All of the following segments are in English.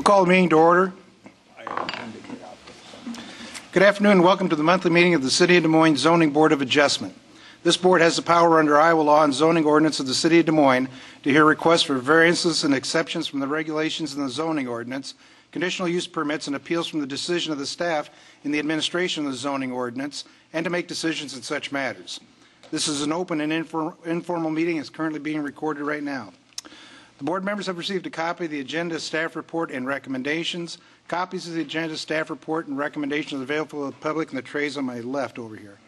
Call the meeting to order. Good afternoon and welcome to the monthly meeting of the City of Des Moines Zoning Board of Adjustment. This board has the power under Iowa law and zoning ordinance of the City of Des Moines to hear requests for variances and exceptions from the regulations in the zoning ordinance, conditional use permits, and appeals from the decision of the staff in the administration of the zoning ordinance, and to make decisions in such matters. This is an open and informal meeting. It's currently being recorded right now. The board members have received a copy of the agenda, staff report, and recommendations. Copies of the agenda, staff report, and recommendations are available to the public in the trays on my left over here.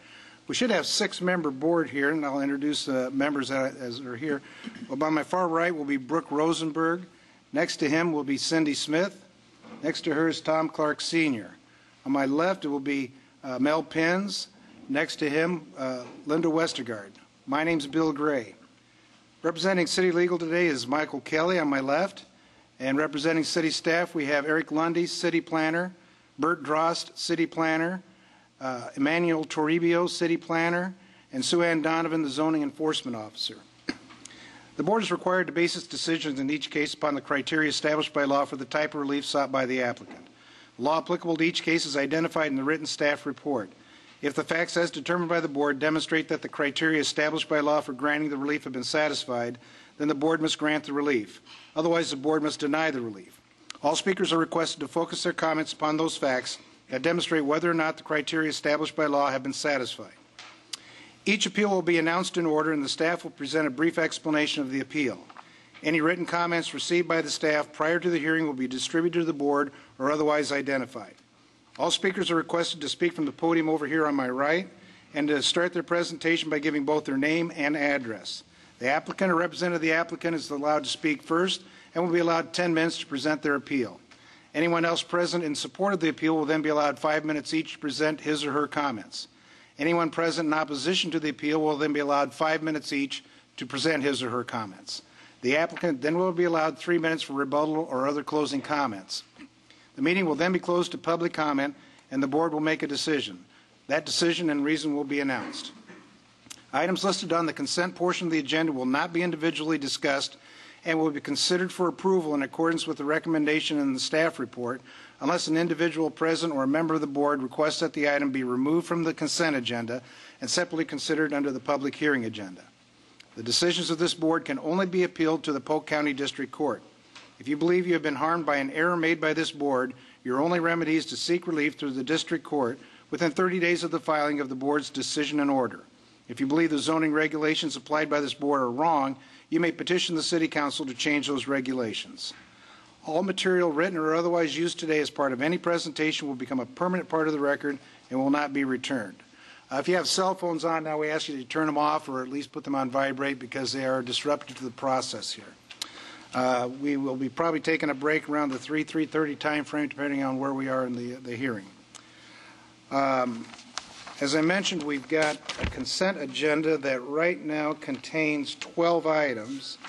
We should have 6-member board here, and I'll introduce the members as they're here. Well, by my far right will be Brooke Rosenberg. Next to him will be Cindy Smith. Next to her is Tom Clark Sr. On my left it will be Mel Pins. Next to him, Linda Westergaard. My name's Bill Gray. Representing City Legal today is Michael Kelly on my left. And representing City staff, we have Eric Lundy, City Planner, Bert Drost, City Planner, Emmanuel Toribio, City Planner, and Sue Ann Donovan, the Zoning Enforcement Officer. The Board is required to base its decisions in each case upon the criteria established by law for the type of relief sought by the applicant. The law applicable to each case is identified in the written staff report. If the facts as determined by the Board demonstrate that the criteria established by law for granting the relief have been satisfied, then the Board must grant the relief. Otherwise, the Board must deny the relief. All speakers are requested to focus their comments upon those facts that demonstrate whether or not the criteria established by law have been satisfied. Each appeal will be announced in order, and the staff will present a brief explanation of the appeal. Any written comments received by the staff prior to the hearing will be distributed to the Board or otherwise identified. All speakers are requested to speak from the podium over here on my right and to start their presentation by giving both their name and address. The applicant or representative of the applicant is allowed to speak first and will be allowed 10 minutes to present their appeal. Anyone else present in support of the appeal will then be allowed 5 minutes each to present his or her comments. Anyone present in opposition to the appeal will then be allowed 5 minutes each to present his or her comments. The applicant then will be allowed 3 minutes for rebuttal or other closing comments. The meeting will then be closed to public comment, and the Board will make a decision. That decision and reason will be announced. Items listed on the consent portion of the agenda will not be individually discussed and will be considered for approval in accordance with the recommendation in the staff report unless an individual present or a member of the Board requests that the item be removed from the consent agenda and separately considered under the public hearing agenda. The decisions of this Board can only be appealed to the Polk County District Court. If you believe you have been harmed by an error made by this Board, your only remedy is to seek relief through the District Court within 30 days of the filing of the Board's decision and order. If you believe the zoning regulations applied by this Board are wrong, you may petition the City Council to change those regulations. All material written or otherwise used today as part of any presentation will become a permanent part of the record and will not be returned. If you have cell phones on now, we ask you to turn them off or at least put them on vibrate because they are disruptive to the process here. We will be probably taking a break around the 3:30 time frame depending on where we are in the hearing. As I mentioned, we've got a consent agenda that right now contains 12 items,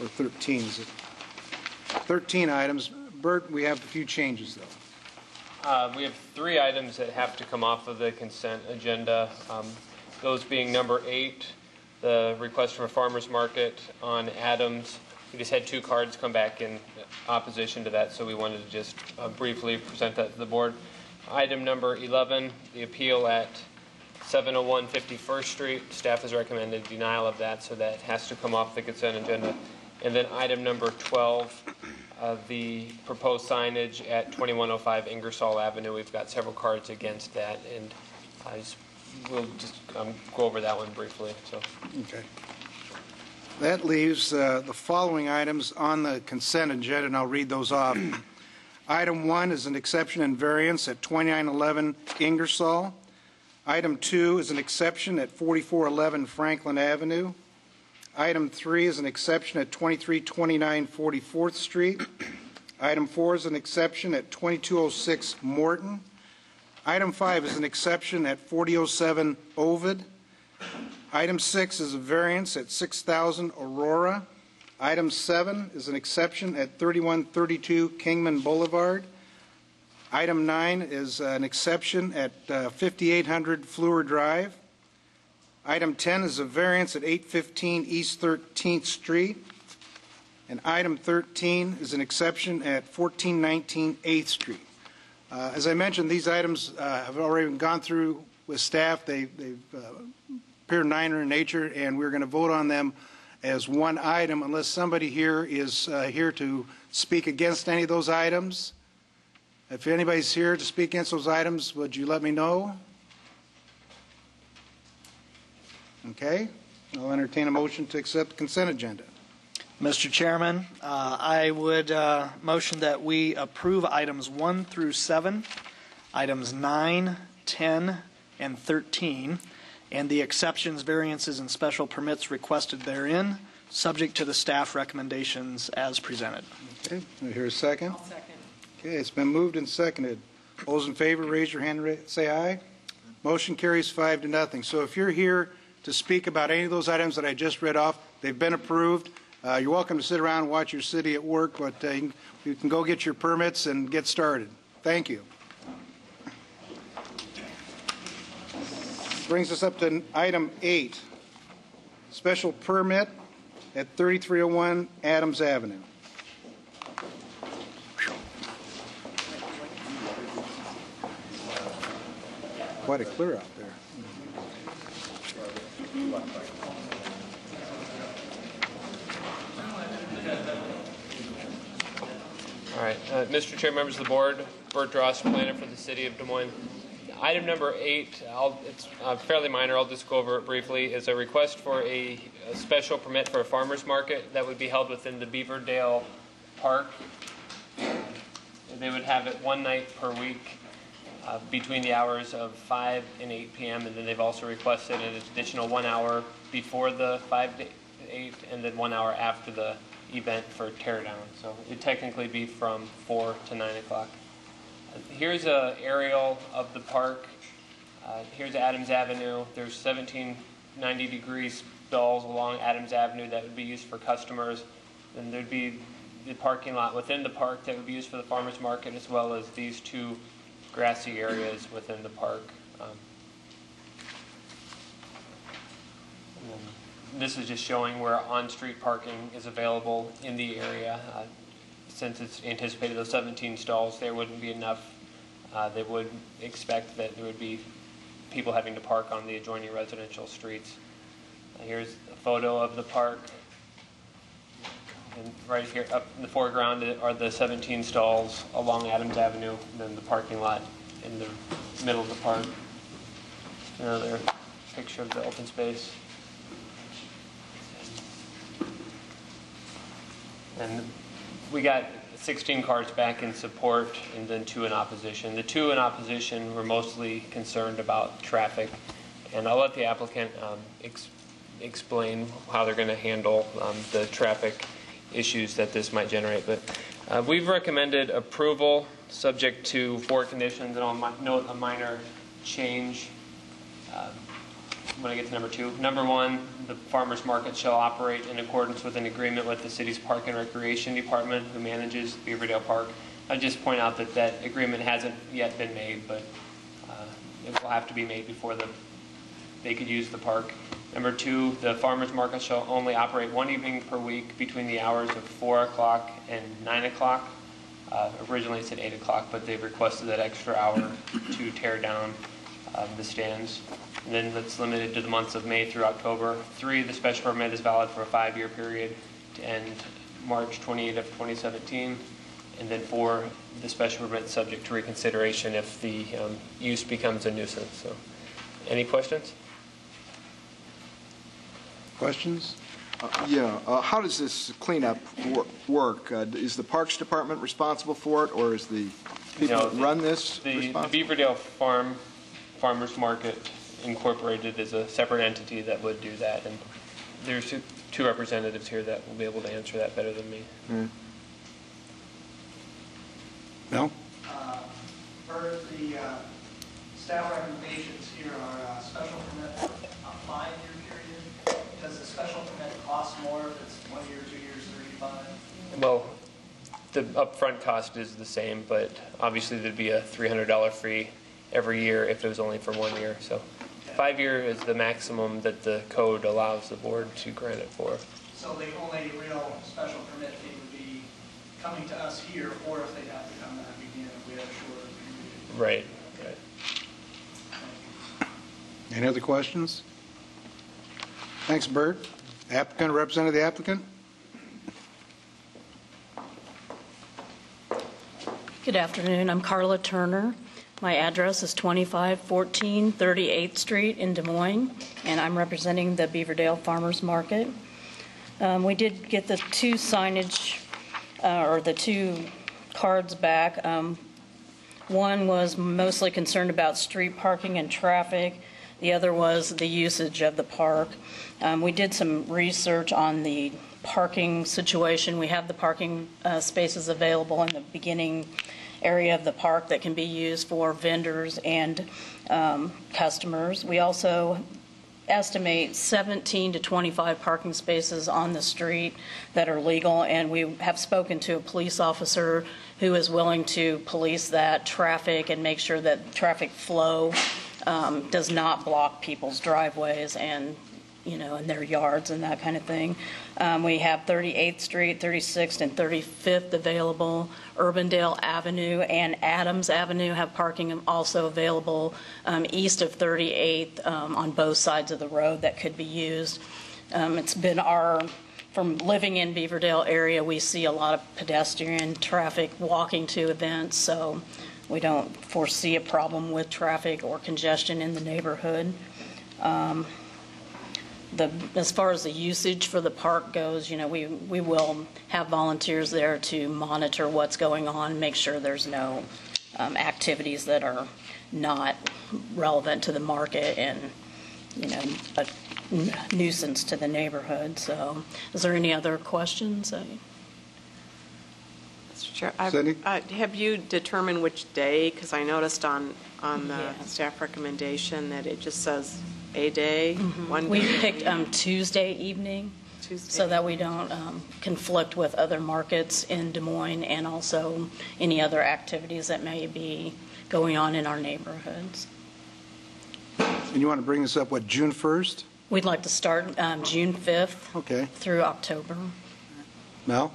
or 13 is it? 13 items. Bert, we have a few changes though. We have 3 items that have to come off of the consent agenda, those being number 8, the request from a farmer's market on Adams. We just had 2 cards come back in opposition to that, so we wanted to just briefly present that to the Board. Item number 11, the appeal at 701 51st Street. Staff has recommended denial of that, so that has to come off the consent agenda. And then item number 12, the proposed signage at 2105 Ingersoll Avenue. We've got several cards against that, and we'll just go over that one briefly. So. Okay. That leaves the following items on the consent agenda, and I'll read those off. Item 1 is an exception and variance at 2911 Ingersoll. Item 2 is an exception at 4411 Franklin Avenue. Item 3 is an exception at 2329 44th Street. Item 4 is an exception at 2206 Morton. Item 5 is an exception at 4007 Ovid. Item 6 is a variance at 6000 Aurora. Item 7 is an exception at 3132 Kingman Boulevard. Item 9 is an exception at 5800 Fleur Drive. Item 10 is a variance at 815 East 13th Street. And item 13 is an exception at 1419 8th Street. As I mentioned, these items have already gone through with staff. They've appear minor in nature, and we're going to vote on them as one item unless somebody here is here to speak against any of those items. If anybody's here to speak against those items, would you let me know? Okay. I'll entertain a motion to accept the consent agenda. Mr. Chairman, I would motion that we approve items 1 through 7, items 9, 10, and 13, and the exceptions, variances, and special permits requested therein, subject to the staff recommendations as presented. Okay. Do I hear a second? I'll second. Okay. It's been moved and seconded. All those in favor, raise your hand and say aye. Motion carries 5-0. So if you're here to speak about any of those items that I just read off, they've been approved. You're welcome to sit around and watch your city at work, but you can go get your permits and get started. Thank you. Brings us up to item 8, special permit at 3301 Adams Avenue. Quite a clear out there. All right, Mr. Chair, members of the board, Bert Dross, planner for the city of Des Moines. Item number 8, it's fairly minor, I'll just go over it briefly, is a request for a special permit for a farmer's market that would be held within the Beaverdale Park. They would have it one night per week between the hours of 5 and 8 p.m. And then they've also requested an additional 1 hour before the 5 to 8 and then 1 hour after the event for teardown. So it'd technically be from 4 to 9 o'clock. Here's an aerial of the park. Here's Adams Avenue. There's 1790-degree stalls along Adams Avenue that would be used for customers. And there'd be the parking lot within the park that would be used for the farmers market, as well as these 2 grassy areas within the park. This is just showing where on-street parking is available in the area. Since it's anticipated those 17 stalls, there wouldn't be enough. They would expect that there would be people having to park on the adjoining residential streets. Here's a photo of the park. And right here up in the foreground are the 17 stalls along Adams Avenue, and then the parking lot in the middle of the park. Another picture of the open space. And we got 16 cards back in support and then 2 in opposition. The 2 in opposition were mostly concerned about traffic, and I'll let the applicant explain how they're going to handle the traffic issues that this might generate. But we've recommended approval subject to 4 conditions, and I'll note a minor change when I get to number 2. Number 1, the farmers market shall operate in accordance with an agreement with the city's Park and Recreation Department, who manages Beaverdale Park. I'd just point out that that agreement hasn't yet been made, but it will have to be made before they could use the park. Number 2, the farmers market shall only operate 1 evening per week between the hours of 4 o'clock and 9 o'clock. Originally it said 8 o'clock, but they've requested that extra hour to tear down the stands. And then that's limited to the months of May through October. 3, the special permit is valid for a 5-year period to end March 28 of 2017. And then 4, the special permit is subject to reconsideration if the use becomes a nuisance. So, any questions? Questions? How does this cleanup work? Is the Parks Department responsible for it, or is the people that run this responsible? The Beaverdale Farmers Market Incorporated is a separate entity that would do that, and there's 2 representatives here that will be able to answer that better than me. No? For the staff recommendations here are special permit for a 5-year period. Does the special permit cost more if it's 1 year, 2 years, 35? Well, the upfront cost is the same, but obviously there'd be a $300 fee every year if it was only for 1 year. So 5 year is the maximum that the code allows the board to grant it for. So the only real special permit fee would be coming to us here, or if they'd have to come back again if we had a shorter period. Right. Any other questions? Thanks, Bert. Applicant, representative of the applicant? Good afternoon. I'm Carla Turner. My address is 2514 38th Street in Des Moines, and I'm representing the Beaverdale Farmers Market. We did get the two signage, or the two cards back. One was mostly concerned about street parking and traffic. The other was the usage of the park. We did some research on the parking situation. We have the parking spaces available in the beginning area of the park that can be used for vendors and customers. We also estimate 17 to 25 parking spaces on the street that are legal, and we have spoken to a police officer who is willing to police that traffic and make sure that traffic flow does not block people's driveways and, you know, in their yards and that kind of thing. We have 38th Street, 36th, and 35th available. Urbandale Avenue and Adams Avenue have parking also available east of 38th on both sides of the road that could be used. It's been from living in Beaverdale area, we see a lot of pedestrian traffic walking to events, so we don't foresee a problem with traffic or congestion in the neighborhood. As far as the usage for the park goes, you know, we will have volunteers there to monitor what's going on, make sure there's no activities that are not relevant to the market and, you know, a nuisance to the neighborhood. So, is there any other questions? Mr. Chair, Cindy? have you determined which day? Because I noticed on the Yes. staff recommendation that it just says a day, one We day. picked Tuesday evening Tuesday. so that we don't conflict with other markets in Des Moines and also any other activities that may be going on in our neighborhoods. And you want to bring this up, what, June 1st? We'd like to start June 5th Okay. through October. Mel?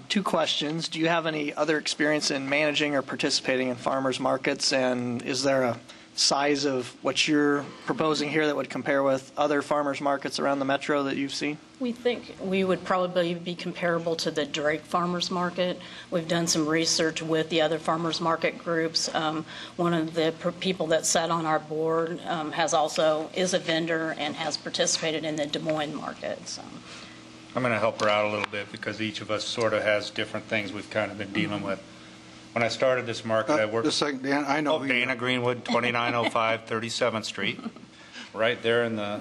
Two questions. Do you have any other experience in managing or participating in farmers markets? And is there a size of what you're proposing here that would compare with other farmers markets around the metro that you've seen? We think we would probably be comparable to the Drake Farmers Market. We've done some research with the other farmers market groups. One of the people that sat on our board is a vendor and has participated in the Des Moines market. So. I'm going to help her out a little bit because each of us sort of has different things we've kind of been dealing with. When I started this market, I worked... Just a second, Dan, I know. who you Dana are. Greenwood, 2905 37th Street, right there in the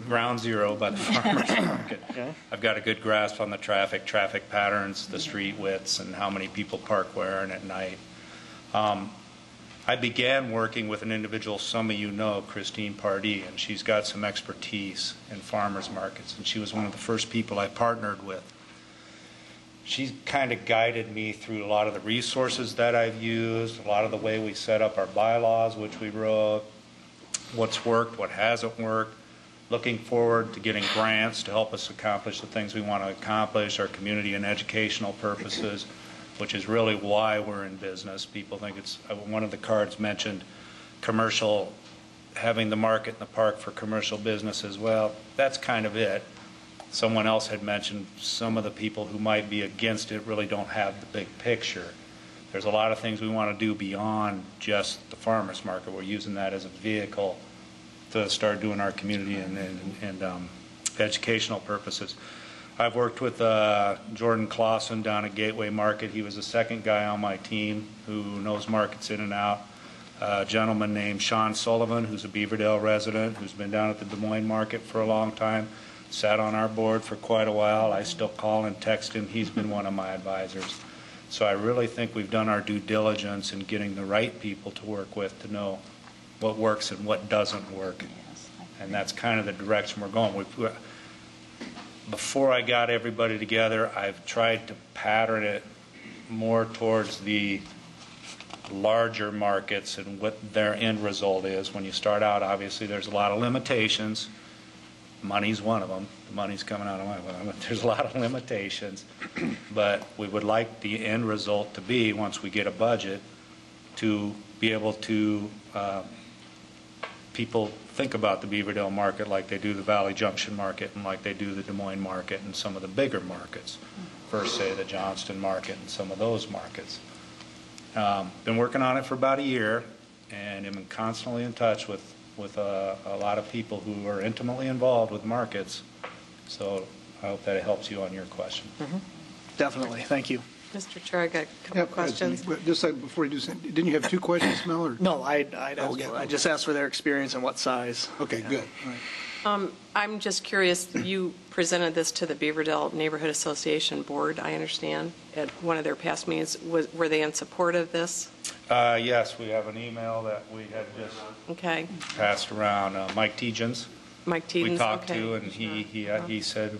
ground zero by the farmer's market. Okay. I've got a good grasp on the traffic patterns, the street widths, and how many people park where and at night. I began working with an individual some of you know, Christine Pardee, and she's got some expertise in farmers markets, and she was one of the first people I partnered with. She kind of guided me through a lot of the resources that I've used, a lot of the way we set up our bylaws, which we wrote, what's worked, what hasn't worked, looking forward to getting grants to help us accomplish the things we want to accomplish, our community and educational purposes, which is really why we're in business. People think it's, one of the cards mentioned commercial, having the market in the park for commercial businesses. Well, that's kind of it. Someone else had mentioned some of the people who might be against it really don't have the big picture. There's a lot of things we want to do beyond just the farmers market. We're using that as a vehicle to start doing our community and educational purposes. I've worked with Jordan Clausen down at Gateway Market. He was the second guy on my team who knows markets in and out. A gentleman named Sean Sullivan, who's a Beaverdale resident, who's been down at the Des Moines Market for a long time. Sat on our board for quite a while. I still call and text him. He's been one of my advisors. So I really think we've done our due diligence in getting the right people to work with to know what works and what doesn't work. And that's kind of the direction we're going. Before I got everybody together, I've tried to pattern it more towards the larger markets and what their end result is. When you start out, obviously, there's a lot of limitations. money's one of them. The money's coming out of my wallet. There's a lot of limitations, but we would like the end result to be, once we get a budget, to be able to people think about the Beaverdale market like they do the Valley Junction market and like they do the Des Moines market and some of the bigger markets. First, say the Johnston market and some of those markets. Been working on it for about a year, and am constantly in touch with a lot of people who are intimately involved with markets. So I hope that it helps you on your question. Definitely. Thank you. Mr. Chair, I got a couple of questions. Just before you do something, didn't you have two questions, Mel? Or? No, I just asked for their experience and what size. Okay, good. All right. I'm just curious, you presented this to the Beaverdale Neighborhood Association Board, I understand, at one of their past meetings. Were they in support of this? Yes, we have an email that we had just passed around. Mike Tegens. Mike Tegens, we talked to, and he said,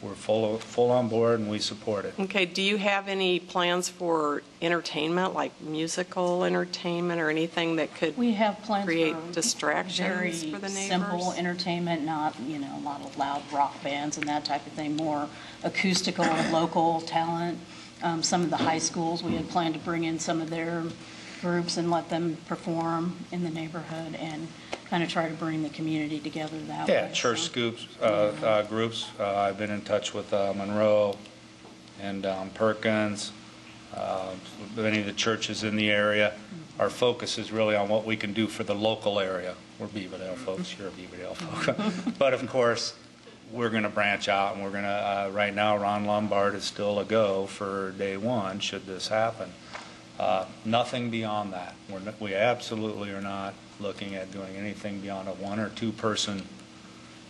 we're full on board and we support it. Okay. Do you have any plans for entertainment, like musical entertainment or anything that could We have plans create for distractions for the neighbors? simple entertainment, not, a lot of loud rock bands and that type of thing, more acoustical and local talent. Some of the high schools, we had planned to bring in some of their groups and let them perform in the neighborhood and kind of try to bring the community together that way. Yeah, church scoops, groups. I've been in touch with Monroe and Perkins, many of the churches in the area. Our focus is really on what we can do for the local area. We're Beaverdale folks, you're Beaverdale folk. But of course, we're going to branch out, and we're going to, right now, Ron Lombard is still a go for day one, should this happen. Nothing beyond that. We absolutely are not looking at doing anything beyond a 1 or 2 person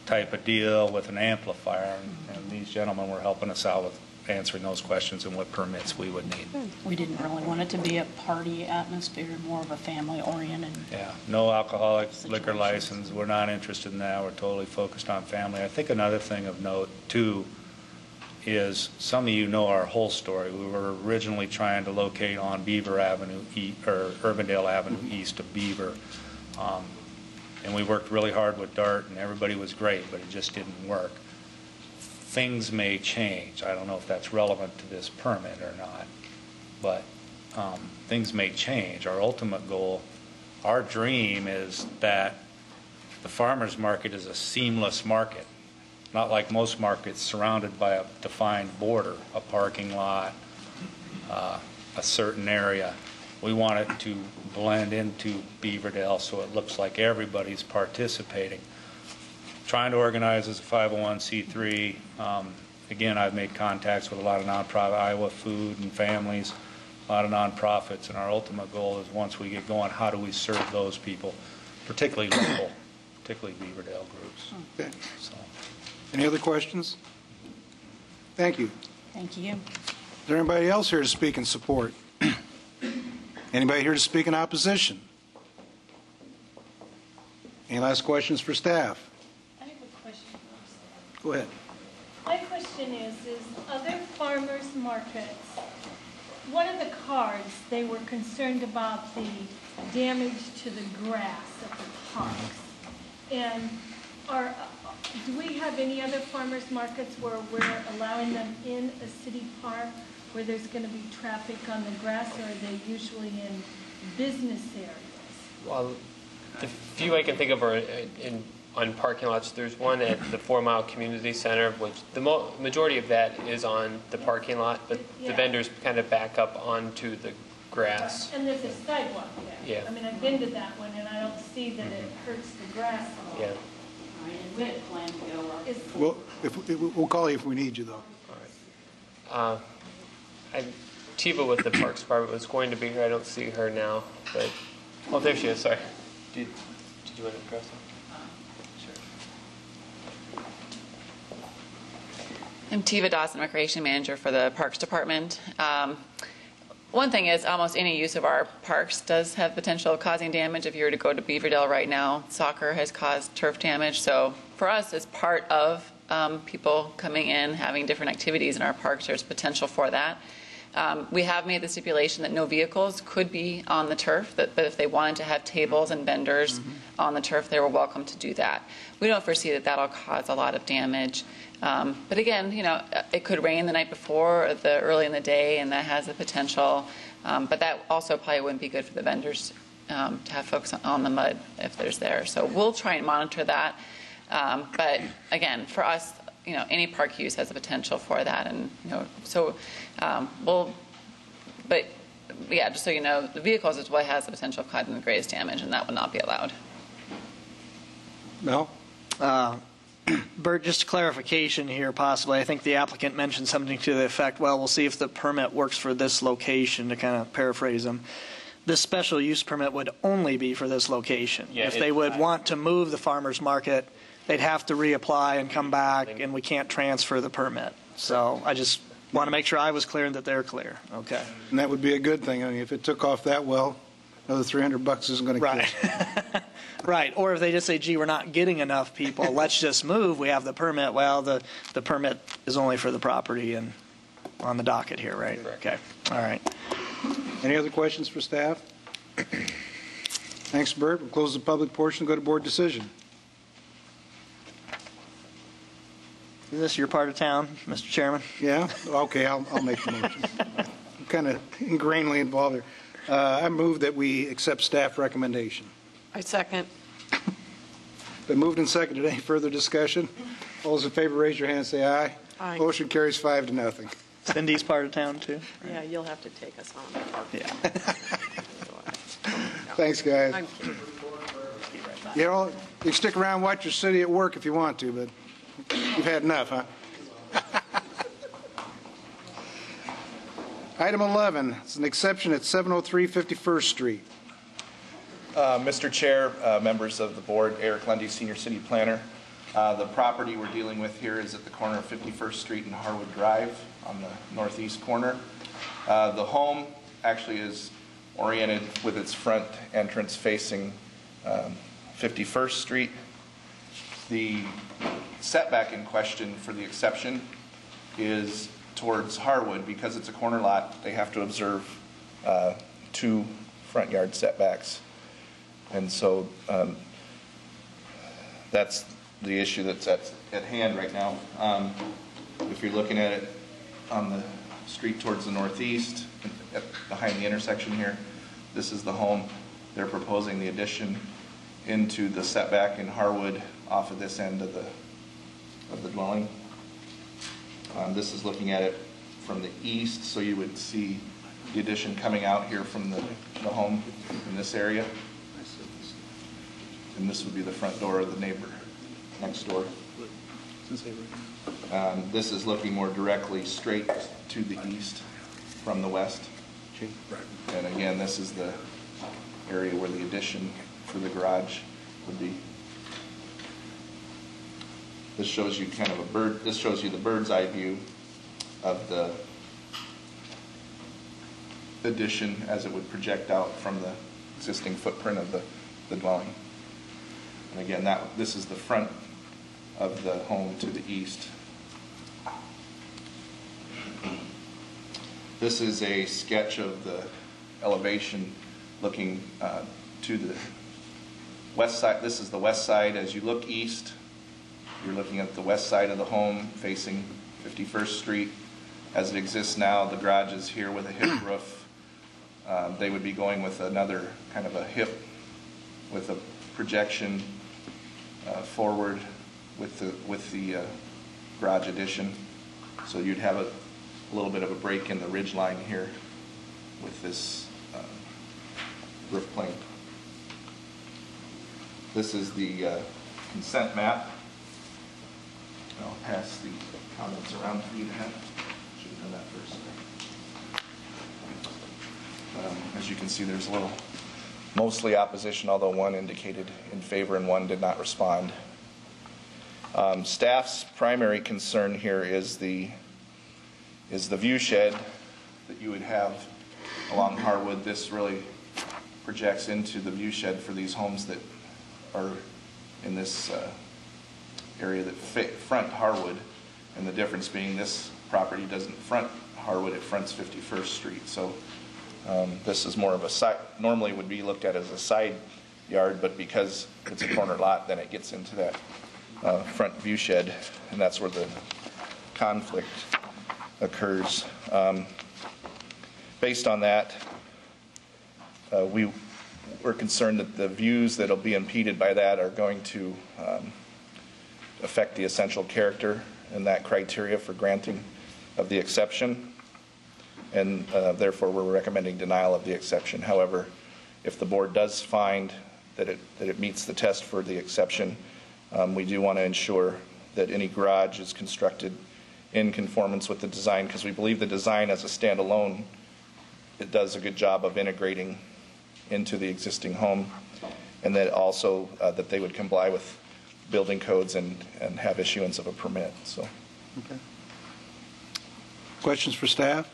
type of deal with an amplifier. And these gentlemen were helping us out with answering those questions and what permits we would need. We didn't really want it to be a party atmosphere, more of a family-oriented. Yeah, no alcoholic liquor license. We're not interested in that. We're totally focused on family. I think another thing of note, too, is some of you know our whole story. We were originally trying to locate on Beaver Avenue, or Urbandale Avenue east of Beaver. And we worked really hard with DART, and everybody was great, but it just didn't work. Things may change. I don't know if that's relevant to this permit or not, but things may change. Our ultimate goal, our dream is that the farmers market is a seamless market, not like most markets surrounded by a defined border, a parking lot, a certain area. We want it to blend into Beaverdale so it looks like everybody's participating. Trying to organize as a 501c3. Again, I've made contacts with a lot of nonprofit, Iowa Food and Families, a lot of nonprofits, and our ultimate goal is once we get going, how do we serve those people, particularly local, particularly Beaverdale groups. Okay. So. Any other questions? Thank you. Thank you. Is there anybody else here to speak in support? Anybody here to speak in opposition? Any last questions for staff? I have a question. Go ahead. My question is other farmers markets, one of the cards, they were concerned about the damage to the grass at the parks. And do we have any other farmers markets where we're allowing them in a city park where there's going to be traffic on the grass, or are they usually in business areas? Well, the few I can think of are on parking lots. There's one at the 4 Mile Community Center, which the majority of that is on the parking lot, but the vendors kind of back up onto the grass. And there's a sidewalk there. Yeah. I mean, I've been to that one, and I don't see that it hurts the grass at all. Yeah. We had planned to go. Well, we'll call you if we need you, though. All right. Tiva with the Parks Department was going to be here. I don't see her now, but there she is. Sorry. Did you want to address her? Sure. I'm Tiva Dawson, Recreation Manager for the Parks Department. One thing is almost any use of our parks does have potential of causing damage. If you were to go to Beaverdale right now, soccer has caused turf damage. So for us, as part of people coming in, having different activities in our parks, there's potential for that. We have made the stipulation that no vehicles could be on the turf, but if they wanted to have tables and vendors on the turf, they were welcome to do that. We don't foresee that that'll cause a lot of damage. But again, it could rain the night before or early in the day, and that has the potential. But that also probably wouldn't be good for the vendors to have folks on the mud if there's there. So we'll try and monitor that. But again, for us, any park use has the potential for that, and so but yeah, just so you know, the vehicles is what has the potential of causing the greatest damage, and that would not be allowed. Mel? Bert, just clarification here, possibly. I think the applicant mentioned something to the effect, well, we'll see if the permit works for this location, to kind of paraphrase them. This special use permit would only be for this location. Yeah, if they would want to move the farmer's market, they'd have to reapply and come back, and we can't transfer the permit. So I just want to make sure I was clear and that they're clear. Okay. And that would be a good thing. I mean, if it took off that well, another $300 isn't going to kill Right. it. Right. Or if they just say, gee, we're not getting enough people, let's just move. We have the permit. Well, the permit is only for the property and on the docket here, right? Correct. Okay. All right. Any other questions for staff? Thanks, Bert. We'll close the public portion and go to board decision. Is this your part of town, Mr. Chairman? Yeah? Okay, I'll make the motion. I'm kind of ingrainedly involved here. I move that we accept staff recommendation. I second. Been moved and seconded. Any further discussion? All those in favor, raise your hand and say aye. Aye. Motion carries 5-0. Cindy's part of town, too? Yeah, you'll have to take us on. Yeah. Thanks, guys. I'm kidding. You can stick around and watch your city at work if you want to, but you've had enough, huh? Item 11, it's an exception at 703 51st Street. Mr. Chair, members of the board, Eric Lundy, Senior City Planner. The property we're dealing with here is at the corner of 51st Street and Harwood Drive on the northeast corner. The home actually is oriented with its front entrance facing 51st Street. The setback in question for the exception is towards Harwood. Because it's a corner lot, they have to observe 2 front yard setbacks. And so that's the issue that's at hand right now. If you're looking at it on the street towards the northeast, behind the intersection here, this is the home. They're proposing the addition into the setback in Harwood off of this end of the dwelling. This is looking at it from the east, so you would see the addition coming out here from the home in this area. And this would be the front door of the neighbor next door. This is looking more directly straight to the east from the west. And again, this is the area where the addition for the garage would be. This shows you kind of this shows you the bird's eye view of the addition as it would project out from the existing footprint of the dwelling. And again, this is the front of the home to the east. This is a sketch of the elevation looking to the west side. This is the west side. As you look east, you're looking at the west side of the home facing 51st Street. As it exists now, the garage is here with a hip roof. They would be going with another kind of a hip with a projection forward with the garage addition. So you'd have a little bit of a break in the ridge line here with this roof plane. This is the consent map. I'll pass the comments around for you to have. Should have done that first. As you can see, there's a little mostly opposition, although one indicated in favor and one did not respond. Staff's primary concern here is the view shed that you would have along Harwood. This really projects into the view shed for these homes that are in this area that front Harwood, and the difference being this property doesn't front Harwood, it fronts 51st Street. So this is more of a side, normally would be looked at as a side yard, but because it's a corner lot, then it gets into that front view shed, and that's where the conflict occurs. Based on that, we're concerned that the views that will be impeded by that are going to affect the essential character and that criteria for granting of the exception, and therefore we're recommending denial of the exception. However, if the board does find that it meets the test for the exception, we do want to ensure that any garage is constructed in conformance with the design, because we believe the design as a standalone, it does a good job of integrating into the existing home, and that also that they would comply with building codes and have issuance of a permit. So, okay. Questions for staff?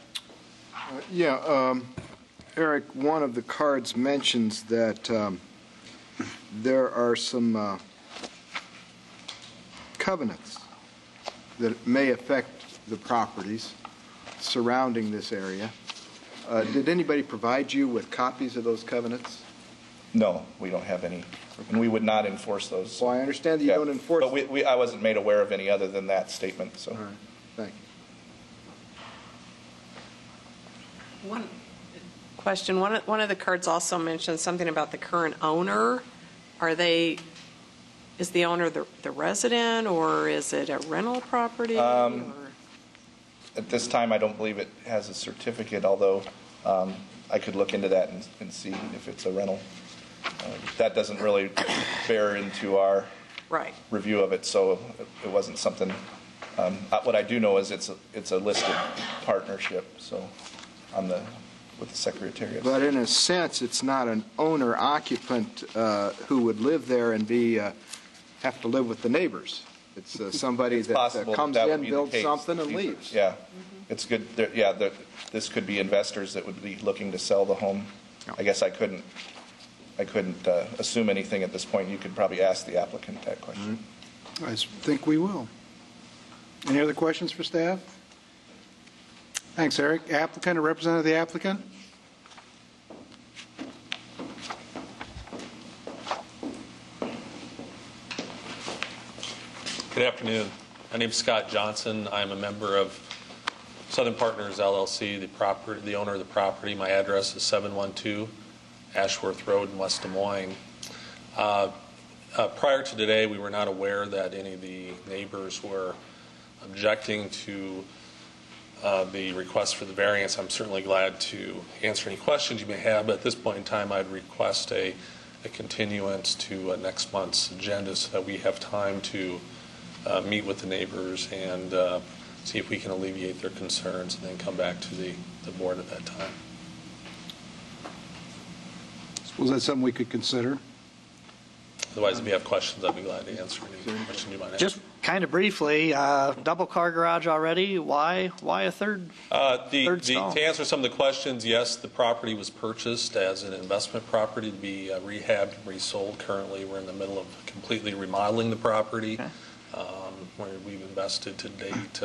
Eric, one of the cards mentions that there are some covenants that may affect the properties surrounding this area. Did anybody provide you with copies of those covenants? No, we don't have any, and we would not enforce those. Well, I understand that you don't enforce them. But I wasn't made aware of any other than that statement. So, all right. Thank you. One question. One of the cards also mentioned something about the current owner. Is the owner the resident, or is it a rental property? At this time, I don't believe it has a certificate, although I could look into that and see if it's a rental. That doesn't really bear into our review of it, so it wasn't something. What I do know is it's a listed partnership, so with the Secretariat. But in a sense, it's not an owner-occupant who would live there and have to live with the neighbors. It's somebody that comes in, builds something, and leaves. Yeah, it's good. This could be investors that would be looking to sell the home. I guess I couldn't assume anything at this point. You could probably ask the applicant that question. I think we will. Any other questions for staff? Thanks, Eric. Applicant or representative of the applicant? Good afternoon. My name is Scott Johnson. I'm a member of Southern Partners LLC, the owner of the property. My address is 712 Ashworth Road in West Des Moines. Prior to today, we were not aware that any of the neighbors were objecting to the request for the variance. I'm certainly glad to answer any questions you may have, but at this point in time, I'd request a continuance to next month's agenda so that we have time to meet with the neighbors and see if we can alleviate their concerns and then come back to the board at that time. Was that something we could consider? Otherwise, if you have questions, I'd be glad to answer any questions you might have. Just kind of briefly, double car garage already. Why a third stall? To answer some of the questions, yes, the property was purchased as an investment property to be rehabbed and resold. Currently, we're in the middle of completely remodeling the property. Okay. Where we've invested to date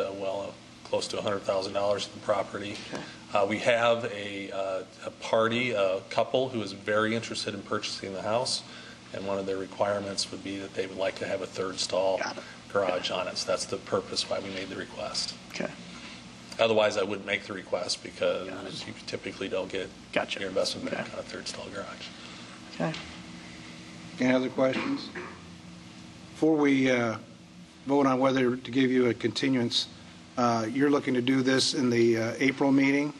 close to $100,000 in the property. Okay. We have a couple who is very interested in purchasing the house, and one of their requirements would be that they would like to have a third stall garage on it. So that's the purpose why we made the request. Okay. Otherwise, I wouldn't make the request because you typically don't get your investment back on a third stall garage. Okay. Any other questions? Before we vote on whether to give you a continuance, you're looking to do this in the April meeting?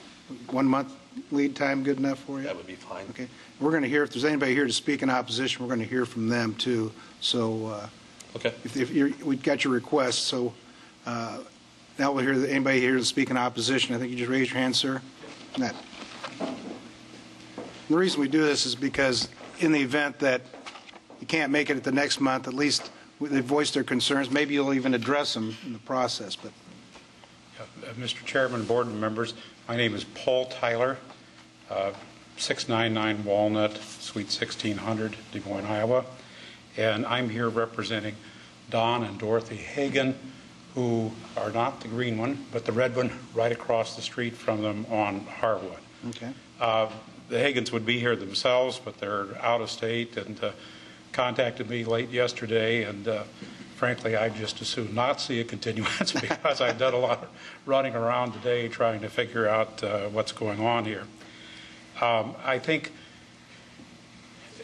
1 month lead time good enough for you? That would be fine. Okay. We're going to hear, if there's anybody here to speak in opposition, we're going to hear from them too. So okay. We've got your request, so now we'll hear anybody here to speak in opposition. I think you just raised your hand, sir. Matt. The reason we do this is because in the event that you can't make it at the next month, at least they voiced their concerns. Maybe you'll even address them in the process. But Mr. Chairman, board members, my name is Paul Tyler, 699 Walnut, Suite 1600, Des Moines, Iowa, and I'm here representing Don and Dorothy Hagan, who are not the green one, but the red one right across the street from them on Harwood. Okay. The Hagans would be here themselves, but they're out of state and contacted me late yesterday, and frankly, I'd just as soon not see a continuance because I've done a lot of running around today trying to figure out what's going on here. I think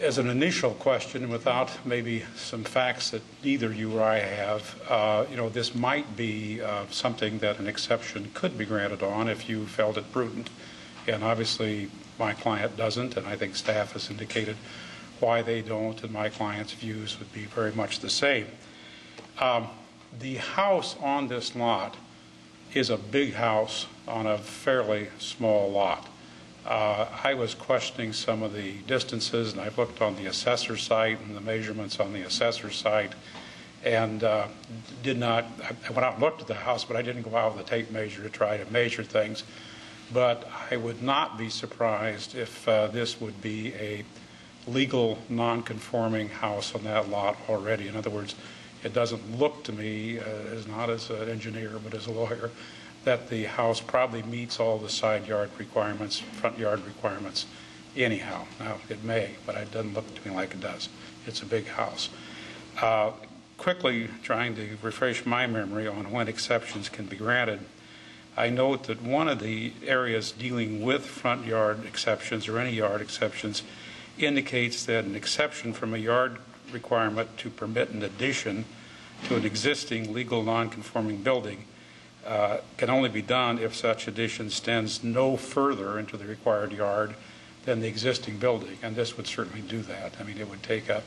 as an initial question, without maybe some facts that neither you or I have, this might be something that an exception could be granted on if you felt it prudent. And obviously, my client doesn't, and I think staff has indicated why they don't, and my client's views would be very much the same. The house on this lot is a big house on a fairly small lot. I was questioning some of the distances, and I've looked on the assessor site and the measurements on the assessor site, and I went out and looked at the house, but I didn't go out with a tape measure to try to measure things. But I would not be surprised if this would be a legal non-conforming house on that lot already. In other words, it doesn't look to me, not as an engineer but as a lawyer, that the house probably meets all the side yard requirements, front yard requirements anyhow. Now, it may, but it doesn't look to me like it does. It's a big house. Quickly trying to refresh my memory on when exceptions can be granted, I note that one of the areas dealing with front yard exceptions or any yard exceptions indicates that an exception from a yard requirement to permit an addition to an existing legal non-conforming building can only be done if such addition extends no further into the required yard than the existing building, and this would certainly do that. I mean, it would take up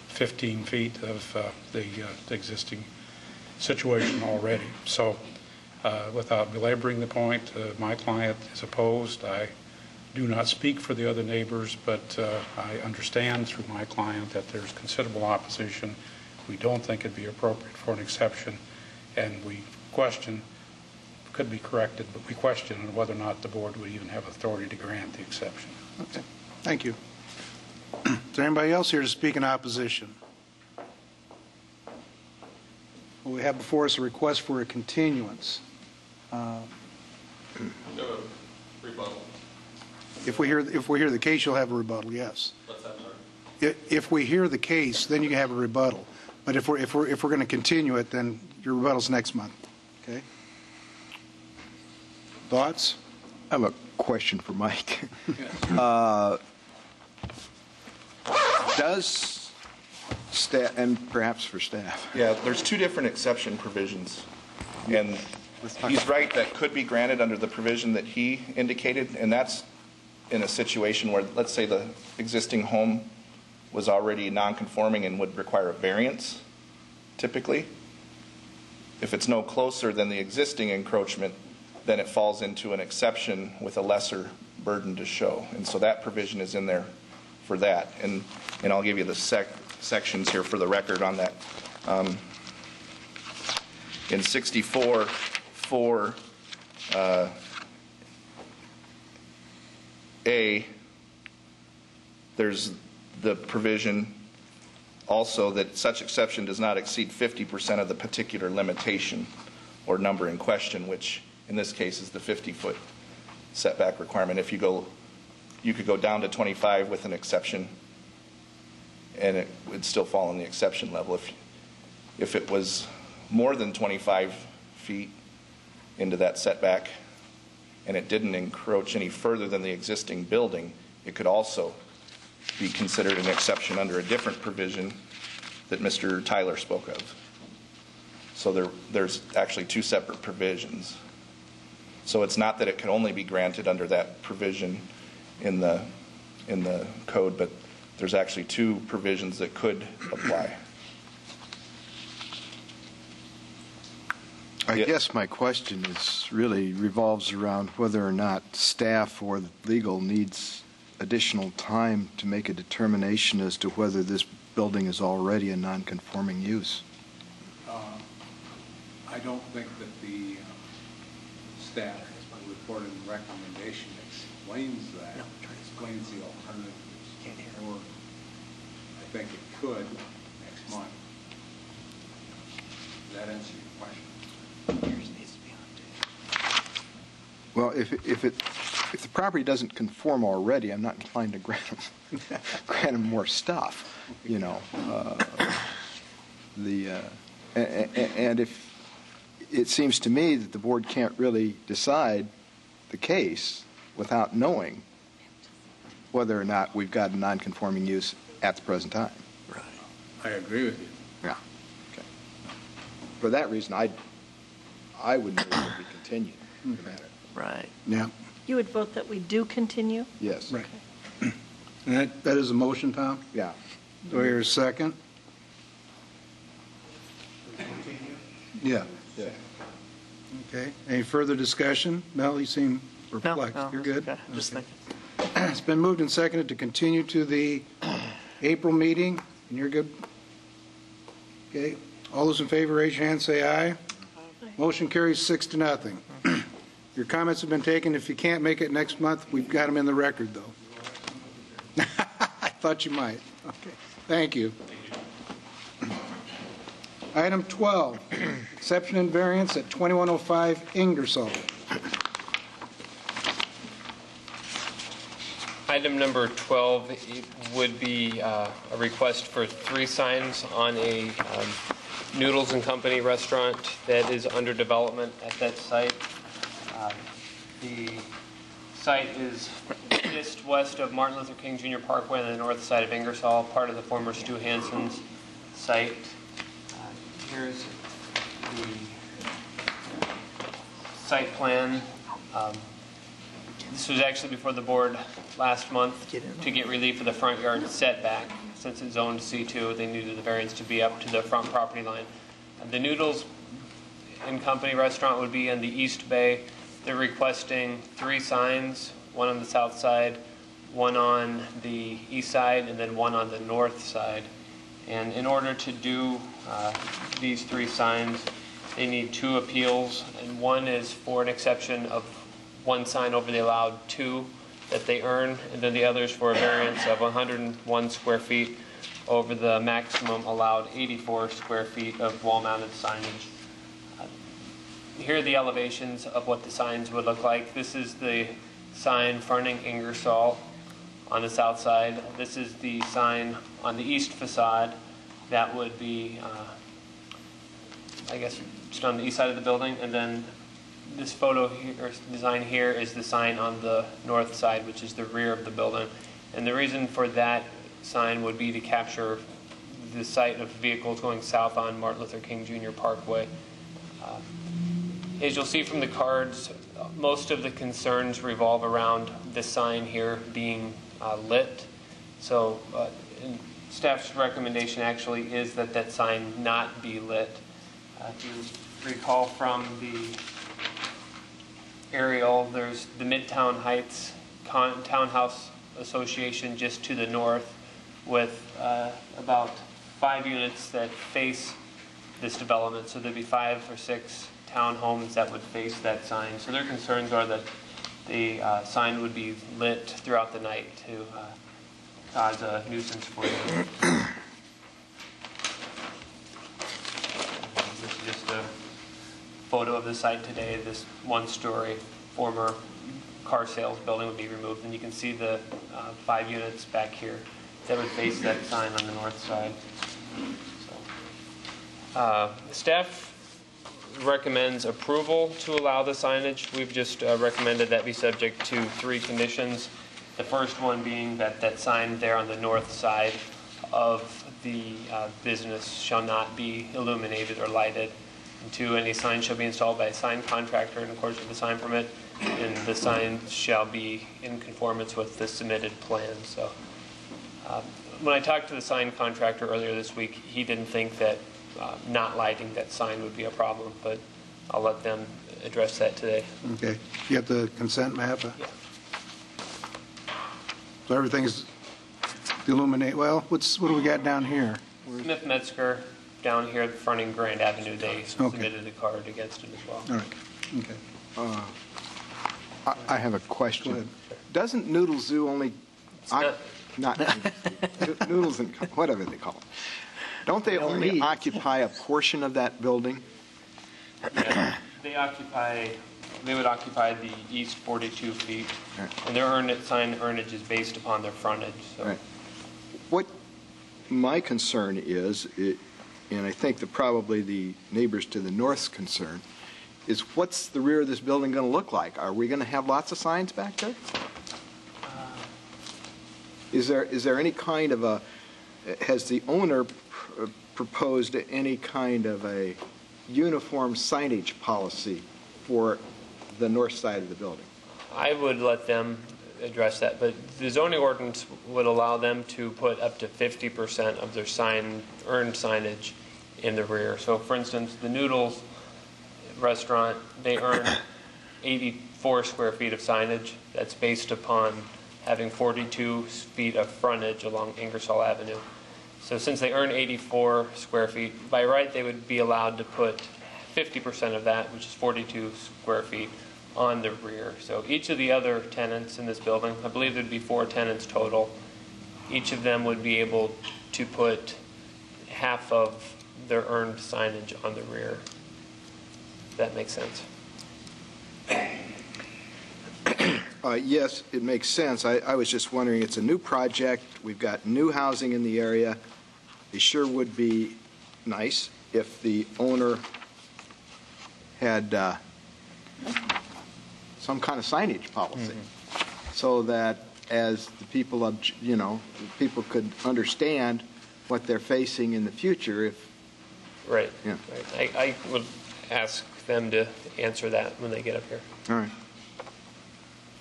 15 feet of the existing situation already. So without belaboring the point, my client is opposed. I do not speak for the other neighbors, but I understand through my client that there's considerable opposition. We don't think it'd be appropriate for an exception, and we question, could be corrected, but we question whether or not the board would even have authority to grant the exception. Okay, thank you. Is there anybody else here to speak in opposition? Well, we have before us a request for a continuance. Rebuttal. If we hear the case, you'll have a rebuttal. Yes. What's that, sorry? If we hear the case, then you can have a rebuttal. But if we're going to continue it, then your rebuttal's next month. Okay. Thoughts? I have a question for Mike. Does staff, and perhaps for staff. Yeah, there's two different exception provisions. And he's right, that could be granted under the provision that he indicated, and that's in a situation where, let's say, the existing home was already non-conforming and would require a variance, typically. If it's no closer than the existing encroachment, then it falls into an exception with a lesser burden to show. And so that provision is in there for that. And I'll give you the sections here for the record on that. In 64.4 A, there's the provision also that such exception does not exceed 50% of the particular limitation or number in question, which in this case is the 50-foot setback requirement. If you could go down to 25 with an exception, and it would still fall in the exception level. If it was more than 25 feet into that setback and it didn't encroach any further than the existing building, it could also be considered an exception under a different provision that Mr. Tyler spoke of. So there's actually two separate provisions. So it's not that it can only be granted under that provision in the code, but there's actually two provisions that could apply. I guess my question really revolves around whether or not staff or legal needs additional time to make a determination as to whether this building is already a non-conforming use. I don't think that the staff report and recommendation explains that, explains the alternatives. Or I think it could next month. Does that answer your question? Well, if the property doesn't conform already, I'm not inclined to grant them more stuff, you know. And if it seems to me that the board can't really decide the case without knowing whether or not we've got a non-conforming use at the present time. Right. I agree with you. Yeah. Okay. For that reason, I would move that we continue the matter. Right. Yeah. You would vote that we do continue? Yes. Right. And that is a motion, Tom? Yeah. Do I hear a second? Yeah. Yeah. Okay. Any further discussion? Mel, you seem perplexed. No, You're good? okay. Just Okay. thinking. It's been moved and seconded to continue to the April meeting, and you're good? Okay. All those in favor, raise your hand, say aye. Motion carries 6-0. Your comments have been taken. If you can't make it next month, we've got them in the record, though. I thought you might. Okay. Thank you. Item 12, exception and variance at 2105 Ingersoll. Item number 12 would be a request for 3 signs on a Noodles and Company restaurant that is under development at that site. The site is just west of Martin Luther King Jr. Parkway on the north side of Ingersoll, part of the former Stu Hansen's site. Here's the site plan. This was actually before the board last month to get relief of the front yard setback. Since it's zoned C2, they needed the variance to be up to the front property line. The Noodles and Company restaurant would be in the East Bay. They're requesting 3 signs, one on the south side, one on the east side, and then one on the north side. And in order to do these 3 signs, they need 2 appeals, and one is for an exception of 1 sign over the allowed 2 that they earn, and then the other is for a variance of 101 square feet over the maximum allowed 84 square feet of wall-mounted signage. Here are the elevations of what the signs would look like. This is the sign fronting Ingersoll on the south side. This is the sign on the east facade. That would be, I guess, just on the east side of the building. And then this photo here, or design here, is the sign on the north side, which is the rear of the building. And the reason for that sign would be to capture the sight of vehicles going south on Martin Luther King Jr. Parkway. As you'll see from the cards, most of the concerns revolve around this sign here being lit. So staff's recommendation actually is that that sign not be lit. If you recall from the aerial, there's the Midtown Heights Townhouse Association just to the north with about 5 units that face this development. So there'd be 5 or 6 townhomes that would face that sign. So their concerns are that the sign would be lit throughout the night to cause a nuisance for them. This is just a photo of the site today. This 1-story former car sales building would be removed, and you can see the 5 units back here that would face that sign on the north side. So, staff recommends approval to allow the signage. We've just recommended that be subject to 3 conditions. The first one being that that sign there on the north side of the business shall not be illuminated or lighted. And 2, any sign shall be installed by a sign contractor in accordance with the sign permit, and the sign shall be in conformance with the submitted plan. So, when I talked to the sign contractor earlier this week, he didn't think that not lighting that sign would be a problem, but I'll let them address that today. Okay. You got the consent map? Yeah. So everything's illuminate. Well, what do we got down here? Smith Metzger down here fronting Grand Avenue, they submitted a card against it as well. All right. Okay. I have a question. Doesn't Noodle Zoo only... Not Noodles and whatever they call them. Don't they only occupy a portion of that building? Yeah, they would occupy the east 42 feet, and their sign earnage is based upon their frontage. So. Right. What my concern is, and I think that probably the neighbors to the north's concern, is what's the rear of this building going to look like? Are we going to have lots of signs back there? Is there any kind of a, has the owner proposed any kind of a uniform signage policy for the north side of the building? I would let them address that, but the zoning ordinance would allow them to put up to 50% of their earned signage in the rear. So for instance, the Noodles restaurant, they earn 84 square feet of signage. That's based upon having 42 feet of frontage along Ingersoll Avenue. So since they earn 84 square feet, by right they would be allowed to put 50% of that, which is 42 square feet, on the rear. So each of the other tenants in this building, I believe there'd be 4 tenants total, each of them would be able to put half of their earned signage on the rear. If that makes sense. Yes, it makes sense. I was just wondering, it's a new project. We've got new housing in the area. It sure would be nice if the owner had some kind of signage policy, so that as the people, people could understand what they're facing in the future. If right, yeah. Right. I would ask them to answer that when they get up here. All right.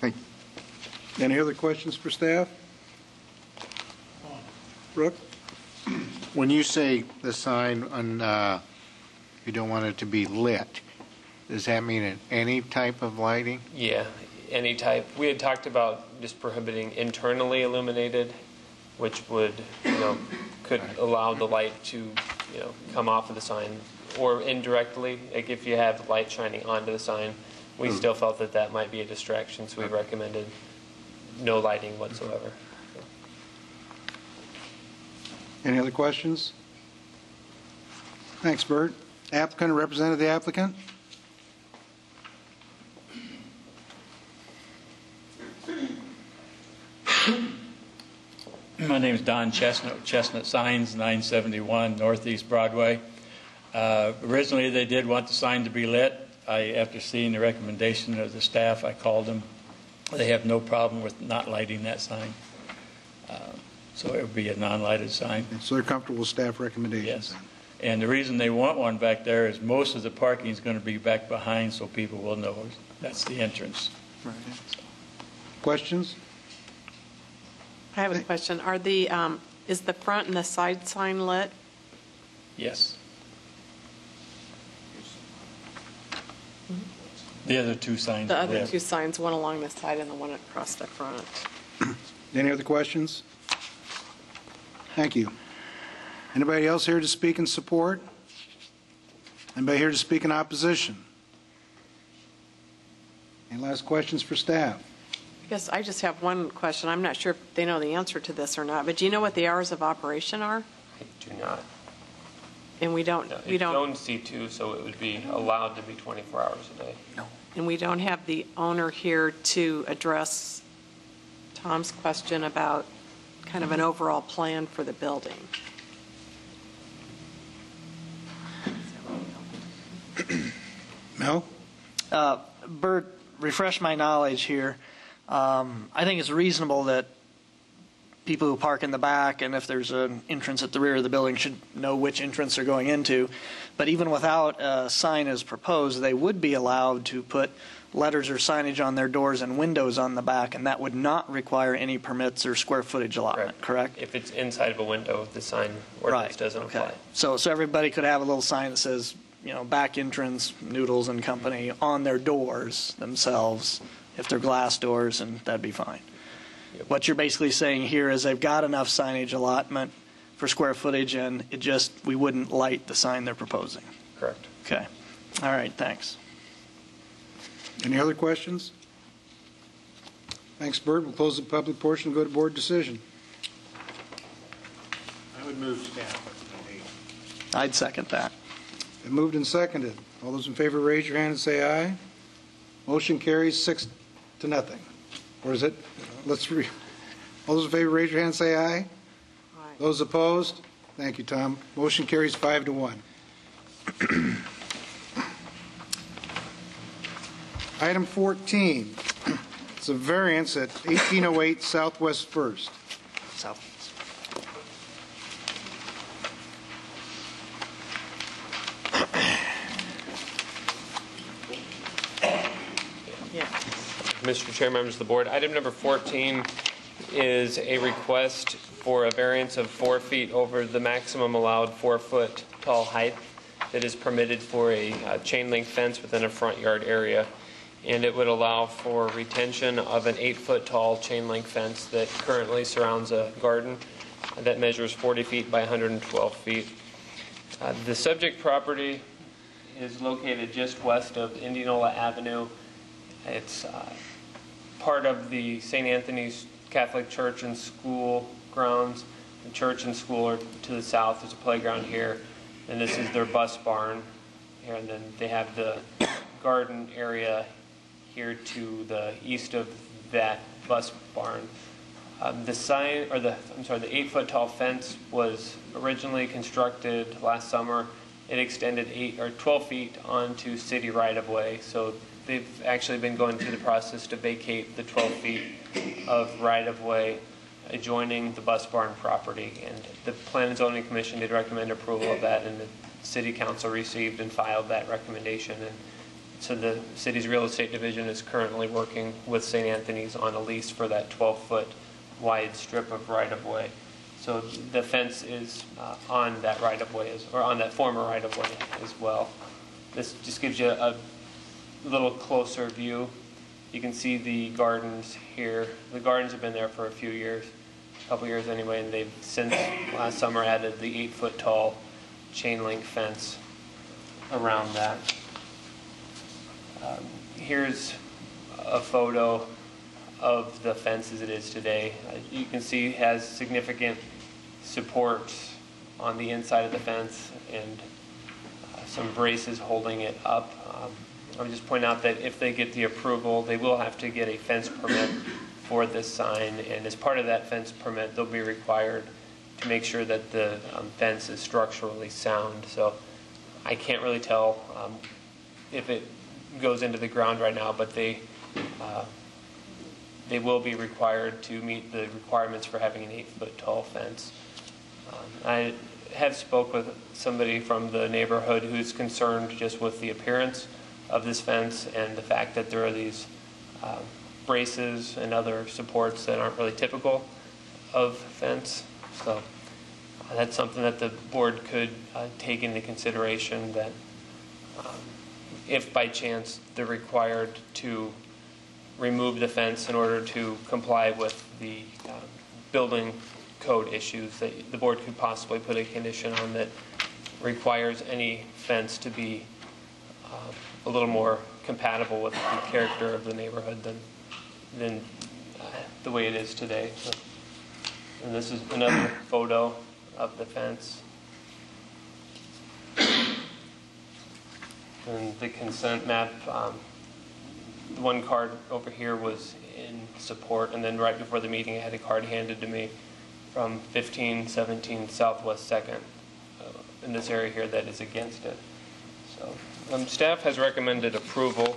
Thank you. Any other questions for staff? Brooke? When you say the sign on, you don't want it to be lit, does that mean any type of lighting? Yeah, any type. We had talked about just prohibiting internally illuminated, which would, could allow the light to, come off of the sign, or indirectly, like if you have light shining onto the sign. We still felt that that might be a distraction, so we recommended no lighting whatsoever. Any other questions? Thanks, Bert. Applicant or representative of the applicant? My name is Don Chestnut, Chestnut Signs, 971 Northeast Broadway. Originally, they did want the sign to be lit. After seeing the recommendation of the staff, I called them. They have no problem with not lighting that sign. So it would be a non-lighted sign. So they're comfortable with staff recommendations? Yes. And the reason they want one back there is most of the parking is going to be back behind, so people will know that's the entrance. Right. Questions? I have a question. Are the is the front and the side sign lit? Yes. The other two signs. The other two signs, one along the side and the one across the front. Any other questions? Thank you. Anybody else here to speak in support? Anybody here to speak in opposition? Any last questions for staff? I guess I just have one question. I'm not sure if they know the answer to this or not, but do you know what the hours of operation are? I do not. And we don't. No, it's zone C2, so it would be allowed to be 24 hours a day. No. And we don't have the owner here to address Tom's question about kind of an overall plan for the building. Mel? Bert, refresh my knowledge here. I think it's reasonable that people who park in the back, and if there's an entrance at the rear of the building, should know which entrance they're going into. But even without a sign as proposed, they would be allowed to put letters or signage on their doors and windows on the back, and that would not require any permits or square footage allotment, correct? If it's inside of a window, the sign ordinance doesn't apply. So everybody could have a little sign that says, back entrance, Noodles and Company, on their doors themselves, if they're glass doors, and that'd be fine. Yep. What you're basically saying here is they've got enough signage allotment for square footage, and we wouldn't light the sign they're proposing. Correct. Okay. All right, thanks. Any other questions? Thanks, Bert. We'll close the public portion and go to board decision. I would move staff recommendation. I'd second that. Been moved and seconded. All those in favor, raise your hand and say aye. Motion carries 6-0. Or is it? All those in favor, raise your hand and say aye. Aye. Those opposed? Thank you, Tom. Motion carries 5-1. Item 14. It's a variance at 1808 Southwest 1st. Mr. Chair, members of the board, item number 14 is a request for a variance of 4 feet over the maximum allowed 4-foot tall height that is permitted for a chain link fence within a front yard area. And it would allow for retention of an 8-foot tall chain link fence that currently surrounds a garden that measures 40 feet by 112 feet. The subject property is located just west of Indianola Avenue. It's part of the St. Anthony's Catholic Church and School grounds. The church and school are to the south. There's a playground here, and this is their bus barn here, and then they have the garden area here to the east of that bus barn. The 8-foot tall fence was originally constructed last summer. It extended 12 feet onto city right-of-way, so they've actually been going through the process to vacate the 12 feet of right-of-way adjoining the bus barn property. And the Plan and Zoning Commission did recommend approval of that, and the City Council received and filed that recommendation. And so the city's real estate division is currently working with St. Anthony's on a lease for that 12-foot wide strip of right-of-way. So the fence is on that right-of-way, or on that former right-of-way as well. This just gives you a little closer view. You can see the gardens here. The gardens have been there for a few years, a couple years anyway, and they've since last summer added the 8-foot tall chain link fence around that. Here's a photo of the fence as it is today. You can see it has significant supports on the inside of the fence and some braces holding it up. I would just point out that if they get the approval, they will have to get a fence permit for this sign, and as part of that fence permit, they'll be required to make sure that the fence is structurally sound. So I can't really tell if it goes into the ground right now, but they will be required to meet the requirements for having an 8-foot tall fence. I have spoke with somebody from the neighborhood who's concerned just with the appearance of this fence and the fact that there are these braces and other supports that aren't really typical of fence. So that's something that the board could take into consideration, that if by chance they're required to remove the fence in order to comply with the building code issues, that the board could possibly put a condition on that requires any fence to be a little more compatible with the character of the neighborhood than the way it is today. So, and this is another photo of the fence. And the consent map, the one card over here was in support, and then right before the meeting I had a card handed to me from 1517 Southwest 2nd in this area here that is against it. So staff has recommended approval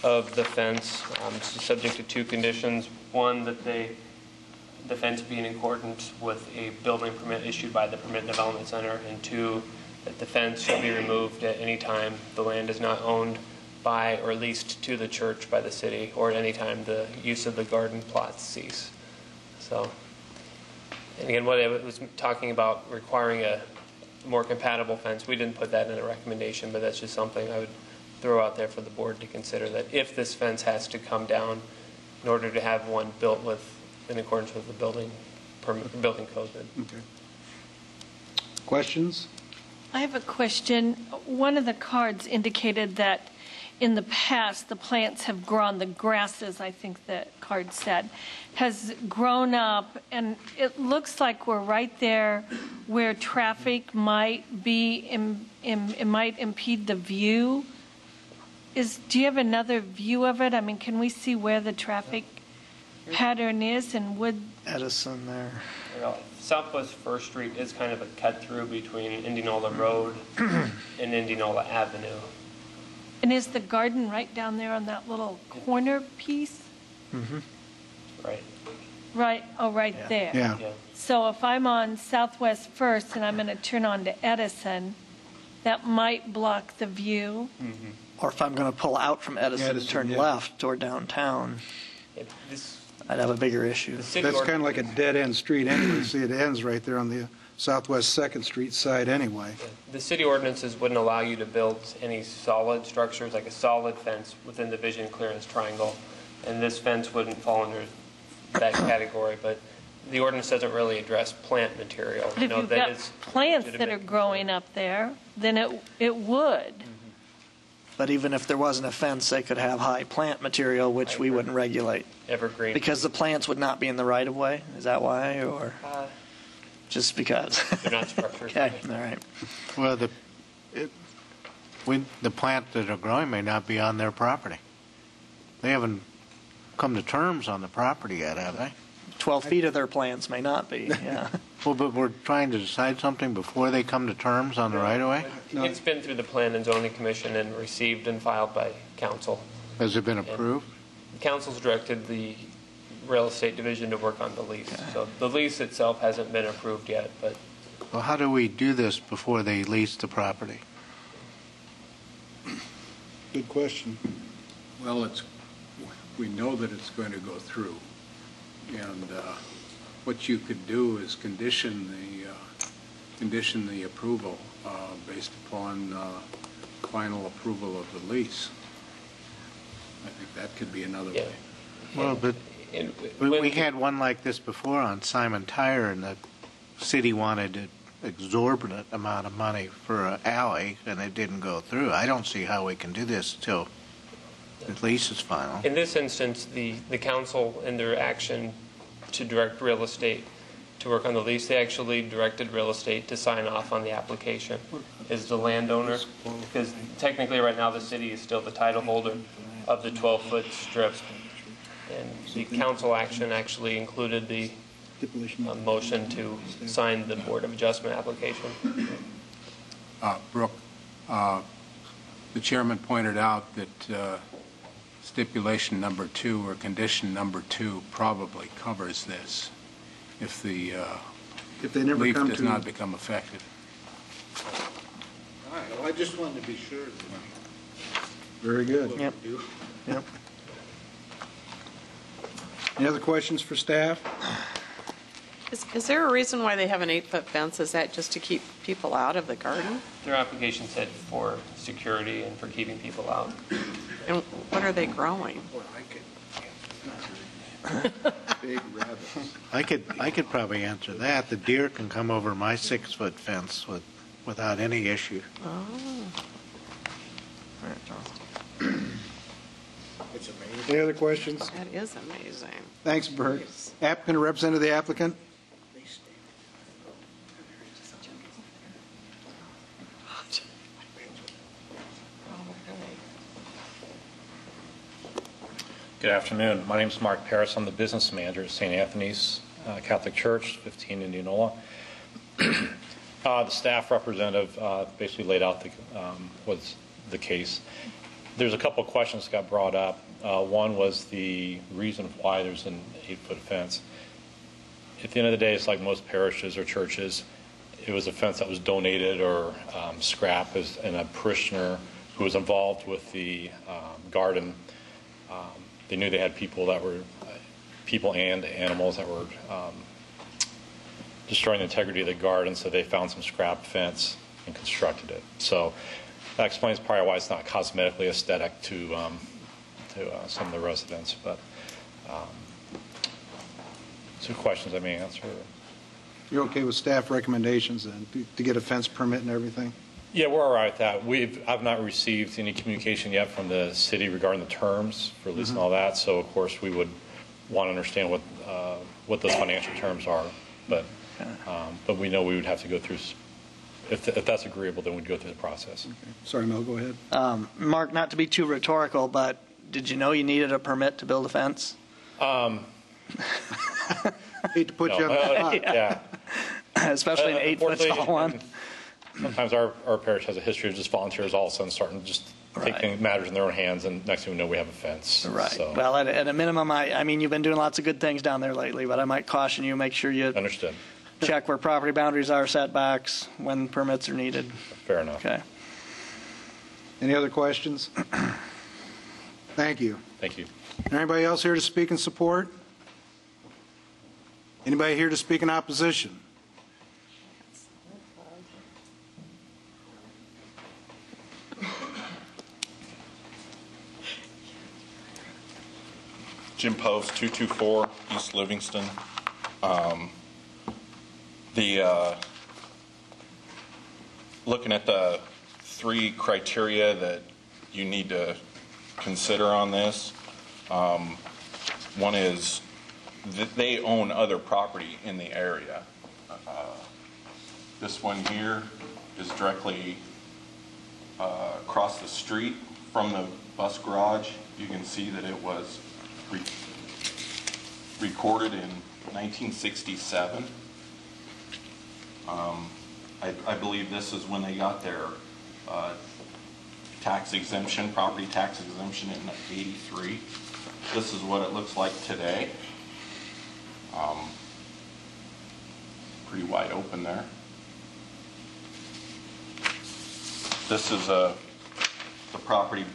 of the fence. It's subject to 2 conditions. One, that the fence be in accordance with a building permit issued by the Permit and Development Center, and 2, that the fence shall be removed at any time the land is not owned by or leased to the church by the city, or at any time the use of the garden plots cease. So, and again, what I was talking about requiring a more compatible fence, we didn't put that in a recommendation, but that's just something I would throw out there for the board to consider, that if this fence has to come down in order to have one built in accordance with the building code. Okay. Questions? I have a question. One of the cards indicated that in the past, the plants have grown, the grasses, I think the card said, has grown up, and it looks like we're right there where traffic might be, it might impede the view. Do you have another view of it? I mean, can we see where the traffic pattern is, and would... Edison there. Southwest First Street is kind of a cut through between Indianola Road and Indianola Avenue. And is the garden right down there on that little corner piece? Mm-hmm. Right. Right, oh, right there. Yeah. So if I'm on Southwest First and I'm going to turn on to Edison, that might block the view. Mm-hmm. Or if I'm going to pull out from Edison and turn left toward downtown, I'd have a bigger issue. That's kind of like a dead-end street anyway. See, it ends right there on the Southwest 2nd Street side anyway. The city ordinances wouldn't allow you to build any solid structures, like a solid fence within the vision clearance triangle, and this fence wouldn't fall under that category, but the ordinance doesn't really address plant material. But if you've got plants that are growing up there, then it would. But even if there wasn't a fence, they could have high plant material, which we wouldn't regulate. Evergreen. Because the plants would not be in the right-of-way? Is that why, or just because? They're not structures. Okay, all right. Well, the plants that are growing may not be on their property. They haven't come to terms on the property yet, have they? 12 feet of their plants may not be, yeah. Well, but we're trying to decide something before they come to terms on the right-of-way? It's been through the Plan and Zoning Commission and received and filed by council. Has it been approved? The council's directed the real estate division to work on the lease. So the lease itself hasn't been approved yet, but... Well, how do we do this before they lease the property? Good question. Well, we know that it's going to go through. And what you could do is condition the approval based upon final approval of the lease. I think that could be another way. Well, but we had one like this before on Simon Tire, and the city wanted an exorbitant amount of money for an alley, and it didn't go through. I don't see how we can do this till the lease is final. In this instance, the council, in their action to direct real estate to work on the lease, they actually directed real estate to sign off on the application as the landowner, because technically right now the city is still the title holder of the 12-foot strip. And the council action actually included the motion to sign the Board of Adjustment application. Brooke, the chairman pointed out that stipulation number 2 or condition number 2 probably covers this if the leaf does not become effective. All right, well, I just wanted to be sure. Very good. Yep. Yep. Any other questions for staff? Is there a reason why they have an 8-foot fence? Is that just to keep people out of the garden? Their application said for security and for keeping people out. And what are they growing? Big rabbits. I could probably answer that. The deer can come over my 6-foot fence without any issue. Oh. It's amazing. Any other questions? That is amazing. Thanks, Bert. Applicant or representative of the applicant? Good afternoon. My name is Mark Paris. I'm the business manager at St. Anthony's Catholic Church, 15 Indianola. The staff representative basically laid out what's the case. There's a couple of questions that got brought up. One was the reason why there's an 8-foot fence. At the end of the day, it's like most parishes or churches. It was a fence that was donated or scrapped, and a parishioner who was involved with the garden. They knew they had people and animals that were destroying the integrity of the garden, so they found some scrap fence and constructed it. So that explains probably why it's not cosmetically aesthetic to some of the residents. But two questions I may answer. You're okay with staff recommendations and to get a fence permit and everything? Yeah, we're all right with that. I've not received any communication yet from the city regarding the terms for lease and all that. So of course we would want to understand what those financial terms are. But we know we would have to go through. If that's agreeable, then we'd go through the process. Okay. Sorry, Mel, go ahead. Mark, not to be too rhetorical, but did you know you needed a permit to build a fence? Hate to put you on the spot. Yeah. Especially an 8-foot tall one. Sometimes our parish has a history of just volunteers all of a sudden starting to just take matters in their own hands, and next thing we know, we have a fence. Right. So. Well, at a minimum, I mean, you've been doing lots of good things down there lately, but I might caution you, make sure you Understood. check where property boundaries are, setbacks, when permits are needed. Fair enough. Okay. Any other questions? Thank you. Thank you. Anybody else here to speak in support? Anybody here to speak in opposition? Jim Post, 224 East Livingston. Looking at the 3 criteria that you need to consider on this, one is that they own other property in the area. This one here is directly across the street from the bus garage. You can see that it was recorded in 1967. I believe this is when they got their tax exemption, property tax exemption in '83. This is what it looks like today. Pretty wide open there. This is the property,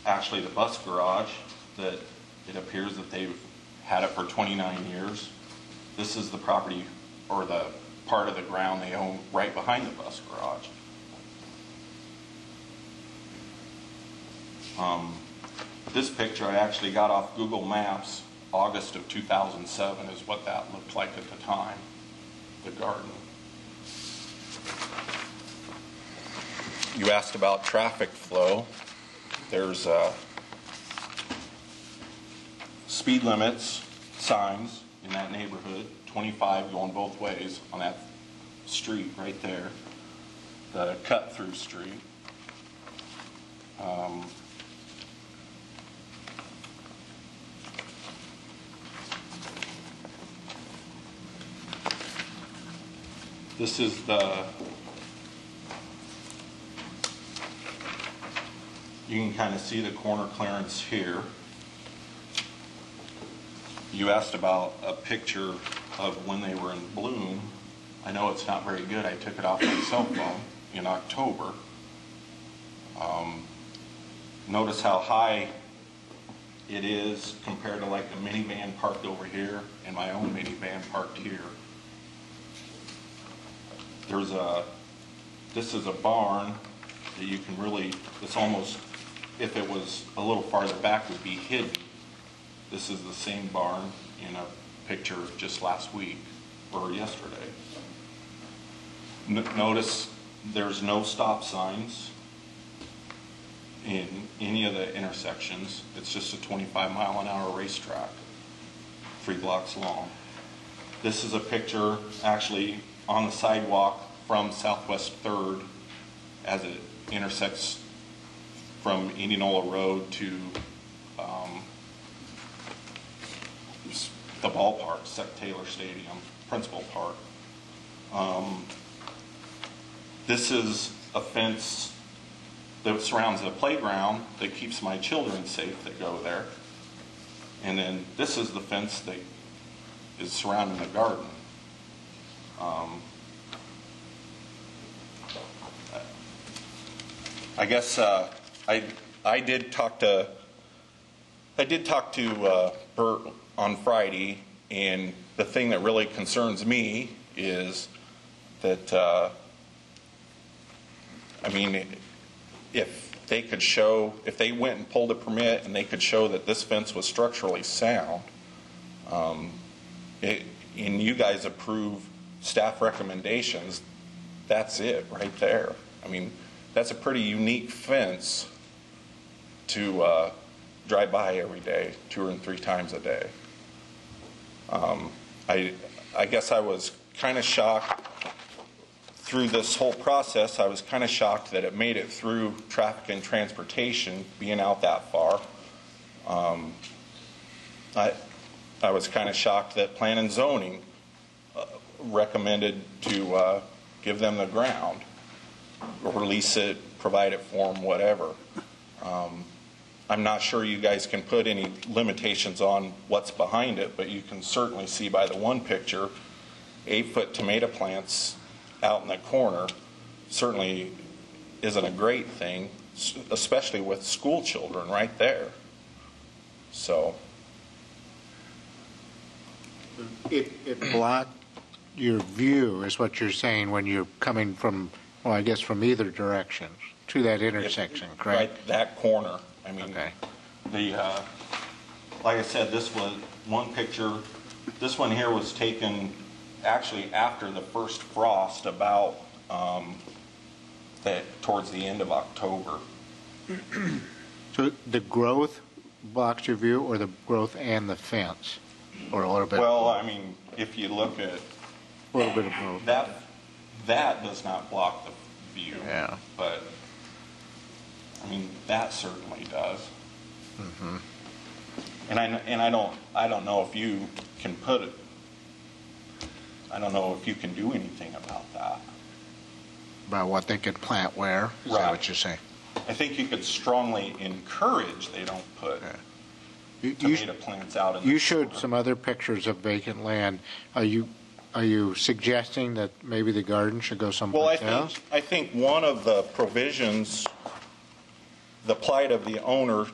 actually the bus garage, that it appears that they've had it for 29 years. This is the property, or the part of the ground they own right behind the bus garage. This picture I actually got off Google Maps. August of 2007 is what that looked like at the time, the garden. You asked about traffic flow. There's speed limits signs in that neighborhood, 25 going both ways on that street right there, the cut-through street. This is you can kind of see the corner clearance here. You asked about a picture of when they were in bloom. I know it's not very good. I took it off my cell phone in October. Notice how high it is compared to like the minivan parked over here and my own minivan parked here. This is a barn that you can really, it's almost, if it was a little farther back, would be hidden. This is the same barn in a picture just last week or yesterday. Notice there's no stop signs in any of the intersections. It's just a 25-mile-an-hour racetrack, 3 blocks long. This is a picture actually on the sidewalk from Southwest 3rd as it intersects from Indianola Road to the ballpark, Sec Taylor Stadium, Principal Park. This is a fence that surrounds the playground that keeps my children safe that go there. And then this is the fence that is surrounding the garden. I guess I did talk to Bert on Friday, and the thing that really concerns me is that I mean, if they went and pulled a permit and they could show that this fence was structurally sound, and you guys approve staff recommendations, that's it right there. I mean, that's a pretty unique fence to drive by every day, 2 or 3 times a day. I guess I was kind of shocked through this whole process. I was kind of shocked that it made it through traffic and transportation, being out that far. I was kind of shocked that Plan and Zoning recommended to give them the ground, or lease it, provide it for them, whatever. I'm not sure you guys can put any limitations on what's behind it, but you can certainly see by the one picture, 8-foot tomato plants out in the corner certainly isn't a great thing, especially with school children right there. So it blocked your view, is what you're saying, when you're coming from, well, I guess from either direction to that intersection, correct? Right, that corner. I mean, okay. Like I said, this was one picture. This one here was taken actually after the first frost, about towards the end of October. So the growth blocks your view, or the growth and the fence, or a little bit? Well, I mean, if you look at a little bit of both. That does not block the view. Yeah. But I mean, that certainly does. Mm-hmm. And I don't know if you can put it. I don't know if you can do anything about that. About what they could plant where? Is that what you're saying? I think you could strongly encourage they don't put tomato plants out in the You showed some other pictures of vacant land. Are you suggesting that maybe the garden should go someplace else? I think one of the provisions, the plight of the owner,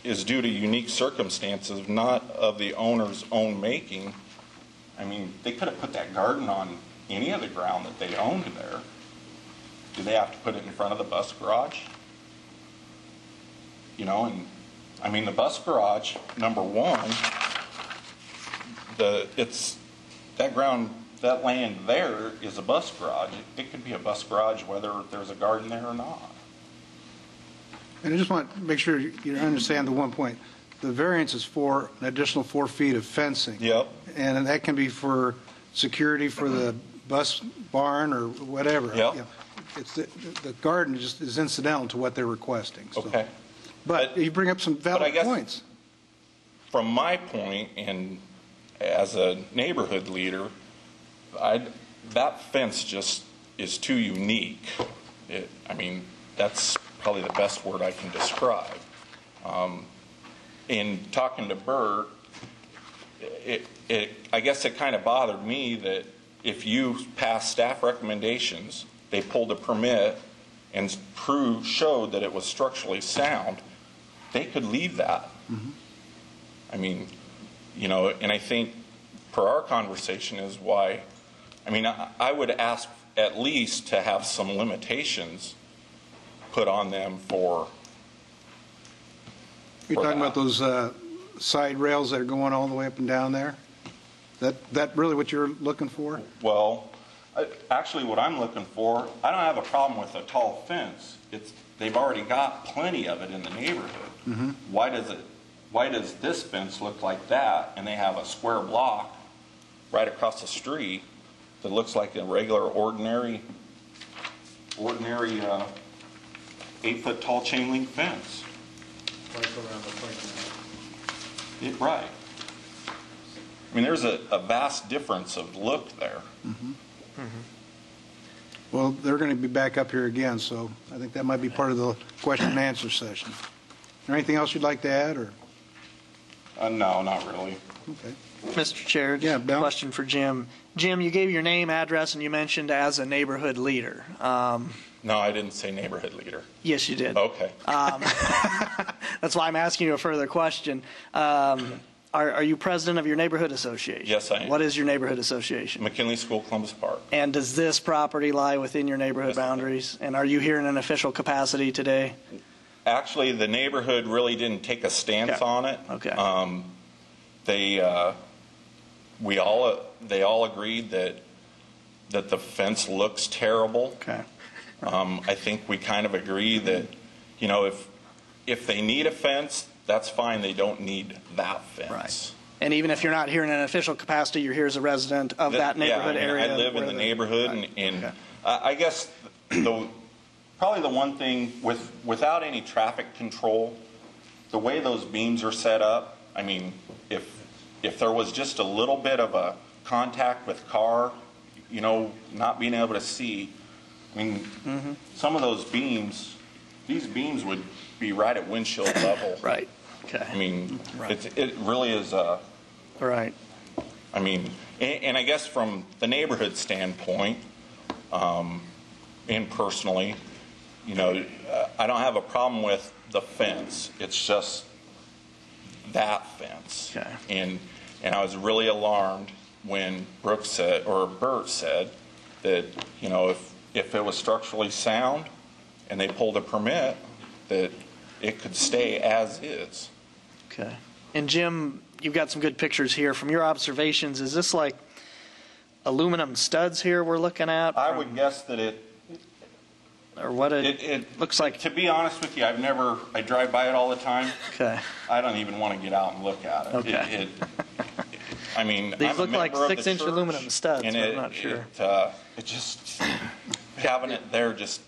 is due to unique circumstances, not of the owner's own making. I mean, they could have put that garden on any of the ground that they owned there. Do they have to put it in front of the bus garage? You know, and I mean, the bus garage, number one, that land there is a bus garage. It could be a bus garage whether there's a garden there or not. And I just want to make sure you understand the one point. The variance is for an additional 4 feet of fencing. Yep. And that can be for security for the bus barn or whatever. Yep. You know, it's the garden just is incidental to what they're requesting. So. Okay. But you bring up some valid points. From my point, and as a neighborhood leader, that fence just is too unique. I mean, that's probably the best word I can describe. In talking to Bert, I guess it kind of bothered me that if you pass staff recommendations, they pulled a permit and showed that it was structurally sound, they could leave that. Mm-hmm. I mean, you know, and I think per our conversation is why, I mean, I would ask at least to have some limitations put on them for You're talking about those side rails that are going all the way up and down there? That really what you're looking for? Well, actually what I'm looking for, I don't have a problem with a tall fence. They've already got plenty of it in the neighborhood. Mm-hmm. Why does this fence look like that, and they have a square block right across the street that looks like a regular ordinary 8-foot tall chain link fence? Like around the playground. Right. I mean, there's a vast difference of look there. Mm-hmm. Mm-hmm. Well, they're going to be back up here again, so I think that might be part of the question and answer session. Is there anything else you'd like to add, or? No, not really. Okay. Mr. Chair, question for Jim. Jim, you gave your name, address, and you mentioned as a neighborhood leader. No, I didn't say neighborhood leader. Yes, you did. Okay. That's why I'm asking you a further question. Are you president of your neighborhood association? Yes, I am. What is your neighborhood association? McKinley School, Columbus Park. And does this property lie within your neighborhood boundaries? And are you here in an official capacity today? Actually, the neighborhood really didn't take a stance on it. Okay. They all agreed that the fence looks terrible. Okay. I think we kind of agree that, you know, if they need a fence, that's fine. They don't need that fence. Right. And even if you're not here in an official capacity, you're here as a resident of that neighborhood area. I live in the neighborhood, and okay. I guess probably the one thing without any traffic control, the way those beams are set up, I mean, if there was just a little bit of a contact with car, you know, not being able to see, I mean, some of those beams, these beams would be right at windshield level. Right. Okay. I mean, it really is right. I mean, and I guess from the neighborhood standpoint, and personally, you know, I don't have a problem with the fence. It's just that fence. Okay. And I was really alarmed when Bert said that, you know, if it was structurally sound and they pulled a permit, that it could stay as is. Okay. And Jim, you've got some good pictures here. From your observations, is this like aluminum studs here we're looking at? I would guess that or what it looks like. To be honest with you, I drive by it all the time. Okay. I don't even want to get out and look at it. Okay. I mean, these I'm look like 6-inch church, aluminum studs, and but I'm not sure. It just, having it there just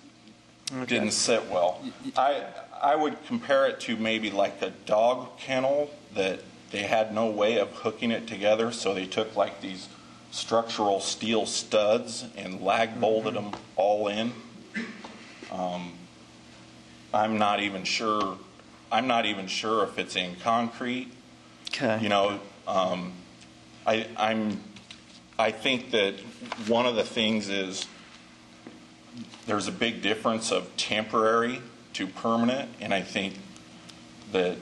didn't sit well. I would compare it to maybe like a dog kennel that they had no way of hooking it together, so they took like these structural steel studs and lag bolted them all in. I'm not even sure if it's in concrete. Okay. You know, I think that one of the things is there's a big difference of temporary to permanent, and I think that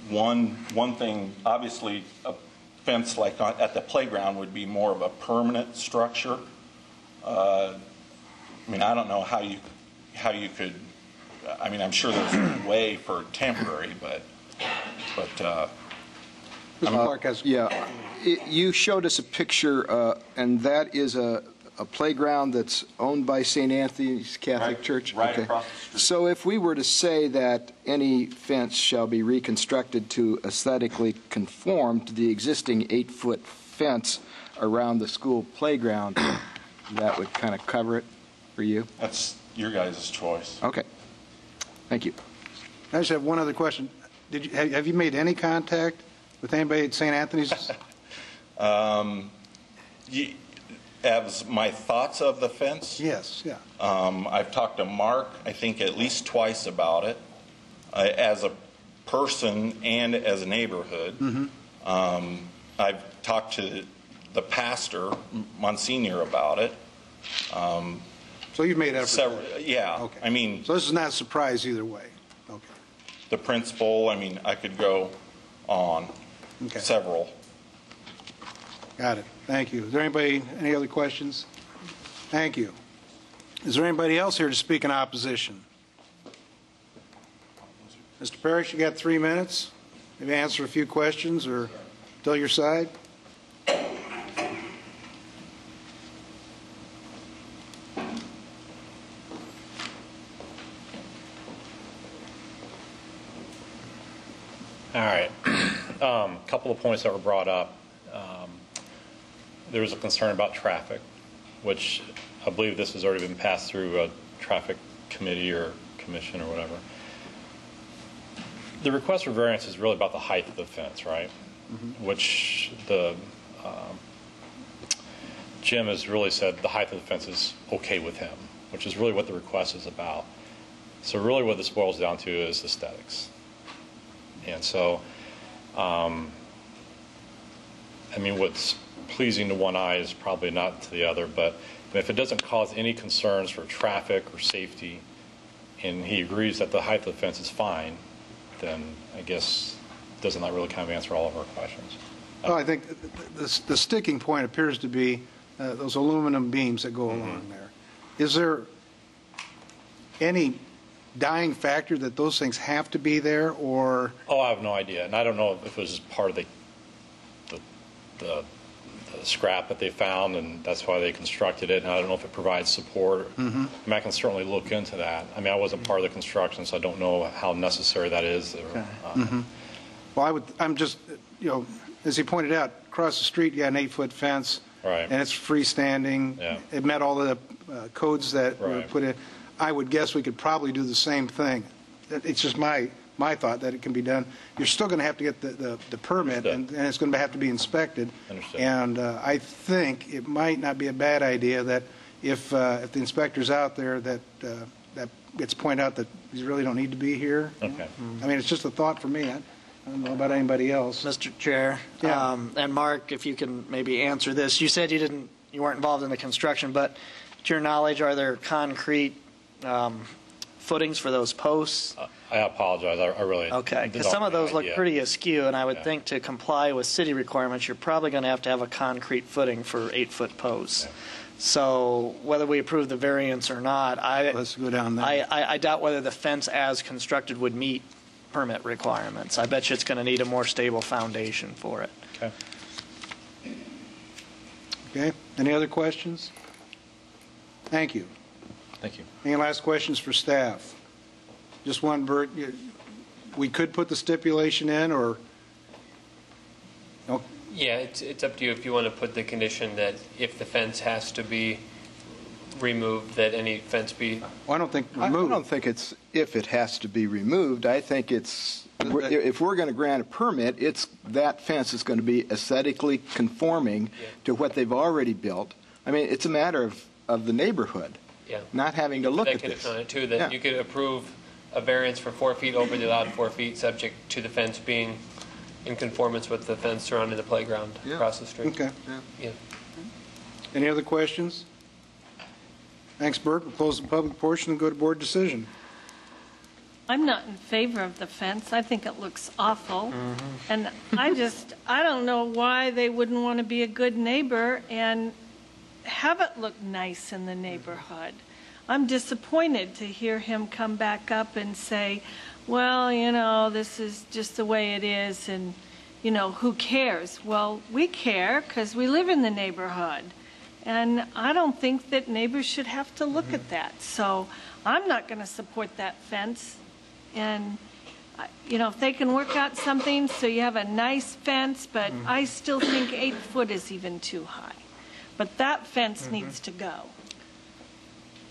one thing, obviously, a fence like at the playground would be more of a permanent structure. I mean, I don't know how you could. I mean, I'm sure there's a way for temporary, but. You showed us a picture, and that is a playground that's owned by St. Anthony's Catholic Church? Right across the street. So if we were to say that any fence shall be reconstructed to aesthetically conform to the existing 8-foot fence around the school playground, that would kind of cover it for you? That's your guys' choice. Okay. Thank you. I just have one other question. Have you made any contact with anybody at St. Anthony's? As my thoughts of the fence? Yes, yeah. I've talked to Mark, I think, at least twice about it, as a person and as a neighborhood. Mm-hmm. I've talked to the pastor, Monsignor, about it. So you've made efforts? Yeah. Okay. I mean, so this is not a surprise either way? Okay. The principal, I mean, I could go on. Okay. Several. Got it. Thank you. Is there any other questions? Thank you. Is there anybody else here to speak in opposition? Mr. Parrish, you got 3 minutes. Maybe answer a few questions or tell your side. All right. A couple of points that were brought up. There was a concern about traffic, which I believe this has already been passed through a traffic committee or commission or whatever. The request for variance is really about the height of the fence, right? Mm-hmm. Which Jim has really said the height of the fence is okay with him, which is really what the request is about. So really what this boils down to is aesthetics. And so, I mean, what's pleasing to one eye is probably not to the other, but if it doesn't cause any concerns for traffic or safety, and he agrees that the height of the fence is fine, then I guess doesn't that really kind of answer all of our questions? Well, I think the sticking point appears to be those aluminum beams that go along there. Is there any dying factor that those things have to be there, or? Oh, I have no idea, and I don't know if it was part of the scrap that they found, and that's why they constructed it. And I don't know if it provides support. I mean, I can certainly look into that. I mean, I wasn't part of the construction, so I don't know how necessary that is. Well, I'm just, as he pointed out, across the street, you got an 8-foot fence. Right. And it's freestanding. Yeah. It met all the codes that were Right. put in. I would guess we could probably do the same thing. It's just my thought that it can be done. You're still going to have to get the permit, and it's going to have to be inspected. Understood. And I think it might not be a bad idea that if the inspector's out there, that gets pointed out that you really don't need to be here. Okay. I mean, it's just a thought for me. I don't know about anybody else. Mr. Chair, Yeah. and Mark, if you can maybe answer this. You said you weren't involved in the construction, but to your knowledge, are there concrete footings for those posts? I apologize. I really Okay, because don't some of have those an look idea. pretty askew, and I would Yeah. think to comply with city requirements, you're probably going to have a concrete footing for 8-foot posts. Yeah. So whether we approve the variance or not, Let's go down there. I doubt whether the fence as constructed would meet permit requirements. I bet you it's going to need a more stable foundation for it. Okay. Okay. Any other questions? Thank you. Thank you. Any last questions for staff? Just one, Bert, we could put the stipulation in, or, no? Yeah, it's up to you if you want to put the condition that if the fence has to be removed, that any fence be. Well, I don't think I removed. don't think it's if it has to be removed. I think it's, if we're going to grant a permit, that fence is going to be aesthetically conforming to what they've already built. I mean, it's a matter of the neighborhood, Yeah. not having to look That at this. condition on it too, that Yeah. you could approve a variance for 4 feet over the allowed 4 feet, subject to the fence being in conformance with the fence surrounding the playground Yeah. across the street. Okay. Yeah. Any other questions? Thanks, Bert. We'll close the public portion and go to board decision. I'm not in favor of the fence. I think it looks awful. And I don't know why they wouldn't want to be a good neighbor and have it look nice in the neighborhood. I'm disappointed to hear him come back up and say, well, this is just the way it is, and, who cares? Well, we care because we live in the neighborhood. And I don't think that neighbors should have to look at that. So I'm not going to support that fence. And, if they can work out something so you have a nice fence, but I still think 8 foot is even too high. But that fence needs to go.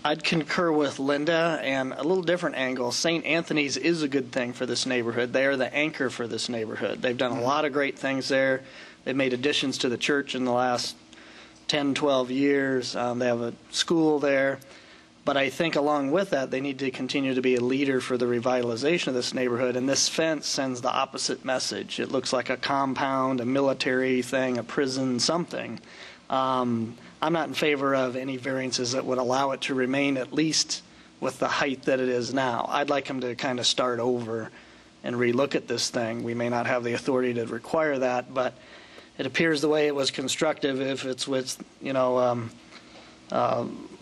I'd concur with Linda, and a little different angle. St. Anthony's is a good thing for this neighborhood. They are the anchor for this neighborhood. They've done a lot of great things there. They've made additions to the church in the last 10, 12 years. They have a school there. But I think along with that, they need to continue to be a leader for the revitalization of this neighborhood. And this fence sends the opposite message. It looks like a compound, a military thing, a prison, something. I'm not in favor of any variances that would allow it to remain at least with the height that it is now. I'd like them to kind of start over and relook at this thing. We may not have the authority to require that, but it appears the way it was constructed, if it's with,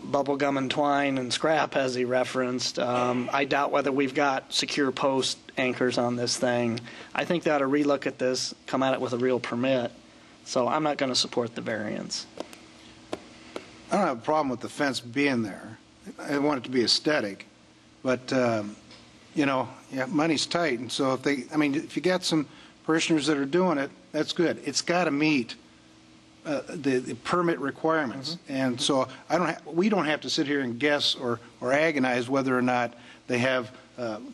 bubble gum and twine and scrap, as he referenced, I doubt whether we've got secure post anchors on this thing. I think they ought to relook at this, come at it with a real permit. So I'm not going to support the variance. I don't have a problem with the fence being there. I want it to be aesthetic, but money's tight, and so if you got some parishioners that are doing it, that's good. It's got to meet the permit requirements, and so we don't have to sit here and guess or agonize whether or not they have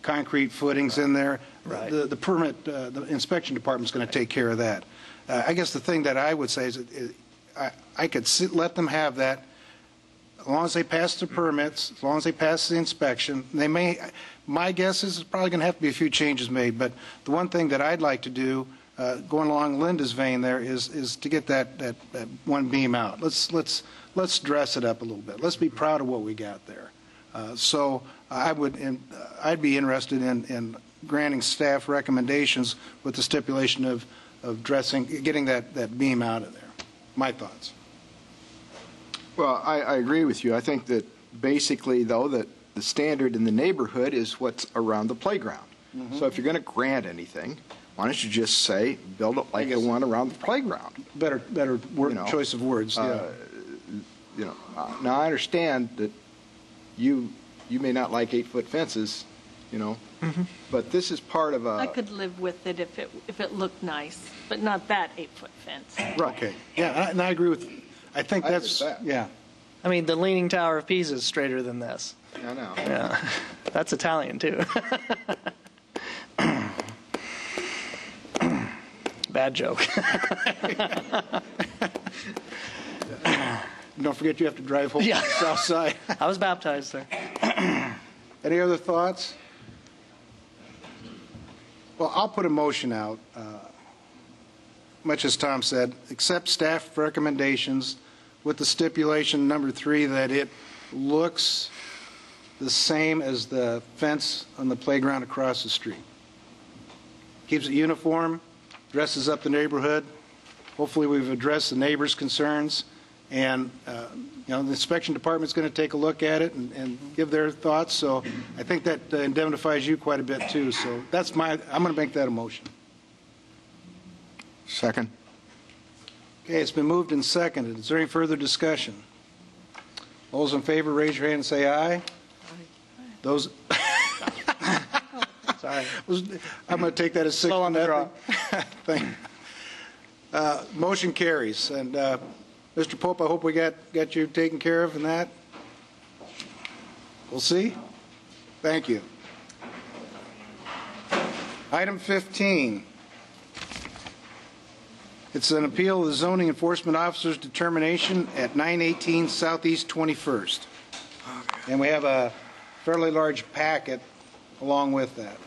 concrete footings in there. Right. The permit, the inspection department's going to take care of that. I guess the thing that I would say is I could let them have that as long as they pass the permits, as long as they pass the inspection. My guess is it's probably going to have to be a few changes made, but the one thing that I'd like to do, going along Linda's vein there, is to get that one beam out. Let's dress it up a little bit. Let's be proud of what we got there. So I'd be interested in granting staff recommendations with the stipulation of getting that beam out of there. My thoughts. Well, I agree with you. I think that basically, though, that the standard in the neighborhood is what's around the playground. So if you're going to grant anything, Why don't you just say, build it like the one around the playground? Better choice of words, yeah. Now I understand that you may not like 8-foot fences, but this is part of a. I could live with it if it looked nice, but not that 8-foot fence. Right. Okay. Yeah, and I agree with. I think that's yeah. I mean, the Leaning Tower of Pisa is straighter than this. I know. Yeah, that's Italian too. Bad joke. Don't forget you have to drive home to the south side. I was baptized there. Any other thoughts? Well, I'll put a motion out. Much as Tom said, accept staff recommendations with the stipulation number 3 that it looks the same as the fence on the playground across the street. Keeps it uniform, dresses up the neighborhood. Hopefully we've addressed the neighbors' concerns. And, the inspection department's going to take a look at it and give their thoughts. So I think that indemnifies you quite a bit, too. So I'm going to make that a motion. Second. Okay, it's been moved and seconded. Is there any further discussion? All those in favor, raise your hand and say aye. Those. Sorry. I'm going to take that as 6 on that. Motion carries. And Mr. Pope, I hope we got you taken care of in that. We'll see. Thank you. Item 15. It's an appeal of the zoning enforcement officer's determination at 918 Southeast 21st. And we have a fairly large packet along with that.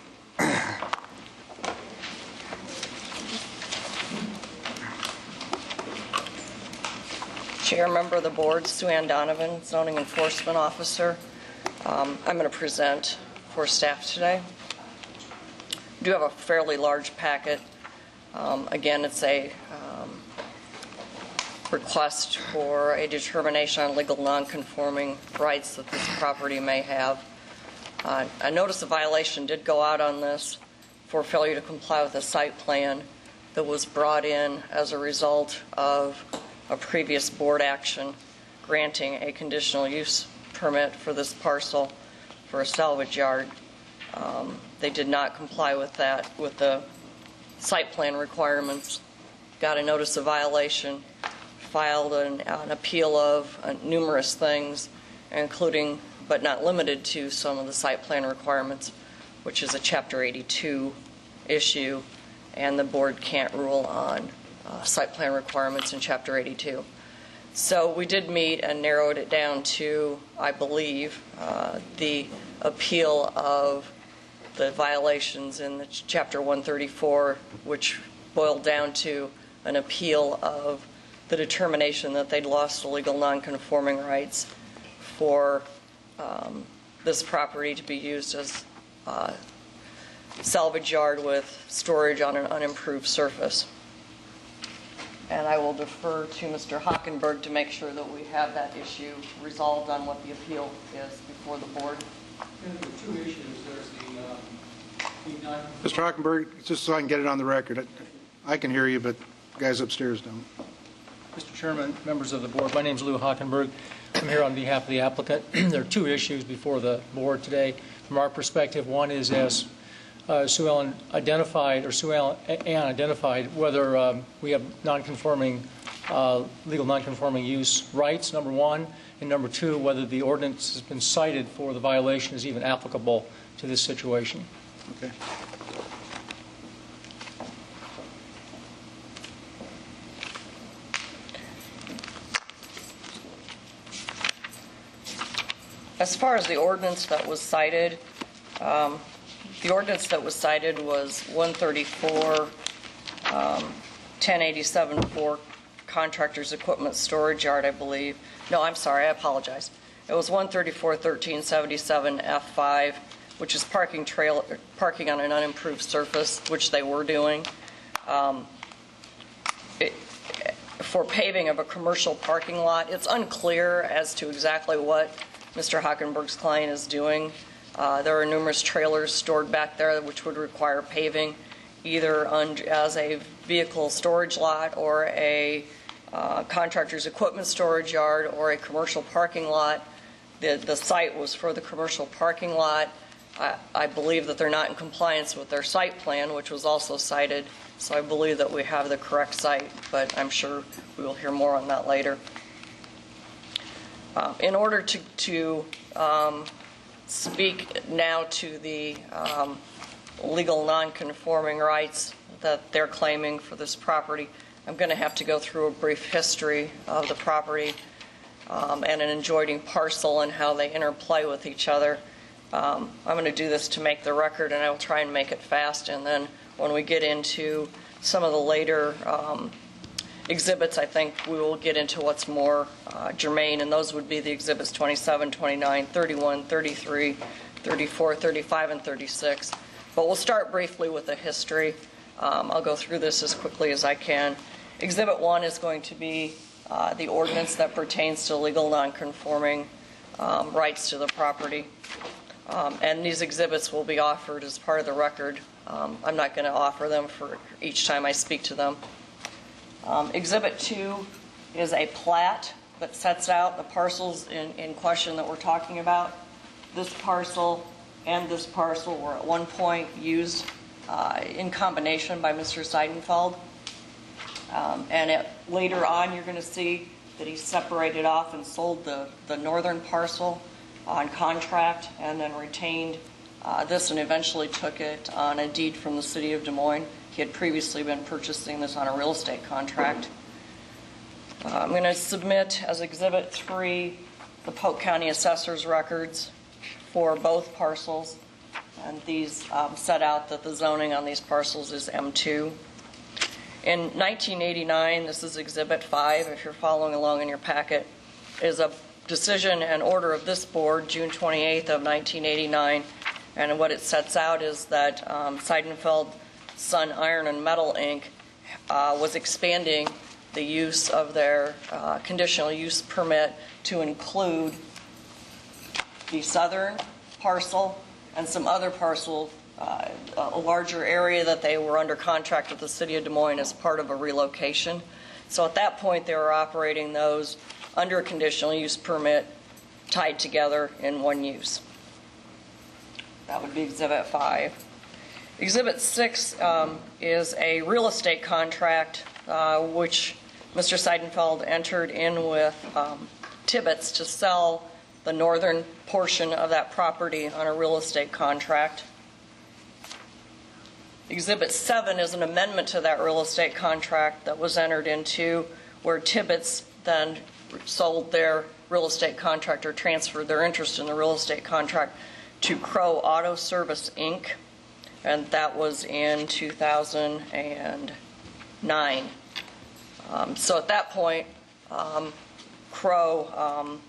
Chair, member of the board, Sue Ann Donovan, zoning enforcement officer. I'm going to present for staff today. We do have a fairly large packet. Again, it's a request for a determination on legal nonconforming rights that this property may have. A notice of violation did go out on this for failure to comply with a site plan that was brought in as a result of a previous board action granting a conditional use permit for this parcel for a salvage yard. They did not comply with that, with the site plan requirements, got a notice of violation, filed an appeal of numerous things, including but not limited to some of the site plan requirements, which is a Chapter 82 issue, and the board can't rule on site plan requirements in Chapter 82. So we did meet and narrowed it down to, I believe, the appeal of the violations in the Chapter 134, which boiled down to an appeal of the determination that they'd lost the legal nonconforming rights for this property to be used as a salvage yard with storage on an unimproved surface. And I will defer to Mr. Hockenberg to make sure that we have that issue resolved on what the appeal is before the board. There are 2 issues. There's the Mr. Hockenberg, just so I can get it on the record, I can hear you, but guys upstairs don't. Mr. Chairman, members of the board, my name is Lou Hockenberg. I'm here on behalf of the applicant. There are 2 issues before the board today. From our perspective, one is as Sue Ann identified whether we have non-conforming, legal non-conforming use rights, number 1, and number 2, whether the ordinance has been cited for the violation is even applicable to this situation. Okay. As far as the ordinance that was cited, the ordinance that was cited was 134, 1087 for contractor's equipment storage yard, I believe. No, I'm sorry, I apologize. It was 134, 1377 F5, which is parking on an unimproved surface, which they were doing. For paving of a commercial parking lot, it's unclear as to exactly what Mr. Hockenberg's client is doing. There are numerous trailers stored back there which would require paving, either as a vehicle storage lot or a contractor's equipment storage yard or a commercial parking lot. The site was for the commercial parking lot. I believe that they're not in compliance with their site plan, which was also cited, so I believe that we have the correct site, but I'm sure we will hear more on that later. In order to speak now to the legal non-conforming rights that they're claiming for this property, I'm going to have to go through a brief history of the property and an adjoining parcel and how they interplay with each other. I'm going to do this to make the record, and I will try and make it fast, and then when we get into some of the later exhibits, I think we will get into what's more germane, and those would be the exhibits 27, 29, 31, 33, 34, 35, and 36. But we'll start briefly with the history. I'll go through this as quickly as I can. Exhibit 1 is going to be the ordinance that pertains to legal nonconforming rights to the property. And these exhibits will be offered as part of the record. I'm not going to offer them for each time I speak to them. Exhibit 2 is a plat that sets out the parcels in question that we're talking about. This parcel and this parcel were at one point used in combination by Mr. Seidenfeld. And later on, you're going to see that he separated off and sold the northern parcel on contract and then retained this and eventually took it on a deed from the city of Des Moines. He had previously been purchasing this on a real estate contract. I'm going to submit as Exhibit 3 the Polk County Assessor's records for both parcels. And these set out that the zoning on these parcels is M2. In 1989, this is Exhibit 5, if you're following along in your packet, is a decision and order of this board, June 28th of 1989. And what it sets out is that Seidenfeld Sun Iron and Metal Inc. Was expanding the use of their conditional use permit to include the southern parcel and some other parcel, a larger area that they were under contract with the city of Des Moines as part of a relocation. So at that point, they were operating those under a conditional use permit tied together in one use. That would be Exhibit 5. Exhibit 6 is a real estate contract which Mr. Seidenfeld entered in with Tibbetts to sell the northern portion of that property on a real estate contract. Exhibit 7 is an amendment to that real estate contract that was entered into where Tibbetts then sold their real estate contract or transferred their interest in the real estate contract to Crow Auto Service, Inc., and that was in 2009. So at that point, Crow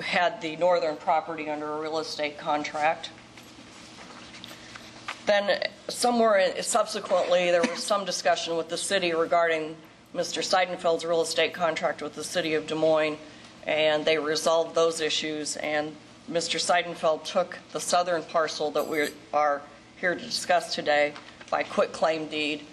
had the northern property under a real estate contract. Then somewhere subsequently, there was some discussion with the city regarding Mr. Seidenfeld's real estate contract with the city of Des Moines, and they resolved those issues, and Mr. Seidenfeld took the southern parcel that we are here to discuss today by quitclaim deed.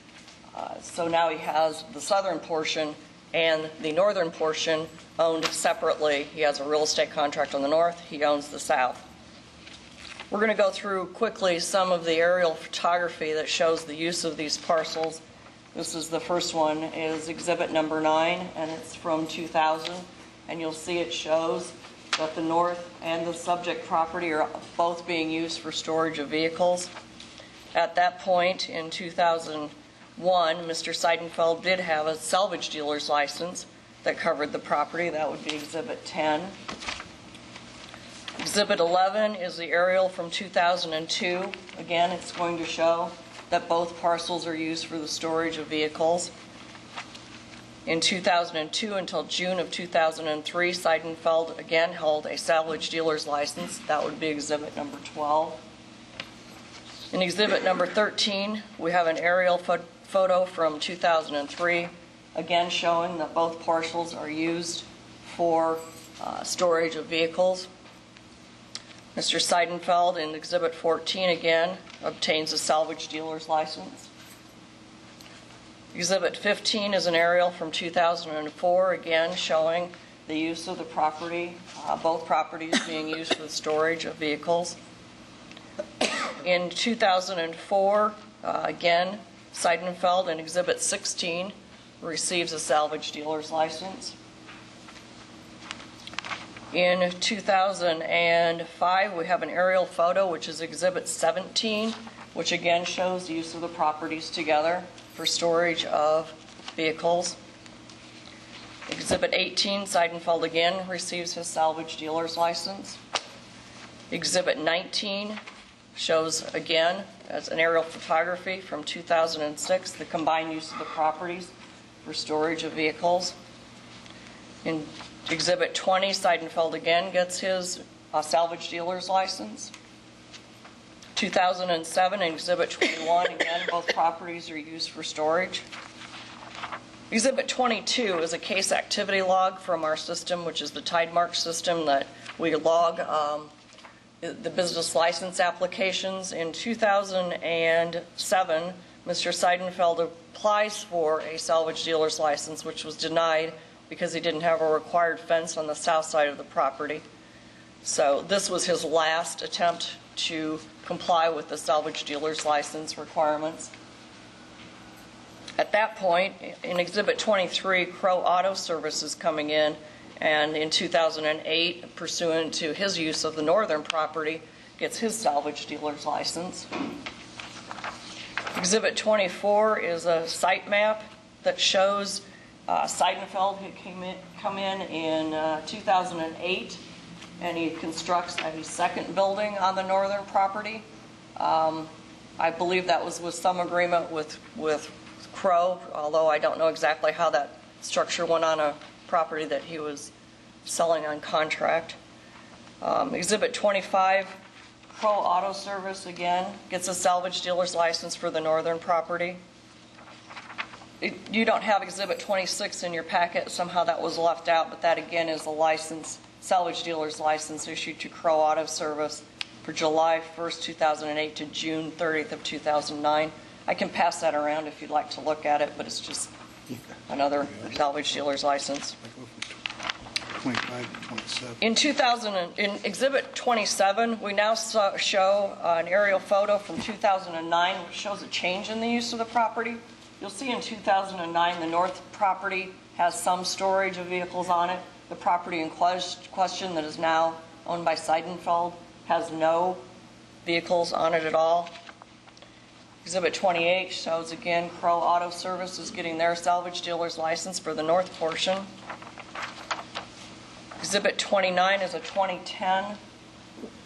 So now he has the southern portion and the northern portion owned separately. He has a real estate contract on the north, he owns the south. We're going to go through quickly some of the aerial photography that shows the use of these parcels. This is the first one, is Exhibit number 9, and it's from 2000. And you'll see it shows that the north and the subject property are both being used for storage of vehicles. At that point in 2001, Mr. Seidenfeld did have a salvage dealer's license that covered the property. That would be Exhibit 10. Exhibit 11 is the aerial from 2002. Again, it's going to show that both parcels are used for the storage of vehicles. In 2002 until June of 2003, Seidenfeld again held a salvage dealer's license. That would be Exhibit number 12. In Exhibit number 13, we have an aerial photo from 2003, again showing that both parcels are used for storage of vehicles. Mr. Seidenfeld in Exhibit 14 again obtains a salvage dealer's license. Exhibit 15 is an aerial from 2004, again showing the use of the property, both properties being used for the storage of vehicles. In 2004, again, Seidenfeld in Exhibit 16 receives a salvage dealer's license. In 2005, we have an aerial photo, which is Exhibit 17, which again shows the use of the properties together for storage of vehicles. Exhibit 18, Seidenfeld again receives his salvage dealer's license. Exhibit 19 shows again, as an aerial photography from 2006, the combined use of the properties for storage of vehicles. In Exhibit 20, Seidenfeld again gets his salvage dealer's license. 2007, Exhibit 21, again, both properties are used for storage. Exhibit 22 is a case activity log from our system, which is the Tidemark system that we log the business license applications. In 2007, Mr. Seidenfeld applies for a salvage dealer's license, which was denied because he didn't have a required fence on the south side of the property. So this was his last attempt to comply with the salvage dealer's license requirements. At that point, in Exhibit 23, Crow Auto Service is coming in, and in 2008, pursuant to his use of the northern property, gets his salvage dealer's license. Exhibit 24 is a site map that shows Seidenfeld had come in 2008, and he constructs a second building on the northern property. I believe that was with some agreement with Crow, although I don't know exactly how that structure went on a property that he was selling on contract. Exhibit 25, Crow Auto Service again gets a salvage dealer's license for the northern property. You don't have Exhibit 26 in your packet. Somehow that was left out, but that again is a license, salvage dealer's license issued to Crow Auto Service for July 1st, 2008 to June 30th of 2009. I can pass that around if you'd like to look at it, but it's just another salvage dealer's license. 25 to 27. In Exhibit 27, we now show an aerial photo from 2009, which shows a change in the use of the property. You'll see in 2009, the north property has some storage of vehicles on it. The property in question that is now owned by Seidenfeld has no vehicles on it at all. Exhibit 28 shows again Crow Auto Service is getting their salvage dealer's license for the north portion. Exhibit 29 is a 2010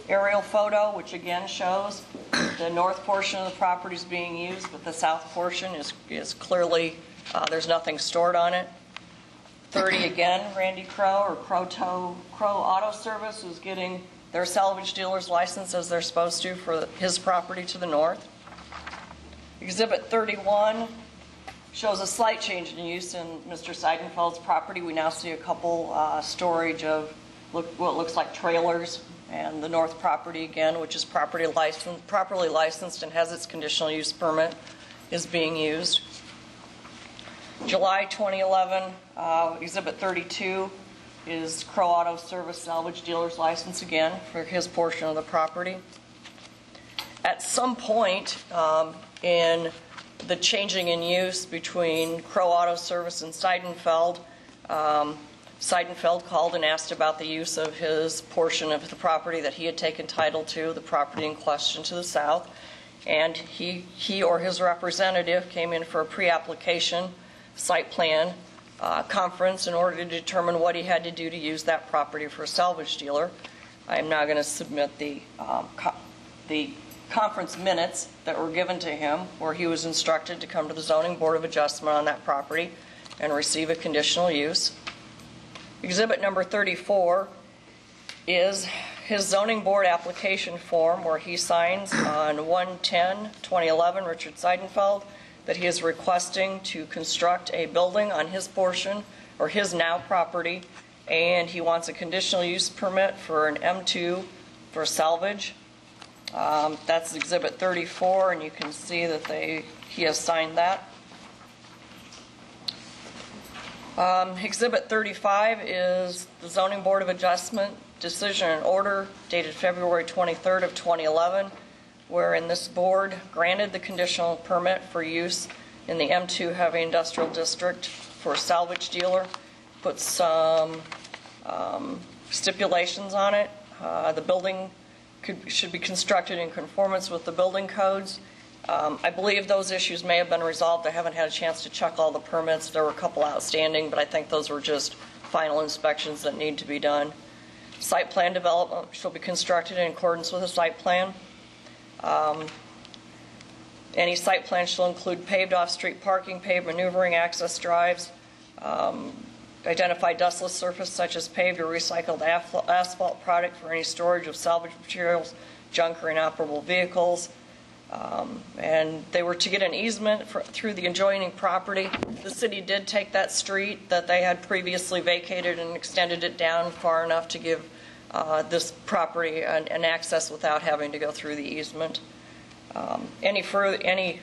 aerial photo, which again shows the north portion of the property is being used, but the south portion is clearly, there's nothing stored on it. 30 again, Randy Crow or Crow Auto Service is getting their salvage dealer's license as they're supposed to for his property to the north. Exhibit 31 shows a slight change in use in Mr. Seidenfeld's property. We now see a couple storage of what looks like trailers, and the north property again, which is properly licensed and has its conditional use permit, is being used. July 2011, Exhibit 32 is Crow Auto Service salvage dealer's license again for his portion of the property. At some point in the changing in use between Crow Auto Service and Seidenfeld, Seidenfeld called and asked about the use of his portion of the property that he had taken title to, the property in question to the south, and he or his representative came in for a pre-application site plan conference in order to determine what he had to do to use that property for a salvage dealer. I am now going to submit the conference minutes that were given to him, where he was instructed to come to the Zoning Board of Adjustment on that property and receive a conditional use. Exhibit number 34 is his zoning board application form, where he signs on 1/10/2011, Richard Seidenfeld, that he is requesting to construct a building on his portion or his now property, and he wants a conditional use permit for an M2 for salvage. That's Exhibit 34, and you can see that he has signed that. Exhibit 35 is the Zoning Board of Adjustment decision and order dated February 23rd of 2011, wherein this board granted the conditional permit for use in the M2 Heavy Industrial District for a salvage dealer, put some stipulations on it. The building should be constructed in conformance with the building codes. I believe those issues may have been resolved. I haven't had a chance to check all the permits. There were a couple outstanding, but I think those were just final inspections that need to be done. Site plan development shall be constructed in accordance with the site plan. Any site plan shall include paved off-street parking, paved maneuvering access drives, identify dustless surface such as paved or recycled asphalt product for any storage of salvage materials, junk, or inoperable vehicles. And they were to get an easement through the adjoining property. The city did take that street that they had previously vacated and extended it down far enough to give this property an access without having to go through the easement. Any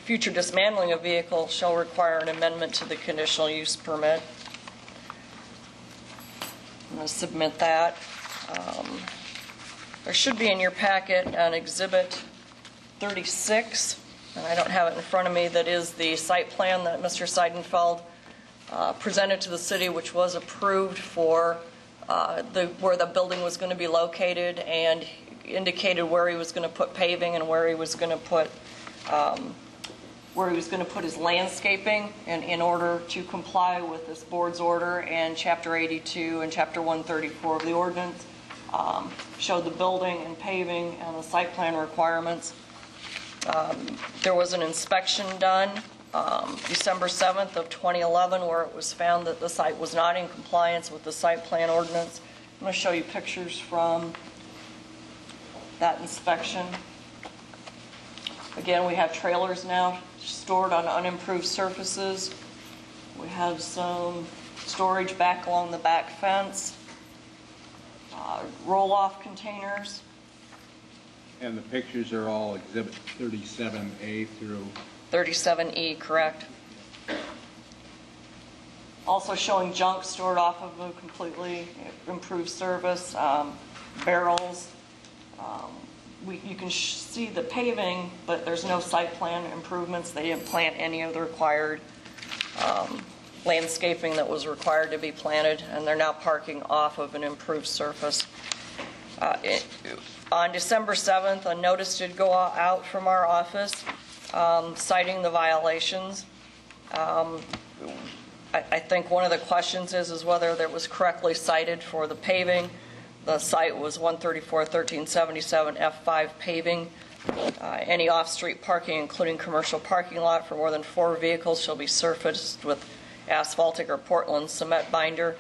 future dismantling of vehicle shall require an amendment to the conditional use permit. I'm going to submit that. There should be in your packet an Exhibit 36, and I don't have it in front of me, that is the site plan that Mr. Seidenfeld presented to the city, which was approved for where the building was going to be located, and indicated where he was going to put paving and where he was going to put his landscaping in order to comply with this board's order, and Chapter 82 and Chapter 134 of the ordinance showed the building and paving and the site plan requirements. There was an inspection done December 7th of 2011 where it was found that the site was not in compliance with the site plan ordinance. I'm going to show you pictures from that inspection. Again, we have trailers now stored on unimproved surfaces. We have some storage back along the back fence, roll-off containers. And the pictures are all Exhibit 37A through 37E, correct. Also showing junk stored off of a completely improved surface, barrels. You can see the paving, but there's no site plan improvements. They didn't plant any of the required landscaping that was required to be planted, and they're now parking off of an improved surface. On December 7th, a notice did go out from our office citing the violations. I think one of the questions is whether that was correctly cited for the paving. The site was 134-1377 F5 paving. Any off-street parking, including commercial parking lot for more than 4 vehicles, shall be surfaced with asphaltic or Portland cement binder.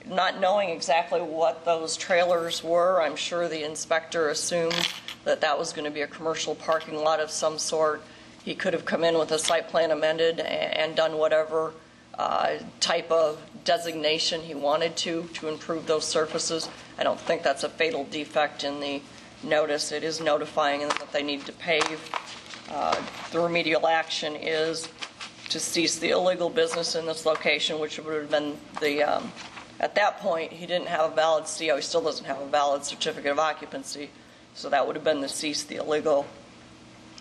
Not knowing exactly what those trailers were, I'm sure the inspector assumed that that was going to be a commercial parking lot of some sort. He could have come in with a site plan amended and done whatever type of designation he wanted to improve those surfaces. I don't think that's a fatal defect in the notice. It is notifying that they need to pave. The remedial action is to cease the illegal business in this location, which would have been the, at that point, he didn't have a valid CO. He still doesn't have a valid certificate of occupancy, so that would have been to cease the illegal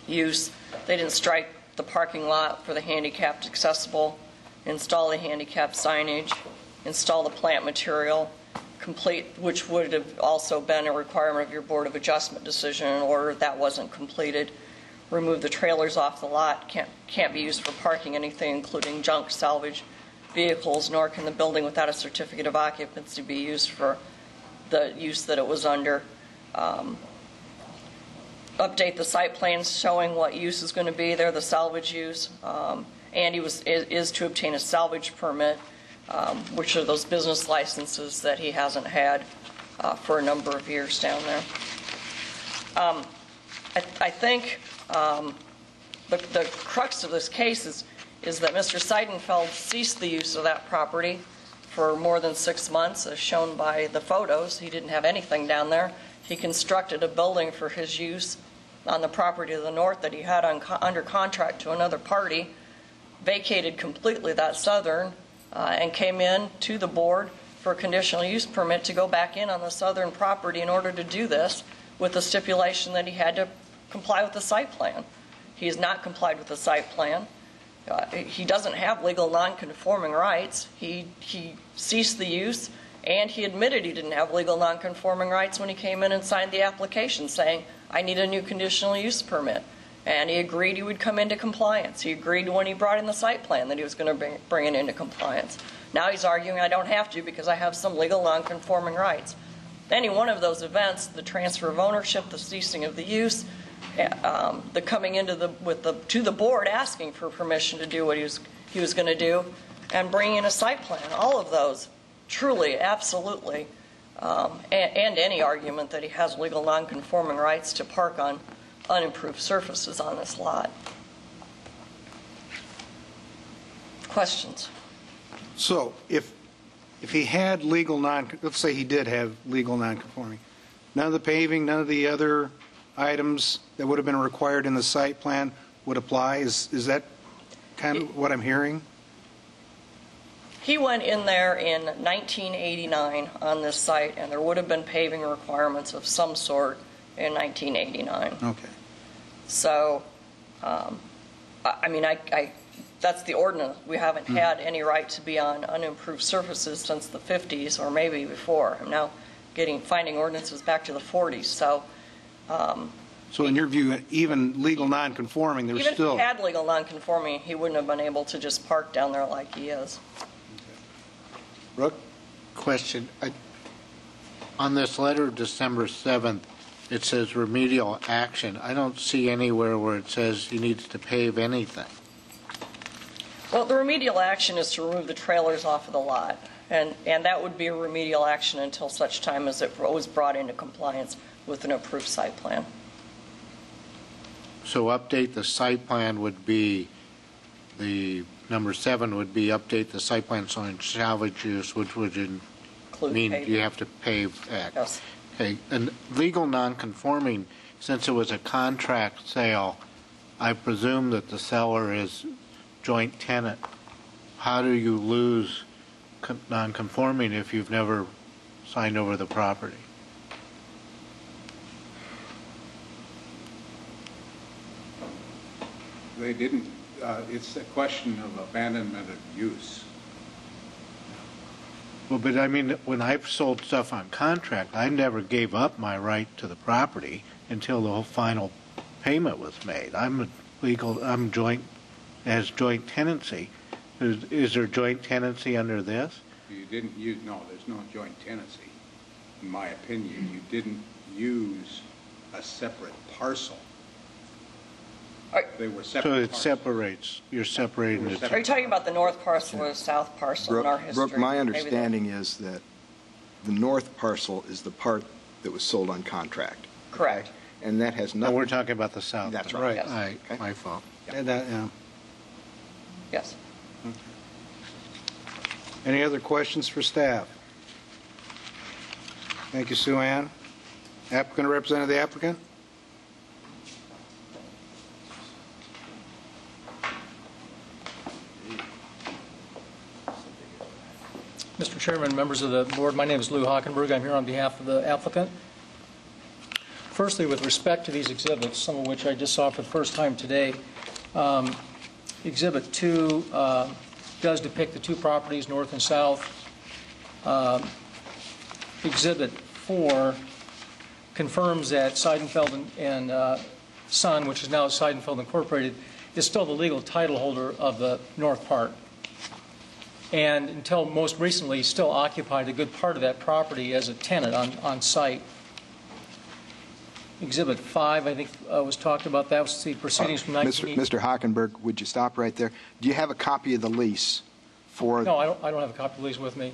use. They didn't strike the parking lot for the handicapped accessible, install the handicapped signage, install the plant material, complete, which would have also been a requirement of your Board of Adjustment decision in order. That wasn't completed. Remove the trailers off the lot. Can't be used for parking anything, including junk, salvage vehicles, nor can the building without a certificate of occupancy be used for the use that it was under. Update the site plans showing what use is going to be there, the salvage use. And he is to obtain a salvage permit, which are those business licenses that he hasn't had for a number of years down there. I think the crux of this case is that Mr. Seidenfeld ceased the use of that property for more than 6 months, as shown by the photos. He didn't have anything down there. He constructed a building for his use on the property to the north that he had under contract to another party, vacated completely that southern, and came in to the board for a conditional use permit to go back in on the southern property in order to do this, with the stipulation that he had to comply with the site plan. He has not complied with the site plan. He doesn't have legal non-conforming rights. He ceased the use, and he admitted he didn't have legal non-conforming rights when he came in and signed the application saying, I need a new conditional use permit. And he agreed he would come into compliance. He agreed when he brought in the site plan that he was going to bring it into compliance. Now he's arguing I don't have to because I have some legal non-conforming rights. Any one of those events, the transfer of ownership, the ceasing of the use, the coming into to the board asking for permission to do what he was going to do, and bringing in a site plan, all of those truly, absolutely, and any argument that he has legal non-conforming rights to park on unimproved surfaces on this lot. Questions? So if he had legal let's say he did have legal non-conforming, none of the paving, none of the other items that would have been required in the site plan would apply? Is that kind of what I'm hearing? He went in there in 1989 on this site, and there would have been paving requirements of some sort in 1989. Okay. So, I mean, that's the ordinance. We haven't had any right to be on unimproved surfaces since the 50s or maybe before. I'm now finding ordinances back to the 40s. So, so in your view, even legal non-conforming, there's even still... if he had legal non-conforming, he wouldn't have been able to just park down there like he is. Brooke? Question. On this letter of December 7th, it says remedial action. I don't see anywhere where it says he needs to pave anything. Well, the remedial action is to remove the trailers off of the lot, and that would be a remedial action until such time as it was brought into compliance with an approved site plan. So update the site plan would be, the number 7 would be update the site plan showing salvage use, which would mean paving. You have to pave X. Yes. Okay, and legal non-conforming, since it was a contract sale, I presume that the seller is joint tenant. How do you lose non-conforming if you've never signed over the property? They didn't, it's a question of abandonment of use. Well, but I mean, when I've sold stuff on contract, I never gave up my right to the property until the whole final payment was made. I'm joint tenancy. Is there joint tenancy under this? You didn't use, no, there's no joint tenancy. In my opinion, you didn't use a separate parcel. They were separate. So it separates. You're separating it. Are you talking about the north parcel or the south parcel in our history? Brooke, my understanding is that the north parcel is the part that was sold on contract. Correct. And that has nothing... No, we're talking about the south. That's right. Yes. Okay. My fault. Yeah. Yes. Okay. Any other questions for staff? Thank you, Sue Ann. Applicant or representative of the applicant? Mr. Chairman, members of the board, my name is Lou Hockenberg. I'm here on behalf of the applicant. Firstly, with respect to these exhibits, some of which I just saw for the first time today, Exhibit 2 does depict the two properties, north and south. Exhibit 4 confirms that Seidenfeld and Son, which is now Seidenfeld Incorporated, is still the legal title holder of the north part, and until most recently still occupied a good part of that property as a tenant on site. Exhibit 5, I think, was talked about. That was the proceedings from 1980. Mr. Hockenberg, would you stop right there? Do you have a copy of the lease for... No, I don't have a copy of the lease with me.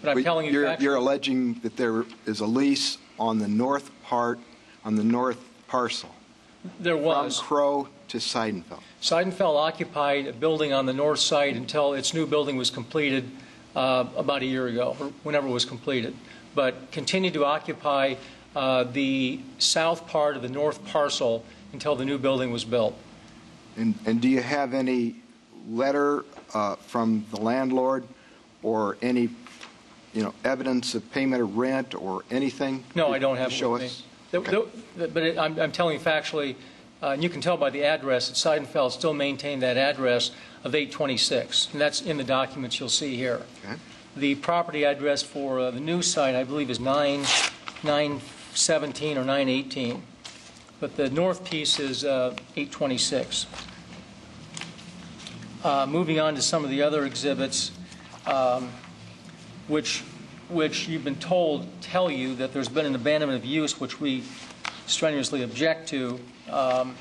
But I'm telling you factually. You're alleging that there is a lease on the north part, on the north parcel. There was. From Crow to Seidenfeld. Seidenfeld occupied a building on the north side until its new building was completed about a year ago, or whenever it was completed, but continued to occupy the south part of the north parcel until the new building was built. And do you have any letter from the landlord or any, evidence of payment of rent or anything? No, I don't have to it show with us? me. Okay. But I'm telling you factually, and you can tell by the address that Seidenfeld still maintained that address of 826, and that's in the documents you'll see here. Okay. The property address for the new site, I believe, is 917 or 918, but the north piece is 826. Moving on to some of the other exhibits, which you've been told tell you that there's been an abandonment of use, which we strenuously object to. I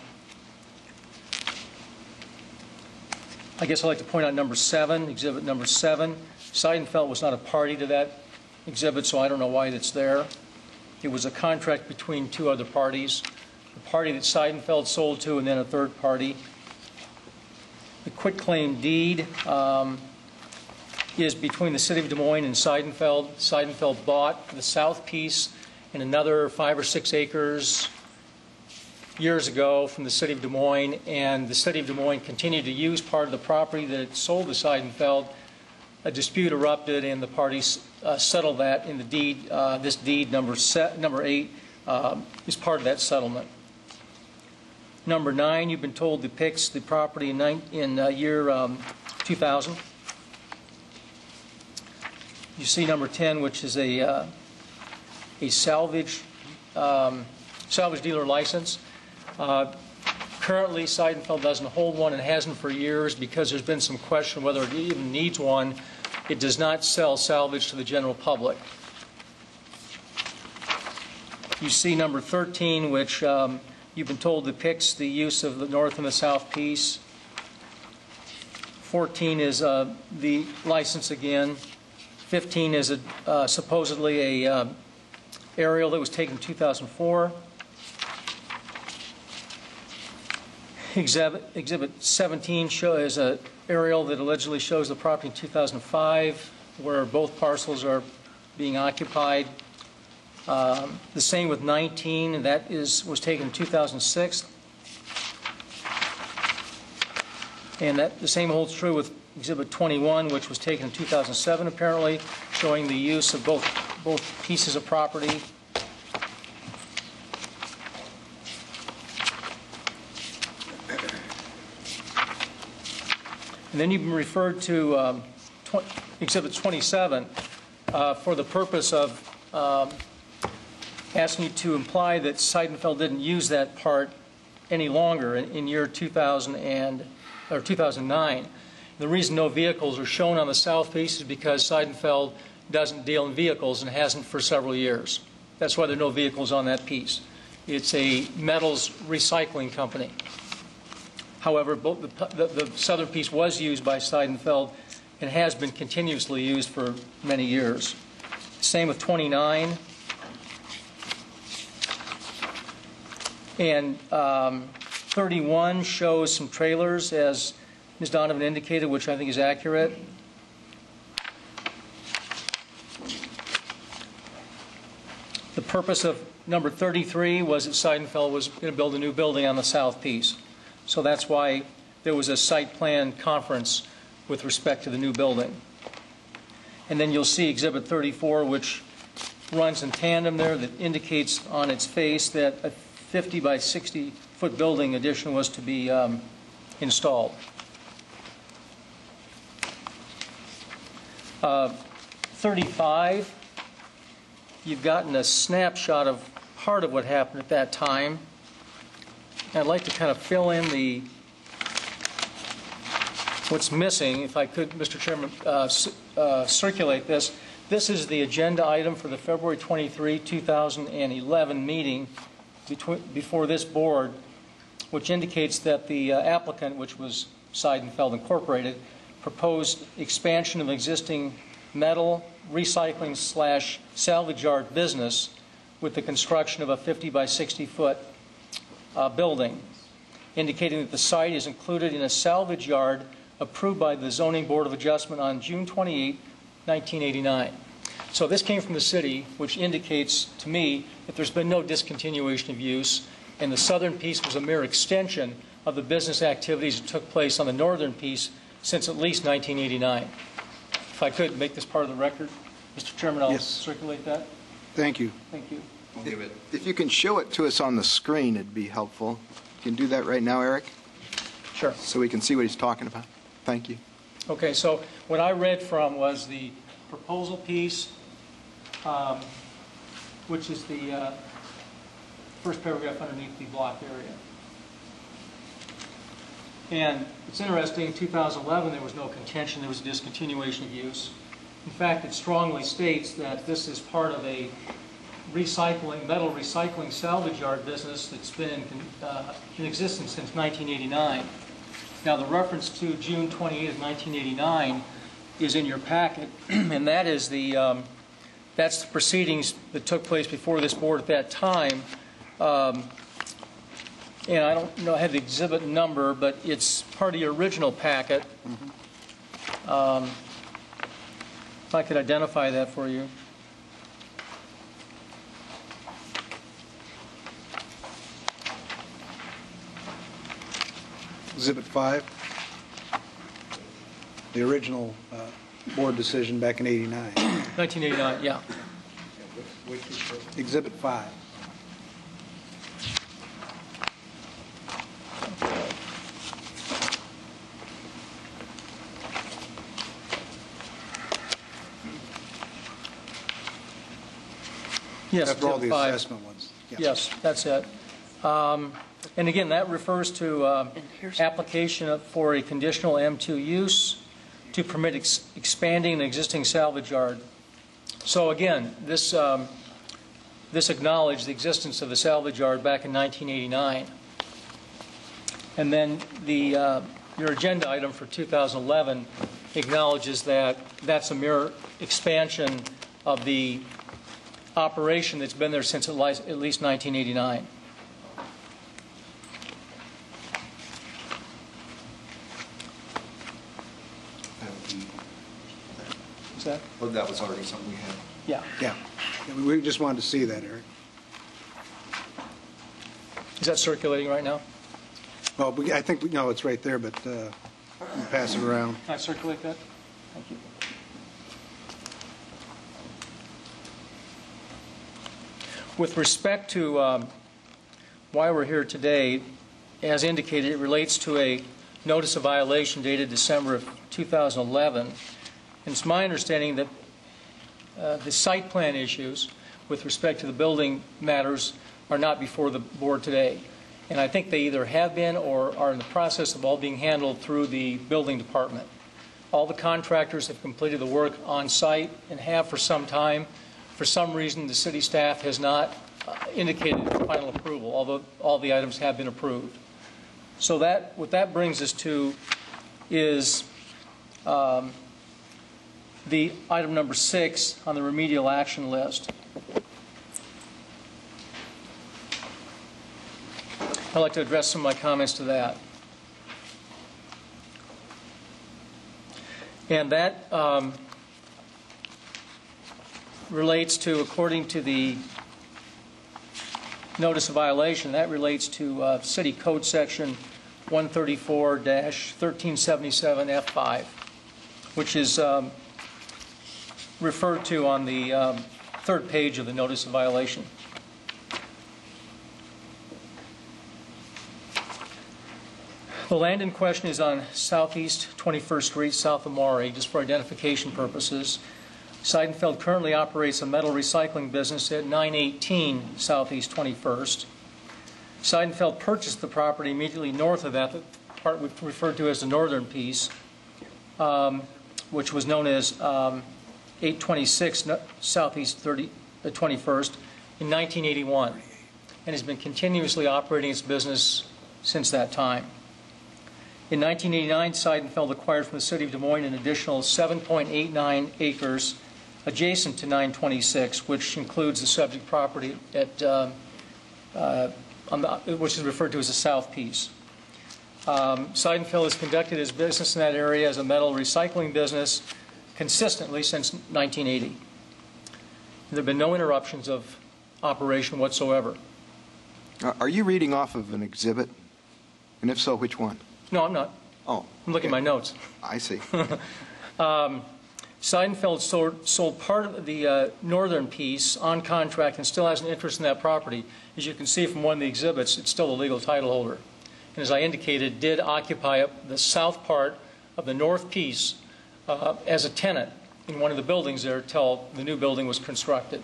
guess I'd like to point out number 7, exhibit number 7. Seidenfeld was not a party to that exhibit, so I don't know why it's there. It was a contract between two other parties, the party that Seidenfeld sold to and then a third party. The quitclaim deed is between the City of Des Moines and Seidenfeld. Seidenfeld bought the south piece and another 5 or 6 acres years ago from the City of Des Moines, and the City of Des Moines continued to use part of the property that it sold to Seidenfeld. A dispute erupted, and the parties settled that in the deed. This deed, number 8, is part of that settlement. Number 9, you've been told, depicts the property in year 2000. You see number 10, which is a salvage dealer license. Currently, Seidenfeld doesn't hold one and hasn't for years because there's been some question whether it even needs one. It does not sell salvage to the general public. You see number 13, which you've been told depicts the use of the north and the south piece. 14 is the license again. 15 is supposedly a aerial that was taken in 2004. Exhibit 17 is an aerial that allegedly shows the property in 2005, where both parcels are being occupied. The same with 19, and that was taken in 2006. And the same holds true with Exhibit 21, which was taken in 2007, apparently, showing the use of both pieces of property. And then you've been referred to Exhibit 27 for the purpose of asking you to imply that Seidenfeld didn't use that part any longer in year 2009. The reason no vehicles are shown on the south piece is because Seidenfeld doesn't deal in vehicles and hasn't for several years. That's why there are no vehicles on that piece. It's a metals recycling company. However, the southern piece was used by Seidenfeld and has been continuously used for many years. Same with 29. And 31 shows some trailers, as Ms. Donovan indicated, which I think is accurate. The purpose of number 33 was that Seidenfeld was going to build a new building on the south piece. So that's why there was a site plan conference with respect to the new building. And then you'll see Exhibit 34, which runs in tandem there, that indicates on its face that a 50 by 60 foot building addition was to be installed. 35, you've gotten a snapshot of part of what happened at that time. I'd like to kind of fill in what's missing, if I could, Mr. Chairman, circulate this. This is the agenda item for the February 23, 2011 meeting before this board, which indicates that the applicant, which was Seidenfeld Incorporated, proposed expansion of existing metal recycling / salvage yard business with the construction of a 50 by 60 foot building, indicating that the site is included in a salvage yard approved by the Zoning Board of Adjustment on June 28, 1989. So this came from the city, which indicates to me that there's been no discontinuation of use, and the southern piece was a mere extension of the business activities that took place on the northern piece since at least 1989. If I could make this part of the record, Mr. Chairman, I'll circulate that. Thank you. Thank you. If you can show it to us on the screen, it'd be helpful. You can do that right now, Eric? Sure. So we can see what he's talking about. Thank you. Okay, so what I read from was the proposal piece, which is the first paragraph underneath the blocked area. And it's interesting, in 2011 there was no contention, there was a discontinuation of use. In fact, it strongly states that this is part of a metal recycling salvage yard business that's been in existence since 1989. Now, the reference to June 28 of 1989 is in your packet, and that is that's the proceedings that took place before this board at that time. And I don't know, I have the exhibit number, but it's part of the original packet. If I could identify that for you. Exhibit 5, the original board decision back in 89. 1989, yeah. Exhibit 5. Yes, after all the Exhibit 5. assessment ones. Yeah. Yes, that's it. And again, that refers to application for a conditional M2 use to permit expanding an existing salvage yard. So again, this acknowledged the existence of the salvage yard back in 1989. And then your agenda item for 2011 acknowledges that that's a mere expansion of the operation that's been there since at least 1989. Is that? Well, that was already something we had. Yeah. Yeah. We just wanted to see that, Eric. Is that circulating right now? Well, I think we know it's right there, but we'll pass it around. Can I circulate that? Thank you. With respect to why we're here today, as indicated, it relates to a notice of violation dated December of 2011. And it's my understanding that the site plan issues with respect to the building matters are not before the board today. And I think they either have been or are in the process of all being handled through the building department. All the contractors have completed the work on site and have for some time. For some reason, the city staff has not indicated final approval, although all the items have been approved. So what that brings us to is the item number 6 on the remedial action list. I'd like to address some of my comments to that. And that relates to, according to the notice of violation, that relates to City Code Section 134-1377F5, which is referred to on the third page of the notice of violation. The land in question is on Southeast 21st Street, south of Maury, just for identification purposes. Seidenfeld currently operates a metal recycling business at 918 Southeast 21st. Seidenfeld purchased the property immediately north of that, the part we referred to as the northern piece, which was known as 826 Southeast 21st in 1981, and has been continuously operating its business since that time. In 1989, Seidenfeld acquired from the City of Des Moines an additional 7.89 acres adjacent to 926, which includes the subject property at which is referred to as the south piece. Seidenfeld has conducted his business in that area as a metal recycling business consistently since 1980. There have been no interruptions of operation whatsoever. Are you reading off of an exhibit? And if so, which one? No, I'm not. Oh. I'm looking at my notes. I see. Seidenfeld sold part of the northern piece on contract and still has an interest in that property. As you can see from one of the exhibits, it's still a legal title holder. And as I indicated, did occupy the south part of the north piece as a tenant in one of the buildings there till the new building was constructed.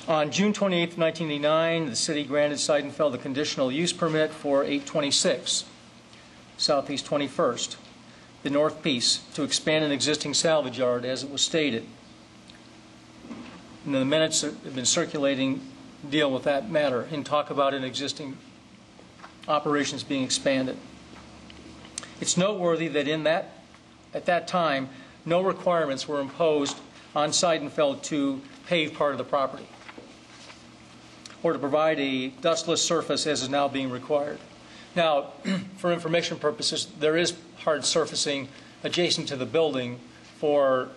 On June 28, 1989, the city granted Seidenfeld a conditional use permit for 826 Southeast 21st, the north piece, to expand an existing salvage yard as it was stated. And the minutes that have been circulating deal with that matter and talk about an existing operations being expanded. It's noteworthy that at that time, no requirements were imposed on Seidenfeld to pave part of the property or to provide a dustless surface as is now being required. Now, for information purposes, there is hard surfacing adjacent to the building for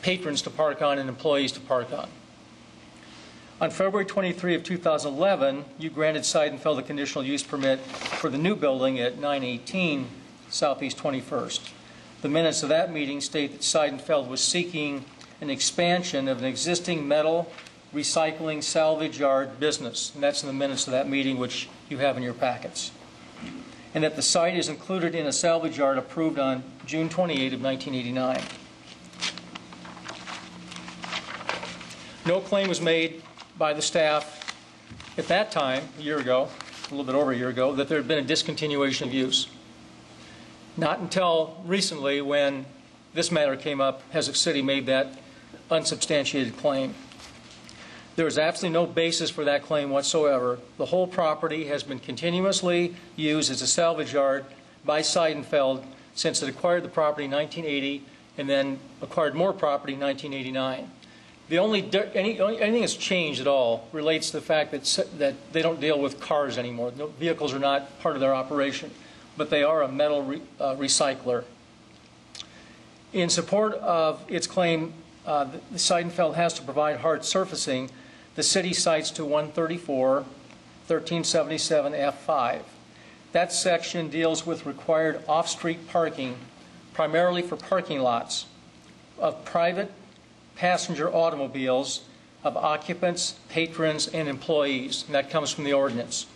patrons to park on and employees to park on. On February 23 of 2011, you granted Seidenfeld a conditional use permit for the new building at 918 Southeast 21st. The minutes of that meeting state that Seidenfeld was seeking an expansion of an existing metal recycling salvage yard business. And that's in the minutes of that meeting, which you have in your packets. And that the site is included in a salvage yard approved on June 28 of 1989. No claim was made by the staff at that time, a year ago, a little bit over a year ago, that there had been a discontinuation of use. Not until recently, when this matter came up, has the city made that unsubstantiated claim. There is absolutely no basis for that claim whatsoever. The whole property has been continuously used as a salvage yard by Seidenfeld since it acquired the property in 1980 and then acquired more property in 1989. The anything that's changed at all relates to the fact that they don't deal with cars anymore. No, vehicles are not part of their operation, but they are a metal recycler. In support of its claim, the Seidenfeld has to provide hard surfacing. The city cites to 134, 1377 F5. That section deals with required off-street parking, primarily for parking lots of private passenger automobiles of occupants, patrons, and employees. And that comes from the ordinance.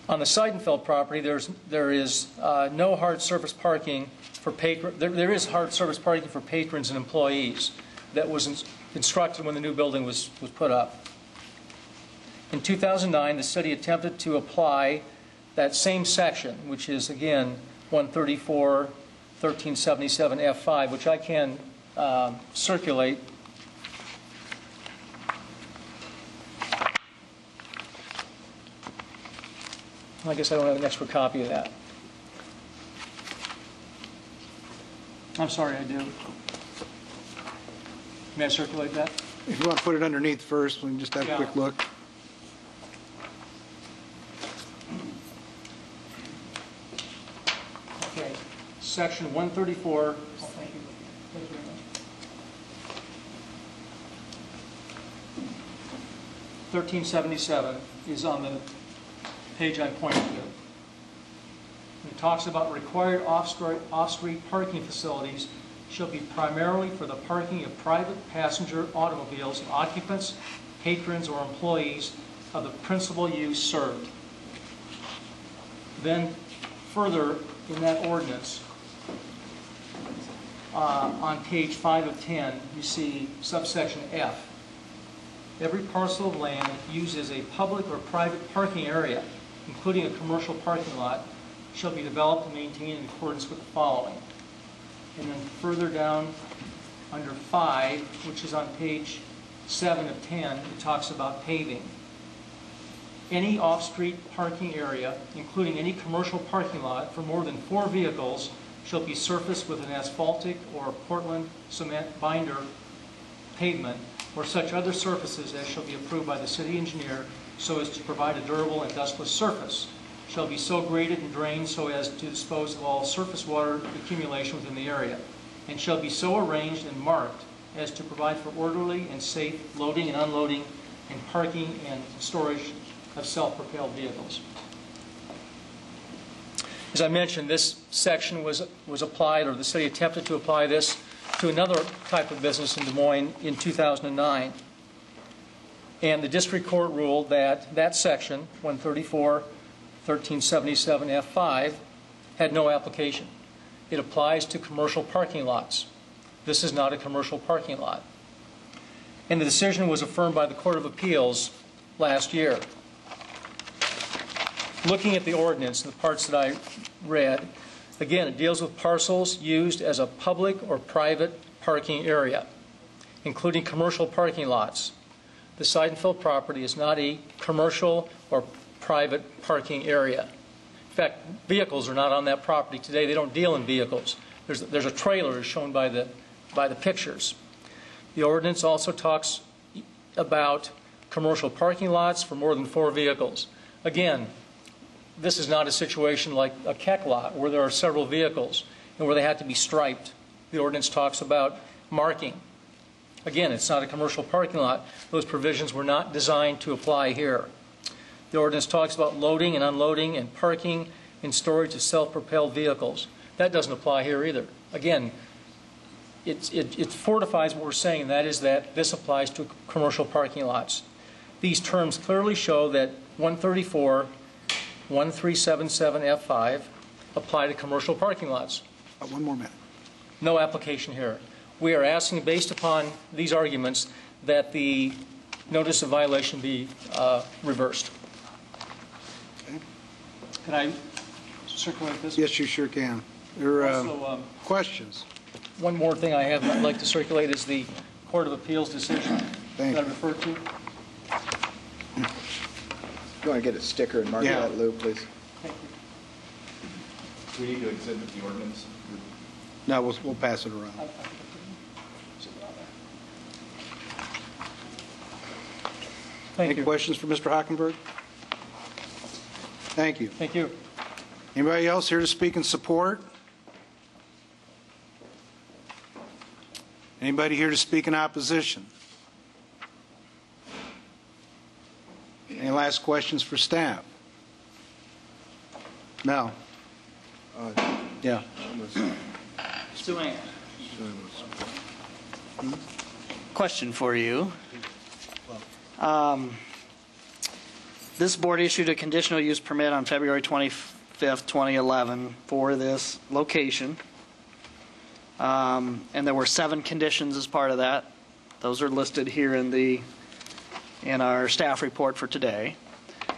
On the Seidenfeld property, there is no hard surface parking for there is hard surface parking for patrons and employees that was constructed when the new building was put up. In 2009, the city attempted to apply that same section, which is again 134, 1377 F5, which I can circulate. I guess I don't have an extra copy of that. I'm sorry, I do. May I circulate that? If you want to put it underneath first, we can just have a quick look. Okay, section 134. Oh, thank you. Thank you very much. 1377 is on the page I'm pointing to. It talks about required off-street parking facilities shall be primarily for the parking of private passenger automobiles and occupants, patrons, or employees of the principal use served. Then further in that ordinance, on page 5 of 10, you see subsection F. Every parcel of land used as a public or private parking area, including a commercial parking lot, shall be developed and maintained in accordance with the following. And then further down under 5, which is on page 7 of 10, it talks about paving. Any off-street parking area, including any commercial parking lot for more than 4 vehicles, shall be surfaced with an asphaltic or Portland cement binder pavement or such other surfaces as shall be approved by the city engineer so as to provide a durable and dustless surface. shall be so graded and drained so as to dispose of all surface water accumulation within the area, and shall be so arranged and marked as to provide for orderly and safe loading and unloading and parking and storage of self-propelled vehicles. As I mentioned, this section was applied, or the city attempted to apply this to another type of business in Des Moines in 2009. And the district court ruled that that section, 134-1377F5, had no application. It applies to commercial parking lots. This is not a commercial parking lot. And the decision was affirmed by the Court of Appeals last year. Looking at the ordinance, the parts that I read, again, it deals with parcels used as a public or private parking area, including commercial parking lots. The site and fill property is not a commercial or private parking area. In fact, vehicles are not on that property today. They don't deal in vehicles. There's a trailer as shown by the pictures. The ordinance also talks about commercial parking lots for more than 4 vehicles. Again, this is not a situation like a KEC lot where there are several vehicles and where they have to be striped. The ordinance talks about marking. Again, it's not a commercial parking lot. Those provisions were not designed to apply here. The ordinance talks about loading and unloading and parking and storage of self-propelled vehicles. That doesn't apply here either. Again, it fortifies what we're saying, and that is that this applies to commercial parking lots. These terms clearly show that 134-1377F5 apply to commercial parking lots. One more minute. No application here. We are asking, based upon these arguments, that the notice of violation be reversed. Okay. Can I circulate this? Yes, you sure can. There are Also, questions. One more thing I have I'd like to circulate is the Court of Appeals decision that I referred to. You want to get a sticker and mark that, Lou, please? Thank you. Do we need to exhibit the ordinance? No, we'll pass it around. Thank Any you. questions for Mr. Hockenberg? Thank you. Thank you. Anybody else here to speak in support? Anybody here to speak in opposition? Any last questions for staff? No. Yeah. Sue Ann. Question for you. This board issued a conditional use permit on February 25th, 2011 for this location. And there were 7 conditions as part of that. Those are listed here in our staff report for today.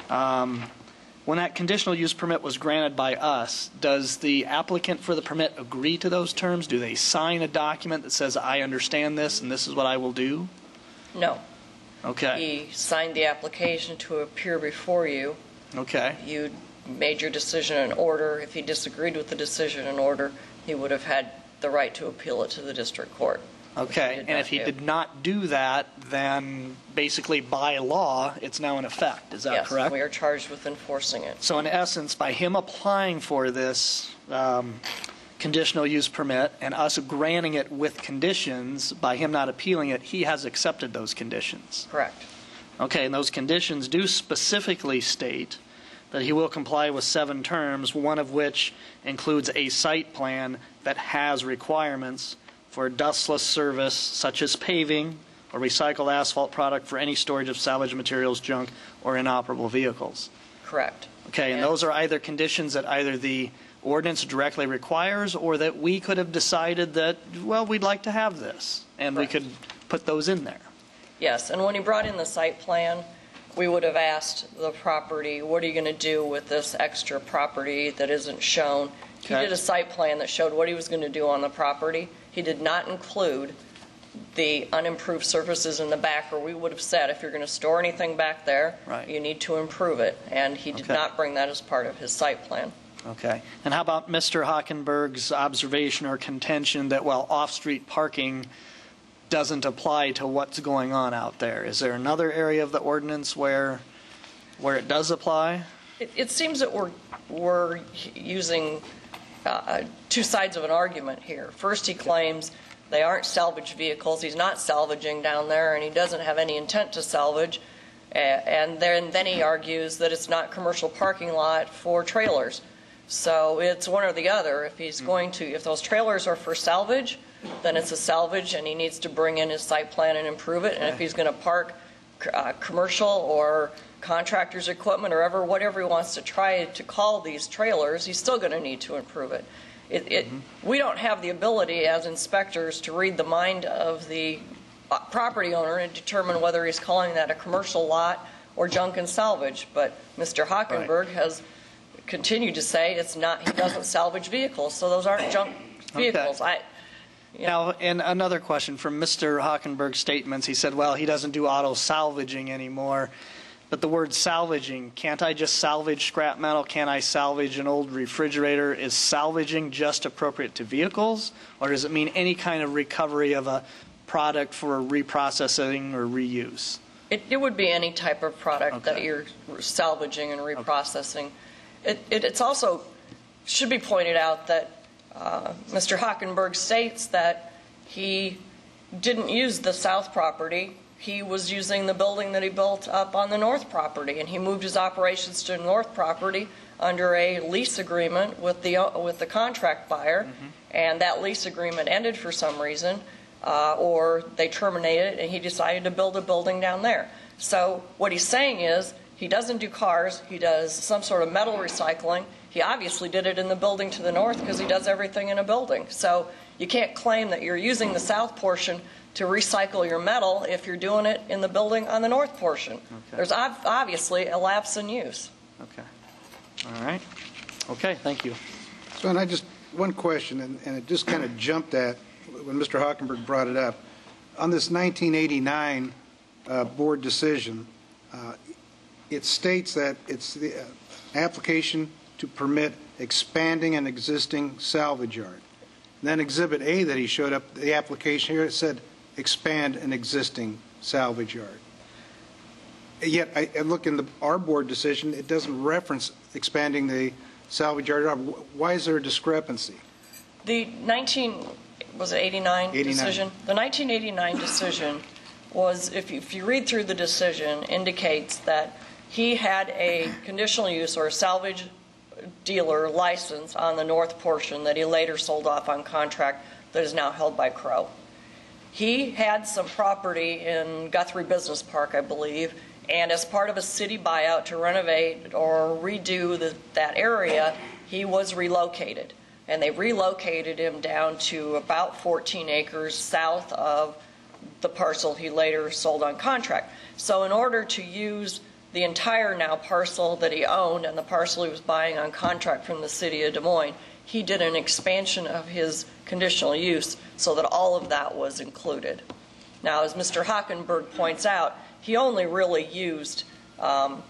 When that conditional use permit was granted by us, does the applicant for the permit agree to those terms? Do they sign a document that says, I understand this and this is what I will do? No. Okay. He signed the application to appear before you. Okay. You made your decision in order. If he disagreed with the decision in order, he would have had the right to appeal it to the district court. Okay, and if he did not do that, then basically by law, it's now in effect. Is that correct? Yes, we are charged with enforcing it. So in essence, by him applying for this conditional use permit and us granting it with conditions, by him not appealing it, he has accepted those conditions. Correct. Okay, and those conditions do specifically state that he will comply with 7 terms, one of which includes a site plan that has requirements for dustless service such as paving or recycled asphalt product for any storage of salvage materials, junk, or inoperable vehicles. Correct. Okay, and those are either conditions that either the ordinance directly requires or that we could have decided that, well, we'd like to have this, and we could put those in there. Yes, and when he brought in the site plan, we would have asked the property, what are you going to do with this extra property that isn't shown? He did a site plan that showed what he was going to do on the property. He did not include the unimproved surfaces in the back, or we would have said, if you're going to store anything back there, you need to improve it. And he did not bring that as part of his site plan. Okay. And how about Mr. Hockenberg's observation or contention that, well, off-street parking doesn't apply to what's going on out there? Is there another area of the ordinance where it does apply? It seems that we're using two sides of an argument here. First, he claims they aren't salvage vehicles. He's not salvaging down there, and he doesn't have any intent to salvage. And then he argues that it's not commercial parking lot for trailers. So it's one or the other. If he's going to, if those trailers are for salvage, then it's a salvage, and he needs to bring in his site plan and improve it. And if he's going to park commercial or contractor's equipment or whatever he wants to try to call these trailers, he's still going to need to improve it. We don't have the ability as inspectors to read the mind of the property owner and determine whether he's calling that a commercial lot or junk and salvage. But Mr. Hockenberg has continued to say it's not. He doesn't salvage vehicles, so those aren't junk vehicles. Okay. Now, and another question from Mr. Hockenberg's statements. He said, well, he doesn't do auto salvaging anymore. But the word salvaging, can't I just salvage scrap metal? Can't I salvage an old refrigerator? Is salvaging just appropriate to vehicles? Or does it mean any kind of recovery of a product for reprocessing or reuse? It would be any type of product that you're salvaging and reprocessing. It's also should be pointed out that Mr. Hockenberg states that he didn't use the south property. He was using the building that he built up on the north property, and he moved his operations to the north property under a lease agreement with the contract buyer, and that lease agreement ended for some reason, or they terminated it, and he decided to build a building down there. So what he's saying is he doesn't do cars, he does some sort of metal recycling. He obviously did it in the building to the north because he does everything in a building. So you can't claim that you're using the south portion to recycle your metal if you're doing it in the building on the north portion. There's obviously a lapse in use. Okay. All right. Okay, thank you. So, and one question, and it just kind of jumped at when Mr. Hockenberg brought it up. On this 1989 board decision, it states that it's the application to permit expanding an existing salvage yard. And then Exhibit A that he showed up, the application here, it said expand an existing salvage yard. Yet, I look in our board decision, it doesn't reference expanding the salvage yard. Why is there a discrepancy? The 1989 decision? The 1989 decision was, if you read through the decision, indicates that he had a conditional use or a salvage dealer license on the north portion that he later sold off on contract that is now held by Crow. He had some property in Guthrie Business Park, I believe, and as part of a city buyout to renovate or redo that area, he was relocated. And they relocated him down to about 14 acres south of the parcel he later sold on contract. So in order to use the entire now parcel that he owned and the parcel he was buying on contract from the city of Des Moines, he did an expansion of his conditional use so that all of that was included. Now, as Mr. Hockenberg points out, he only really used to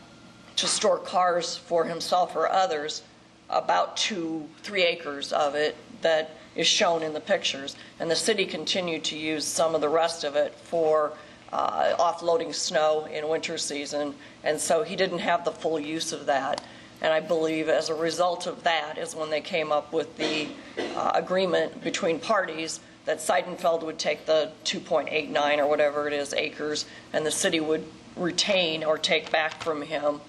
store cars for himself or others about 2-3 acres of it that is shown in the pictures. And the city continued to use some of the rest of it for offloading snow in winter season. And so he didn't have the full use of that. And I believe as a result of that is when they came up with the agreement between parties that Seidenfeld would take the 2.89 or whatever it is acres, and the city would retain or take back from him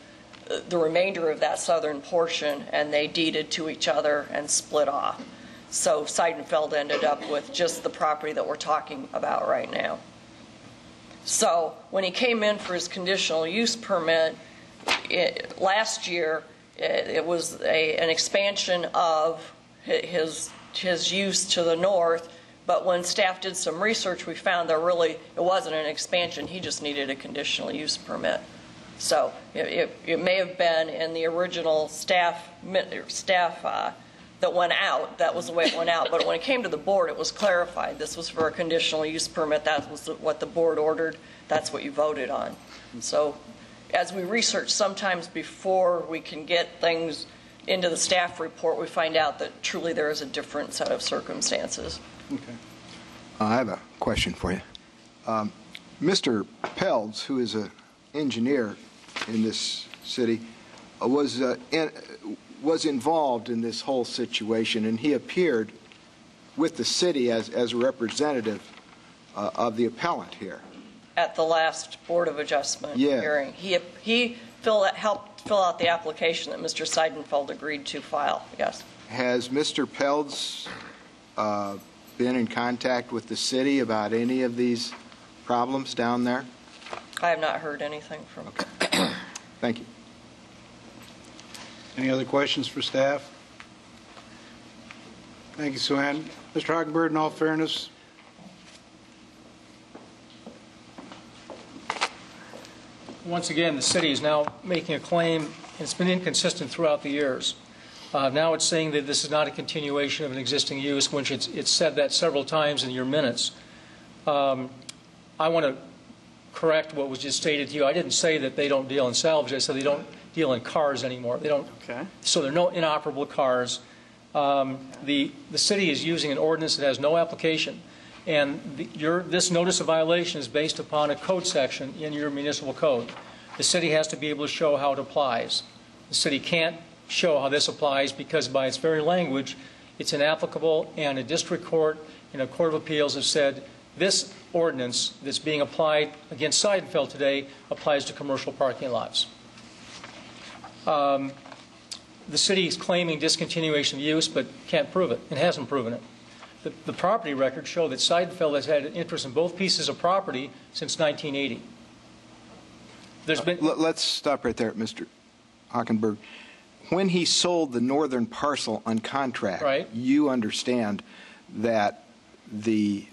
the remainder of that southern portion, and they deeded to each other and split off. So Seidenfeld ended up with just the property that we're talking about right now. So when he came in for his conditional use permit last year, it was an expansion of his use to the north, but when staff did some research, we found that really it wasn't an expansion. He just needed a conditional use permit. So it may have been in the original staff that went out. That was the way it went out. But when it came to the board, it was clarified. This was for a conditional use permit. That was what the board ordered. That's what you voted on. So as we research, sometimes before we can get things into the staff report, we find out that truly there is a different set of circumstances. Okay. I have a question for you. Mr. Pelds, who is an engineer in this city, was involved in this whole situation, and he appeared with the city as a representative of the appellant here. At the last Board of Adjustment hearing. He helped fill out the application that Mr. Seidenfeld agreed to file, yes. Has Mr. Pelds been in contact with the city about any of these problems down there? I have not heard anything from him. Okay. Thank you. Any other questions for staff? Thank you, Sue Ann. Mr. Hockenberg, in all fairness, Once again, the city is now making a claim, and it's been inconsistent throughout the years. Now it's saying that this is not a continuation of an existing use, which it's said that several times in your minutes. I want to correct what was just stated to you. I didn't say that they don't deal in salvage. I said they don't deal in cars anymore. They don't. Okay. So there are no inoperable cars. The city is using an ordinance that has no application. And this notice of violation is based upon a code section in your municipal code. The city has to be able to show how it applies. The city can't show how this applies because by its very language, it's inapplicable, and a district court and a court of appeals have said this ordinance that's being applied against Seidenfeld today applies to commercial parking lots. The city is claiming discontinuation of use but can't prove it and hasn't proven it. The property records show that Seidenfeld has had an interest in both pieces of property since 1980. Let's stop right there, Mr. Hockenberg. When he sold the northern parcel on contract, right, you understand that the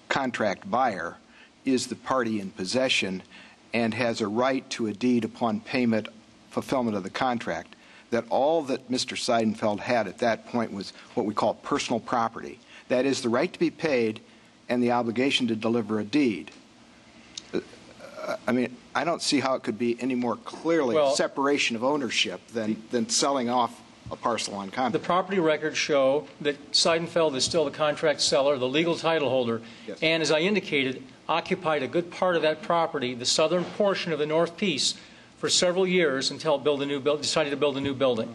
contract buyer is the party in possession and has a right to a deed upon payment, fulfillment of the contract, that all that Mr. Seidenfeld had at that point was what we call personal property. That is the right to be paid and the obligation to deliver a deed. I mean, I don't see how it could be any more clearly separation of ownership than selling off a parcel on contract. The property records show that Seidenfeld is still the contract seller, the legal title holder, yes, and as I indicated, occupied a good part of that property, the southern portion of the north piece, for several years until it decided to build a new building.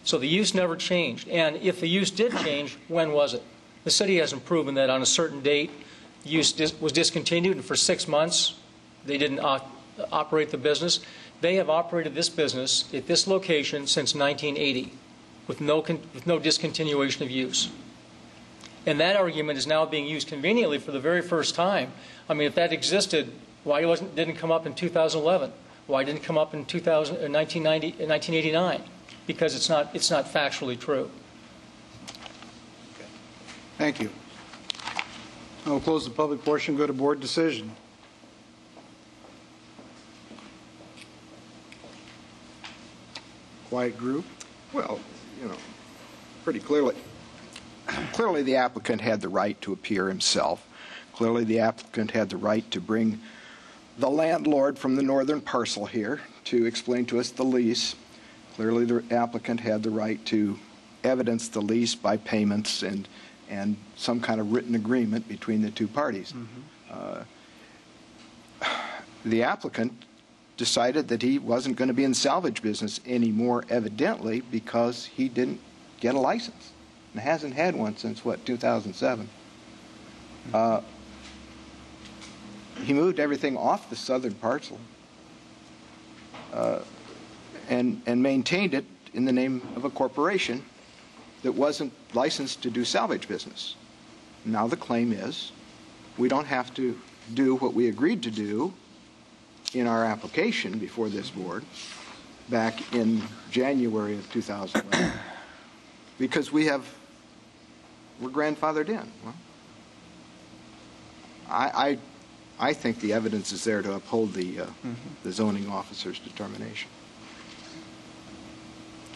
So the use never changed. And if the use did change, when was it? The city hasn't proven that on a certain date the use was discontinued, and for 6 months they didn't operate the business. They have operated this business at this location since 1980 with no discontinuation of use. And that argument is now being used conveniently for the very first time. I mean, if that existed, why didn't it come up in 2011? Why didn't it come up in 1989? Because it's not factually true. thank you. I will close the public portion, go to board decision. Quiet group. Well, pretty clearly the applicant had the right to appear himself. Clearly the applicant had the right to bring the landlord from the northern parcel here to explain to us the lease. Clearly the applicant had the right to evidence the lease by payments and some kind of written agreement between the two parties. Mm-hmm. The applicant decided that he wasn't going to be in the salvage business anymore, evidently, because he didn't get a license and hasn't had one since, 2007. He moved everything off the southern parcel and maintained it in the name of a corporation that wasn't licensed to do salvage business. Now the claim is we don't have to do what we agreed to do in our application before this board back in January of 2011 because we're grandfathered in. Well, I think the evidence is there to uphold the zoning officer's determination.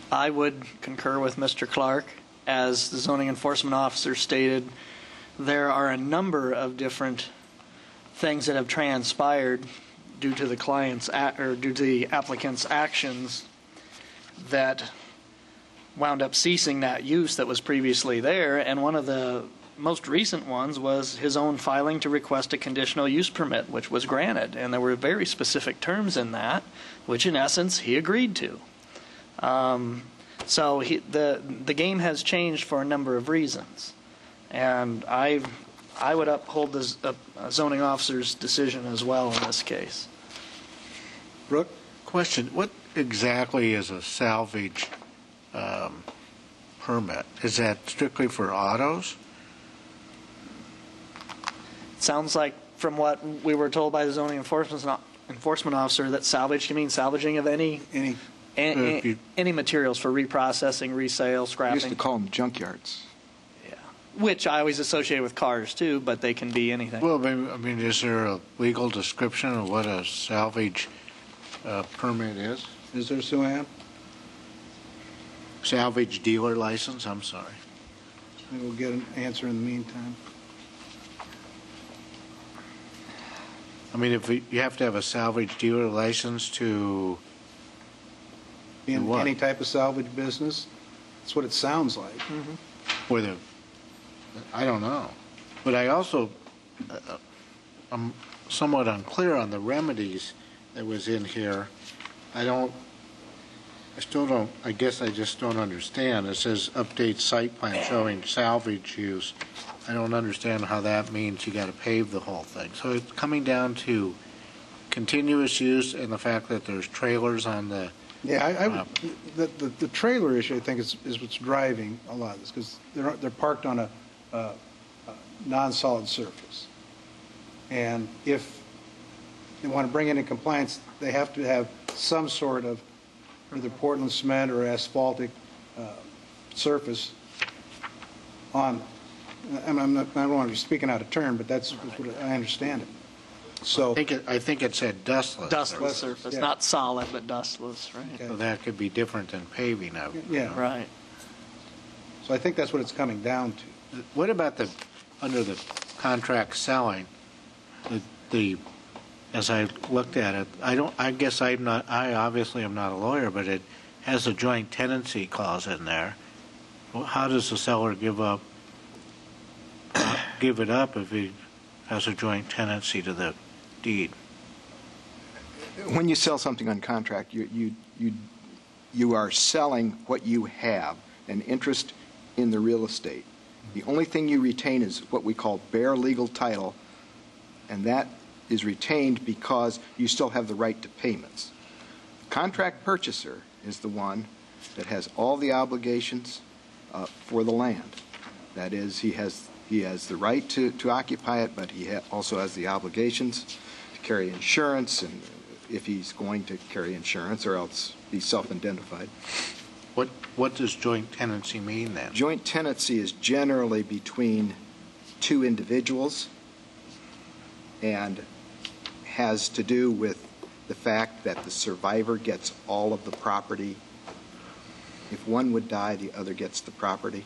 I would concur with Mr. Clark. As the zoning enforcement officer stated, there are a number of different things that have transpired due to the due to the applicant's actions that wound up ceasing that use that was previously there. And one of the most recent ones was his own filing to request a conditional use permit, which was granted. And there were very specific terms in that, which in essence he agreed to. So the game has changed for a number of reasons, and I would uphold the zoning officer's decision as well in this case. Brooke? Question, what exactly is a salvage permit? Is that strictly for autos? Sounds like, from what we were told by the zoning enforcement officer, that salvage can mean salvaging of any materials for reprocessing, resale, We scrapping. used to call them junkyards. Which I always associate with cars too, but they can be anything. Well, I mean, is there a legal description of what a salvage permit is? Is there, Sue Ann? Salvage dealer license, I'm sorry. Maybe we'll get an answer in the meantime. I mean, if you have to have a salvage dealer license to In what? any type of salvage business, that's what it sounds like. Whether, I don't know. But I also, I'm somewhat unclear on the remedies that was in here. I guess I just don't understand. It says update site plan showing salvage use. I don't understand how that means you got to pave the whole thing. So it's coming down to continuous use and the fact that there's trailers on the. Yeah, the trailer issue, I think, is what's driving a lot of this, because they're parked on a non-solid surface. And if they want to bring it in compliance, they have to have some sort of either Portland cement or asphaltic surface on. I don't want to be speaking out of turn, but that's what I understand it. So I think it said dustless. Dustless surface, yeah. not solid, but dustless, right? Okay. So that could be different than paving of. Yeah. Right. So I think that's what it's coming down to. What about under the contract selling, as I looked at it, I obviously am not a lawyer, but it has a joint tenancy clause in there. Well, how does the seller give it up if he has a joint tenancy to the deed? When you sell something on contract, you are selling what you have, an interest in the real estate. The only thing you retain is what we call bare legal title, and that is retained because you still have the right to payments. The contract purchaser is the one that has all the obligations for the land. That is, he has the right to occupy it, but he also has the obligations to carry insurance, and if he's going to carry insurance, or else he's self-identified. What does joint tenancy mean then? Joint tenancy is generally between two individuals and has to do with the fact that the survivor gets all of the property. If one would die, the other gets the property.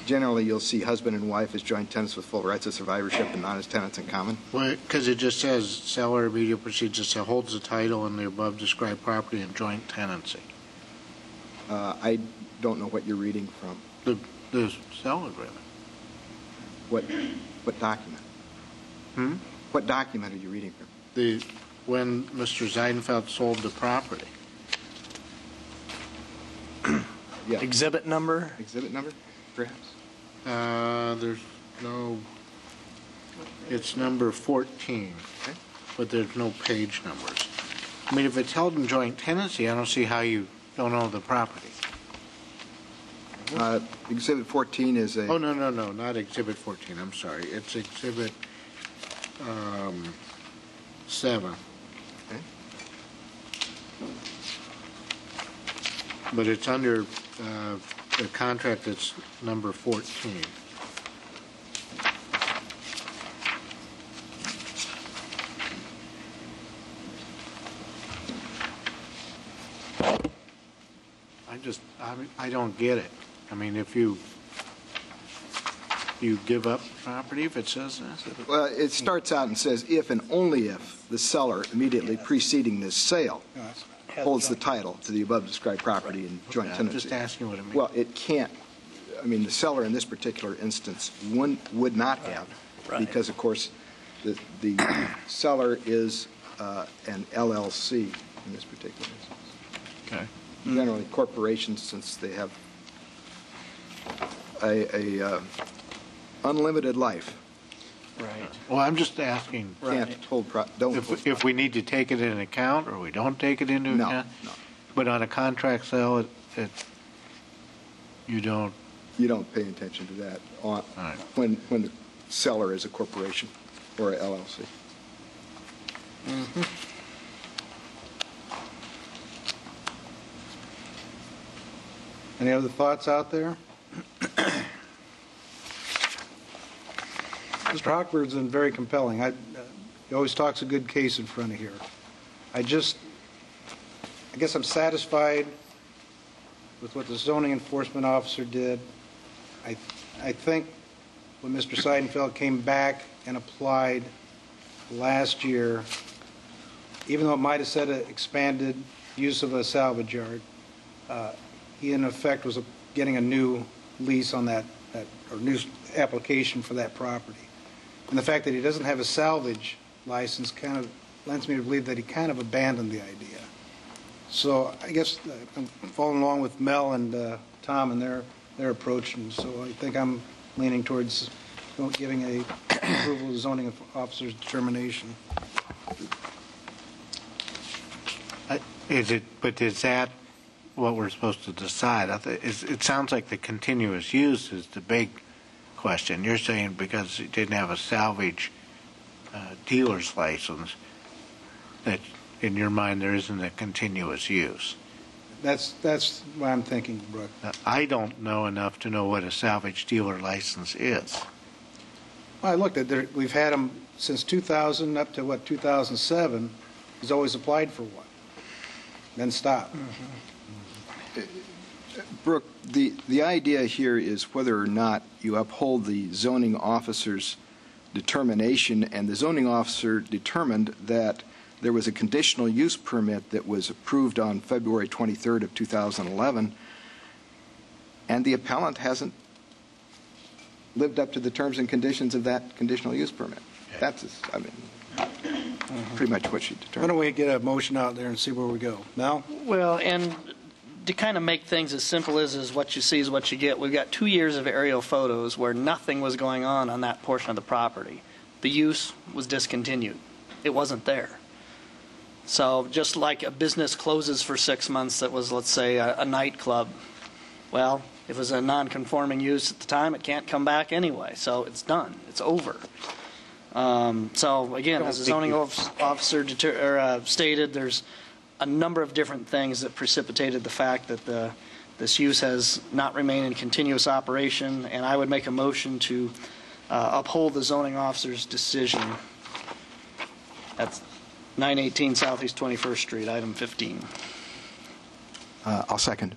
Generally, you'll see husband and wife as joint tenants with full rights of survivorship and not as tenants in common. Well, because it just says seller immediate proceeds holds the title and the above described property in joint tenancy. I don't know what you're reading from. The seller agreement. What document? What document are you reading from? When Mr. Zeidenfeld sold the property. Yeah. Exhibit number? Exhibit number, perhaps? There's no, it's number 14, okay. But there's no page numbers. I mean, if it's held in joint tenancy, I don't see how you don't own the property. Exhibit 14 is a... Oh, no, not Exhibit 14. I'm sorry. It's Exhibit 7. Okay. But it's under the contract that's number 14. I don't get it. I mean, if you give up property, if it says that? Well, it starts out and says, if and only if the seller immediately preceding this sale holds the title to the above described property in joint tenancy. I'm just asking what it means. Well, it can't. I mean, the seller in this particular instance would not have, because, of course, the seller is an LLC in this particular instance. Okay. Generally, corporations, since they have a unlimited life. Right. Well, I'm just asking. Can't hold, don't. If we need to take it into account, or we don't take it into No, account? no. But on a contract sale, you don't? You don't pay attention to that when the seller is a corporation or a LLC. Any other thoughts out there? Mr. Hochberg's been very compelling. He always talks a good case in front of here. I guess I'm satisfied with what the zoning enforcement officer did. I think when Mr. Seidenfeld came back and applied last year, even though it might have said an expanded use of a salvage yard, he in effect was getting a new lease on that or new application for that property. And the fact that he doesn't have a salvage license kind of lends me to believe that he kind of abandoned the idea. So I guess I'm following along with Mel and Tom and their approach, and so I think I'm leaning towards giving a approval of the zoning officer's determination. But is that what we're supposed to decide? It sounds like the continuous use is the big question. You're saying because he didn't have a salvage dealer's license, that in your mind there isn't a continuous use. That's what I'm thinking, Brooke. I don't know enough to know what a salvage dealer license is. Well, I looked at it. We've had them since 2000 up to, 2007. He's always applied for one, then stopped. Brooke, the idea here is whether or not you uphold the zoning officer's determination, and the zoning officer determined that there was a conditional use permit that was approved on February 23rd of 2011, and the appellant hasn't lived up to the terms and conditions of that conditional use permit. That's, pretty much what she determined. Why don't we get a motion out there and see where we go? Mel? Well, and to kind of make things as simple as what you see is what you get, we've got 2 years of aerial photos where nothing was going on that portion of the property. The use was discontinued. It wasn't there. So just like a business closes for 6 months that was, let's say, a nightclub, well, if it was a non-conforming use at the time, it can't come back anyway. So it's done. It's over. So again, as the zoning officer stated, there's a number of different things that precipitated the fact that this use has not remained in continuous operation, and I would make a motion to uphold the zoning officer's decision. That's 918 Southeast 21st Street, item 15. I'll second.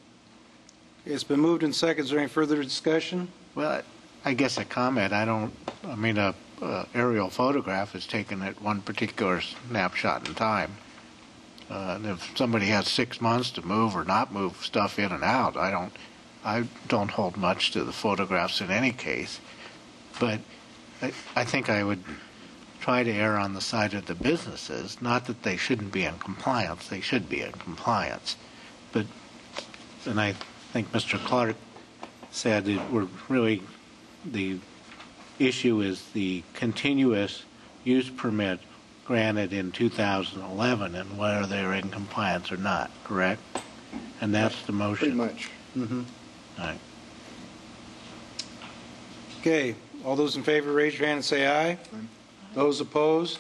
It's been moved and seconded. Is there any further discussion? Well, I guess a comment. A aerial photograph is taken at one particular snapshot in time. And if somebody has 6 months to move or not move stuff in and out, I don't hold much to the photographs in any case. But I think I would try to err on the side of the businesses, not that they shouldn't be in compliance. They should be in compliance. But, and I think Mr. Clark said that the issue is the continuous use permit granted in 2011 and whether they're in compliance or not, correct? And that's the motion. Pretty much. Mm-hmm. All right. Okay. All those in favor, raise your hand and say aye. Aye. Those opposed?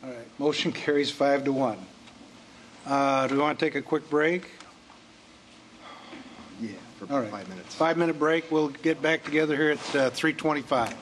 All right. Motion carries 5-1. Do we want to take a quick break? Yeah, for All right. 5 minutes. 5-minute break. We'll get back together here at 3:25.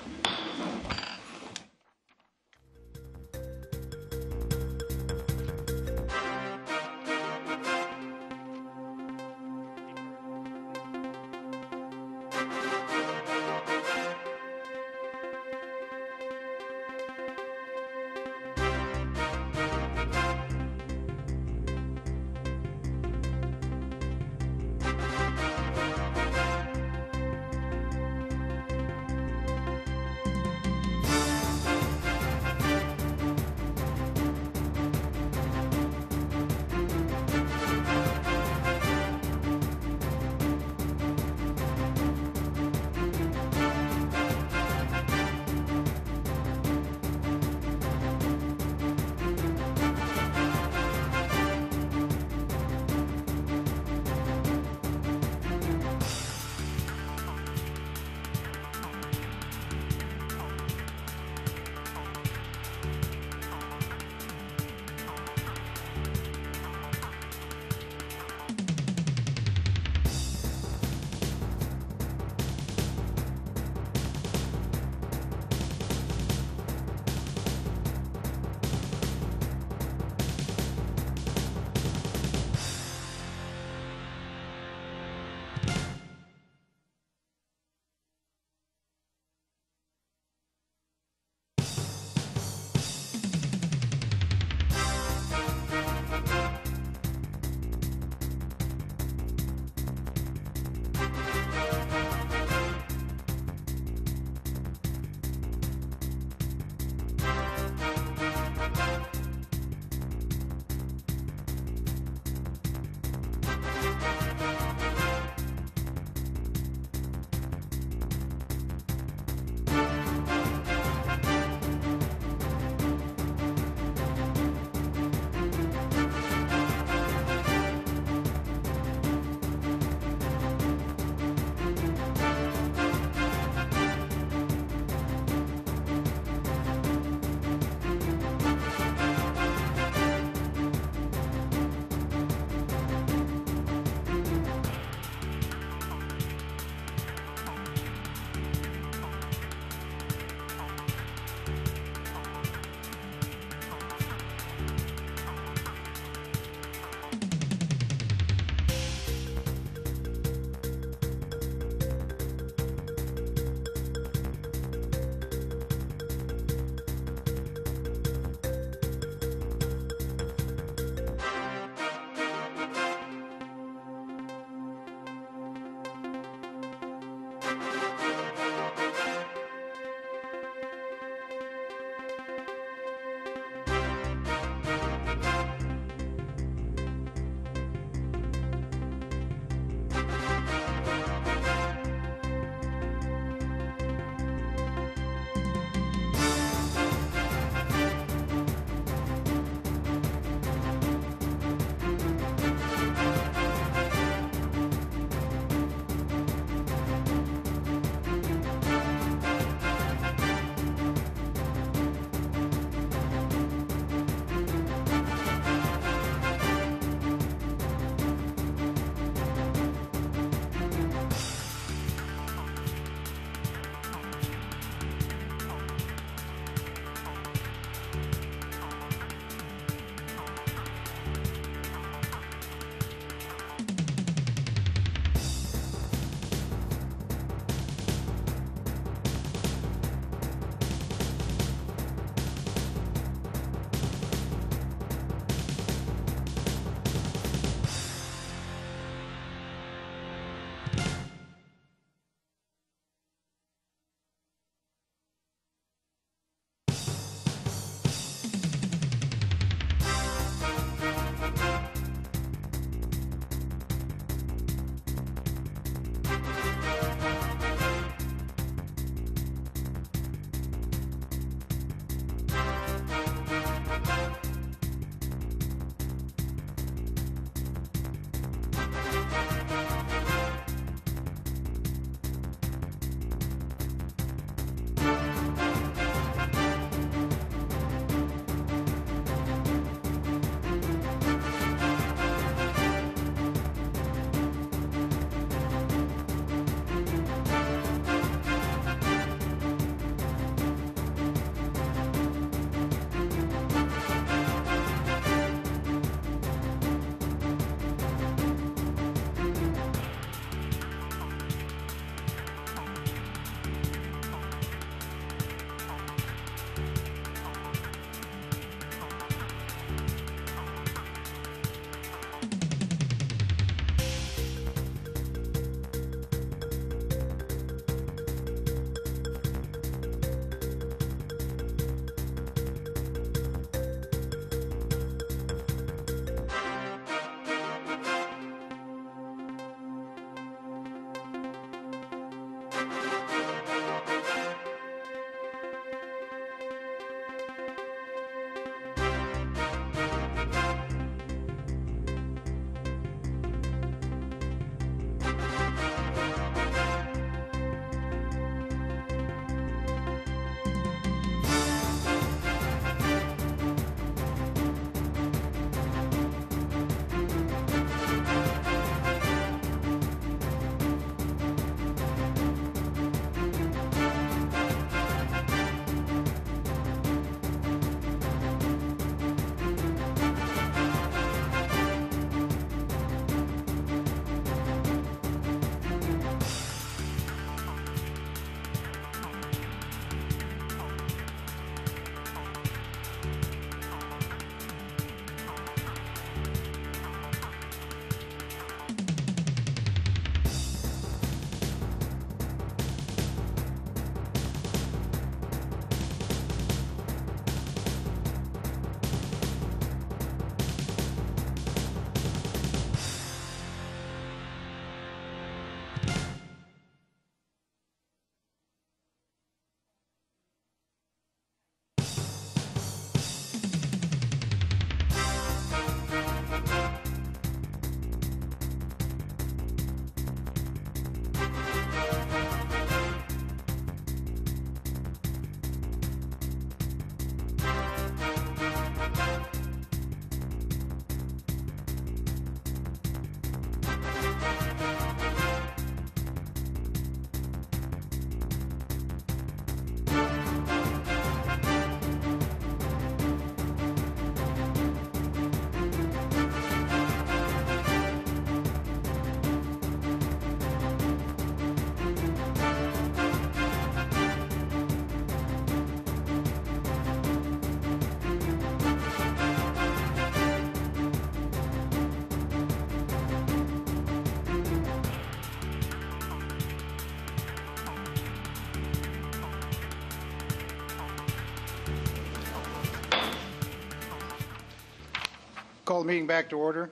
call the meeting back to order.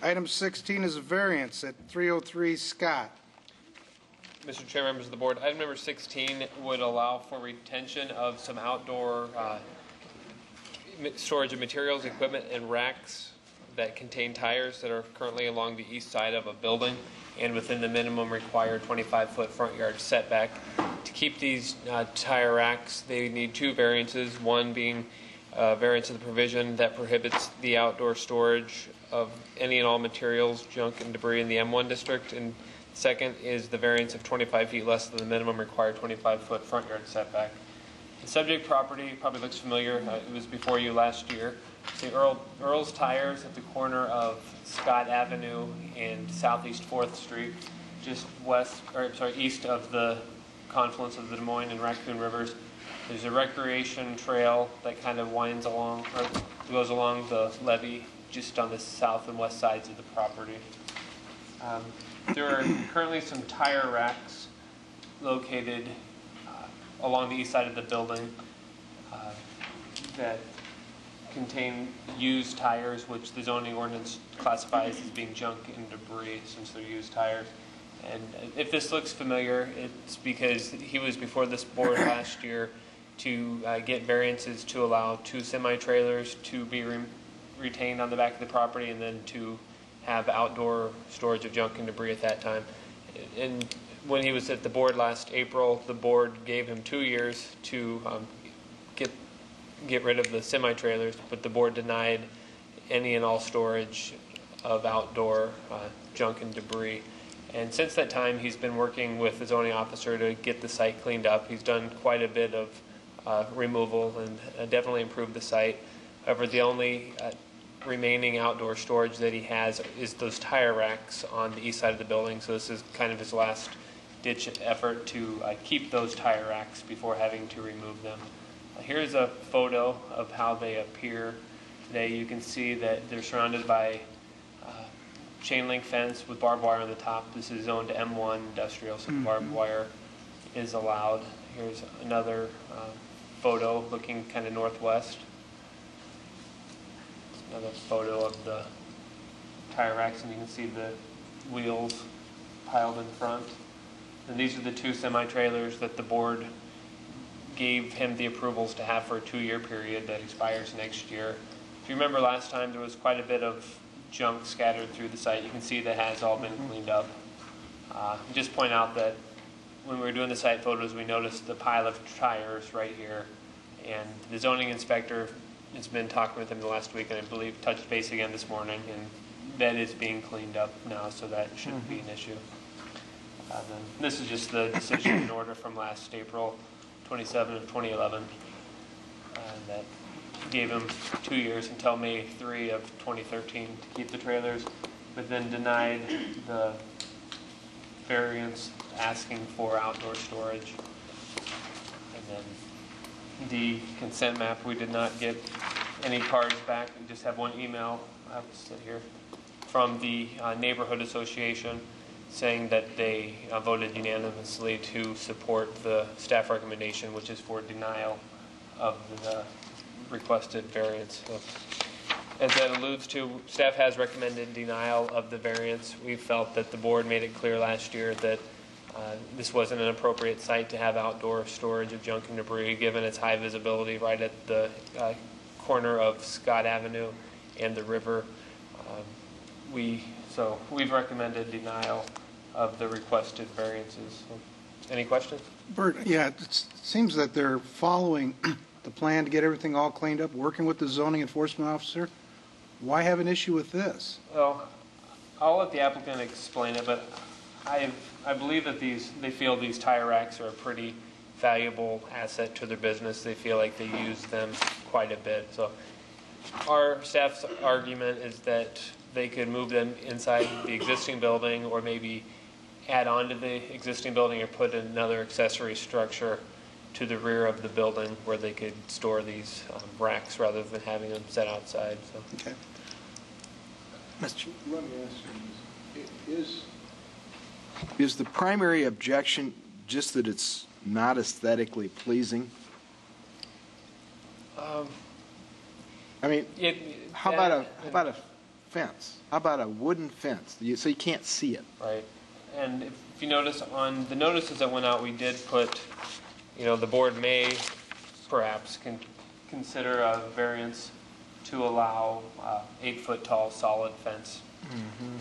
Item 16 is a variance at 303 Scott. Mr. Chair, members of the board, item number 16 would allow for retention of some outdoor storage of materials, equipment, and racks that contain tires that are currently along the east side of a building and within the minimum required 25-foot front yard setback. To keep these tire racks, they need two variances, one being variance of the provision that prohibits the outdoor storage of any and all materials, junk, and debris in the M1 district, and second is the variance of 25 feet less than the minimum required 25-foot front yard setback. The subject property probably looks familiar. It was before you last year. See Earl's Tires at the corner of Scott Avenue and Southeast 4th Street, just east of the confluence of the Des Moines and Raccoon Rivers. There's a recreation trail that kind of winds along, or goes along the levee just on the south and west sides of the property. There are currently some tire racks located along the east side of the building that contain used tires, which the zoning ordinance classifies as being junk and debris since they're used tires. And if this looks familiar, it's because he was before this board last year to get variances to allow two semi-trailers to be retained on the back of the property and then to have outdoor storage of junk and debris at that time. And when he was at the board last April, the board gave him 2 years to get rid of the semi-trailers, but the board denied any and all storage of outdoor junk and debris. And since that time, he's been working with the zoning officer to get the site cleaned up. He's done quite a bit of removal and definitely improved the site. However, the only remaining outdoor storage that he has is those tire racks on the east side of the building. So this is kind of his last ditch effort to keep those tire racks before having to remove them. Here's a photo of how they appear today. You can see that they're surrounded by chain link fence with barbed wire on the top. This is zoned to M1 industrial, so barbed wire is allowed. Here's another photo looking kind of northwest. Another photo of the tire racks, and you can see the wheels piled in front. And these are the two semi-trailers that the board gave him the approvals to have for a 2-year period that expires next year. If you remember last time, there was quite a bit of junk scattered through the site. You can see that has all been cleaned up. Just point out that when we were doing the site photos, we noticed the pile of tires right here, and the zoning inspector has been talking with him the last week, and I believe touched base again this morning, and that is being cleaned up now, so that shouldn't be an issue. Then this is just the decision in order from last April 27 of 2011 that gave him 2 years until May 3 of 2013 to keep the trailers, but then denied the variance asking for outdoor storage. And then the consent map, we did not get any cards back. We just have one email, I have to sit here, from the neighborhood association saying that they voted unanimously to support the staff recommendation, which is for denial of the requested variance. So, as that alludes to, staff has recommended denial of the variance. We felt that the board made it clear last year that this wasn't an appropriate site to have outdoor storage of junk and debris, given its high visibility right at the corner of Scott Avenue and the river. So we've recommended denial of the requested variances. Any questions? Bert, yeah, it seems that they're following the plan to get everything all cleaned up, working with the zoning enforcement officer. Why have an issue with this? Well, I'll let the applicant explain it, but I believe that they feel these tire racks are a pretty valuable asset to their business. They feel like they use them quite a bit. So our staff's argument is that they could move them inside the existing building or maybe add on to the existing building or put another accessory structure to the rear of the building where they could store these racks rather than having them set outside. So. Okay. Let me ask you, is the primary objection just that it's not aesthetically pleasing? I mean, how about a fence? How about a wooden fence so you can't see it? Right. And if you notice on the notices that went out, we did put, the board may perhaps consider a variance to allow 8-foot tall solid fence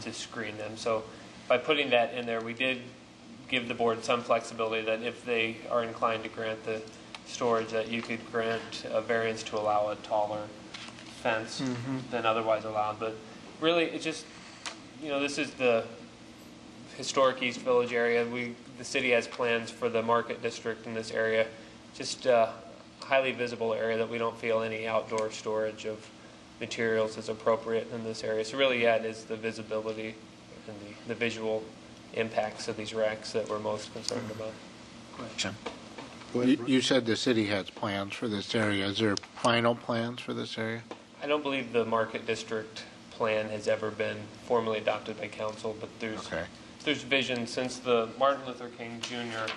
to screen them. So by putting that in there, we did give the board some flexibility that if they are inclined to grant the storage, that you could grant a variance to allow a taller fence than otherwise allowed. But really, it's just, this is the historic East Village area. The city has plans for the market district in this area. Just a highly visible area that we don't feel any outdoor storage of materials is appropriate in this area. So really, it is the visibility and the visual impacts of these racks that we're most concerned about. Question. You said the city has plans for this area. Is there final plans for this area? I don't believe the market district plan has ever been formally adopted by council, but there's vision since the Martin Luther King Jr.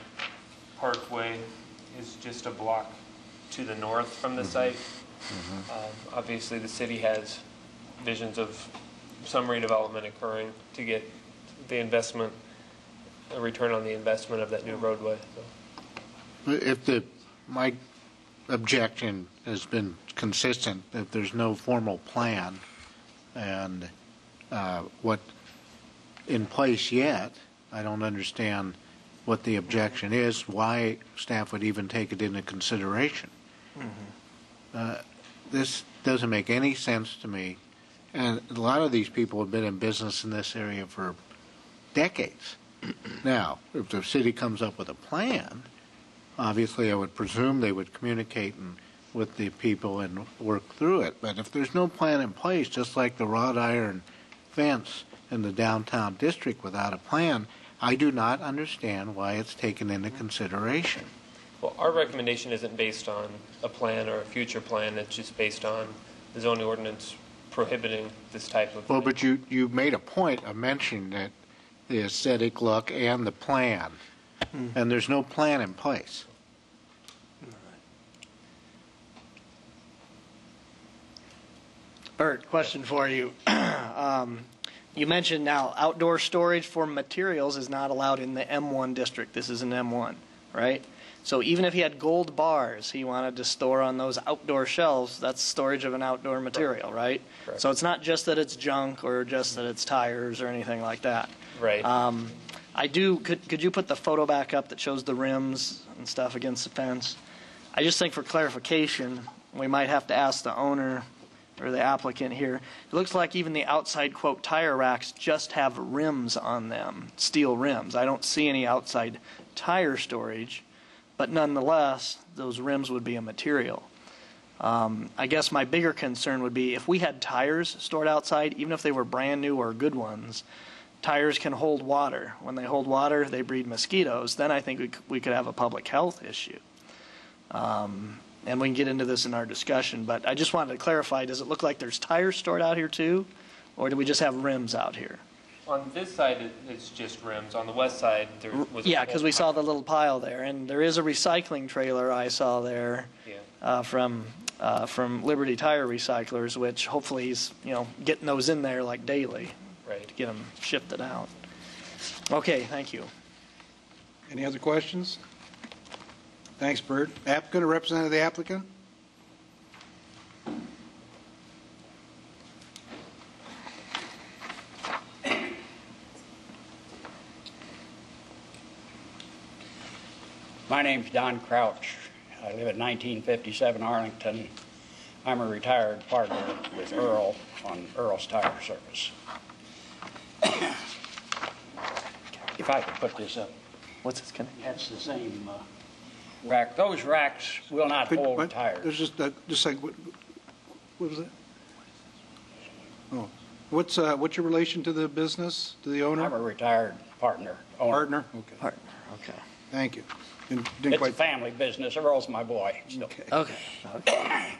Parkway is just a block to the north from the site. Obviously, the city has visions of some redevelopment occurring to get the investment, a return on the investment of that new roadway. So. My objection has been consistent that there's no formal plan and what in place yet, I don't understand what the objection is, why staff would even take it into consideration. This doesn't make any sense to me. And a lot of these people have been in business in this area for decades. Now, if the city comes up with a plan, obviously I would presume they would communicate with the people and work through it. But if there's no plan in place, just like the wrought iron fence in the downtown district without a plan, I do not understand why it's taken into consideration. Well, our recommendation isn't based on a plan or a future plan. It's just based on the zoning ordinance prohibiting this type of thing. Well, but you made a point of mentioning that the aesthetic look and the plan, and there's no plan in place. Bert, question for you. You mentioned now outdoor storage for materials is not allowed in the M1 district. This is an M1, right? So even if he had gold bars he wanted to store on those outdoor shelves, that's storage of an outdoor material, right? Correct. So it's not just that it's junk or just that it's tires or anything like that. Right. Could you put the photo back up that shows the rims and stuff against the fence? I just think for clarification, we might have to ask the owner or the applicant here. It looks like even the outside, quote, tire racks just have rims on them, steel rims. I don't see any outside tire storage, but nonetheless, those rims would be a material. I guess my bigger concern would be if we had tires stored outside, even if they were brand new or good ones, tires can hold water. When they hold water, they breed mosquitoes. Then I think we could have a public health issue. And we can get into this in our discussion, but I just wanted to clarify, does it look like there's tires stored out here too, or do we just have rims out here? On this side, it's just rims. On the west side, there was Yeah, because we saw the little pile there, and there is a recycling trailer I saw there from Liberty Tire Recyclers, which hopefully he's getting those in there like daily, right, to get them shifted out. Okay, thank you. Any other questions? Thanks, Bert. Applicant or representative of the applicant? My name's Don Crouch. I live at 1957 Arlington. I'm a retired partner with Earl on Earl's Tire Service. If I could put this up. What's this connection? That's the same rack. Those racks will not hold tires. There's just like what was that? Oh, what's your relation to the business, to the owner? I'm a retired partner. Owner. Partner. Okay. Partner. Okay. Thank you. It's a family business. Earl's my boy. Still. Okay.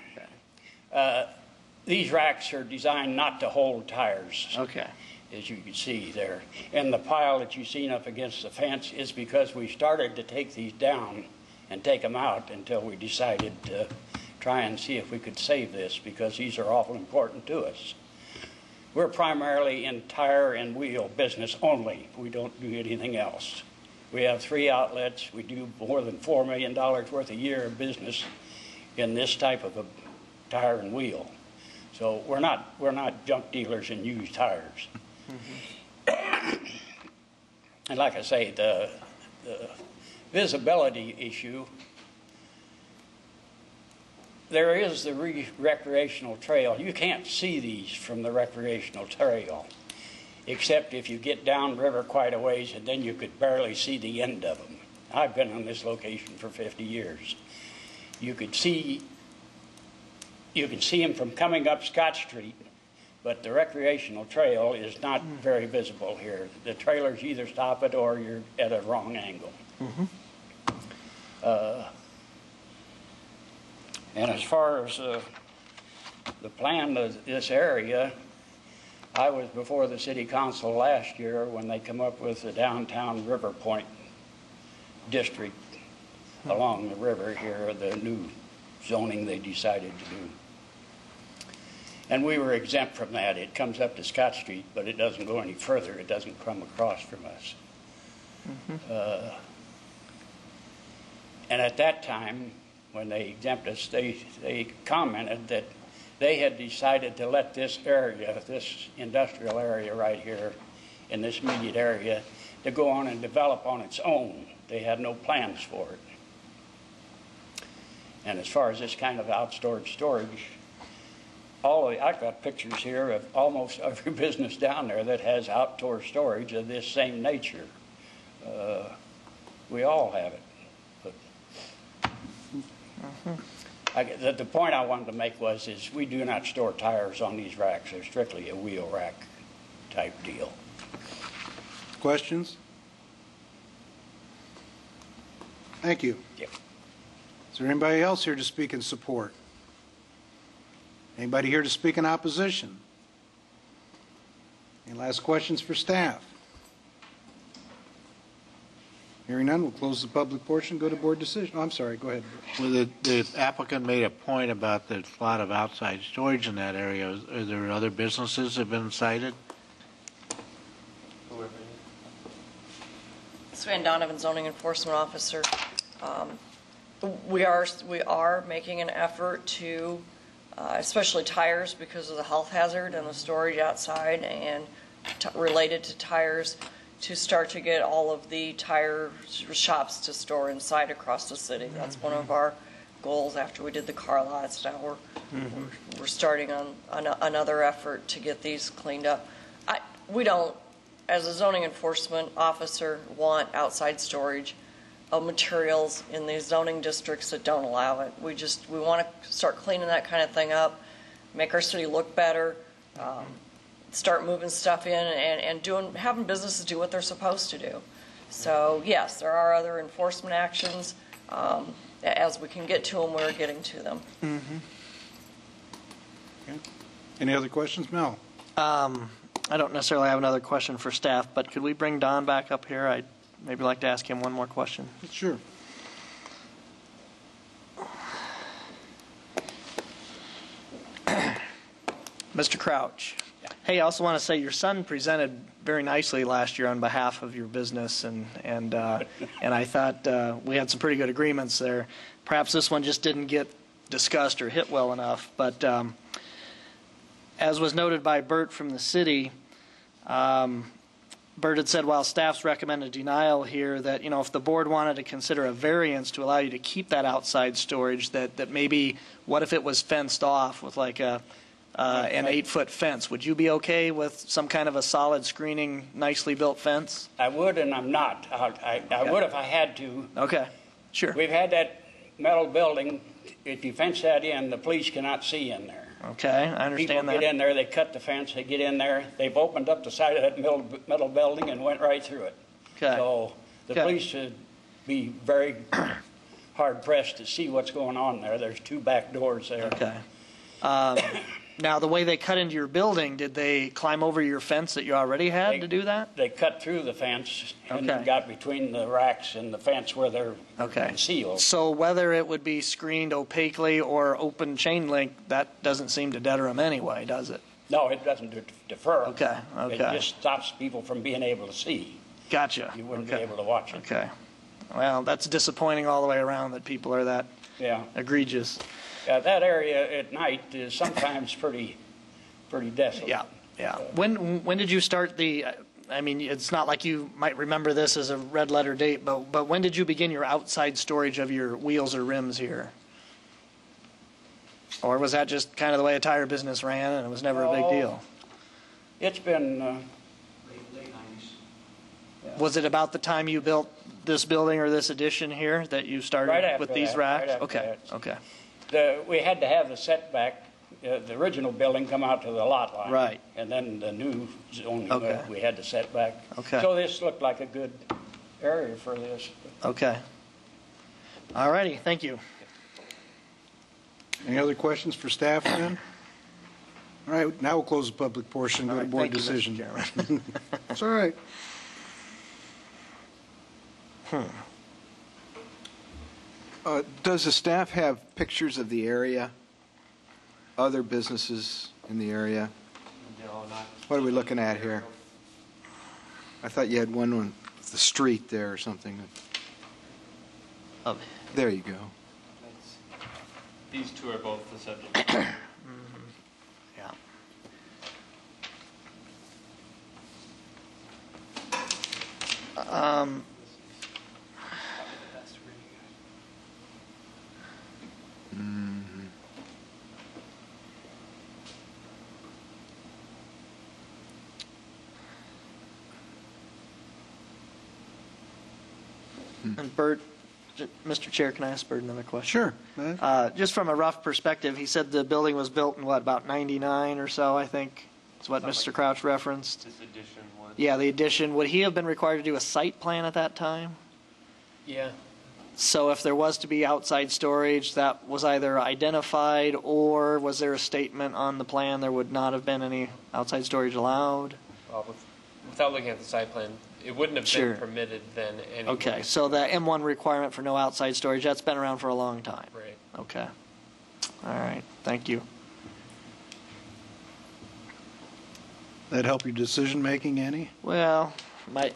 These racks are designed not to hold tires. Okay. As you can see there. And the pile that you've seen up against the fence is because we started to take these down and take them out until we decided to try and see if we could save this, because these are awful important to us. We're primarily in tire and wheel business only. We don't do anything else. We have 3 outlets. We do more than $4 million worth a year of business in this type of a tire and wheel. So we're not junk dealers in used tires. And like I say, the visibility issue, there is the recreational trail. You can't see these from the recreational trail, except if you get downriver quite a ways, and then you could barely see the end of them. I've been on this location for 50 years. You can see them from coming up Scott Street, but the recreational trail is not very visible here. The trailers either stop it or you're at a wrong angle. And as far as the plan of this area, I was before the city council last year when they come up with the downtown River Point district along the river here, the new zoning they decided to do. And we were exempt from that. It comes up to Scott Street, but it doesn't go any further. It doesn't come across from us. And at that time, when they exempted us, they commented that they had decided to let this area, this industrial area right here in this immediate area, to go on and develop on its own. They had no plans for it. And as far as this kind of outstored storage, I've got pictures here of almost every business down there that has outdoor storage of this same nature. We all have it. But the point I wanted to make is we do not store tires on these racks. They're strictly a wheel rack type deal. Questions? Thank you. Yep. Is there anybody else here to speak in support? Anybody here to speak in opposition? Any last questions for staff? Hearing none, we'll close the public portion, go to board decision. Oh, I'm sorry, go ahead. Well, the applicant made a point about the lot of outside storage in that area. Are there other businesses that have been cited? Sven Donovan, zoning enforcement officer. We are making an effort to, especially tires, because of the health hazard and the storage outside and related to tires, to start to get all of the tire shops to store inside across the city. That's one of our goals after we did the car lots. Now we're starting on another effort to get these cleaned up. We don't, as a zoning enforcement officer, want outside storage of materials in these zoning districts that don't allow it. We want to start cleaning that kind of thing up, make our city look better, start moving stuff in and having businesses do what they're supposed to do. So yes, there are other enforcement actions. As we can get to them, we're getting to them. Okay. Any other questions, Mel? I don't necessarily have another question for staff, but could we bring Don back up here? I'd maybe like to ask him one more question. Sure. Mr. Crouch. Hey, I also want to say your son presented very nicely last year on behalf of your business, and I thought we had some pretty good agreements there. Perhaps this one just didn't get discussed or hit well enough, but as was noted by Bert from the city, Bert had said while staff's recommended denial here that, if the board wanted to consider a variance to allow you to keep that outside storage, that maybe what if it was fenced off with like an 8-foot fence? Would you be okay with some kind of a solid screening, nicely built fence? I would, and I'm not. I would if I had to. Okay, sure. We've had that metal building. If you fence that in, the police cannot see in there. Okay, I understand that. People get in there, they cut the fence, they get in there. They've opened up the side of that metal building and went right through it. Okay. So the police should be very hard pressed to see what's going on there. There's 2 back doors there. Okay. Now, the way they cut into your building, did they climb over your fence that you already had to do that? They cut through the fence and Okay. got between the racks and the fence where they're Okay. concealed. So whether it would be screened opaquely or open chain link, that doesn't seem to deter them anyway, does it? No, it doesn't defer. Okay, It okay. just stops people from being able to see. Gotcha. You wouldn't Okay. be able to watch it. Okay. Well, that's disappointing all the way around that people are that Yeah. egregious. That area at night is sometimes pretty desolate. Yeah, yeah. When did you start the, I mean, it's not like you might remember this as a red letter date, but when did you begin your outside storage of your wheels or rims here? Or was that just kind of the way a tire business ran and it was never a big deal? It's been late 90s. Was it about the time you built this building or this addition here that you started Right after with these that, racks? right after Okay, that. okay. We had to have the setback, the original building come out to the lot line. Right. And then the new zoning, Okay. we had the setback. Okay. So this looked like a good area for this. Okay. All righty, thank you. Any other questions for staff then? All right, now we'll close the public portion, go to board Thank you, Mr. decision. Chairman. That's all right. Does the staff have pictures of the area, other businesses in the area? No, not. What are we looking at here? I thought you had one on the street there or something. There you go. These two are both the subject. Yeah. And Bert, Mr. Chair, can I ask Bert another question? Sure. Just from a rough perspective, he said the building was built in what, about 99 or so, I think? Is what Mr. Crouch referenced? This addition was. Yeah, the addition. Would he have been required to do a site plan at that time? Yeah. So if there was to be outside storage, that was either identified or was there a statement on the plan there would not have been any outside storage allowed? Well, without looking at the site plan, it wouldn't have Sure. been permitted then anyway. Okay, so the M1 requirement for no outside storage, that's been around for a long time. Right. Okay. All right, thank you. That help your decision-making, Annie? Well, might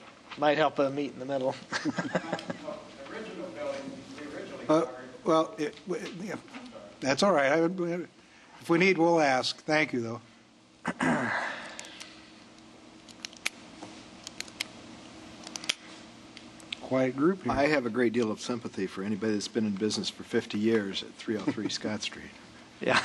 help a meet in the middle. Well, yeah, that's all right. If we need, we'll ask. Thank you, though. Quiet group here. I have a great deal of sympathy for anybody that's been in business for 50 years at 303 Scott Street. Yeah.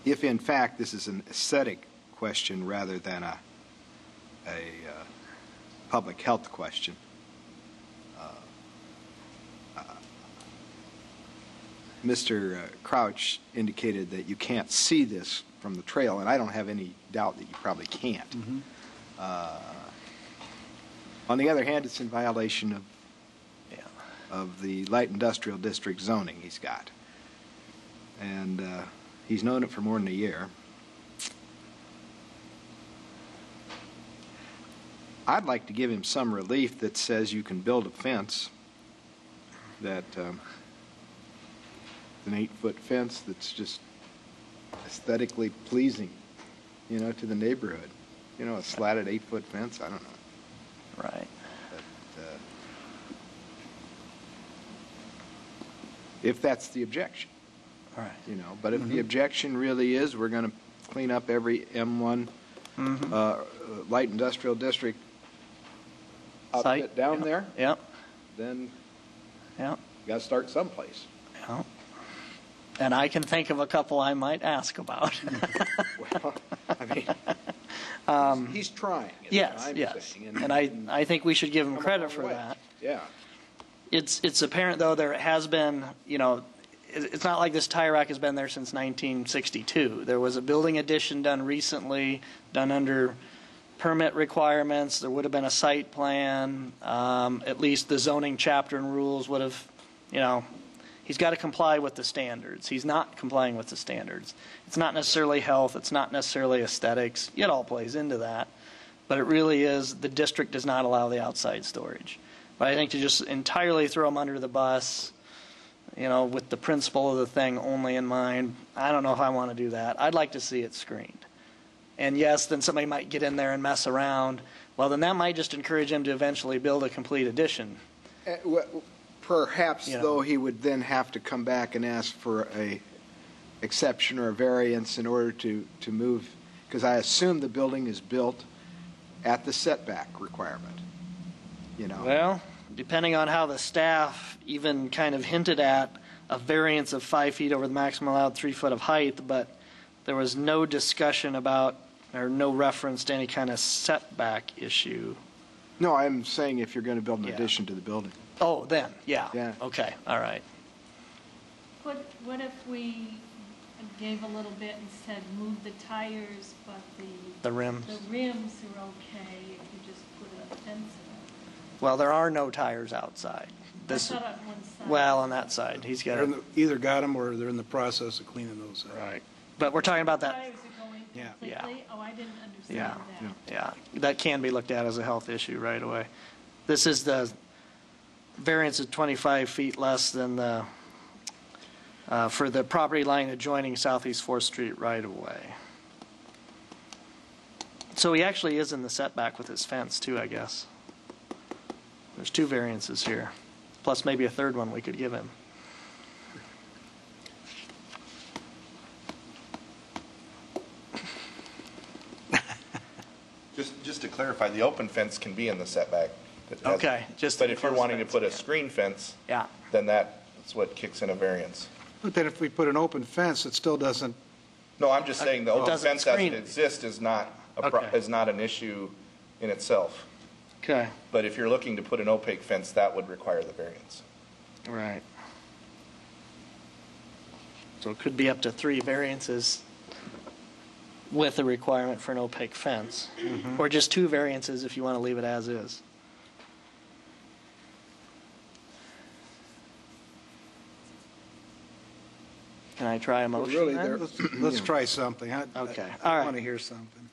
If in fact this is an aesthetic question rather than a public health question, Mr. Crouch indicated that you can't see this from the trail, and I don't have any doubt that you probably can't. On the other hand, it's in violation of the light industrial district zoning he's got. And he's known it for more than a year. I'd like to give him some relief that says you can build a fence that an 8-foot fence that's just aesthetically pleasing, you know, to the neighborhood. You know, a slatted 8-foot fence, I don't know. Right. But, if that's the objection. All right. You know, but if the objection really is we're going to clean up every M1 light industrial district outfit down there, then you got to start someplace. Yeah. And I can think of a couple I might ask about. Well, I mean, he's trying. is Yes, what I'm yes. saying, And I think we should give him come a credit long for way. that. Yeah. It's apparent, though, there has been, you know, it's not like this tire rack has been there since 1962. There was a building addition done recently, done under permit requirements. There would have been a site plan. At least the zoning chapter and rules would have, you know, he's got to comply with the standards. He's not complying with the standards. It's not necessarily health. It's not necessarily aesthetics. It all plays into that. But it really is, the district does not allow the outside storage. But I think to just entirely throw them under the bus, with the principle of the thing only in mind, I don't know if I want to do that. I'd like to see it screened. And yes, then somebody might get in there and mess around. Well, then that might just encourage him to eventually build a complete addition. Perhaps, though, he would then have to come back and ask for a exception or a variance in order to move, because I assume the building is built at the setback requirement. Well, depending on how the staff even kind of hinted at a variance of 5 feet over the maximum allowed 3 foot of height, but there was no discussion about or no reference to any kind of setback issue. No, I'm saying if you're going to build an addition to the building. Oh, then, yeah. Okay, all right. What if we gave a little bit and said move the tires, but the rims are okay if you just put a fence in it? Well, there are no tires outside. I thought on one side. Well, on that side, he's got either got them or they're in the process of cleaning those out. Right. But we're talking about that. Tires are going completely? Oh, I didn't understand that. Yeah. That can be looked at as a health issue right away. This is the variance of 25 feet less than the for the property line adjoining Southeast 4th Street right away. So he actually is in the setback with his fence too, I guess. There's 2 variances here, plus maybe a third one we could give him. Just to clarify, the open fence can be in the setback. Okay. But if you're wanting to put a screen fence, then that's what kicks in a variance. But then if we put an open fence, it still doesn't. No, I'm just saying the open fence as it exists is not an issue in itself. Okay. But if you're looking to put an opaque fence, that would require the variance. Right. So it could be up to 3 variances with a requirement for an opaque fence, or just 2 variances if you want to leave it as is. Can I try a motion? Let's try something. Okay. I want to hear something.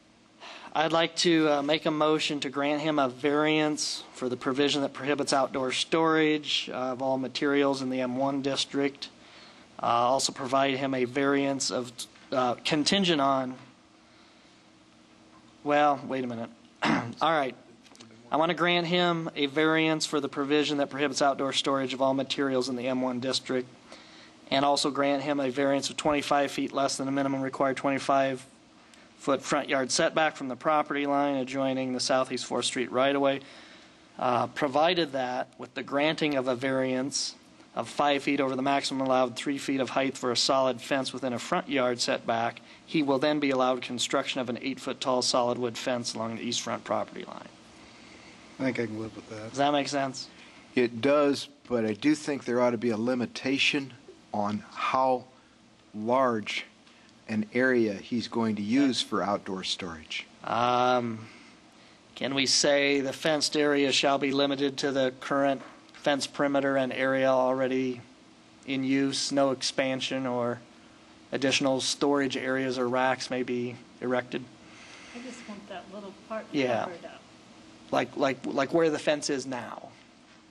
I'd like to make a motion to grant him a variance for the provision that prohibits outdoor storage of all materials in the M1 district. Also provide him a variance of contingent on. Well, wait a minute. All right. I want to grant him a variance for the provision that prohibits outdoor storage of all materials in the M1 district, and also grant him a variance of 25 feet less than the minimum required 25-foot front yard setback from the property line adjoining the Southeast 4th Street right-of-way, provided that with the granting of a variance of 5 feet over the maximum allowed 3 feet of height for a solid fence within a front yard setback, he will then be allowed construction of an 8-foot tall solid wood fence along the east front property line. I think I can live with that. Does that make sense? It does, but I do think there ought to be a limitation on how large an area he's going to use for outdoor storage. Can we say the fenced area shall be limited to the current fence perimeter and area already in use, no expansion or additional storage areas or racks may be erected? I just want that little part covered up. Like where the fence is now,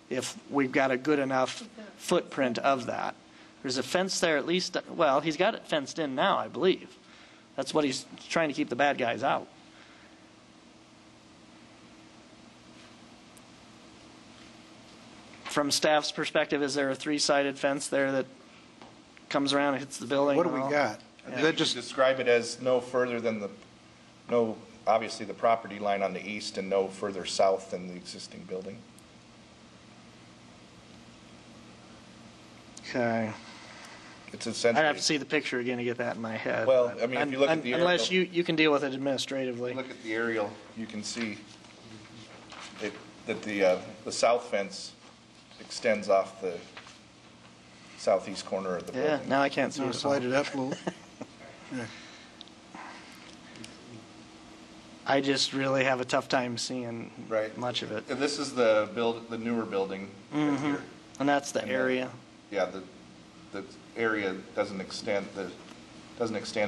if we've got a good enough footprint of that. There's a fence there at least, well, he's got it fenced in now, I believe. That's what he's trying to keep the bad guys out. From staff's perspective, is there a 3-sided fence there that comes around and hits the building? What do we got? Yeah. Just describe it as no further than obviously the property line on the east and no further south than the existing building. Okay. It's essentially. I'd have to see the picture again to get that in my head. Well, I mean, if you look at the aerial. Unless you can deal with it administratively. Look at the aerial, you can see that the south fence extends off the southeast corner of the building. Yeah, now I can't see it. Slide it up a little. Yeah. I just really have a tough time seeing much of it. And this is the newer building right here. And that's the area. Yeah, the area doesn't extend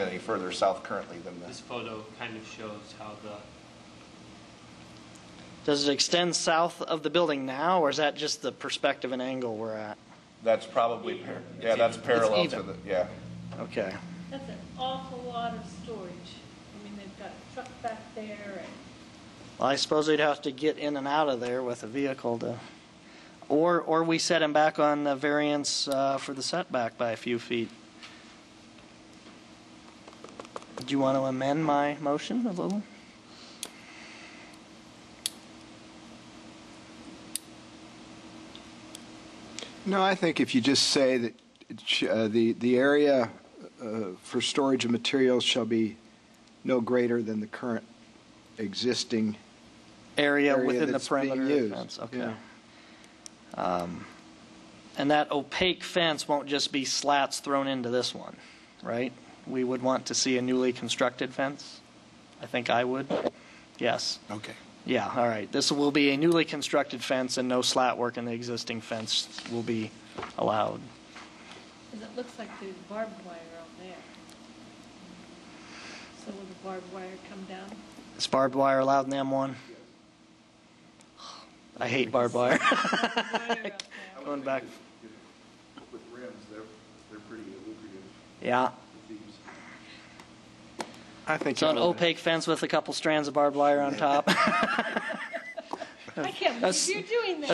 any further south currently than This photo kind of shows how the Does it extend south of the building now, or is that just the perspective and angle we're at? That's probably, that's parallel to the, yeah. Okay. That's an awful lot of storage. I mean, they've got a truck back there and Well, I suppose we'd have to get in and out of there with a vehicle to, or we set him back on the variance for the setback by a few feet. Do you want to amend my motion a little? No, I think if you just say that the area for storage of materials shall be no greater than the current existing area within the that's perimeter being of the used. fence. Okay. And that opaque fence won't just be slats thrown into this one, right? We would want to see a newly constructed fence. I think I would. Yes. Okay. Yeah, all right. This will be a newly constructed fence, and no slat work in the existing fence will be allowed. because it looks like there's barbed wire out there. So will the barbed wire come down? Is barbed wire allowed in the M1? I hate barbed wire. Going back. With rims, they're pretty lucrative. Yeah. I think So an opaque fence with a couple strands of barbed wire on top. I can't believe you're doing that.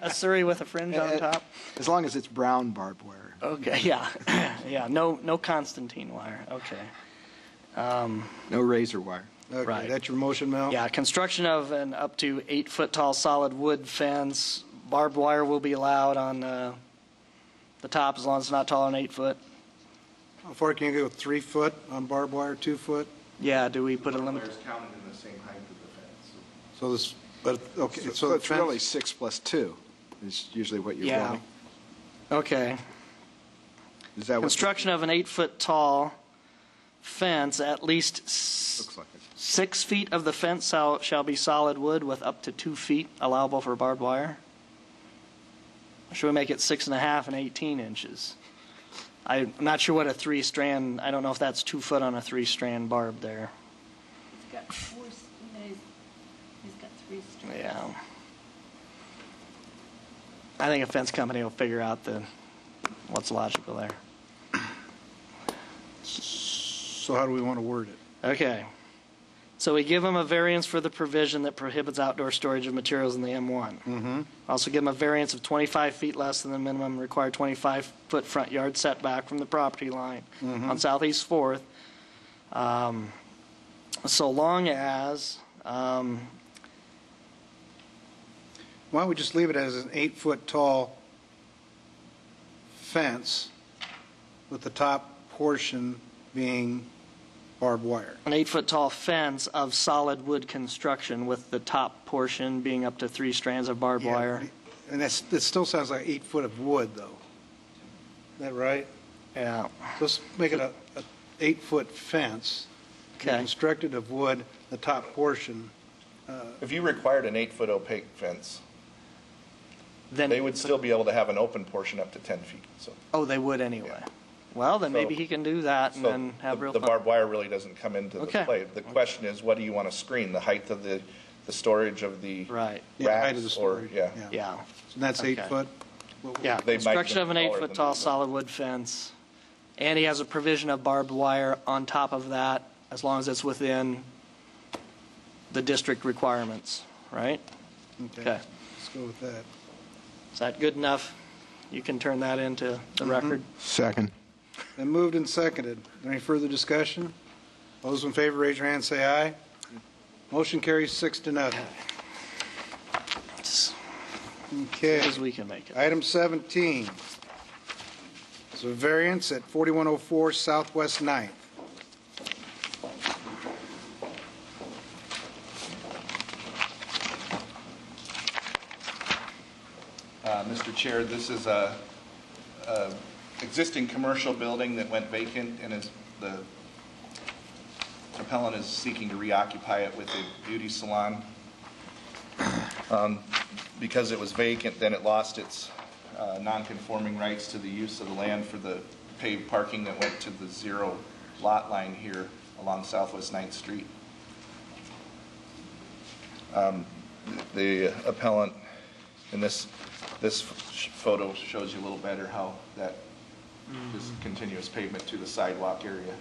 A Surrey with a fringe on top. As long as it's brown barbed wire. Okay, yeah. Yeah, no Constantine wire. Okay. No razor wire. Okay, Right. that's your motion, Mel? Yeah, construction of an up to 8-foot tall solid wood fence. Barbed wire will be allowed on the top as long as it's not taller than 8 foot. How far can you go, 3 foot on barbed wire, 2 foot? Yeah, do we put a limit? Wire's counted in the same height of the fence. So this, but, okay, So so the it's really fence, 6 plus 2 is usually what you're Yeah. wanting. Okay. Is that what? Construction of an 8-foot tall fence, at least Looks like it. 6 feet of the fence shall be solid wood with up to 2 feet allowable for barbed wire. Should we make it 6.5 and 18 inches? I'm not sure what a 3-strand, I don't know if that's 2 foot on a 3-strand barb there. He's got four, he's got 3 strands. Yeah. I think a fence company will figure out what's logical there. so how do we want to word it? Okay. So we give them a variance for the provision that prohibits outdoor storage of materials in the M1. Mm-hmm. Also give them a variance of 25 feet less than the minimum required 25-foot front yard setback from the property line on Southeast 4th. So long as, Why don't we just leave it as an 8-foot tall fence with the top portion being barbed wire? an 8-foot tall fence of solid wood construction with the top portion being up to 3 strands of barbed wire. And that still sounds like 8 foot of wood, though. Is that right? Yeah. Let's make it a 8-foot fence, Okay. constructed of wood, the top portion. If you required an 8-foot opaque fence, Then they would still be able to have an open portion up to 10 feet. So, Oh, they would anyway. Well, then maybe So- he can do that and so then have real the fun. barbed wire really doesn't come into Okay. the play. The question is, what do you want to screen? The height of the storage of the Right. Yeah, height of the racks, storage. or yeah. Yeah. And that's Okay. 8 foot? Yeah, They might construction be of an taller 8-foot than tall that. solid wood fence. And he has a provision of barbed wire on top of that, as long as it's within the district requirements, right? Okay. Okay. Let's go with that. Is that good enough? You can turn that into the record. Second. Then moved and seconded. Any further discussion? All those in favor, raise your hand, say aye. Motion carries 6-0. As Okay. good as we can make it. Item 17 is a variance at 4104 Southwest 9th. Mr. Chair, this is a existing commercial building that went vacant, and the appellant is seeking to reoccupy it with a beauty salon. Because it was vacant, then it lost its non-conforming rights to the use of the land for the paved parking that went to the zero lot line here along Southwest 9th Street. The appellant in this photo shows you a little better how that this continuous pavement to the sidewalk area.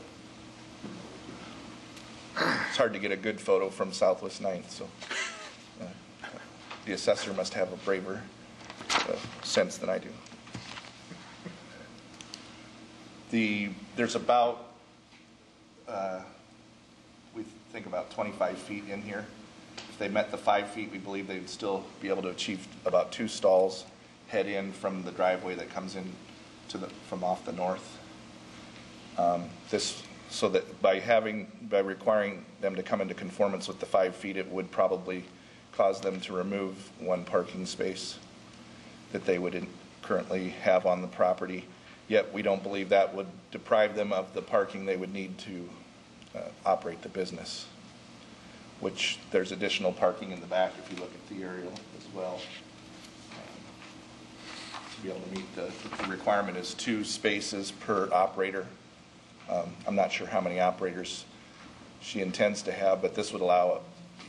It's hard to get a good photo from Southwest 9th, so the assessor must have a braver sense than I do. There's about, we think about 25 feet in here. If they met the 5 feet, we believe they'd still be able to achieve about 2 stalls head in from the driveway that comes in from off the north. So that by requiring them to come into conformance with the 5 feet, it would probably cause them to remove 1 parking space that they would currently have on the property. Yet we don't believe that would deprive them of the parking they would need to operate the business, which there's additional parking in the back if you look at the aerial as well. To be able to meet the requirement is 2 spaces per operator. I'm not sure how many operators she intends to have, but this would allow,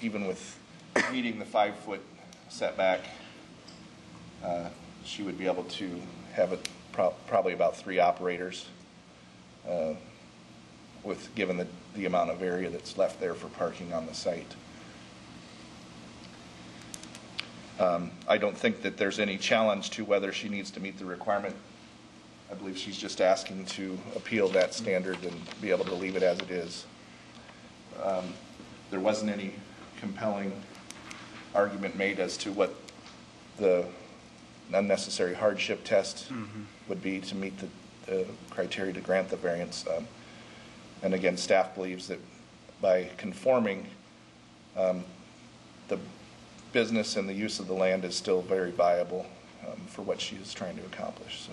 even with meeting the 5-foot setback, she would be able to have it probably about 3 operators, given the amount of area that's left there for parking on the site. I don't think that there's any challenge to whether she needs to meet the requirement. I believe she's just asking to appeal that standard and be able to leave it as it is. There wasn't any compelling argument made as to what the unnecessary hardship test would be to meet the criteria to grant the variance. And again, staff believes that by conforming, the business and the use of the land is still very viable for what she is trying to accomplish. So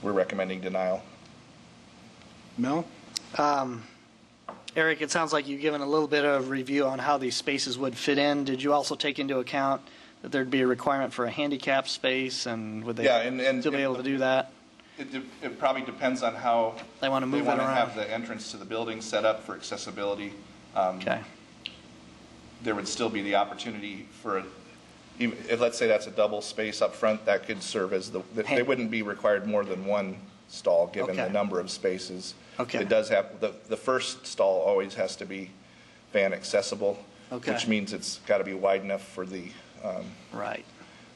we're recommending denial. Mel? Eric, it sounds like you've given a little bit of review on how these spaces would fit in. Did you also take into account that there'd be a requirement for a handicap space, and would they still be able to do that? It probably depends on how they want to move it around. Have the entrance to the building set up for accessibility. Okay. There would still be the opportunity for, if let's say that's a double space up front, that could serve as they wouldn't be required more than 1 stall given the number of spaces. Okay. It does have, the first stall always has to be van accessible, which means it's got to be wide enough for the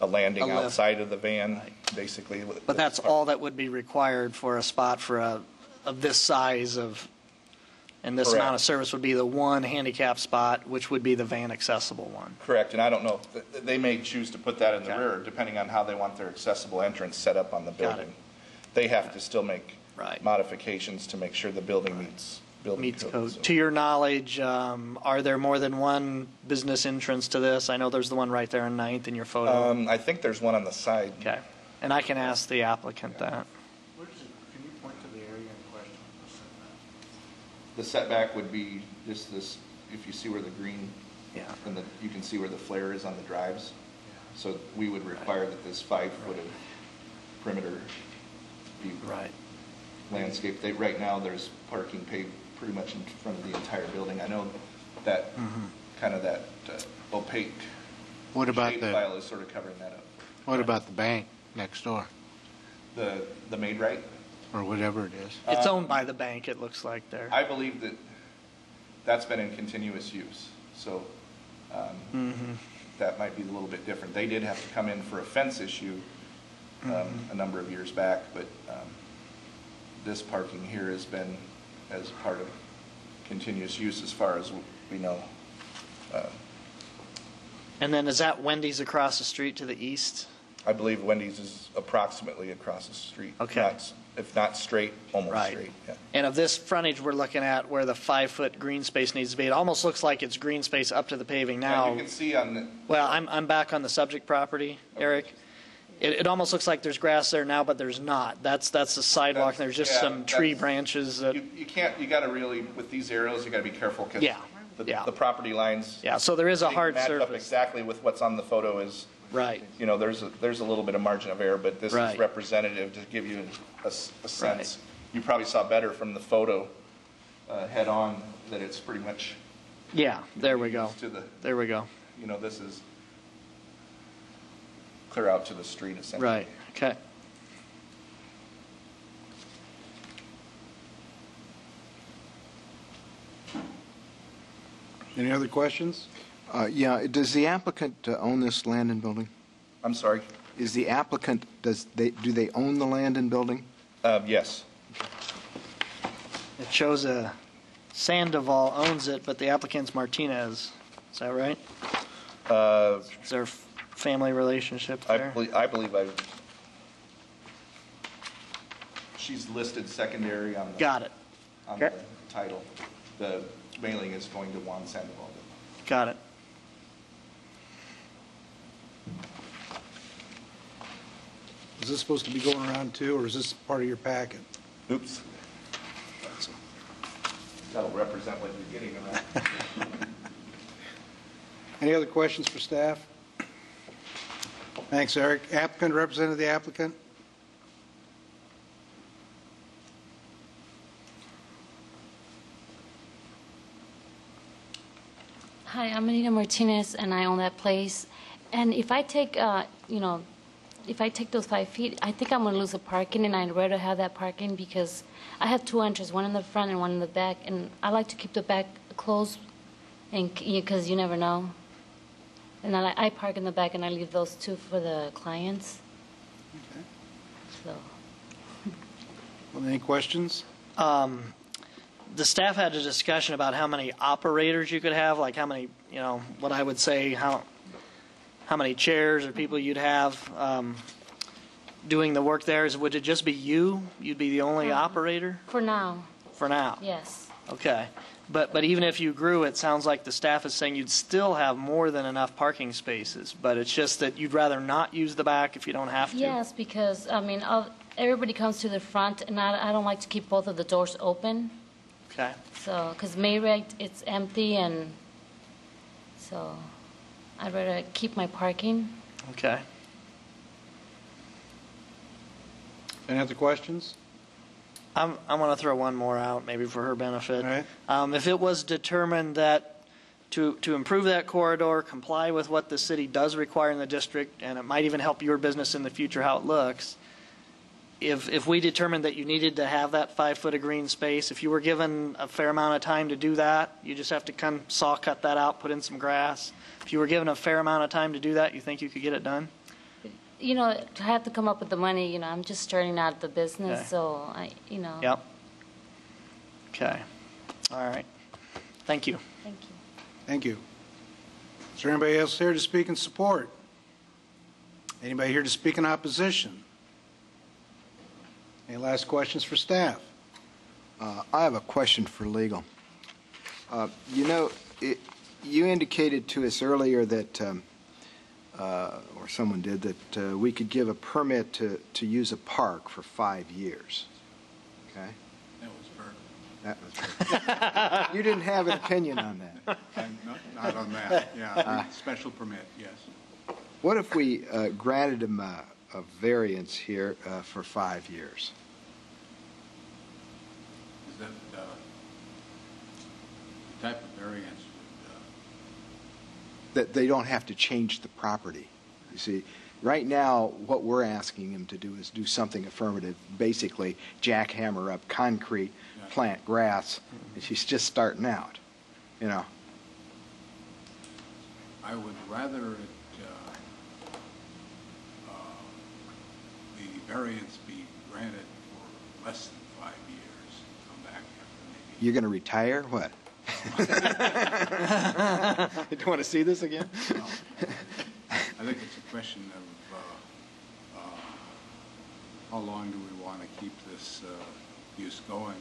a landing outside of the van, basically. But that's all that would be required for a spot for of this size and this amount of service would be the 1 handicap spot, which would be the van accessible one. Correct, and I don't know, they may choose to put that in the rear depending on how they want their accessible entrance set up on the building. They have to still make modifications to make sure the building meets building code. So. To your knowledge, are there more than 1 business entrance to this? I know there's the one right there on 9th in your photo. I think there's one on the side. Okay, and I can ask the applicant that. Can you point to the area in question? The setback would be just this, if you see where the green, and you can see where the flare is on the drives. So we would require that this 5-foot of perimeter be landscaped. Right now there's parking paved pretty much in front of the entire building. I know that kind of that opaque shape file is sort of covering that up. What about the bank next door? The Maid Right? Or whatever it is. It's owned by the bank, it looks like there. I believe that that's been in continuous use. So that might be a little bit different. They did have to come in for a fence issue a number of years back, but this parking here has been as part of continuous use as far as we know. And then is that Wendy's across the street to the east? I believe Wendy's is approximately across the street. Okay. If not straight, almost straight. Yeah. And of this frontage we're looking at where the 5-foot green space needs to be, it almost looks like it's green space up to the paving now. Yeah, you can see on the... Well, I'm back on the subject property, Eric. It almost looks like there's grass there now, but there's not. That's the sidewalk, and there's just some tree branches. That you got to really, with these aerials, you got to be careful because Yeah. the property lines. Yeah, so there is a hard match up surface. exactly with what's on the photo is, Right. you know, there's a little bit of margin of error, but this Right. is representative to give you a sense. You probably saw better from the photo head on that it's pretty much. Yeah, there we go. There we go. You know, this is clear out to the street essentially. Right, okay. Any other questions? Yeah, does the applicant own this land and building? I'm sorry? Is the applicant, do they own the land and building? Yes. It shows Sandoval owns it, but the applicant's Martinez. Is that right? Is there a family relationship there? I believe she's listed secondary on the. Got it. On the title. The mailing is going to Juan Sandoval. Got it. Is this supposed to be going around too, or is this part of your packet? Oops. That'll represent what you're getting around. Any other questions for staff? Thanks, Eric. Applicant, representative of the applicant? Hi, I'm Anita Martinez, and I own that place. And if I take, if I take those 5 feet, I think I'm going to lose the parking, and I'd rather have that parking because I have 2 entrances, one in the front and one in the back, and I like to keep the back closed, and because you never know. And I park in the back, and I leave those 2 for the clients. Okay. So. Well, any questions? The staff had a discussion about how many operators you could have, like how many, what I would say, how many chairs or people you'd have doing the work there. Would it just be you? You'd be the only operator? For now. For now? Yes. Okay. But even if you grew, it sounds like the staff is saying you'd still have more than enough parking spaces, but it's just that you'd rather not use the back if you don't have to? Yes, because, everybody comes to the front, and I don't like to keep both of the doors open. Okay. So, because Mayrite, it's empty, and so I'd rather keep my parking. Okay. Any other questions? I'm going to throw one more out, maybe for her benefit. All right. If it was determined that to improve that corridor, comply with what the city does require in the district, and it might even help your business in the future, how it looks, if we determined that you needed to have that 5 foot of green space, if you were given a fair amount of time to do that, you just have to saw cut that out, put in some grass. If you were given a fair amount of time to do that, you think you could get it done? I have to come up with the money. I'm just starting out the business, Okay. so Yep. Okay. All right. Thank you. Thank you. Thank you. Is there anybody else here to speak in support? Anybody here to speak in opposition? Any last questions for staff? I have a question for legal. You indicated to us earlier that, or someone did, that we could give a permit to use a park for 5 years. Okay? That was Bert. You didn't have an opinion on that. Not on that, yeah. Special permit, yes. What if we granted him a variance here for 5 years? Is that the type of variance? That they don't have to change the property. You see, right now, what we're asking him to do is do something affirmative, basically jackhammer up concrete, plant grass, and she's just starting out, I would rather the variance be granted for less than 5 years. Come back after maybe. You're going to retire? What? Do you want to see this again? No. I think it's a question of how long do we want to keep this use going?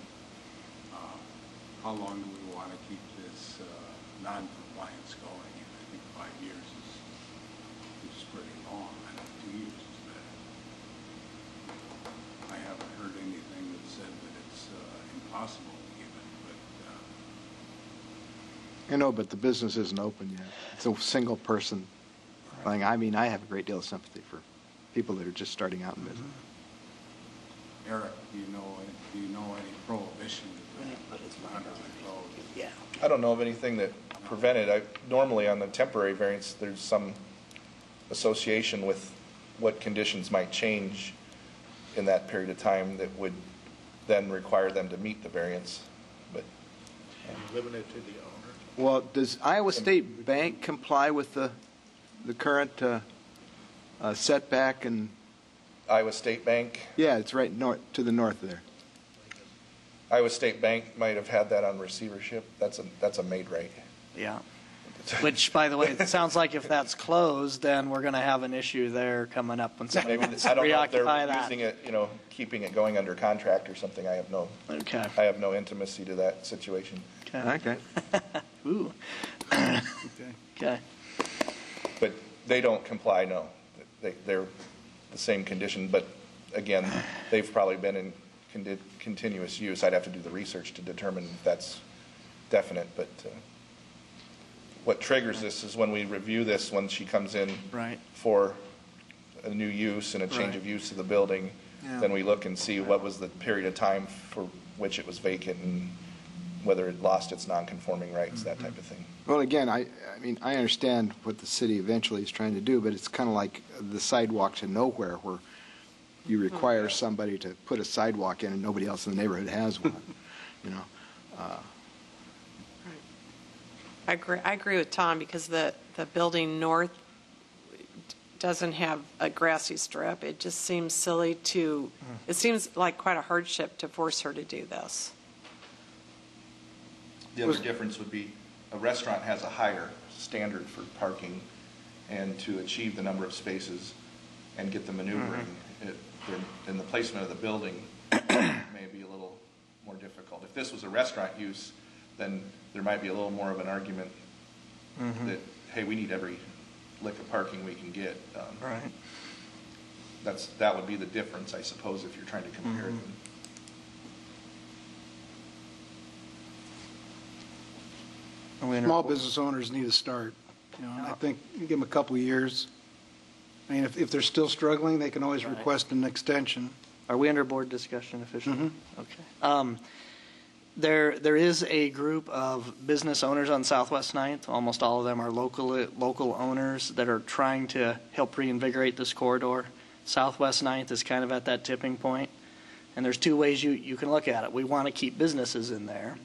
How long do we want to keep this non-compliance going? And I think 5 years is pretty long. I think 2 years is better. I haven't heard anything that said that it's impossible to give it, but I know, but the business isn't open yet. It's a single person thing. I mean, I have a great deal of sympathy for people that are just starting out in business. Eric, do you know any prohibition under the code? Yeah. I don't know of anything that prevented. Normally on the temporary variance, there's some association with what conditions might change in that period of time that would then require them to meet the variance. But Limited to the owner. Well, does Iowa State Bank comply with the current setback and? Iowa State Bank? Yeah, it's right to the north there. Iowa State Bank might have had that on receivership. That's a made right. Yeah. Which, by the way, it sounds like if that's closed, then we're going to have an issue there coming up when somebody wants to I don't know if reoccupy they're that. using it, keeping it going under contract or something. I have no intimacy to that situation. Okay. Ooh. Okay. But they don't comply, no. They're the same condition, but again, they've probably been in continuous use. I'd have to do the research to determine if that's definite, but what triggers this is when we review this, when she comes in for a new use and a change of use of the building, then we look and see what was the period of time for which it was vacant and whether it lost its non-conforming rights, that type of thing. Well, again, I mean, I understand what the city eventually is trying to do, but it's kind of like the sidewalk to nowhere where you require somebody to put a sidewalk in and nobody else in the neighborhood has one, I agree with Tom because the building north doesn't have a grassy strip. It just seems silly it seems like quite a hardship to force her to do this. The other difference would be a restaurant has a higher standard for parking and to achieve the number of spaces and get the maneuvering. In the placement of the building may be a little more difficult. If this was a restaurant use, then there might be a little more of an argument that, hey, we need every lick of parking we can get. That would be the difference, I suppose, if you're trying to compare them. Small business owners need a start. And I think you give them a couple of years. I mean, if they're still struggling, they can always request an extension. Are we under board discussion officially? Okay. There is a group of business owners on Southwest 9th. Almost all of them are local owners that are trying to help reinvigorate this corridor. Southwest 9th is kind of at that tipping point. And there's two ways you can look at it. We want to keep businesses in there,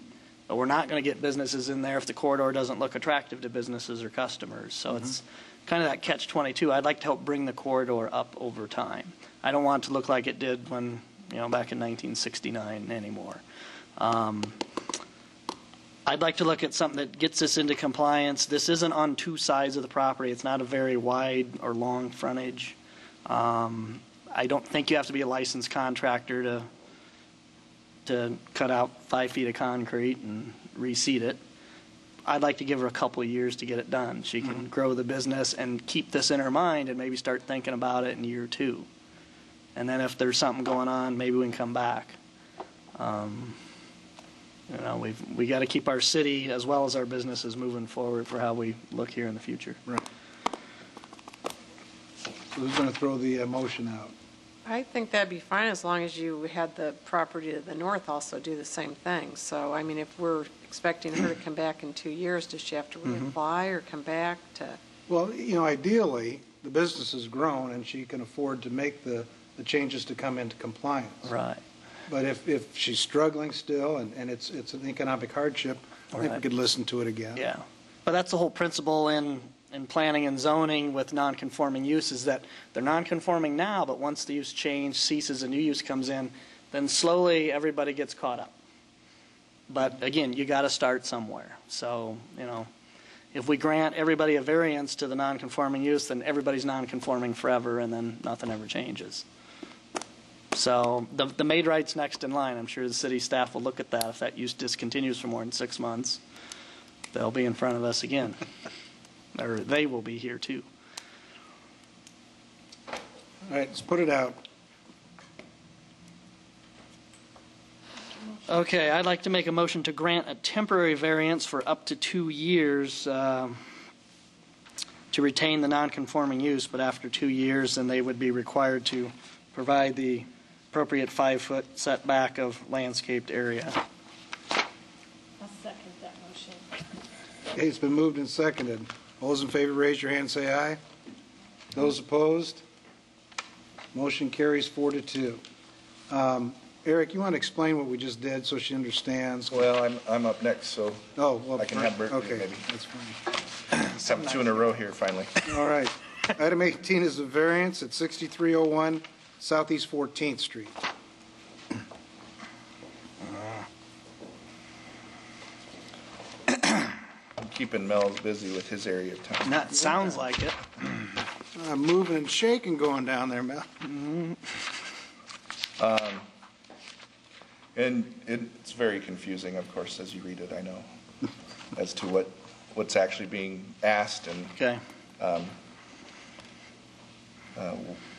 but we're not going to get businesses in there if the corridor doesn't look attractive to businesses or customers. So it's kind of that catch-22. I'd like to help bring the corridor up over time. I don't want it to look like it did when, back in 1969 anymore. I'd like to look at something that gets us into compliance. This isn't on two sides of the property. It's not a very wide or long frontage. I don't think you have to be a licensed contractor to cut out 5 feet of concrete and reseed it. I'd like to give her a couple of years to get it done. She can grow the business and keep this in her mind and maybe start thinking about it in year 2. And then if there's something going on, maybe we can come back. We got to keep our city as well as our businesses moving forward for how we look here in the future. Right. So who's going to throw the motion out? I think that'd be fine as long as you had the property to the north also do the same thing. So, I mean, if we're expecting her to come back in 2 years, does she have to reapply or come back to? Well, ideally, the business has grown and she can afford to make the changes to come into compliance. Right. But if she's struggling still and it's an economic hardship, I think we could listen to it again. Yeah. But that's the whole principle in planning and zoning with non-conforming use is that they're non-conforming now, but once the use change ceases, a new use comes in, then slowly everybody gets caught up. But again, you got to start somewhere. So, if we grant everybody a variance to the non-conforming use, then everybody's non-conforming forever and then nothing ever changes. So the maid right's next in line. I'm sure the city staff will look at that. If that use discontinues for more than 6 months, they'll be in front of us again. Or they will be here too. All right, let's put it out. Okay, I'd like to make a motion to grant a temporary variance for up to 2 years to retain the non-conforming use, but after 2 years, then they would be required to provide the appropriate 5-foot setback of landscaped area. I'll second that motion. Okay, it's been moved and seconded. All those in favor, raise your hand and say aye. Those opposed? Motion carries 4-2. Eric, you want to explain what we just did so she understands? Well, I'm up next, so well, I can have Bert okay, maybe. that's fine. Have 2 in a row here, finally. All right. Item 18 is a variance at 6301 Southeast 14th Street. I'm keeping Mel's busy with his area of town. That sounds like it. Moving and shaking going down there, Mel. And it's very confusing, of course, as you read it, I know, as to what's actually being asked and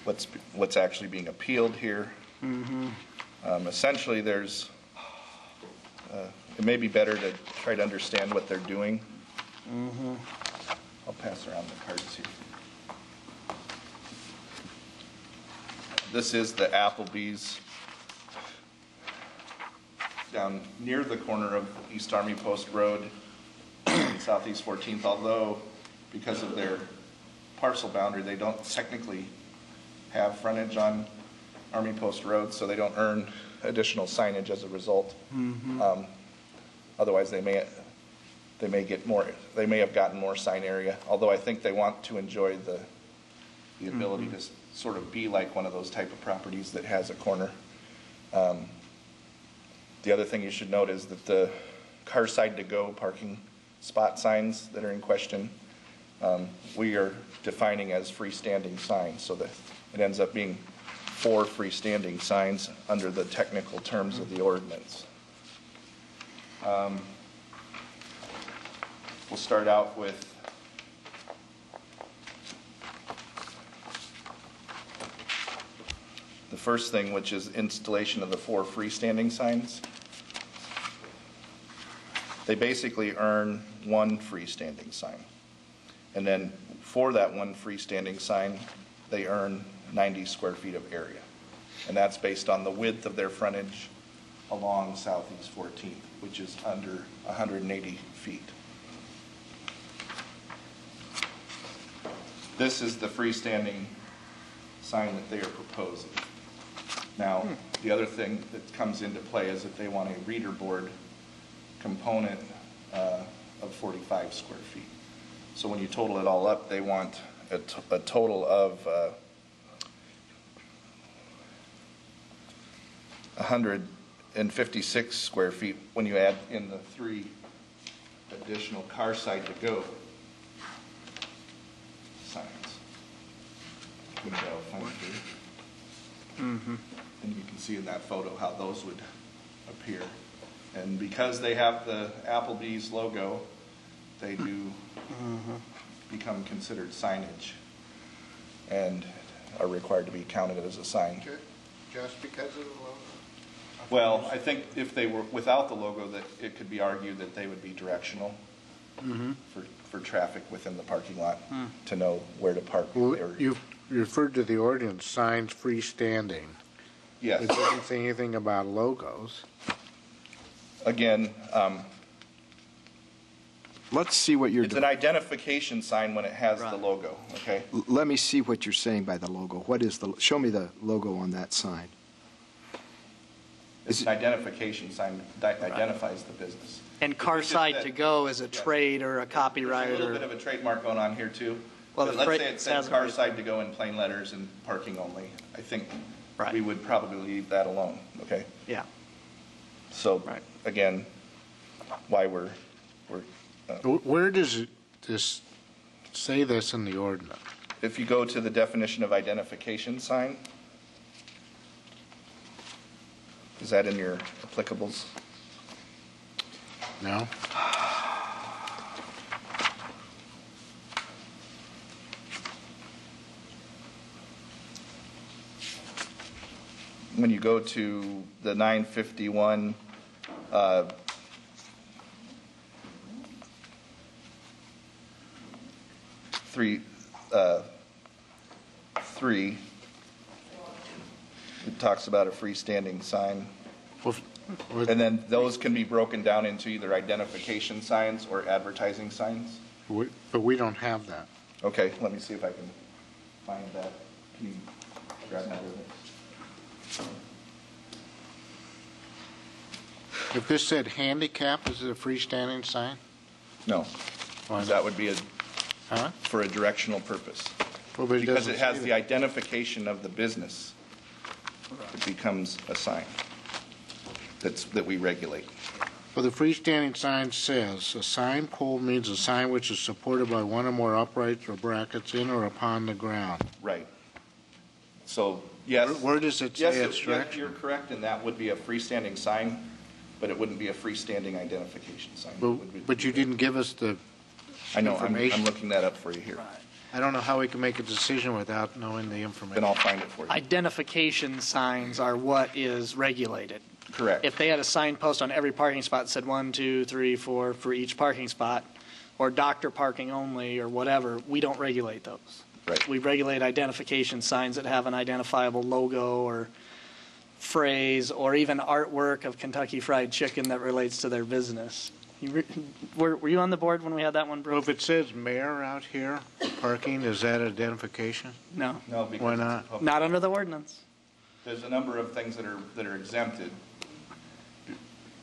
what's actually being appealed here. Essentially, it may be better to try to understand what they're doing. I'll pass around the cards here. This is the Applebee's down near the corner of East Army Post Road and Southeast 14th, although because of their parcel boundary, they don't technically have frontage on Army Post Road, so they don't earn additional signage as a result. Otherwise, they may get more. They may have gotten more sign area. Although I think they want to enjoy the ability to sort of be like one of those type of properties that has a corner. The other thing you should note is that the car side to go parking spot signs that are in question, we are defining as freestanding signs, so that it ends up being 4 freestanding signs under the technical terms of the ordinance. We'll start out with the first thing, which is installation of the 4 freestanding signs. They basically earn 1 freestanding sign. And then for that 1 freestanding sign, they earn 90 square feet of area. And that's based on the width of their frontage along Southeast 14th, which is under 180 feet. This is the freestanding sign that they are proposing. Now, the other thing that comes into play is that they want a reader board component of 45 square feet. So when you total it all up, they want a total of 156 square feet when you add in the 3 additional car side to go signs. And you can see in that photo how those would appear. And because they have the Applebee's logo, they do become considered signage and are required to be counted as a sign. Just because of the logo? Well, I think if they were without the logo, that it could be argued that they would be directional for traffic within the parking lot to know where to park. Well, you referred to the ordinance, signs freestanding. Yes. It doesn't say anything about logos. Again, let's see what you're it's an identification sign when it has the logo, okay? Let me see what you're saying by the logo. What is show me the logo on that sign. It's an identification sign that identifies the business. And car side to go is a trade or a copyright. There's a little bit of a trademark going on here too. Well, But let's say it says car side to go in plain letters and parking only. I think we would probably leave that alone, okay? Yeah. So, again, why we're Where does this say this in the ordinance? if you go to the definition of identification sign, is that in your applicables? No. When you go to the 951 Three, it talks about a freestanding sign. And then those can be broken down into either identification signs or advertising signs. But we don't have that. Okay, let me see if I can find that. Can you grab that with me? If this said handicap, is it a freestanding sign? No. That would be for a directional purpose. Well, but because doesn't it has say the identification of the business, it becomes a sign that we regulate. Well, the freestanding sign says, a sign pole means a sign which is supported by one or more uprights or brackets in or upon the ground. Right. So, yes. Where does it say it's yes, you're correct, and that would be a freestanding sign, but it wouldn't be a freestanding identification sign. But you didn't give us the I know, information. I'm looking that up for you here. I don't know how we can make a decision without knowing the information. Then I'll find it for you. Identification signs are what is regulated. Correct. If they had a sign post on every parking spot that said 1, 2, 3, 4 for each parking spot, or doctor parking only, or whatever, we don't regulate those. Right. We regulate identification signs that have an identifiable logo or phrase, or even artwork of Kentucky Fried Chicken that relates to their business. Were you on the board when we had that one, Brooke? Well, if it says mayor out here, parking, is that identification? No. No, because Why it's a not? public- Not under the ordinance. There's a number of things that are exempted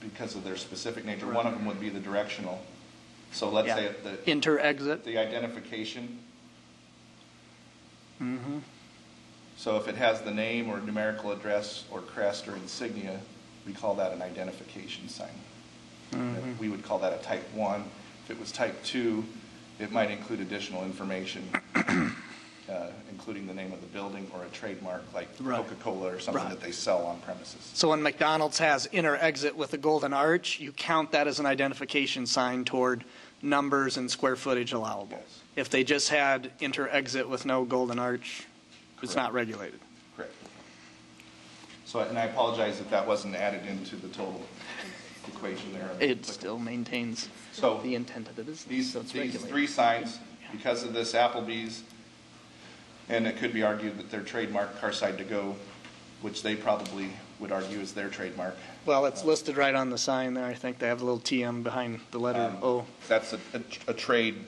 because of their specific nature. One of them would be the directional. So let's say the inter-exit. The identification. Mm-hmm. So if it has the name or numerical address or crest or insignia, we call that an identification sign. Mm-hmm. We would call that a type 1. If it was type 2, it might include additional information, including the name of the building or a trademark like Coca-Cola or something that they sell on premises. So when McDonald's has inter-exit with a golden arch, you count that as an identification sign toward numbers and square footage allowable. Yes. If they just had inter-exit with no golden arch, it's not regulated. Correct. So, and I apologize if that wasn't added into the total equation there. It still maintains the intent of the business. These three signs, because of this Applebee's, and it could be argued that their trademark Carside to Go, which they probably would argue is their trademark. Well, it's listed right on the sign there. I think they have a little TM behind the letter O. That's a trade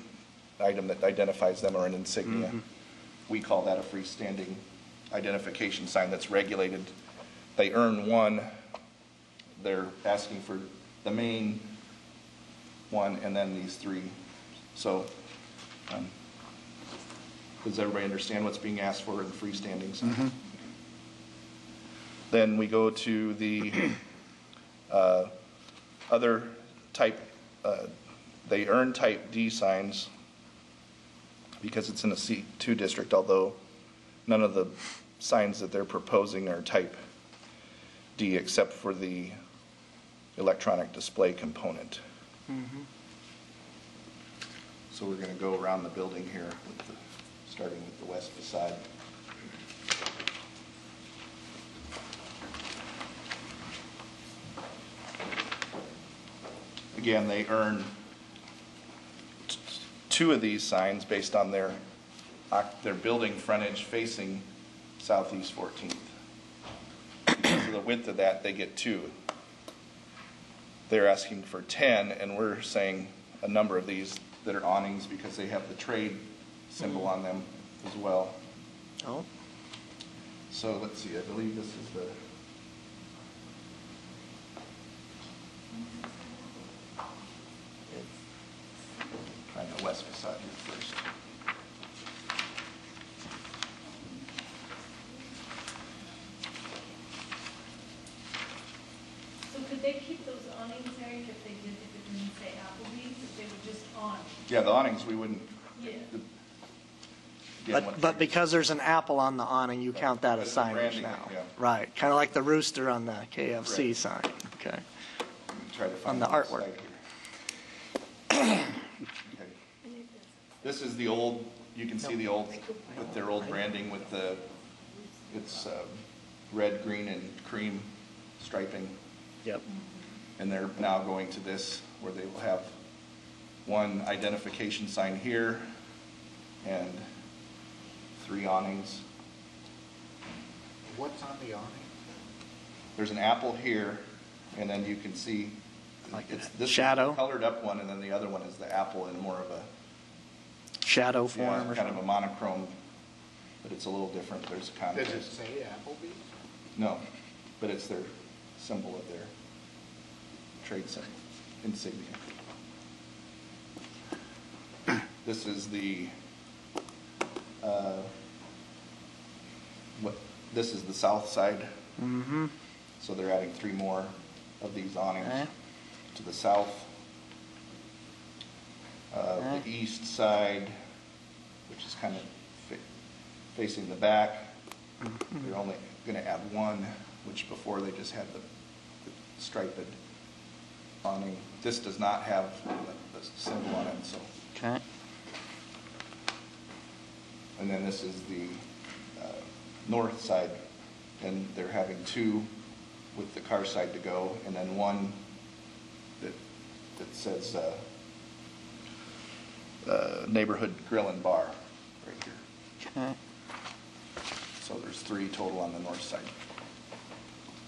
item that identifies them or an insignia. Mm-hmm. We call that a freestanding identification sign that's regulated. They earn 1. They're asking for the main 1 and then these 3. So does everybody understand what's being asked for in freestanding signs? Mm-hmm. Then we go to the other type, they earn type D signs because it's in a C2 district, although none of the signs that they're proposing are type D except for the electronic display component. Mm-hmm. So we're going to go around the building here, starting with the west facade. Again, they earn 2 of these signs based on their building frontage facing Southeast 14th. Because of the width of that, they get 2. They're asking for 10, and we're saying a number of these that are awnings because they have the trade symbol on them as well. Oh. So let's see, I believe this is the... Trying the west facade here first. So could they keep those awnings, Eric, if it didn't say Applebee's, if they were just awnings? Yeah, the awnings, we wouldn't... Yeah. But because there's an apple on the awning, you count that as That's the signage branding, now. yeah. Right, kind of like the rooster on the KFC Right. sign. Okay. Try to find On the artwork. side here. Okay. This is the old, you can see the old, with their old branding with the, it's red, green, and cream striping. Yep. And they're now going to this, where they will have one identification sign here and 3 awnings. What's on the awning? There's an apple here, and then you can see it's this shadow? is the colored up one, and then the other one is the apple in more of a shadow form, or kind of a monochrome, but it's a little different. There's context. Does it say Applebee's? No, but it's their symbol of their trade symbol, insignia. This is the this is the south side. Mm-hmm. So they're adding 3 more of these awnings to the south. The east side, which is kind of facing the back, they're only going to add 1, which before they just had the striped awning. This does not have the symbol on it, so. Okay. And then this is the north side, and they're having 2 with the car side to go, and then 1 that says neighborhood grill and bar right here. Okay. So there's 3 total on the north side.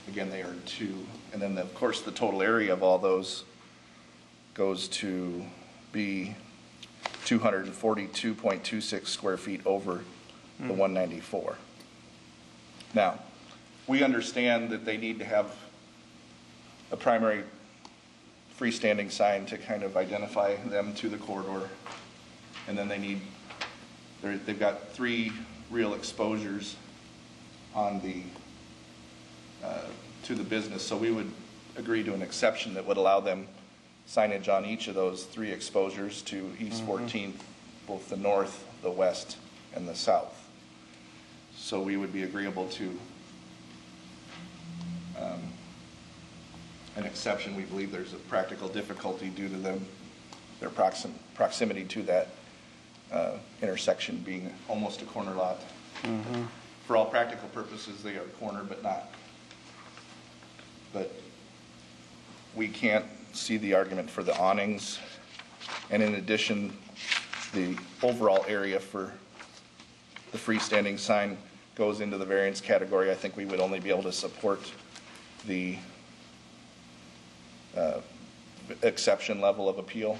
Again, they earn 2, and then of course the total area of all those goes to be 242.26 square feet over the 194. Now, we understand that they need to have a primary freestanding sign to kind of identify them to the corridor, and then they've got 3 real exposures on the to the business. So we would agree to an exception that would allow them signage on each of those 3 exposures to East 14th, both the north, the west, and the south. So we would be agreeable to an exception. We believe there's a practical difficulty due to their proximity to that intersection being almost a corner lot. For all practical purposes, they are corner, but not. But we can't see the argument for the awnings. And in addition, the overall area for the freestanding sign goes into the variance category. I think we would only be able to support the exception level of appeal.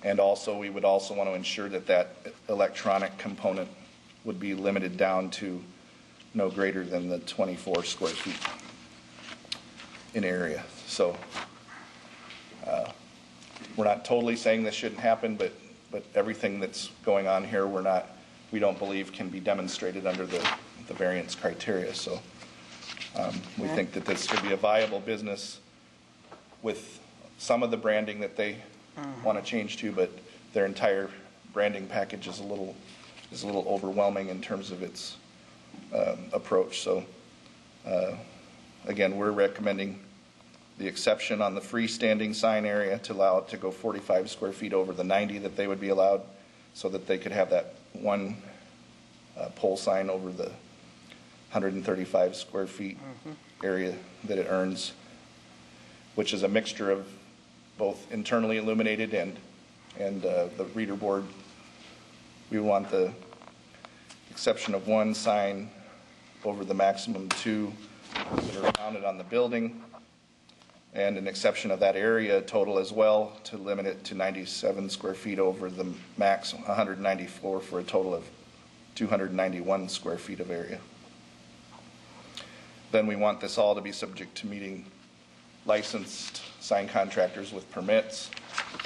And also, we would also want to ensure that that electronic component would be limited down to no greater than the 24 square feet in area. So we're not totally saying this shouldn't happen, but everything that's going on here, we don't believe can be demonstrated under the variance criteria. So we think that this could be a viable business with some of the branding that they want to change to, but their entire branding package is a little overwhelming in terms of its approach. So again, we're recommending the exception on the freestanding sign area to allow it to go 45 square feet over the 90 that they would be allowed, so that they could have that 1 pole sign over the 135 square feet area that it earns, which is a mixture of both internally illuminated and the reader board. We want the exception of 1 sign over the maximum 2 that are mounted on the building, and an exception of that area total as well to limit it to 97 square feet over the max 194 for a total of 291 square feet of area. Then we want this all to be subject to meeting licensed sign contractors with permits,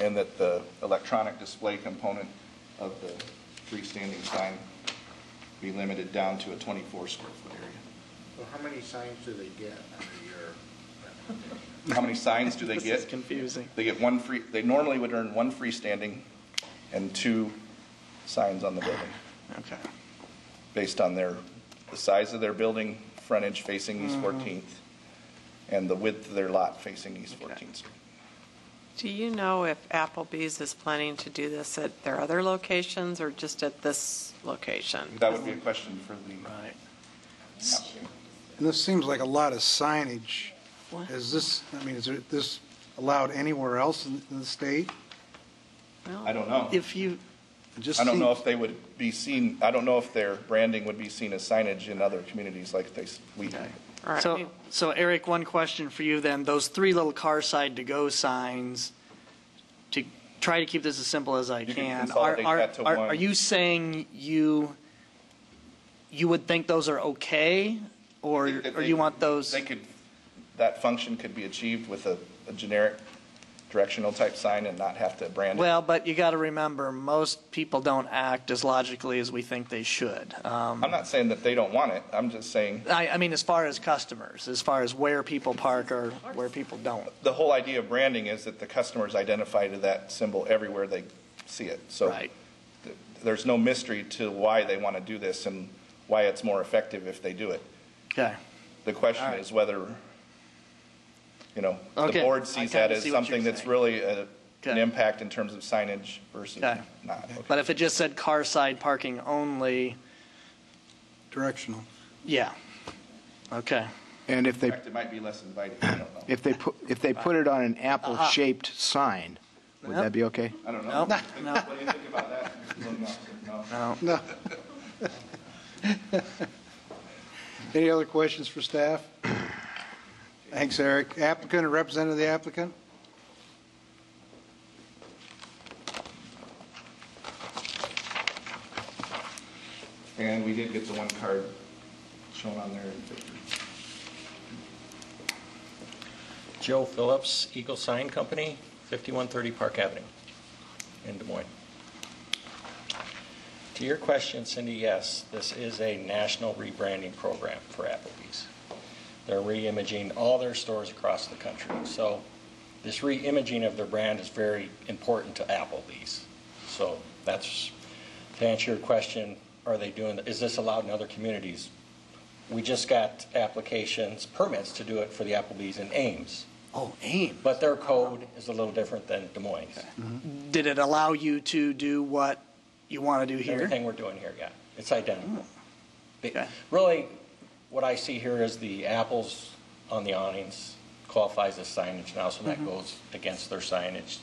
and that the electronic display component of the freestanding sign be limited down to a 24 square foot area. Well, how many signs do they get under your? How many signs do they get? This is confusing. They get 1 free. They normally would earn 1 freestanding and 2 signs on the building. Okay. Based on the size of their building, frontage facing East 14th, and the width of their lot facing East 14th Street. Do you know if Applebee's is planning to do this at their other locations or just at this location? That would be a question for the right. And this seems like a lot of signage Is this, I mean, is this allowed anywhere else in the state? I don't know. If you, Just I don't know seems- if they would be seen, I don't know if their branding would be seen as signage in other communities like we do. So Eric, one question for you then. Those 3 little car side to-go signs, to try to keep this as simple as I can can, consolidate that to one. are you saying you would think those are okay? Or you want those? That function could be achieved with a generic directional type sign and not have to brand it. Well, but you got to remember, most people don't act as logically as we think they should. I'm not saying that they don't want it. I'm just saying. I mean, as far as customers, as far as where people park or where people don't. The whole idea of branding is that the customers identify to that symbol everywhere they see it. So there's no mystery to why they want to do this and why it's more effective if they do it. Okay. The question is whether, the Okay. board sees I that kinda as see what something you're that's saying. really an impact in terms of signage versus Okay. not. But if it just said car side parking only. Directional. Yeah. Okay. And if they, In fact, it might be less inviting. I don't know. if they put it on an apple-shaped sign, would Yep. that be okay? I don't know. Nope. No. What do you think about that? No. No. No. Any other questions for staff? Thanks, Eric. Applicant or representative of the applicant? And we did get the one card shown on there. Joe Phillips, Eagle Sign Company, 5130 Park Avenue in Des Moines. To your question, Cindy, yes, this is a national rebranding program for Applebee's. They're re-imaging all their stores across the country. So this re-imaging of their brand is very important to Applebee's. So that's, to answer your question, are they doing, is this allowed in other communities? We just got applications, permits to do it for the Applebee's in Ames. Oh, Ames. But their code is a little different than Des Moines. Did it allow you to do what you want to do here? Everything we're doing here, yeah. It's identical. Okay. Really, what I see here is the apples on the awnings qualifies as signage now, so that goes against their signage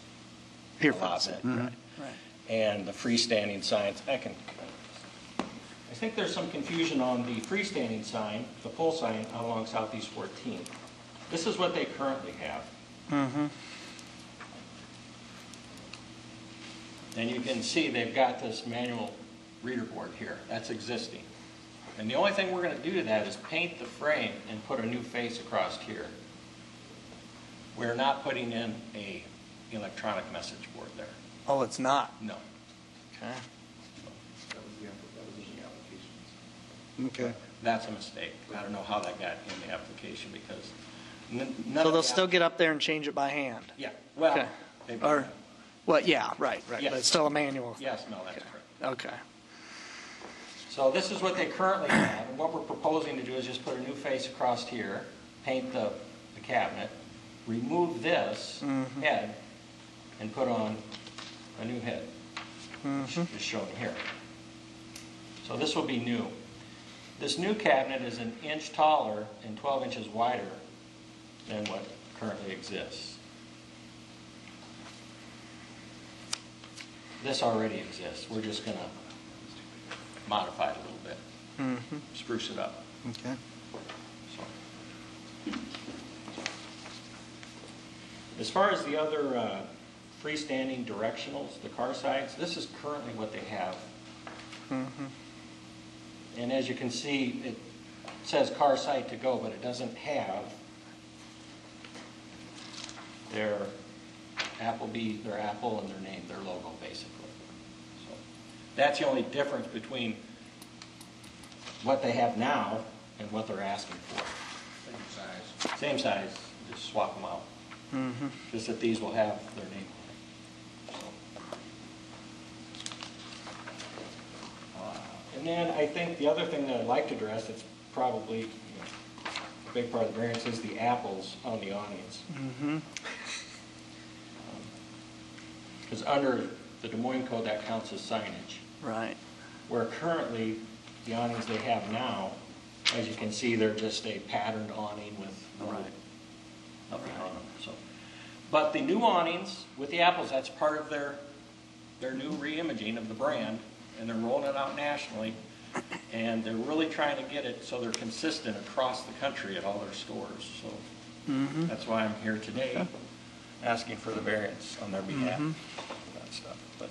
Here for allotment. Right. And the freestanding signs, I think there's some confusion on the freestanding sign, the pole sign along Southeast 14. This is what they currently have. Mm-hmm. And you can see they've got this manual reader board here. That's existing. And the only thing we're going to do to that is paint the frame and put a new face across here. We're not putting in a electronic message board there. Oh, it's not? No. Okay. That was the applications. Okay. That's a mistake. I don't know how that got in the application because none So of they'll the still get up there and change it by hand? Yeah. Well, Okay. they've Or, well, yeah, right. Yes. But it's still a manual. Yes, no, that's correct. Okay. So this is what they currently have, and what we're proposing to do is just put a new face across here, paint the cabinet, remove this head, and put on a new head, which is shown here. So this will be new. This new cabinet is an inch taller and 12 inches wider than what currently exists. This already exists. We're just going to modify it a little bit, spruce it up. Okay. So. As far as the other freestanding directionals, the car sides, this is currently what they have. And as you can see, it says car side to go, but it doesn't have their Applebee, their Apple, and their name, their logo, basically. So that's the only difference between what they have now and what they're asking for. Same size. Same size, just swap them out. Just that these will have their name on it. So. And then I think the other thing that I'd like to address that's probably a big part of the variance is the apples on the awnings. Because under the Des Moines Code, that counts as signage. Right. Where currently, the awnings they have now, as you can see, they're just a patterned awning with no nothing on them. So, but the new awnings with the apples, that's part of their new re-imaging of the brand, and they're rolling it out nationally, and they're really trying to get it so they're consistent across the country at all their stores. So that's why I'm here today, asking for the variance on their behalf. That stuff. But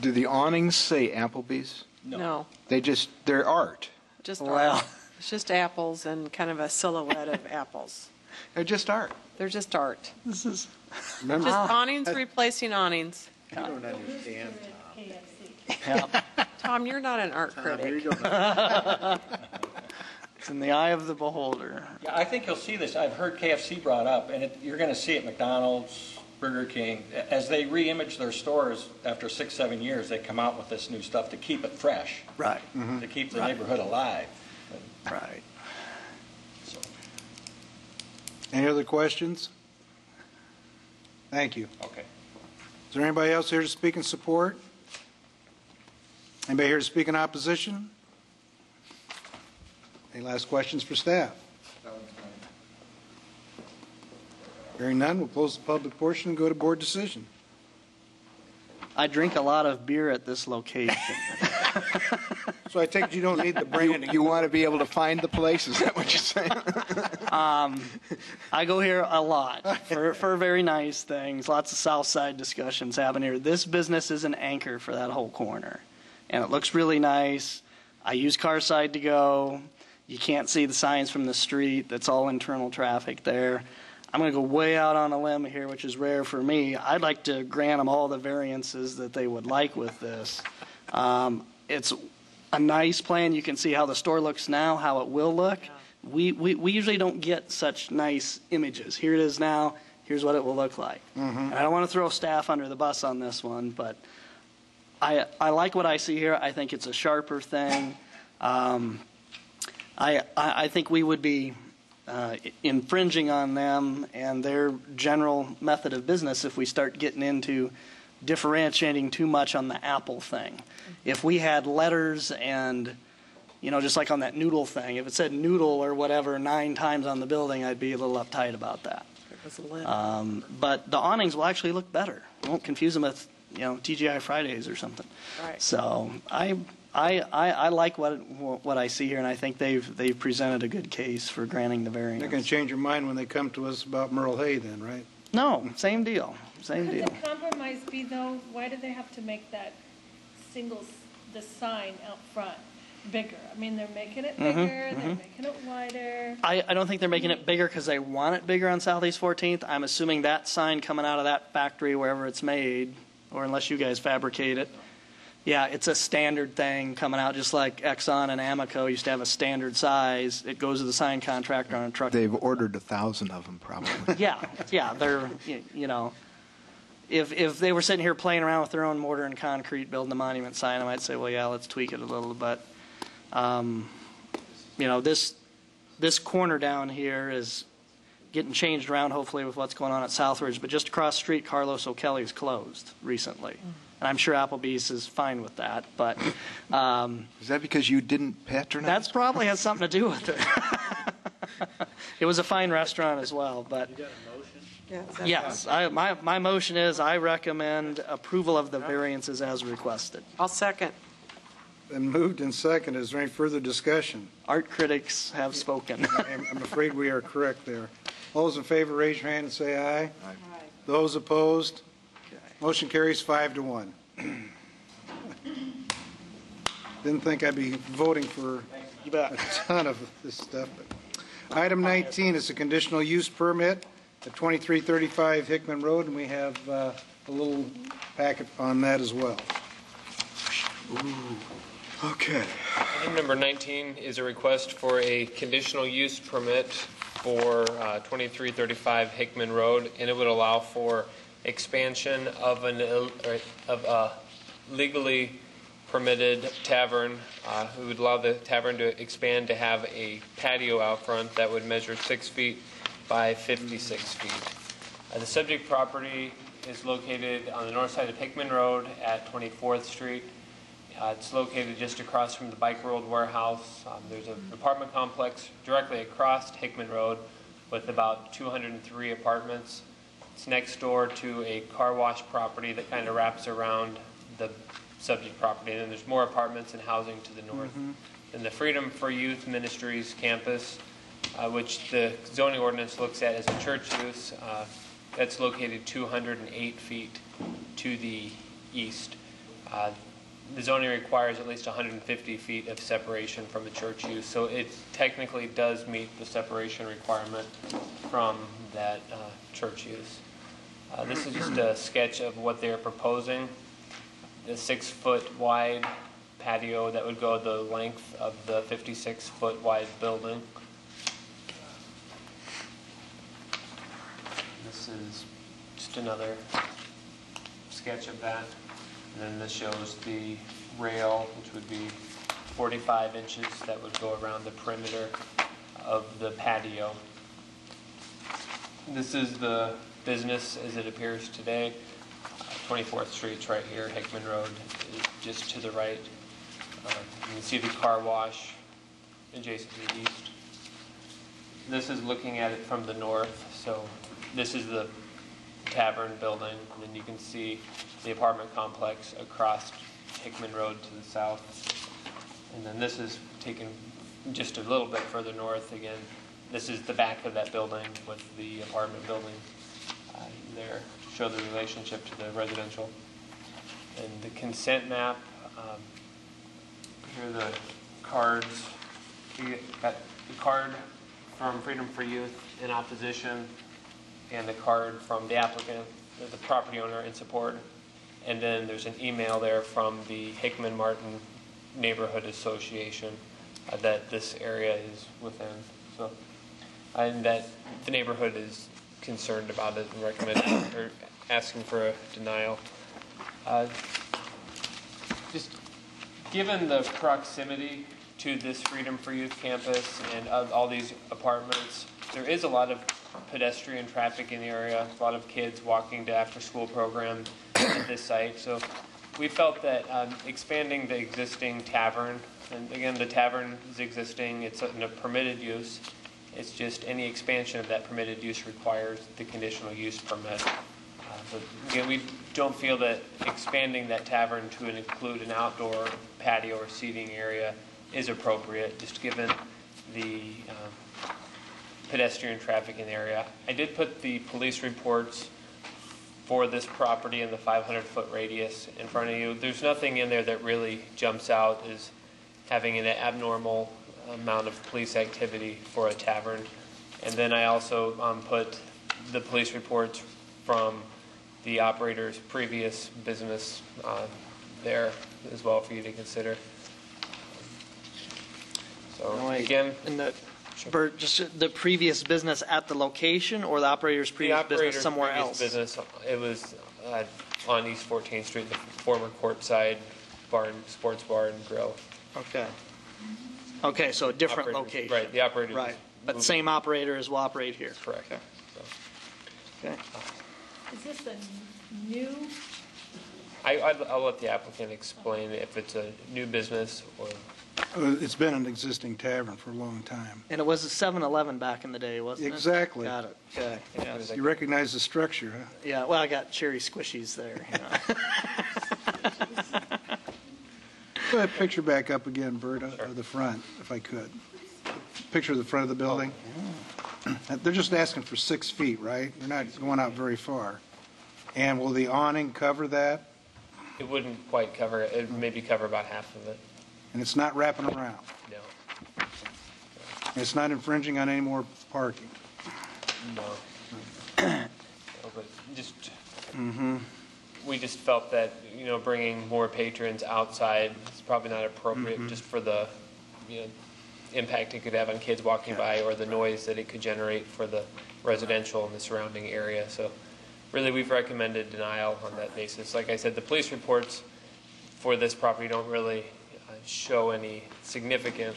Do the awnings say Applebee's? No. They're art. Just Well. art. It's just apples and kind of a silhouette of apples. They're just art. They're just art. This is. Just awnings replacing awnings. I don't understand, Tom, you're not an art critic. It's in the eye of the beholder. yeah, I think you'll see this. I've heard KFC brought up, and you're going to see it McDonald's, Burger King. As they re-image their stores after 6-7 years, they come out with this new stuff to keep it fresh. Right. To keep the neighborhood alive. Right. So. Any other questions? Thank you. Okay. Is there anybody else here to speak in support? Anybody here to speak in opposition? Any last questions for staff? Hearing none, we'll close the public portion and go to board decision. I drink a lot of beer at this location. So I take it you don't need the branding. You want to be able to find the place? Is that what you're saying? I go here a lot for very nice things. Lots of South Side discussions happen here. This business is an anchor for that whole corner, and it looks really nice. I use car side to go. You can't see the signs from the street. That's all internal traffic there. I'm going to go way out on a limb here, which is rare for me. I'd like to grant them all the variances that they would like with this. It's a nice plan. You can see how the store looks now, how it will look. We usually don't get such nice images. Here it is now. Here's what it will look like. And I don't want to throw staff under the bus on this one, but I like what I see here. I think it's a sharper thing. I think we would be infringing on them and their general method of business if we start getting into differentiating too much on the Apple thing. If we had letters and, just like on that noodle thing, if it said noodle or whatever 9 times on the building, I'd be a little uptight about that. But the awnings will actually look better. We won't confuse them with, TGI Fridays or something. Right. So I like what I see here, and I think they've presented a good case for granting the variance. They're going to change your mind when they come to us about Merle Hay then, right? No, same deal. Could the compromise be, though, why do they have to make that the sign out front bigger? I mean, they're making it bigger, they're making it wider. I don't think they're making it bigger because they want it bigger on Southeast 14th. I'm assuming that sign coming out of that factory, wherever it's made, or unless you guys fabricate it, yeah, it's a standard thing coming out, just like Exxon and Amoco used to have a standard size. It goes to the sign contractor on a truck. They've ordered 1,000 of them, probably. Yeah, they're, if they were sitting here playing around with their own mortar and concrete building a monument sign, I might say, well, yeah, let's tweak it a little. But, this corner down here is getting changed around, hopefully, with what's going on at Southridge. But just across the street, Carlos O'Kelly's closed recently. And I'm sure Applebee's is fine with that. But is that because you didn't patronize? That probably has something to do with it. It was a fine restaurant as well. But You got a motion? yes, my motion is I recommend approval of the variances as requested. I'll second. Been moved and seconded. Is there any further discussion? Art critics have spoken. I'm afraid we are correct there. All those in favor, raise your hand and say aye. Aye. Those opposed? Motion carries 5-1. Didn't think I'd be voting for a ton of this stuff. But. Item 19 is a conditional use permit at 2335 Hickman Road, and we have a little packet on that as well. Ooh. Okay. Item number 19 is a request for a conditional use permit for 2335 Hickman Road, and it would allow for expansion of a legally permitted tavern. We would allow the tavern to expand to have a patio out front that would measure 6 feet by 56 feet. The subject property is located on the north side of Hickman Road at 24th Street. It's located just across from the Bike World warehouse. There's an apartment complex directly across Hickman Road with about 203 apartments. It's next door to a car wash property that kind of wraps around the subject property. And then there's more apartments and housing to the north. And the Freedom for Youth Ministries campus, which the zoning ordinance looks at as a church use, that's located 208 feet to the east. The zoning requires at least 150 feet of separation from the church use, so it technically does meet the separation requirement from that church use. This is just a sketch of what they're proposing. The 6-foot wide patio that would go the length of the 56-foot wide building. This is just another sketch of that. And then this shows the rail, which would be 45 inches that would go around the perimeter of the patio. This is the business as it appears today. 24th Street's right here. Hickman Road is just to the right. You can see the car wash adjacent to the east. This is looking at it from the north. So this is the tavern building, and then you can see the apartment complex across Hickman Road to the south. And then this is taken just a little bit further north again. This is the back of that building with the apartment building there to show the relationship to the residential. And the consent map, here are the cards. You got the card from Freedom for Youth in opposition, and the card from the applicant, the property owner in support. And then there's an email there from the Hickman Martin Neighborhood Association that this area is within. So, and that the neighborhood is concerned about it and recommending or asking for a denial. Just given the proximity to this Freedom for Youth campus and all these apartments, there is a lot of pedestrian traffic in the area, a lot of kids walking to after-school programs at this site. So we felt that expanding the existing tavern, and again, the tavern is existing, it's in a permitted use. It's just any expansion of that permitted use requires the conditional use permit. But again, we don't feel that expanding that tavern to include an outdoor patio or seating area is appropriate, just given the pedestrian traffic in the area. I did put the police reports for this property in the 500-foot radius in front of you. There's nothing in there that really jumps out as having an abnormal amount of police activity for a tavern. And then I also put the police reports from the operator's previous business there as well for you to consider. So again, Bert, just the previous business at the location, or the operator's previous business somewhere else? Business, it was on East 14th Street, the former Courtside Bar and Sports Bar and Grill. Okay. Okay, so a different location. Right, the operator. Right, but same operator will operate here. Correct. Okay. Okay. Is this a new? I'll let the applicant explain if it's a new business or. It's been an existing tavern for a long time. And it was a 7-Eleven back in the day, wasn't it? Exactly. Got it. Okay. Yes. You recognize the structure, huh? Yeah, well, I got cherry squishies there. You know. Put that picture back up again, Bert, of the front, if I could. Picture of the front of the building. They're just asking for 6 feet, right? They're not going out very far. And will the awning cover that? It wouldn't quite cover it. It would maybe cover about half of it. And it's not wrapping around? No. And it's not infringing on any more parking? No. No, but just, we just felt that, bringing more patrons outside is probably not appropriate just for the, impact it could have on kids walking by or the noise that it could generate for the residential in the surrounding area. So really, we've recommended denial on that basis. Like I said, the police reports for this property don't really show any significant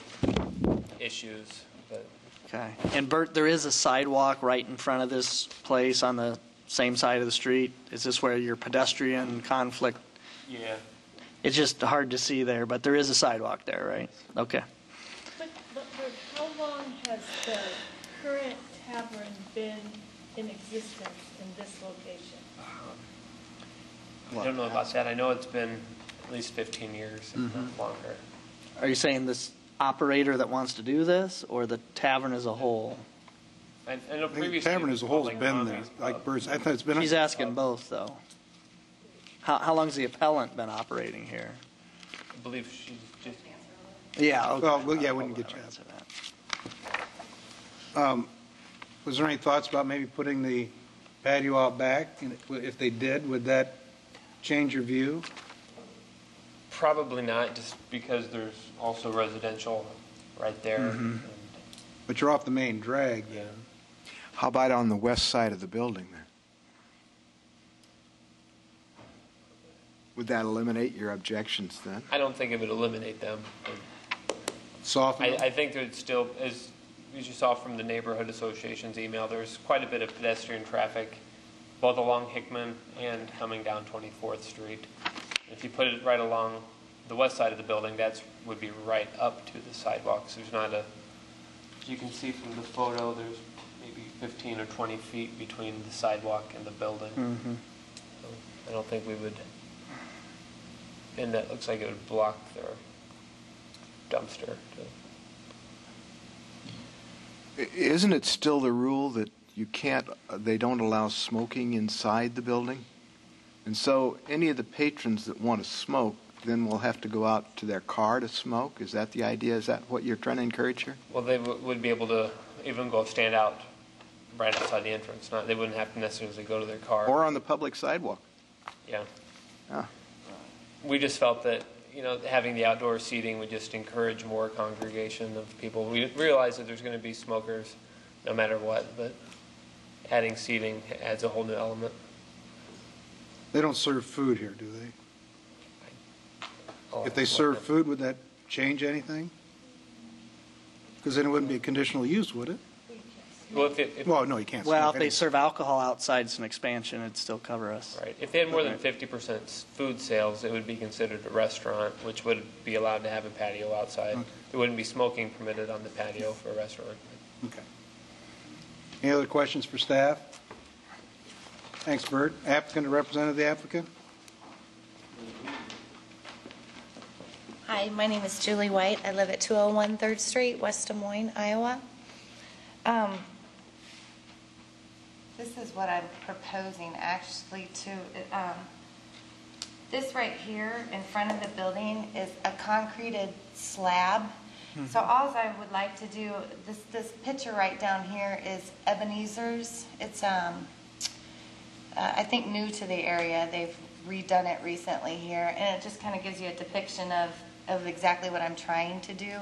issues. But. Okay. And Bert, there is a sidewalk right in front of this place on the same side of the street. Is this where your pedestrian conflict? Yeah. It's just hard to see there, but there is a sidewalk there, right? Okay. But how long has the current tavern been in existence in this location? I don't know about that. I know it's been at least 15 years, if not longer. Are you saying this operator that wants to do this, or the tavern as a whole? I know I think the previously. tavern as a whole has like been there, Mommy's like Pub. Bird's. I thought it's been. He's asking both, though. How long's the appellant been operating here? I believe she's just. Yeah. Okay. Well, yeah, we can get you answer that. Was there any thoughts about maybe putting the patio out back? And if they did, would that change your view? Probably not, just because there's also residential right there. And But you're off the main drag then. How about on the west side of the building then? Would that eliminate your objections then? I don't think it would eliminate them. Soften them? I think there's still, as you saw from the neighborhood association's email, there's quite a bit of pedestrian traffic, both along Hickman and coming down 24th Street. If you put it right along the west side of the building, that would be right up to the sidewalks. There's not a, as you can see from the photo, there's maybe 15 or 20 feet between the sidewalk and the building. So I don't think we would, and that looks like it would block their dumpster. Isn't it still the rule that they don't allow smoking inside the building? And so any of the patrons that want to smoke then will have to go out to their car to smoke? Is that the idea? Is that what you're trying to encourage here? Well, they would be able to even go stand out right outside the entrance. They wouldn't have to necessarily go to their car. Or on the public sidewalk? Yeah. Ah. We just felt that, having the outdoor seating would just encourage more congregation of people. We realize that there's going to be smokers no matter what, but adding seating adds a whole new element. They don't serve food here, do they? If they serve food, would that change anything? Because then it wouldn't be a conditional use, would it? Well, Well, no, you can't. Well, smoke if they any- serve alcohol outside, it's an expansion. It'd still cover us. Right. If they had more than 50% food sales, it would be considered a restaurant, which would be allowed to have a patio outside. Okay. There wouldn't be smoking permitted on the patio for a restaurant. Okay. Any other questions for staff? Thanks, Bert. Applicant or representative of the applicant? Hi, my name is Julie White. I live at 201 3rd Street, West Des Moines, Iowa. This is what I'm proposing actually to, this right here in front of the building is a concreted slab. So all I would like to do, this picture right down here is Ebenezer's. It's, I think, new to the area. They've redone it recently here, and it just kind of gives you a depiction of exactly what I'm trying to do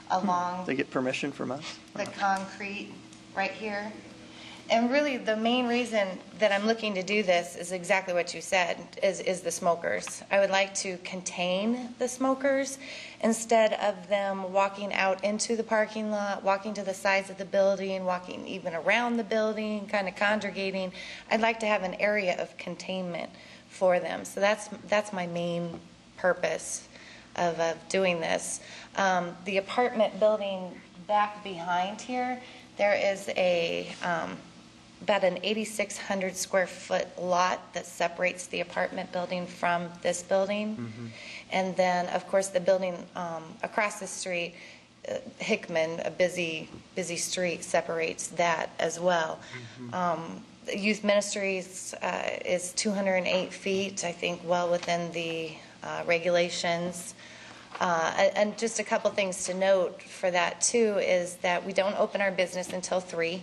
along They get permission from us? the concrete right here. And really, the main reason that I'm looking to do this is exactly what you said, is the smokers. I would like to contain the smokers instead of them walking out into the parking lot, walking to the sides of the building, walking even around the building, kind of congregating. I'd like to have an area of containment for them. So that's my main purpose of doing this. The apartment building back behind here, there is about an 8,600 square foot lot that separates the apartment building from this building. And then, of course, the building across the street, Hickman, a busy street, separates that as well. Youth Ministries is 208 feet, I think, well within the regulations. And just a couple things to note for that, too, is that we don't open our business until 3.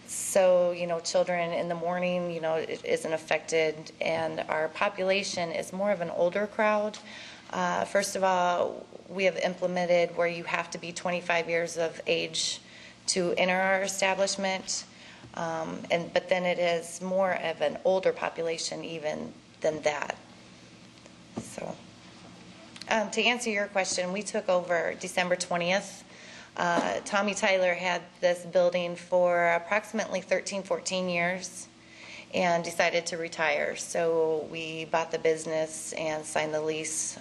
So, children in the morning, it isn't affected. And our population is more of an older crowd. First of all, we have implemented where you have to be 25 years of age to enter our establishment. But then it is more of an older population even than that. So, to answer your question, we took over December 20th. Tommy Tyler had this building for approximately 13, 14 years and decided to retire. So we bought the business and signed the lease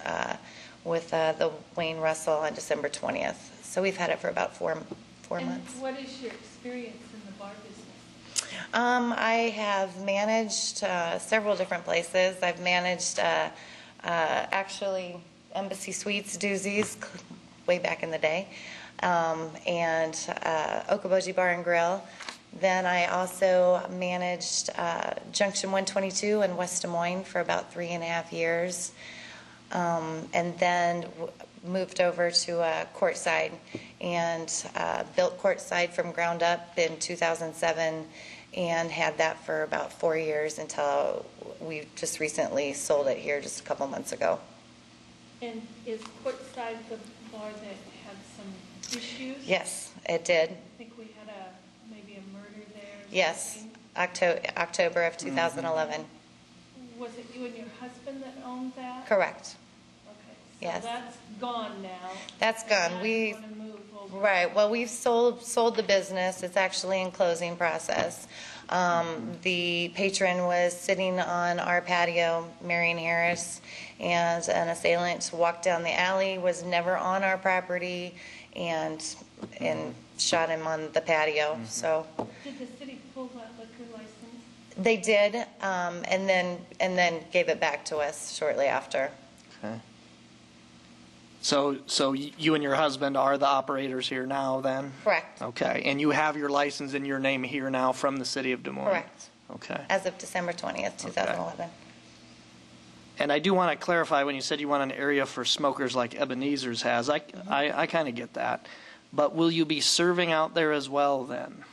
with the Wayne Russell on December 20th. So we've had it for about 4 months. And what is your experience in the bar business? I have managed several different places. I've managed actually Embassy Suites, Doozies, way back in the day, and Okoboji Bar and Grill. Then I also managed Junction 122 in West Des Moines for about 3.5 years, and then moved over to Courtside and built Courtside from ground up in 2007 and had that for about 4 years until we just recently sold it here just a couple months ago. And is Courtside the bar that had some issues? Yes, it did. I think we had maybe a murder there. Yes, October of 2011. Was it you and your husband that owned that? Correct. Okay. So Yes. that's gone now. That's gone. Right. Well, we've sold the business. It's actually in closing process. The patron was sitting on our patio, Marion Harris, and an assailant walked down the alley, was never on our property, and shot him on the patio. So Did the city pull that liquor license? they did, and then gave it back to us shortly after. Okay. So you and your husband are the operators here now then? Correct. Okay, and you have your license in your name here now from the city of Des Moines? Correct. Okay. As of December 20th, 2011. And I do want to clarify, when you said you want an area for smokers like Ebenezer's has, I kind of get that. But will you be serving out there as well then?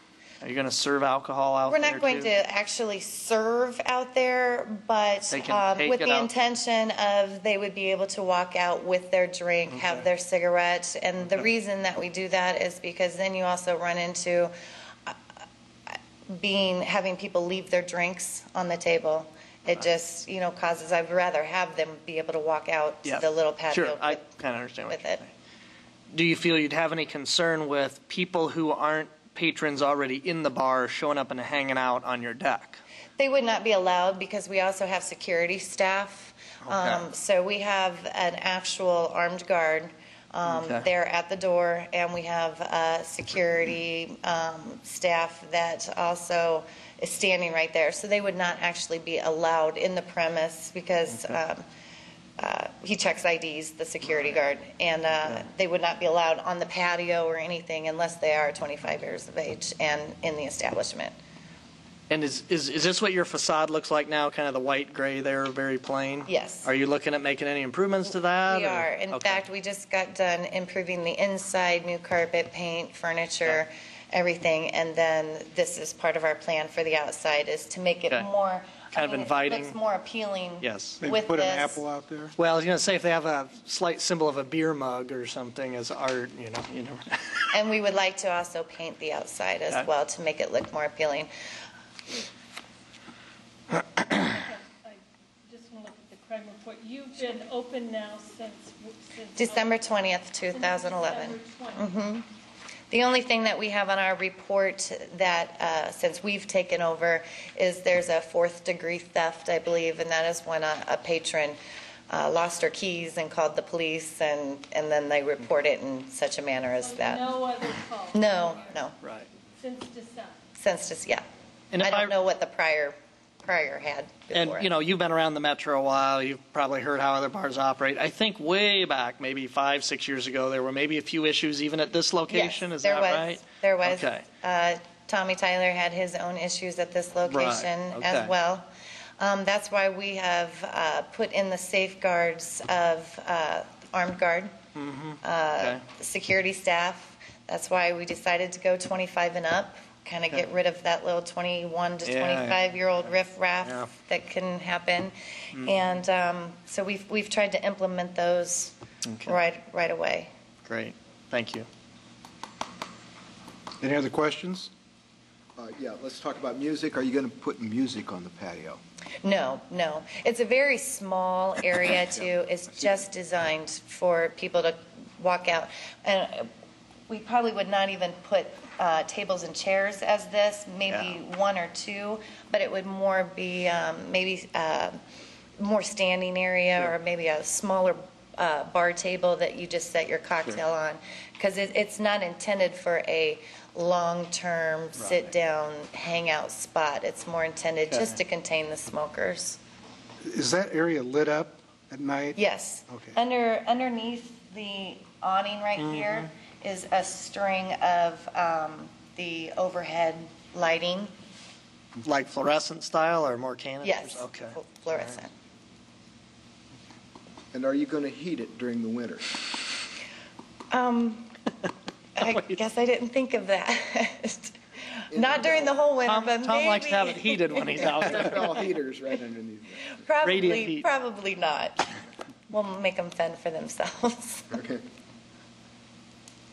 Are you going to serve alcohol out there We're not going too? to actually serve out there, but They can take with it the out. intention of they would be able to walk out with their drink, have their cigarette. And the reason that we do that is because then you also run into having people leave their drinks on the table. It just, causes, I'd rather have them be able to walk out to the little patio. Sure, I kind of understand what with you're it. saying. Do you feel you'd have any concern with people who aren't patrons already in the bar showing up and hanging out on your deck? They would not be allowed because we also have security staff. Okay. So we have an actual armed guard there at the door, and we have security staff that also is standing right there. So they would not actually be allowed in the premise because he checks IDs, the security guard, and they would not be allowed on the patio or anything unless they are 25 years of age and in the establishment. And is this what your facade looks like now, kind of the white gray there, very plain? Yes. Are you looking at making any improvements to that? We are. In Okay. fact, we just got done improving the inside, new carpet, paint, furniture, everything, and then this is part of our plan for the outside is to make it Okay. more Kind of inviting. It looks more appealing. Yes. Maybe with put this. an apple out there? Well, I was going to say if they have a slight symbol of a beer mug or something as art, you never know. And we would like to also paint the outside as Okay. well to make it look more appealing. I just want to look at the crime report. You've been open now since December 20th, 2011. December 20th. The only thing that we have on our report that, since we've taken over, is there's a 4th-degree theft, I believe, and that is when a patron lost her keys and called the police, and then they report it in such a manner as that. No other calls? No. Right. Since December? Since just, yeah. And I if don't know what the prior had before. And, you've been around the metro a while. You've probably heard how other bars operate. I think way back, maybe 5-6 years ago, there were maybe a few issues even at this location. Yes, Is there that was. right? There was. Okay. Tommy Tyler had his own issues at this location Right, as okay. well. That's why we have put in the safeguards of armed guard, Okay. security staff. That's why we decided to go 25 and up, kind of Okay. get rid of that little 21 to 25-year-old riffraff that can happen. And so we've tried to implement those right away. Great. Thank you. Any other questions? Yeah, let's talk about music. Are you going to put music on the patio? No. It's a very small area too. It's just designed for people to walk out. And we probably would not even put tables and chairs as this, maybe 1 or 2, but it would more be maybe more standing area or maybe a smaller bar table that you just set your cocktail on, because it's not intended for a long-term sit-down hangout spot. It's more intended just to contain the smokers. Is that area lit up at night? Yes. Okay. Underneath the awning right here is a string of the overhead lighting. Like fluorescent style or more canopers? Yes. Okay. Fluorescent. And are you going to heat it during the winter? I guess I didn't think of that. Not during the whole winter, but Tom maybe. likes to have it heated when he's out there. All heaters right underneath that. Probably not. We'll make them fend for themselves. Okay.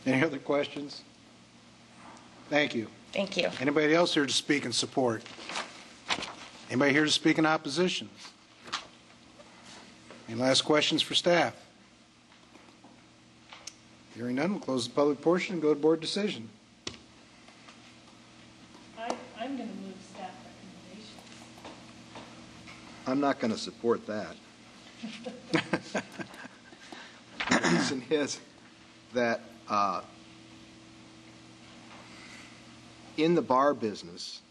Any other questions? Thank you. Thank you. Anybody else here to speak in support? Anybody here to speak in opposition? Any last questions for staff? Hearing none, we'll close the public portion and go to board decision. I'm going to move staff recommendations. I'm not going to support that. The reason is that in the bar business,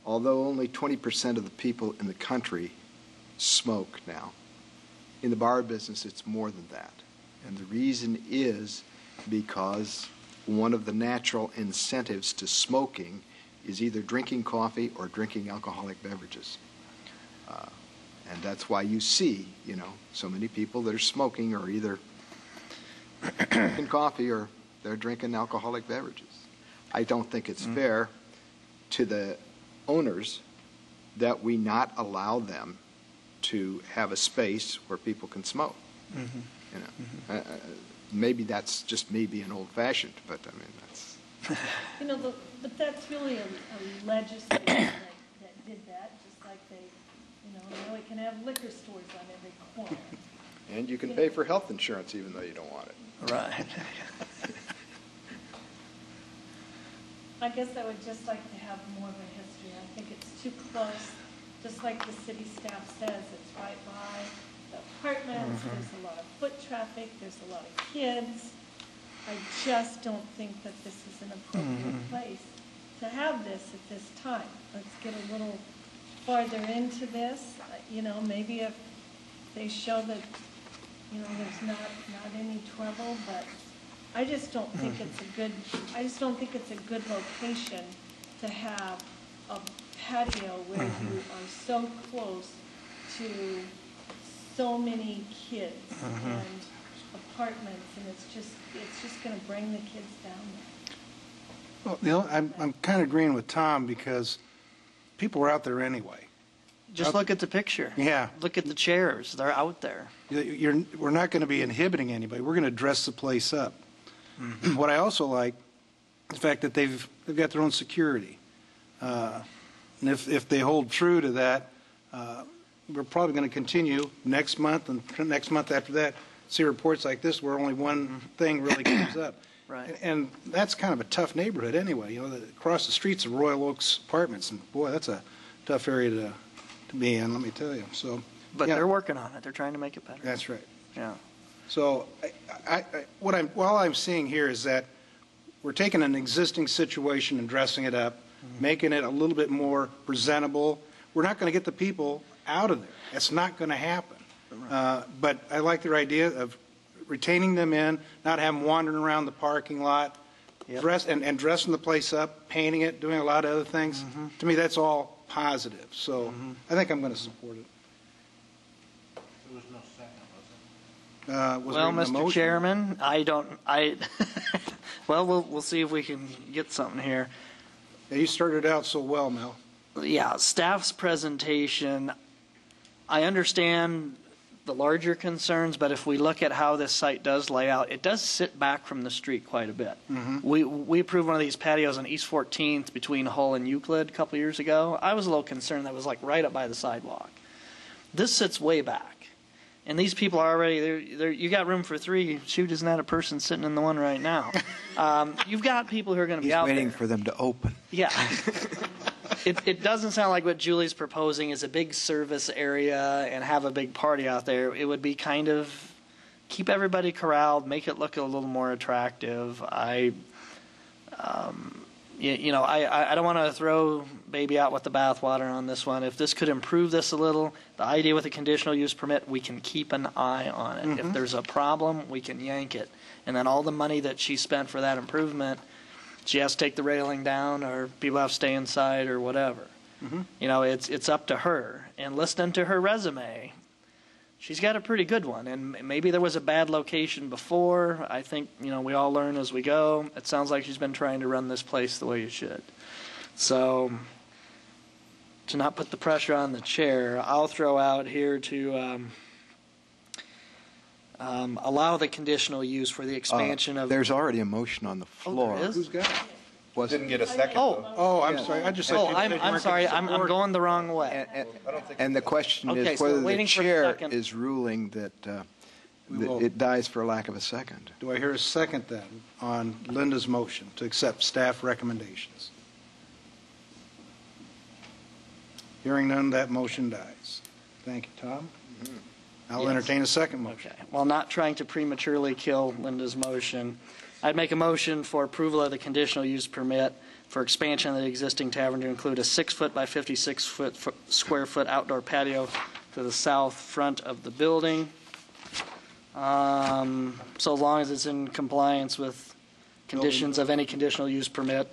although only 20% of the people in the country smoke now, in the bar business it's more than that. And the reason is because one of the natural incentives to smoking is either drinking coffee or drinking alcoholic beverages. And that's why you see, so many people that are smoking are either drinking coffee or they're drinking alcoholic beverages. I don't think it's fair to the owners that we not allow them to have a space where people can smoke. Maybe that's just me being old-fashioned, but I mean that's. But that's really a legislature that did that, just like they we can have liquor stores on every corner. And you can pay for health insurance even though you don't want it. Right. I guess I would just like to have more of a history. I think it's too close. Just like the city staff says, it's right by the apartments. There's a lot of foot traffic. There's a lot of kids. I just don't think that this is an appropriate place to have this at this time. Let's get a little farther into this. Maybe if they show that, there's not any trouble, but I just don't think it's a good location to have a patio where you are so close to so many kids and apartments, and it's just going to bring the kids down there. Well, I'm kind of agreeing with Tom because people are out there anyway. Just look at the picture. Yeah. Look at the chairs. They're out there. We're not going to be inhibiting anybody. We're going to dress the place up. What I also like is the fact that they've got their own security. And if they hold true to that, we're probably going to continue next month and next month after that, see reports like this where only one thing really comes up. Right. And that's kind of a tough neighborhood anyway. Across the streets of Royal Oaks Apartments, and boy, that's a tough area to be in, let me tell you. So, But they're working on it. They're trying to make it better. That's right. Yeah. So all I'm seeing here is that we're taking an existing situation and dressing it up, making it a little bit more presentable. We're not going to get the people out of there. That's not going to happen. But I like their idea of retaining them in, not have them wandering around the parking lot, dressing the place up, painting it, doing a lot of other things. To me, that's all positive. So I think I'm going to support it. There was no second, was Well, Mr. Chairman, well, we'll see if we can get something here. Yeah, you started out so well, Mel. Yeah, staff's presentation, I understand the larger concerns, but if we look at how this site does lay out, it does sit back from the street quite a bit. We approved one of these patios on East 14th between Hull and Euclid a couple years ago. I was a little concerned that was like right up by the sidewalk. This sits way back. And these people are already, you got room for three. Shoot, isn't that a person sitting in the one right now? You've got people who are going to be out there. He's waiting for them to open. Yeah. It doesn't sound like what Julie's proposing is a big service area and have a big party out there. It would be kind of keep everybody corralled, make it look a little more attractive. I don't want to throw baby out with the bathwater on this one. If this could improve this a little, the idea with a conditional use permit, we can keep an eye on it. If there's a problem, we can yank it. And then all the money that she spent for that improvement, she has to take the railing down, or people have to stay inside, or whatever. It's up to her. And listening to her resume, she's got a pretty good one. And maybe there was a bad location before. I think, we all learn as we go. It sounds like she's been trying to run this place the way you should. So, to not put the pressure on the chair, I'll throw out here to allow the conditional use for the expansion of... There's already a motion on the floor. there is? Who's got it? Didn't get a second. I'm sorry. I just said I'm sorry. I'm going the wrong way. And the question Okay, is so whether the waiting for a chair second. is ruling that it dies for lack of a second. Do I hear a second then on Linda's motion to accept staff recommendations? Hearing none, that motion dies. Thank you, Tom. I'll entertain a second motion. Okay. While not trying to prematurely kill Linda's motion, I'd make a motion for approval of the conditional use permit for expansion of the existing tavern to include a 6-foot by 56 square foot outdoor patio to the south front of the building, so long as it's in compliance with conditions of any conditional use permit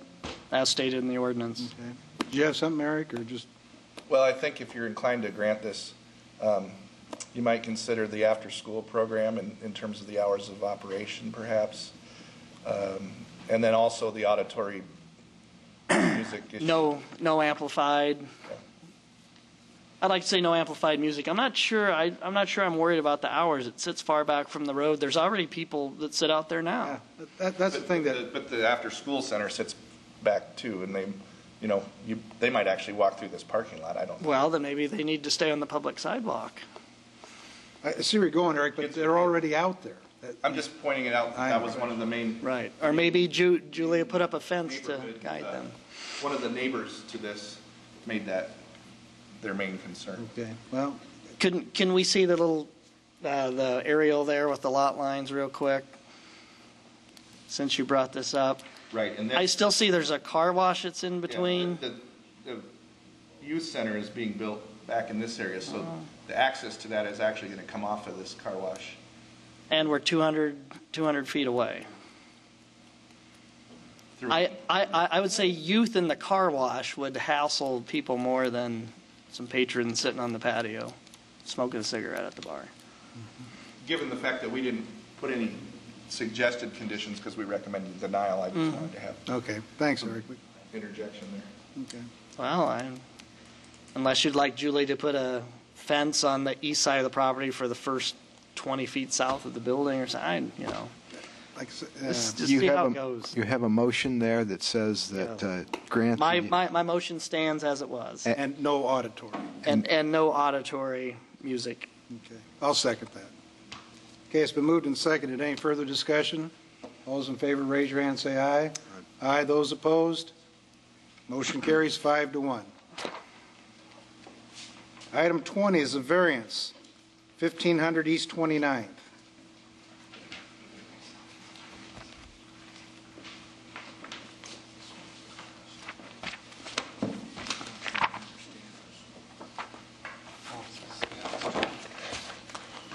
as stated in the ordinance. Okay. Do you have something, Eric, or just... Well, I think if you're inclined to grant this, you might consider the after-school program in terms of the hours of operation, perhaps. And then also the auditory music issue. No amplified. Okay. I'd like to say no amplified music. I'm not sure I'm worried about the hours. It sits far back from the road. There's already people that sit out there now. Yeah, that's the thing that... But the after-school center sits back too, and they might actually walk through this parking lot. I don't know. Well, then maybe they need to stay on the public sidewalk. I see where you're going, Eric, but they're already out there. I'm just pointing it out. That was one of the main... Right. Or maybe Julia put up a fence to guide them. One of the neighbors to this made that their main concern. Okay. Well, Can we see the little the aerial there with the lot lines real quick? Since you brought this up. Right. And I still see there's a car wash that's in between. Yeah, the youth center is being built back in this area, so the access to that is actually going to come off of this car wash. And we're 200 feet away. I would say youth in the car wash would hassle people more than some patrons sitting on the patio smoking a cigarette at the bar. Given the fact that we didn't put any suggested conditions because we recommended denial, I just wanted to have okay. Thanks, Eric. interjection there. Okay. Well, unless you'd like Julie to put a fence on the east side of the property for the first 20 feet south of the building or something, just see how it goes. You have a motion there that says that grant... My motion stands as it was. And no auditory. And no auditory music. Okay. I'll second that. Okay, it's been moved and seconded. Any further discussion? All those in favor, raise your hand and say aye. Aye. Those opposed? Motion carries 5-1. Item 20 is a variance, 1500 East 29th.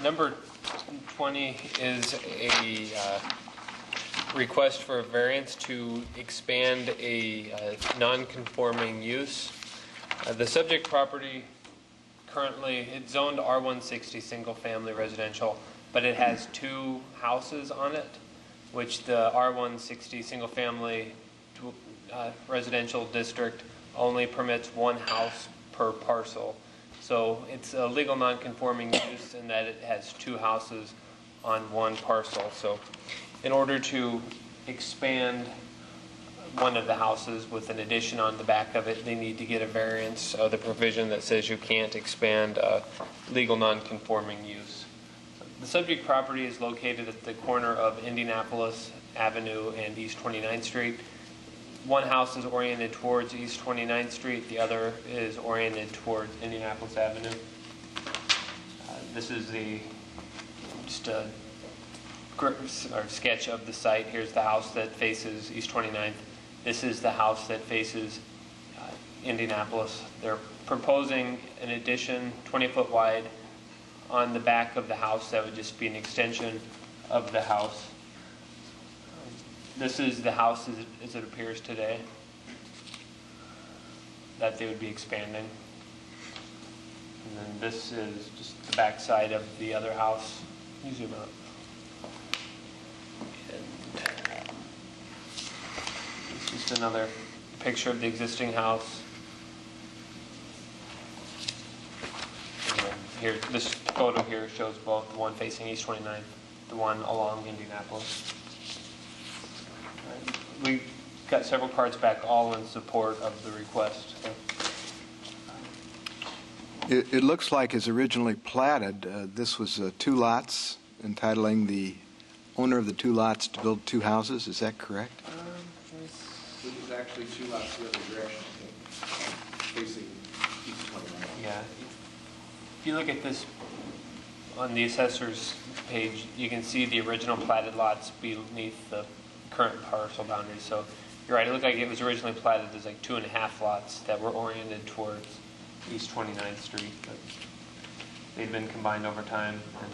Number 20 is a request for a variance to expand a non-conforming use. The subject property currently, it's zoned R160 single-family residential, but it has 2 houses on it, which the R160 single-family residential district only permits 1 house per parcel. So it's a legal non-conforming use in that it has 2 houses on 1 parcel. So in order to expand one of the houses with an addition on the back of it, they need to get a variance of the provision that says you can't expand a legal non-conforming use. The subject property is located at the corner of Indianapolis Avenue and East 29th Street. One house is oriented towards East 29th Street. The other is oriented towards Indianapolis Avenue. This is just a or sketch of the site. Here's the house that faces East 29th. This is the house that faces Indianapolis. They're proposing an addition 20-foot wide on the back of the house that would just be an extension of the house. This is the house as it appears today that they would be expanding. And then this is just the back side of the other house. You zoom out. And it's just another picture of the existing house. And then here, this photo here shows both, the one facing East 29th, the one along Indianapolis. Right. We got several cards back, all in support of the request. So. It looks like as originally platted, this was 2 lots, entitling the owner of the 2 lots to build 2 houses. Is that correct? This is actually 2 lots the other direction, facing East 29. Yeah. If you look at this on the assessor's page, you can see the original platted lots beneath the current parcel boundaries. So you're right, it looked like it was originally platted as like 2.5 lots that were oriented towards East 29th Street, but they've been combined over time, and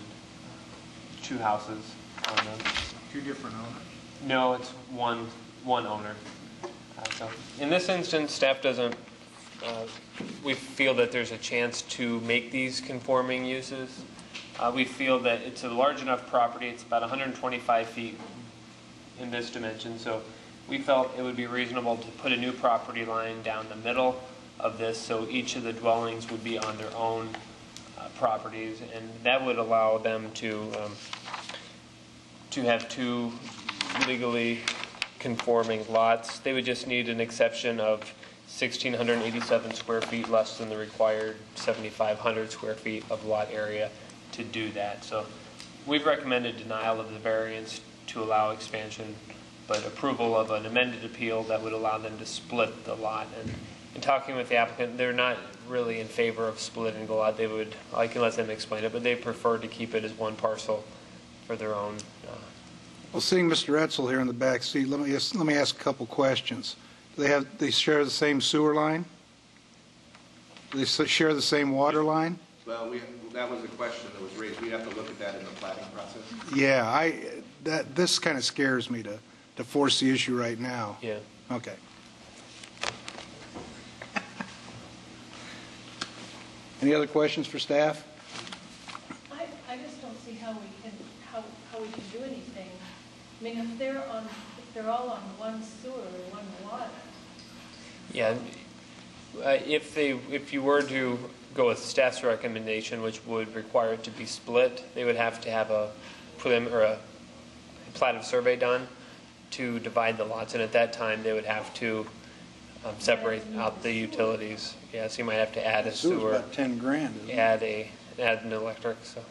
2 houses on them. 2 different owners? No, it's one owner. So in this instance, staff doesn't, we feel that there's a chance to make these conforming uses. We feel that it's a large enough property, it's about 125 feet in this dimension, so we felt it would be reasonable to put a new property line down the middle of this, so each of the dwellings would be on their own properties, and that would allow them to have 2 legally conforming lots. They would just need an exception of 1,687 square feet less than the required 7,500 square feet of lot area to do that. So we've recommended denial of the variance to allow expansion, but approval of an amended appeal that would allow them to split the lot. And in talking with the applicant, they're not really in favor of splitting the lot. They would, I can let them explain it, but they prefer to keep it as one parcel for their own. Well, seeing Mr. Etzel here in the back seat, let me ask a couple questions. Do they share the same sewer line? Do they share the same water line? Well, that was a question that was raised. We'd have to look at that in the planning process. Yeah, this kind of scares me to force the issue right now. Yeah. Okay. Any other questions for staff? I just don't see how we can do anything. I mean, if they're all on one sewer or one water. Yeah, if you were to go with staff's recommendation, which would require it to be split, they would have to have a plat of survey done to divide the lots, and at that time they would have to separate out the utilities. Yeah, so you might have to add a sewer. About 10 grand. Add an electric. So.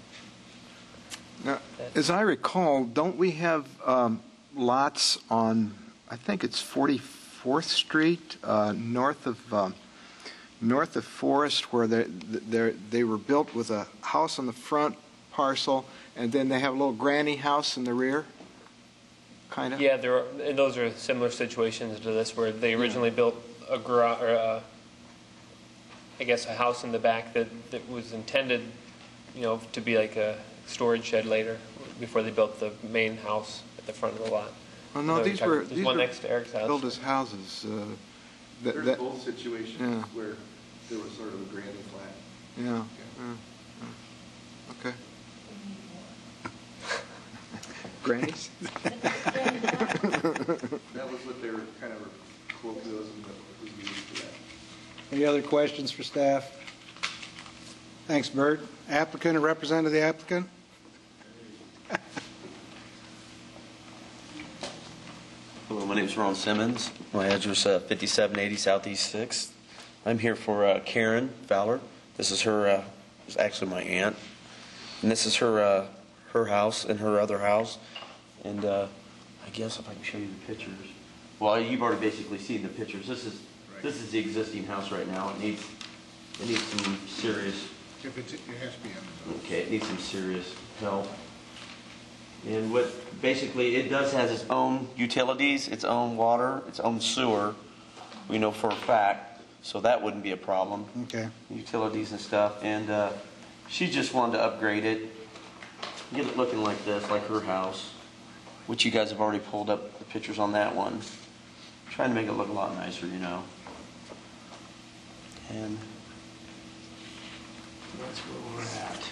Now, as I recall, don't we have lots on, I think it's 44th Street, north of Forest, where they were built with a house on the front parcel, and then they have a little granny house in the rear? Kind of? Yeah, and those are similar situations to this, where they originally built a garage, or I guess a house in the back that was intended, to be like a storage shed later, before they built the main house at the front of the lot. Oh no, these were next to Eric's house. Built as houses. There's both situations where there was sort of a granny flat. Yeah. Okay. Grannies? That was what they were kind of colloquialism that was used for that. Any other questions for staff? Thanks, Bert. Applicant or representative of the applicant? Hello, my name is Ron Simmons. My address is 5780 Southeast 6th. I'm here for Karen Fowler. This is her, it's actually my aunt. And this is her house and her other house. And I guess if I can show you the pictures. Well, you've already basically seen the pictures. This is the existing house right now. It needs some serious. It has to be on the zone. Okay, it needs some serious help. And what, basically, it does has its own utilities, its own water, its own sewer, we know for a fact, so that wouldn't be a problem. Okay. Utilities and stuff, and she just wanted to upgrade it, get it looking like this, like her house, which you guys have already pulled up the pictures on that one. Trying to make it look a lot nicer, you know. And that's where we're at.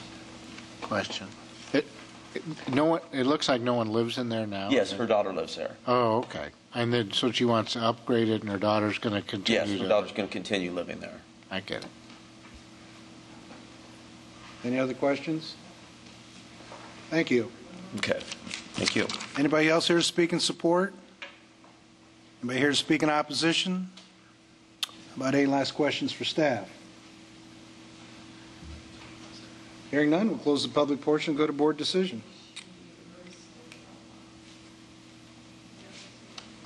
Question. It looks like no one lives in there now. Yes, her daughter lives there. Oh, okay. And then, so she wants to upgrade it, and her daughter's going to continue. Yes, her daughter's going to continue living there. I get it. Any other questions? Thank you. Okay. Thank you. Anybody else here to speak in support? Anybody here to speak in opposition? How about any last questions for staff? Hearing none, we'll close the public portion and go to board decision.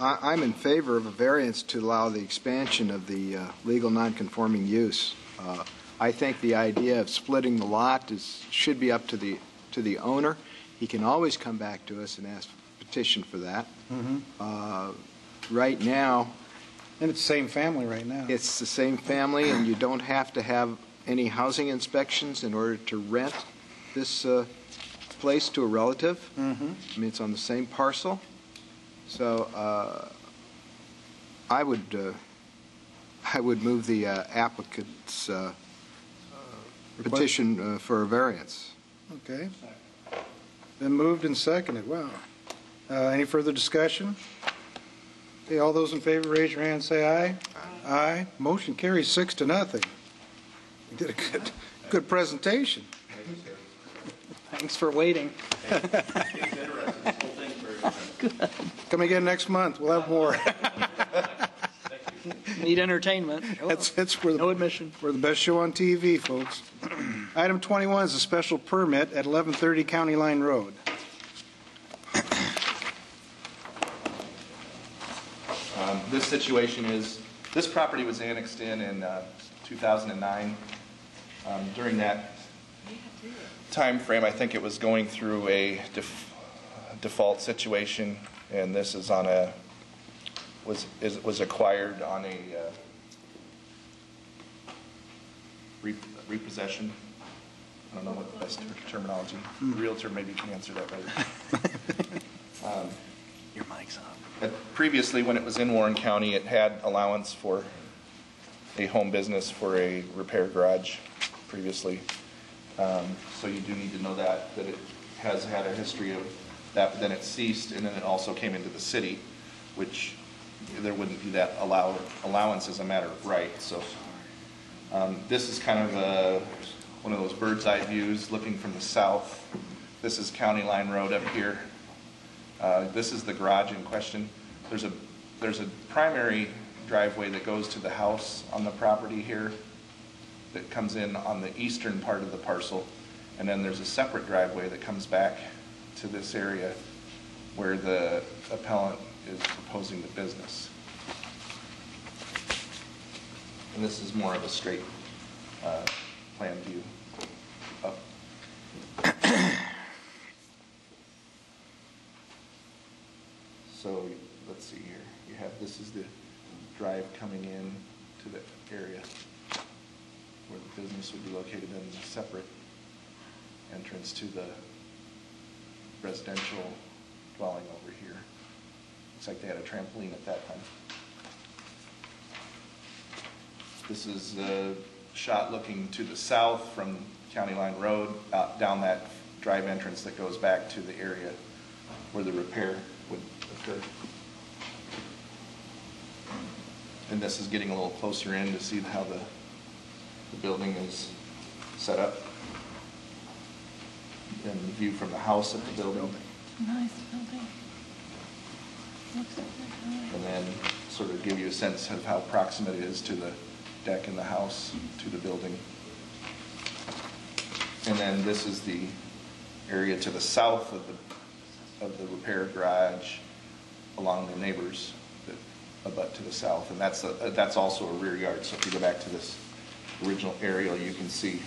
I'm in favor of a variance to allow the expansion of the legal nonconforming use. I think the idea of splitting the lot should be up to the owner. He can always come back to us and ask petition for that. Right now, and it's the same family right now. It's the same family, and you don't have to have any housing inspections in order to rent this place to a relative. I mean, it's on the same parcel. So I would move the applicant's petition for a variance. Okay. Been moved and seconded. Wow. Any further discussion? Okay, all those in favor, raise your hand and say aye. Aye. Motion carries 6-0. You did a good presentation. Thanks for waiting. Come again next month. We'll have more. Need entertainment. That's where no admission. We're the best show on TV, folks. Item 21 is a special permit at 1130 County Line Road. This situation is, this property was annexed in 2009. During that time frame, I think it was going through a default situation, and this is on a was acquired on a repossession. I don't know what the best terminology. Realtor maybe can answer that better. Your mic's on. Previously, when it was in Warren County, it had allowance for a home business for a repair garage previously. So you do need to know that it has had a history of that, but then it ceased, and then it also came into the city, which there wouldn't be that allowance as a matter of right. So this is kind of one of those bird's eye views looking from the south. This is County Line Road up here. This is the garage in question. There's a primary driveway that goes to the house on the property here that comes in on the eastern part of the parcel, and then there's a separate driveway that comes back to this area where the appellant is proposing the business. And this is more of a straight plan view up. So let's see here. You have, this is the drive coming in to the area where the business would be located, and a separate entrance to the residential dwelling over here. Looks like they had a trampoline at that time. This is a shot looking to the south from County Line Road, down that drive entrance that goes back to the area where the repair would occur. And this is getting a little closer in to see how the building is set up. And the view from the house of the building. Nice building. Looks like And then sort of give you a sense of how proximate it is to the deck in the house, to the building. And then this is the area to the south of the repair garage along the neighbors that abut to the south. And that's also a rear yard. So if you go back to this original aerial, you can see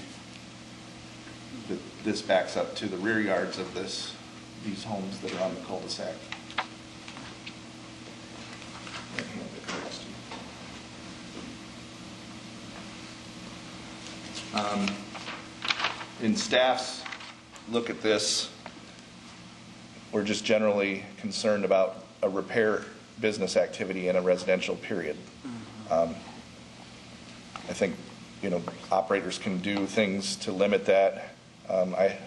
that this backs up to the rear yards of this these homes that are on the cul-de-sac. In staff's look at this, we're just generally concerned about a repair business activity in a residential period. I think, operators can do things to limit that. I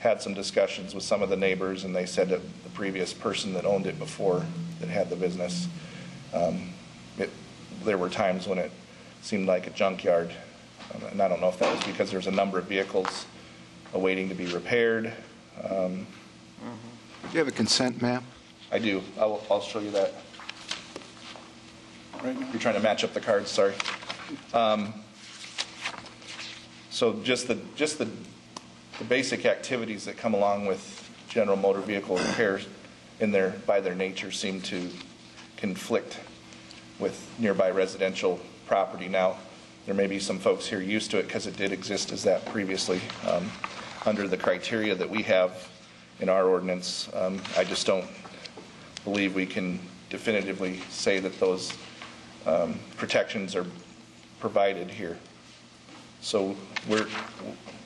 had some discussions with some of the neighbors, and they said that the previous person that owned it before that had the business, there were times when it seemed like a junkyard. And I don't know if that was because there's a number of vehicles awaiting to be repaired. Do you have a consent map? I do. I'll show you that. You're trying to match up the cards, sorry. So just the basic activities that come along with general motor vehicle repairs by their nature seem to conflict with nearby residential property. Now, there may be some folks here used to it because it did exist as that previously. Under the criteria that we have in our ordinance, I just don't believe we can definitively say that those protections are provided here. So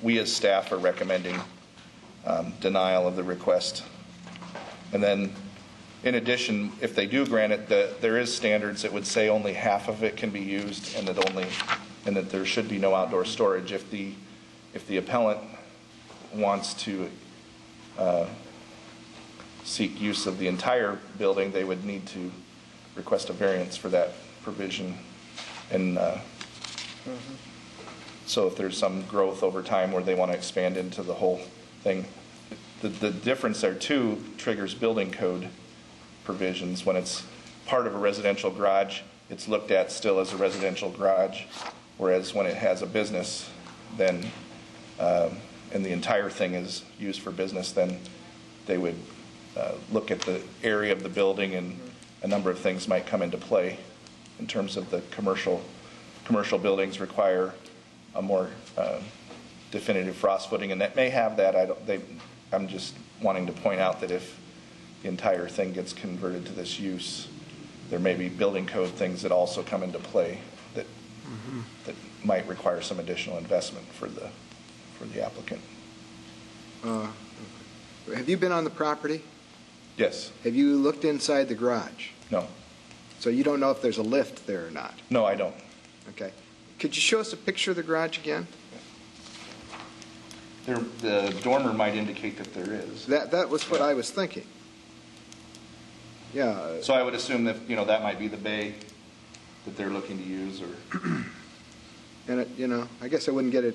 we as staff are recommending denial of the request. And then in addition, if they do grant it, there is standards that would say only half of it can be used and that there should be no outdoor storage. If the appellant wants to seek use of the entire building, they would need to request a variance for that provision. And so if there's some growth over time where they want to expand into the whole thing, the difference there too triggers building code provisions. When it's part of a residential garage, it's looked at still as a residential garage, whereas when it has a business, then and the entire thing is used for business, then they would look at the area of the building, and a number of things might come into play in terms of the commercial buildings require a more definitive frost footing, and that may have that. I'm just wanting to point out that if the entire thing gets converted to this use, there may be building code things that also come into play that might require some additional investment for the applicant. Have you been on the property? Yes. Have you looked inside the garage? No. So you don't know if there's a lift there or not? No, I don't. Okay. Could you show us a picture of the garage again? The dormer might indicate that there is. That was what I was thinking. Yeah. So I would assume that that might be the bay that they're looking to use, or. And I guess I wouldn't get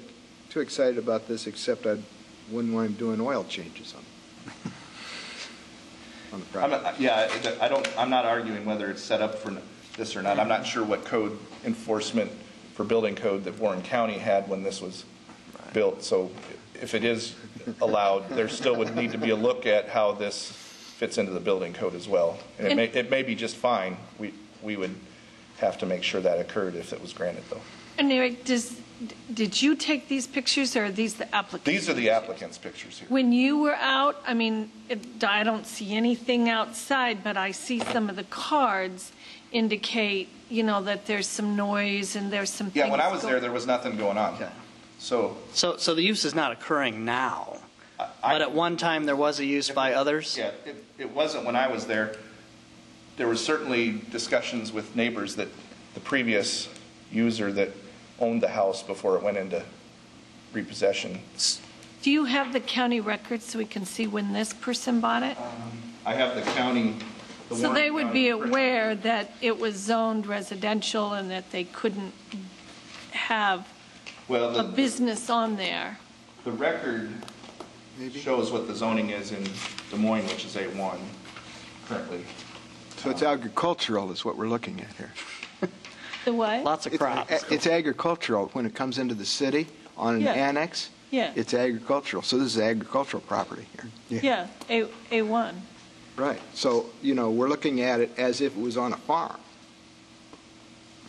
too excited about this, except I wouldn't want him doing oil changes on the property. I'm not arguing whether it's set up for this or not. I'm not sure what code enforcement for building code that Warren County had when this was built. So if it is allowed, there still would need to be a look at how this fits into the building code as well. And it may be just fine. We would have to make sure that occurred if it was granted, though. Anyway, did you take these pictures, or are these the applicants? These are the applicants' pictures here. When you were out, I don't see anything outside, but I see some of the cards indicate, that there's some noise and there's some things. Yeah, when I was there was nothing going on. Okay. So the use is not occurring now, but at one time there was a use by others? Yeah, it wasn't when I was there. There were certainly discussions with neighbors that the previous user that owned the house before it went into repossession. Do you have the county records so we can see when this person bought it? I have the county. So they would be aware that it was zoned residential and that they couldn't have a business on there. The record shows what the zoning is in Des Moines, which is A1 currently. So it's agricultural is what we're looking at here. The what? Lots of crops. It's agricultural. When it comes into the city on an annex, it's agricultural. So this is agricultural property here. Yeah, A1. Right. So, we're looking at it as if it was on a farm.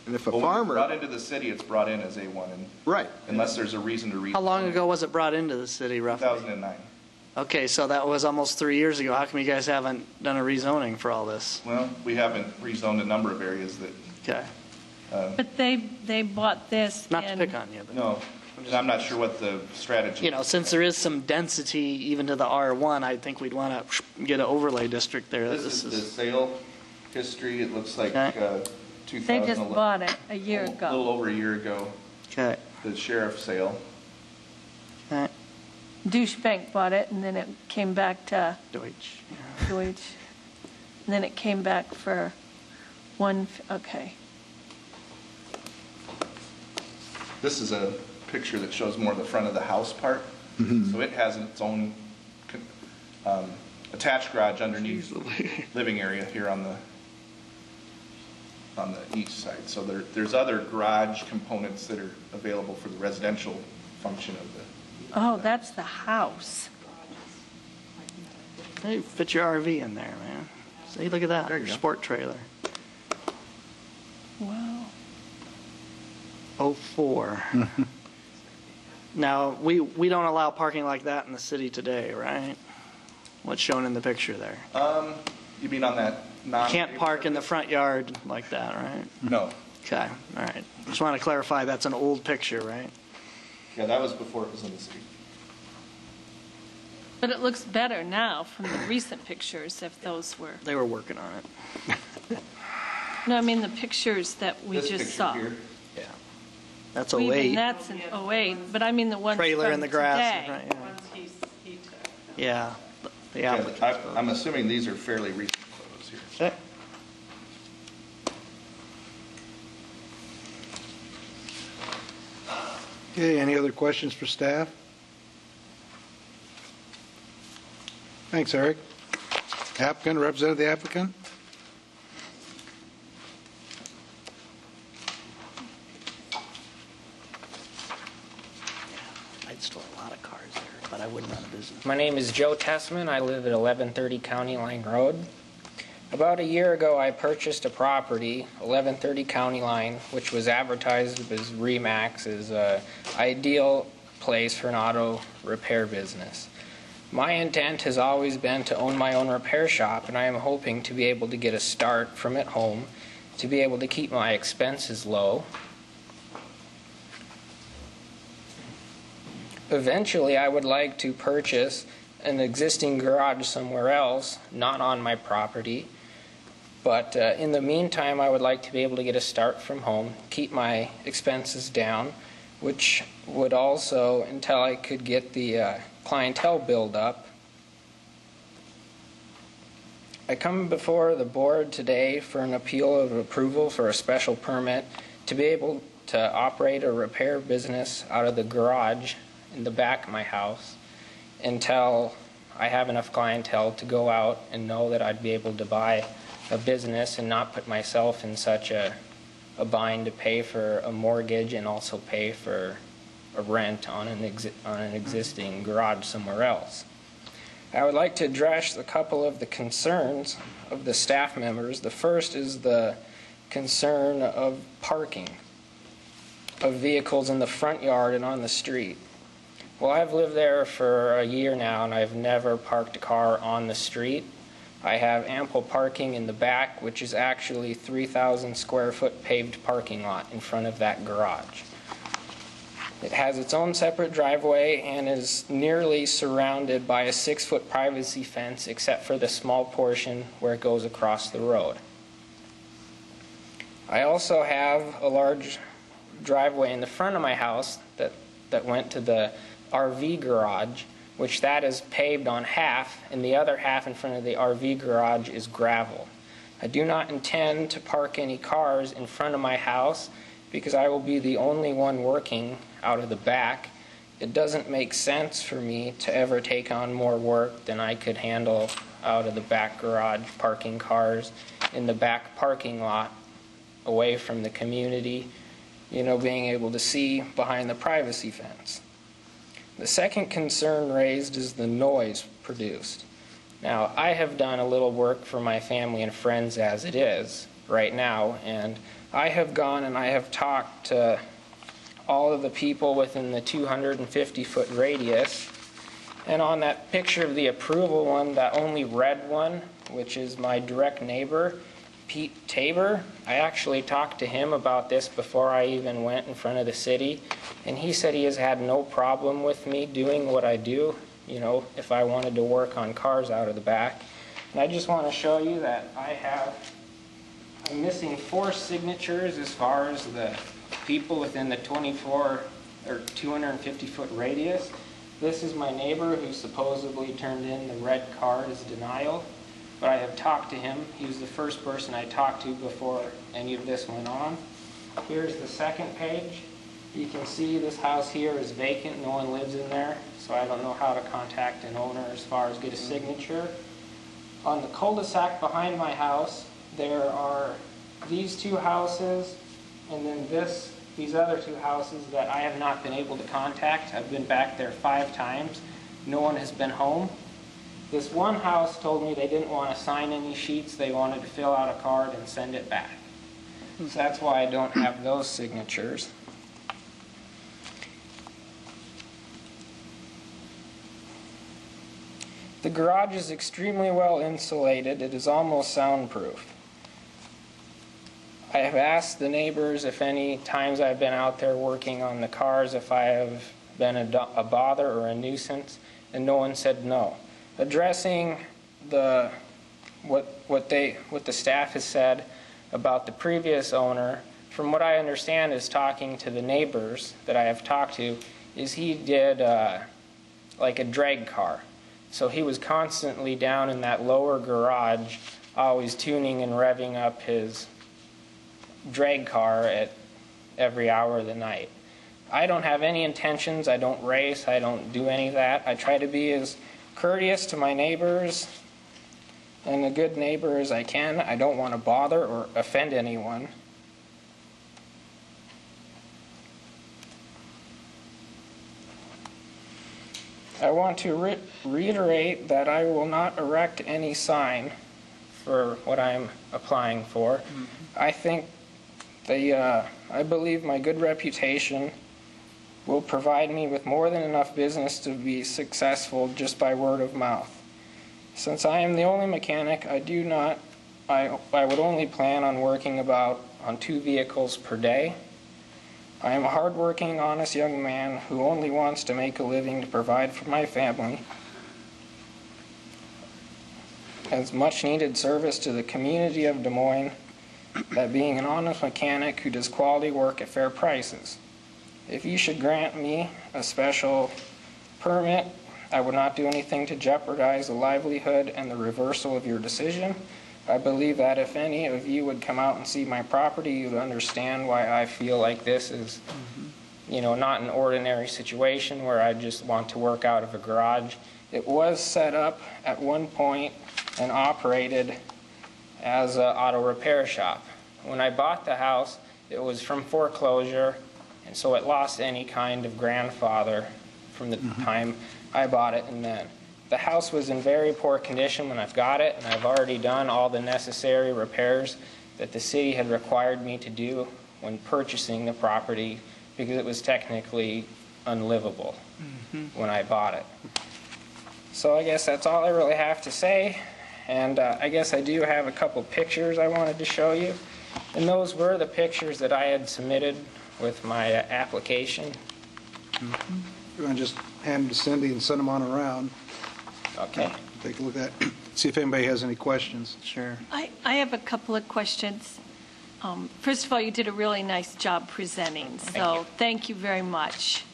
And if a farmer... When it's brought into the city, it's brought in as A1. Right. Unless there's a reason to read. How long ago was it brought into the city, roughly? 2009. Okay, so that was almost 3 years ago. How come you guys haven't done a rezoning for all this? Well, we haven't rezoned a number of areas that. Okay. But they bought this Not to in- pick on you, but. No, and I'm not sure what the strategy. You know, since there is some density even to the R1, I think we'd want to get an overlay district there. This is the sale history. It looks like Okay. 2011. They just bought it a year A ago. little over a year ago. Okay. The sheriff's sale. Okay. Douchebank bought it, and then it came back to Deutsch. Deutsch. And then it came back for okay. This is a picture that shows more the front of the house part. So it has its own attached garage underneath living area here on the east side. So there's other garage components that are available for the residential function of the. Oh, that's the house. Hey, fit your RV in there, man. See, look at that. There you Your go. sport trailer. Wow. 04. Now, we don't allow parking like that in the city today, right? What's shown in the picture there? You mean on that You can't park in the front yard like that, right? No. Okay, all right. Just want to clarify, that's an old picture, right? Yeah, that was before it was in the city. But it looks better now from the recent pictures if those were. They were working on it. No, I mean the pictures that we This just picture saw. here. Yeah. That's Well, 08. even that's in 08, but I mean the ones Trailer from in the grass. today. Right, yeah. The Yeah, applicant. I'm assuming these are fairly recent photos here. Okay. Okay, any other questions for staff? Thanks, Eric. Applicant, representative of the applicant? I'd store a lot of cars there, but I wouldn't run a business. My name is Joe Tessman. I live at 1130 County Line Road. About a year ago, I purchased a property, 1130 County Line, which was advertised as RE/MAX's ideal place for an auto repair business. My intent has always been to own my own repair shop, and I am hoping to be able to get a start from at home, to be able to keep my expenses low. Eventually, I would like to purchase an existing garage somewhere else, not on my property. But in the meantime, I would like to be able to get a start from home, keep my expenses down, which would also, until I could get the clientele build up. I come before the board today for an appeal of approval for a special permit to be able to operate a repair business out of the garage in the back of my house until I have enough clientele to go out and know that I'd be able to buy a business and not put myself in such a bind to pay for a mortgage and also pay for a rent on an existing garage somewhere else. I would like to address a couple of the concerns of the staff members. The first is the concern of parking of vehicles in the front yard and on the street. Well, I've lived there for a year now, and I've never parked a car on the street. I have ample parking in the back, which is actually 3,000 square foot paved parking lot in front of that garage. It has its own separate driveway and is nearly surrounded by a 6-foot privacy fence, except for the small portion where it goes across the road. I also have a large driveway in the front of my house that went to the RV garage, which that is paved on half, and the other half in front of the RV garage is gravel. I do not intend to park any cars in front of my house because I will be the only one working out of the back. It doesn't make sense for me to ever take on more work than I could handle out of the back garage, parking cars in the back parking lot away from the community, being able to see behind the privacy fence. The second concern raised is the noise produced. Now, I have done a little work for my family and friends as it is right now, and I have gone and I have talked to all of the people within the 250-foot radius, And on that picture of the approval one, that only red one, which is my direct neighbor, Pete Tabor, I actually talked to him about this before I even went in front of the city, and he said he has had no problem with me doing what I do, you know, if I wanted to work on cars out of the back. And I just want to show you that I'm missing 4 signatures as far as the people within the 24 or 250-foot radius. This is my neighbor who supposedly turned in the red card as denial. But I have talked to him. He was the first person I talked to before any of this went on. Here's the second page. You can see this house here is vacant. No one lives in there. So I don't know how to contact an owner as far as get a signature. On the cul-de-sac behind my house, there are these 2 houses and then these other 2 houses that I have not been able to contact. I've been back there 5 times. No one has been home. This one house told me they didn't want to sign any sheets. They wanted to fill out a card and send it back. So that's why I don't have those signatures. The garage is extremely well insulated. It is almost soundproof. I have asked the neighbors if any times I've been out there working on the cars, if I have been a bother or a nuisance, and no one said no. Addressing what the staff has said about the previous owner, from what I understand is talking to the neighbors that I have talked to, is he did like a drag car. So he was constantly down in that lower garage, always tuning and revving up his drag car at every hour of the night. I don't have any intentions. I don't race. I don't do any of that. I try to be as courteous to my neighbors and a good neighbor as I can. I don't want to bother or offend anyone. I want to reiterate that I will not erect any sign for what I'm applying for. Mm-hmm. I think I believe my good reputation will provide me with more than enough business to be successful just by word of mouth. Since I am the only mechanic, I would only plan on working on 2 vehicles per day. I am a hardworking, honest young man who only wants to make a living to provide for my family as much needed service to the community of Des Moines, that being an honest mechanic who does quality work at fair prices. If you should grant me a special permit, I would not do anything to jeopardize the livelihood and the reversal of your decision. I believe that if any of you would come out and see my property, you'd understand why I feel like this is, not an ordinary situation where I just want to work out of a garage. It was set up at one point and operated as an auto repair shop. When I bought the house, it was from foreclosure, and so it lost any kind of grandfather from the time I bought it and then. The house was in very poor condition when I've got it, and I've already done all the necessary repairs that the city had required me to do when purchasing the property because it was technically unlivable when I bought it. So I guess that's all I really have to say. And I guess I do have a couple pictures I wanted to show you. And those were the pictures that I had submitted with my application. You want to just hand them to Cindy and send them on around? Okay. Take a look at that. See if anybody has any questions. Sure. I have a couple of questions. First of all, you did a really nice job presenting, so thank you very much.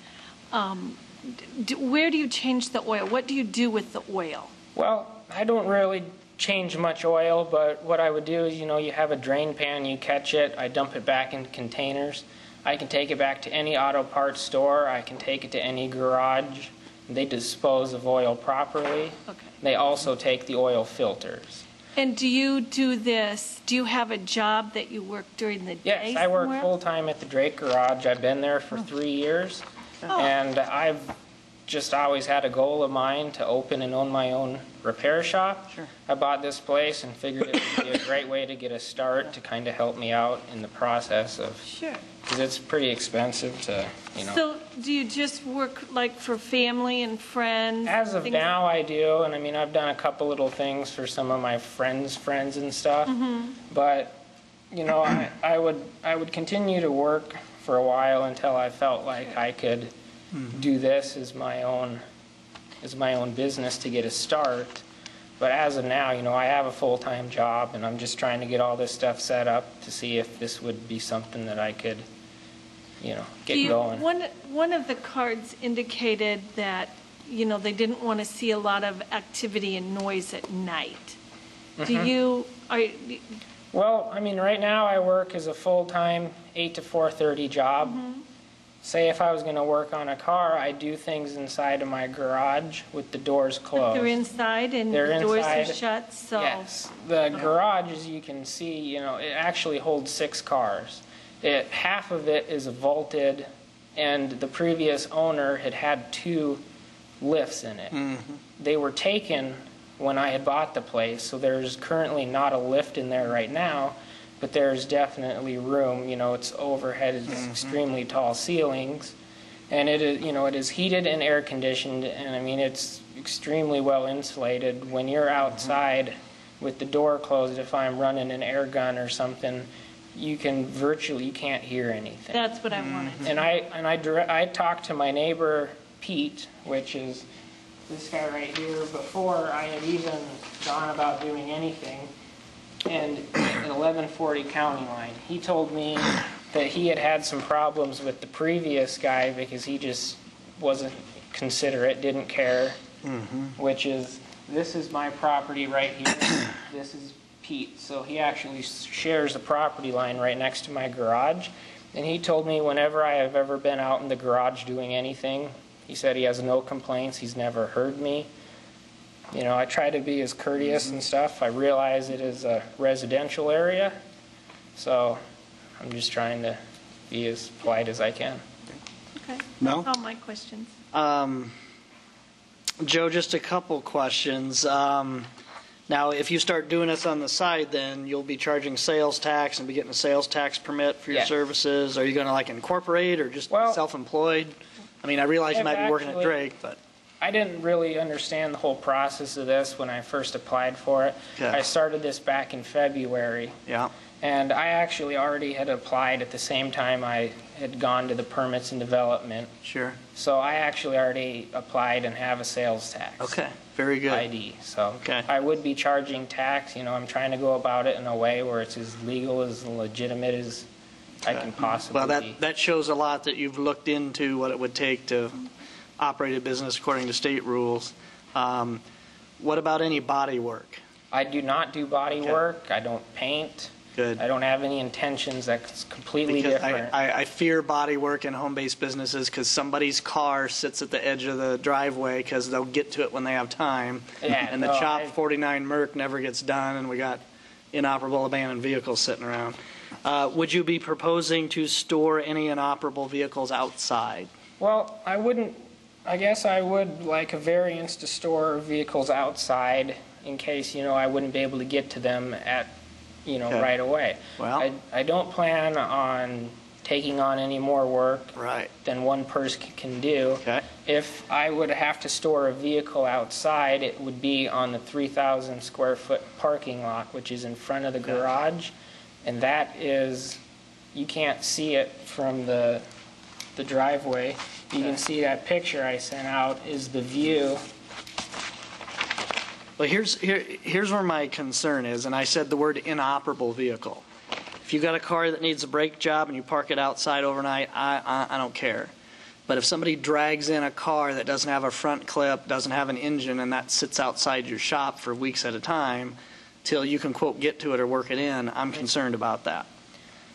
Where do you change the oil? What do you do with the oil? Well, I don't really change much oil, but what I would do is, you have a drain pan, you catch it, I dump it back in containers. I can take it back to any auto parts store. I can take it to any garage. They dispose of oil properly. Okay. They also take the oil filters. And do you do this? Do you have a job that you work during the day? Yes, I work full-time at the Drake Garage. I've been there for 3 years. And I've just always had a goal of mine to open and own my own repair shop. Sure. I bought this place and figured it would be a great way to get a start to kind of help me out in the process of, Sure. because it's pretty expensive to, So do you just work like for family and friends? As of things- now, I do, and I mean, I've done a couple little things for some of my friends' friends and stuff. Mhm. But I would continue to work for a while until I felt like I could do this as my own business to get a start. But as of now, I have a full-time job, and I'm just trying to get all this stuff set up to see if this would be something that I could, get going. One of the cards indicated that, they didn't want to see a lot of activity and noise at night. Well, I mean, right now I work as a full-time 8 to 4:30 job. Say if I was going to work on a car, I do things inside of my garage with the doors closed. They're inside and They're the doors are inside. shut, so. Yes. The garage, as you can see, it actually holds 6 cars. Half of it is vaulted, and the previous owner had 2 lifts in it. They were taken when I had bought the place, so there's currently not a lift in there right now, but there's definitely room. It's overhead, it's extremely tall ceilings, and it is heated and air conditioned, and I mean, it's extremely well insulated. When you're outside with the door closed, if I'm running an air gun or something, you can't hear anything. That's what I wanted. And I talked to my neighbor Pete, which is this guy right here, before I had even gone about doing anything, and at 1140 County Line. He told me that he had some problems with the previous guy because he just wasn't considerate, didn't care, this is my property right here. This is Pete. So he actually shares a property line right next to my garage. And he told me whenever I have ever been out in the garage doing anything, he said he has no complaints. He's never heard me. I try to be as courteous and stuff. I realize it is a residential area, so I'm just trying to be as polite as I can. Okay. Mel? That's all my questions. Joe, just a couple questions. Now, if you start doing this on the side, then you'll be charging sales tax and be getting a sales tax permit for your services. Are you going to incorporate or just self-employed? I mean, I realize you might be working at Drake, but I didn't really understand the whole process of this when I first applied for it. Okay. I started this back in February. Yeah. And I actually already had applied at the same time I had gone to the permits and development. Sure. So I actually already applied and have a sales tax. Okay, very good. ID. So I would be charging tax. I'm trying to go about it in a way where it's as legal, as legitimate as I can possibly be. That shows a lot that you've looked into what it would take to operate a business according to state rules. What about any body work? I do not do body work. I don't paint. Good. I don't have any intentions. That's completely different. I fear body work in home-based businesses because somebody's car sits at the edge of the driveway because they'll get to it when they have time. Yeah, and the Chop 49 Merc never gets done, and we got inoperable abandoned vehicles sitting around. Would you be proposing to store any inoperable vehicles outside? Well, I wouldn't. I guess I would like a variance to store vehicles outside in case, I wouldn't be able to get to them at right away. Well, I don't plan on taking on any more work than one person can do. Okay. If I would have to store a vehicle outside, it would be on the 3,000 square foot parking lot, which is in front of the garage. And that is, you can't see it from the driveway. You can see that picture I sent out is the view. Well, here's where my concern is, and I said the word inoperable vehicle. If you got a car that needs a brake job and you park it outside overnight, I don't care. But if somebody drags in a car that doesn't have a front clip, doesn't have an engine, and that sits outside your shop for weeks at a time till you can, quote, get to it or work it in, I'm concerned about that.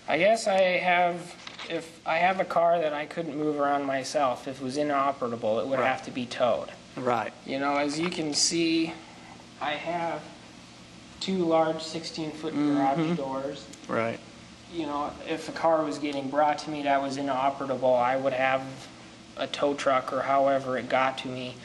I guess if I have a car that I couldn't move around myself, if it was inoperable, it would have to be towed. Right. As you can see, I have 2 large 16-foot garage doors. Right. If a car was getting brought to me that was inoperable, I would have a tow truck or however it got to me,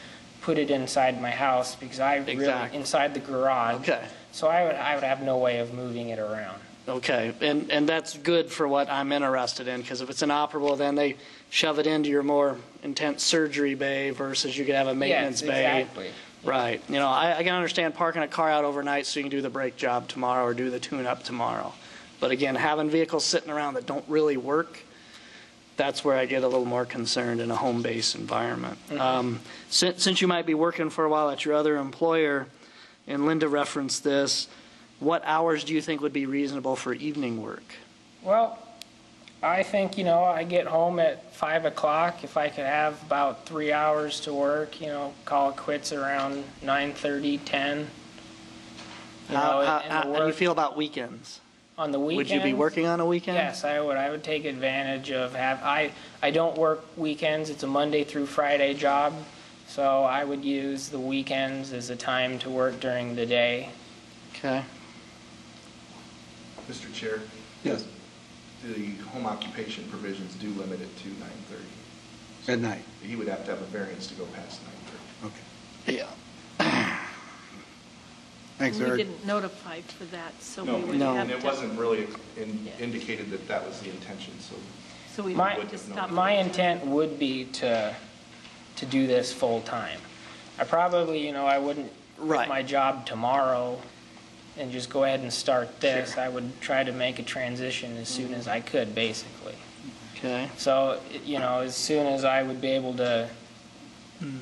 put it inside my house because I really, inside the garage. Okay. So I would have no way of moving it around. Okay, and that's good for what I'm interested in, because if it's inoperable, then they shove it into your more intense surgery bay versus you could have a maintenance bay. Exactly. Right. You know, I can understand parking a car out overnight so you can do the brake job tomorrow or do the tune-up tomorrow. But again, having vehicles sitting around that don't really work, that's where I get a little more concerned in a home-based environment. Since you might be working for a while at your other employer, and Linda referenced this, what hours do you think would be reasonable for evening work? Well, I think, I get home at 5 o'clock. If I could have about 3 hours to work, call it quits around 9:30, 10. How do you feel about weekends? On the weekends? Would you be working on a weekend? Yes, I would. I would take advantage of I don't work weekends. It's a Monday through Friday job. So I would use the weekends as a time to work during the day. Okay. Mr. Chair? Yes. The home occupation provisions do limit it to 9:30. At night? He would have to have a variance to go past 9:30. Okay. Yeah. Thanks, We Eric. didn't notify for that, so No, we would have and to. it wasn't really indicated that that was the intention, so. So we My, would just stop. my intent would be to do this full time. I probably, I wouldn't quit my job tomorrow and just go ahead and start this. Sure. I would try to make a transition as soon as I could, basically. Okay. So, as soon as I would be able to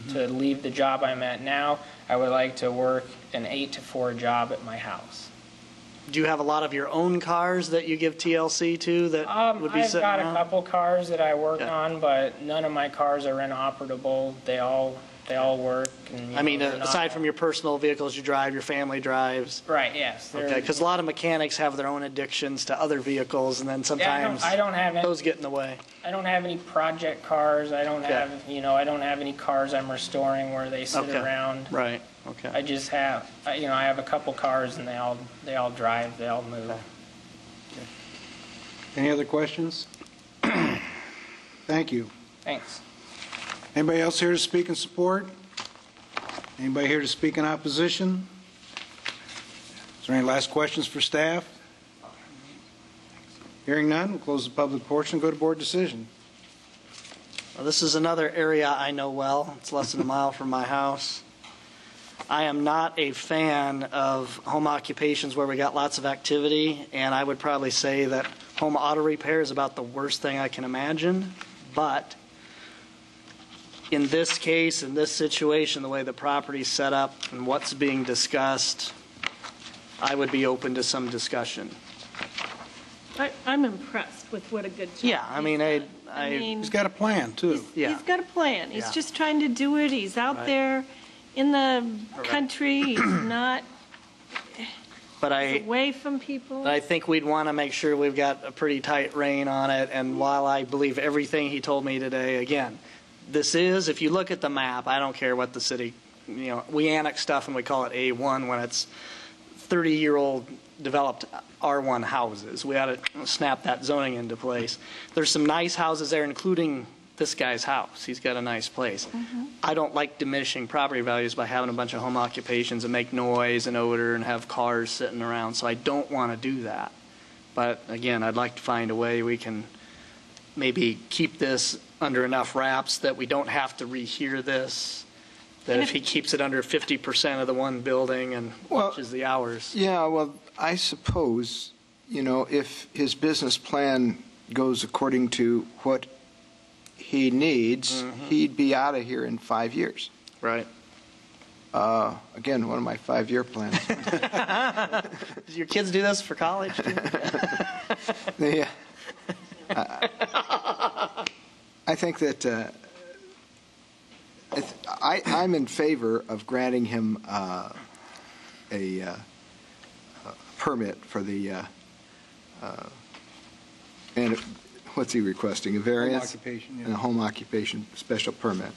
leave the job I'm at now, I would like to work an 8 to 4 job at my house. Do you have a lot of your own cars that you give TLC to that would be I've sitting got around? a couple cars that I work Yeah. on, but none of my cars are inoperable. They all work. And, I mean, they're not- aside from your personal vehicles you drive, your family drives. Right, yes. Okay, because a lot of mechanics have their own addictions to other vehicles, and then sometimes I don't have any, those get in the way. I don't have any project cars. I don't Okay. have, I don't have any cars I'm restoring where they sit Okay. around. Right. Okay. I just have, I have a couple cars and they all drive, they all move. Any other questions? Thank you. Thanks. Anybody else here to speak in support? Anybody here to speak in opposition? Is there any last questions for staff? Hearing none, we'll close the public portion and go to board decision. Well, this is another area I know well. It's less than a mile from my house. I am not a fan of home occupations where we got lots of activity, and I would probably say that home auto repair is about the worst thing I can imagine. But in this case, in this situation, the way the property's set up and what's being discussed, I would be open to some discussion. I'm impressed with what a good job. Yeah, I mean, He's got a plan, too. He's got a plan. He's Yeah. just trying to do it. He's out Right. there in the country. He's not But away from people. I think we'd want to make sure we've got a pretty tight rein on it. And while I believe everything he told me today, again, this is, if you look at the map, I don't care what the city, we annex stuff and we call it A1 when it's 30-year-old developed R1 houses. We ought to snap that zoning into place. There's some nice houses there, including this guy's house. He's got a nice place. I don't like diminishing property values by having a bunch of home occupations and make noise and odor and have cars sitting around, so I don't want to do that. But again, I'd like to find a way we can maybe keep this under enough wraps that we don't have to rehear this, that if he keeps it under 50% of the one building and watches the hours. Yeah, well, I suppose, if his business plan goes according to what he needs, he'd be out of here in 5 years. Right. Again, one of my 5-year plans. Do your kids do this for college, too? Yeah. I think that I'm in favor of granting him a permit for the and what's he requesting? A variance? Home occupation, yeah. And a home occupation special permit.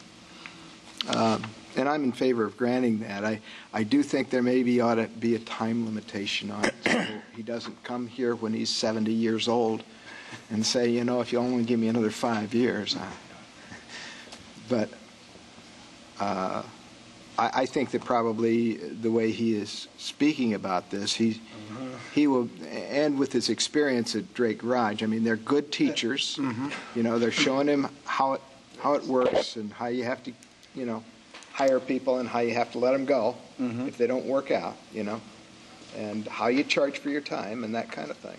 And I'm in favor of granting that. I do think there maybe ought to be a time limitation on it, so he doesn't come here when he's 70 years old and say, if you only give me another 5 years. But I think that probably the way he is speaking about this, he will, and with his experience at Drake Garage, I mean, they're good teachers. You know, they're showing him how it works and how you have to, you know, hire people and how you have to let them go if they don't work out, you know, and how you charge for your time and that kind of thing.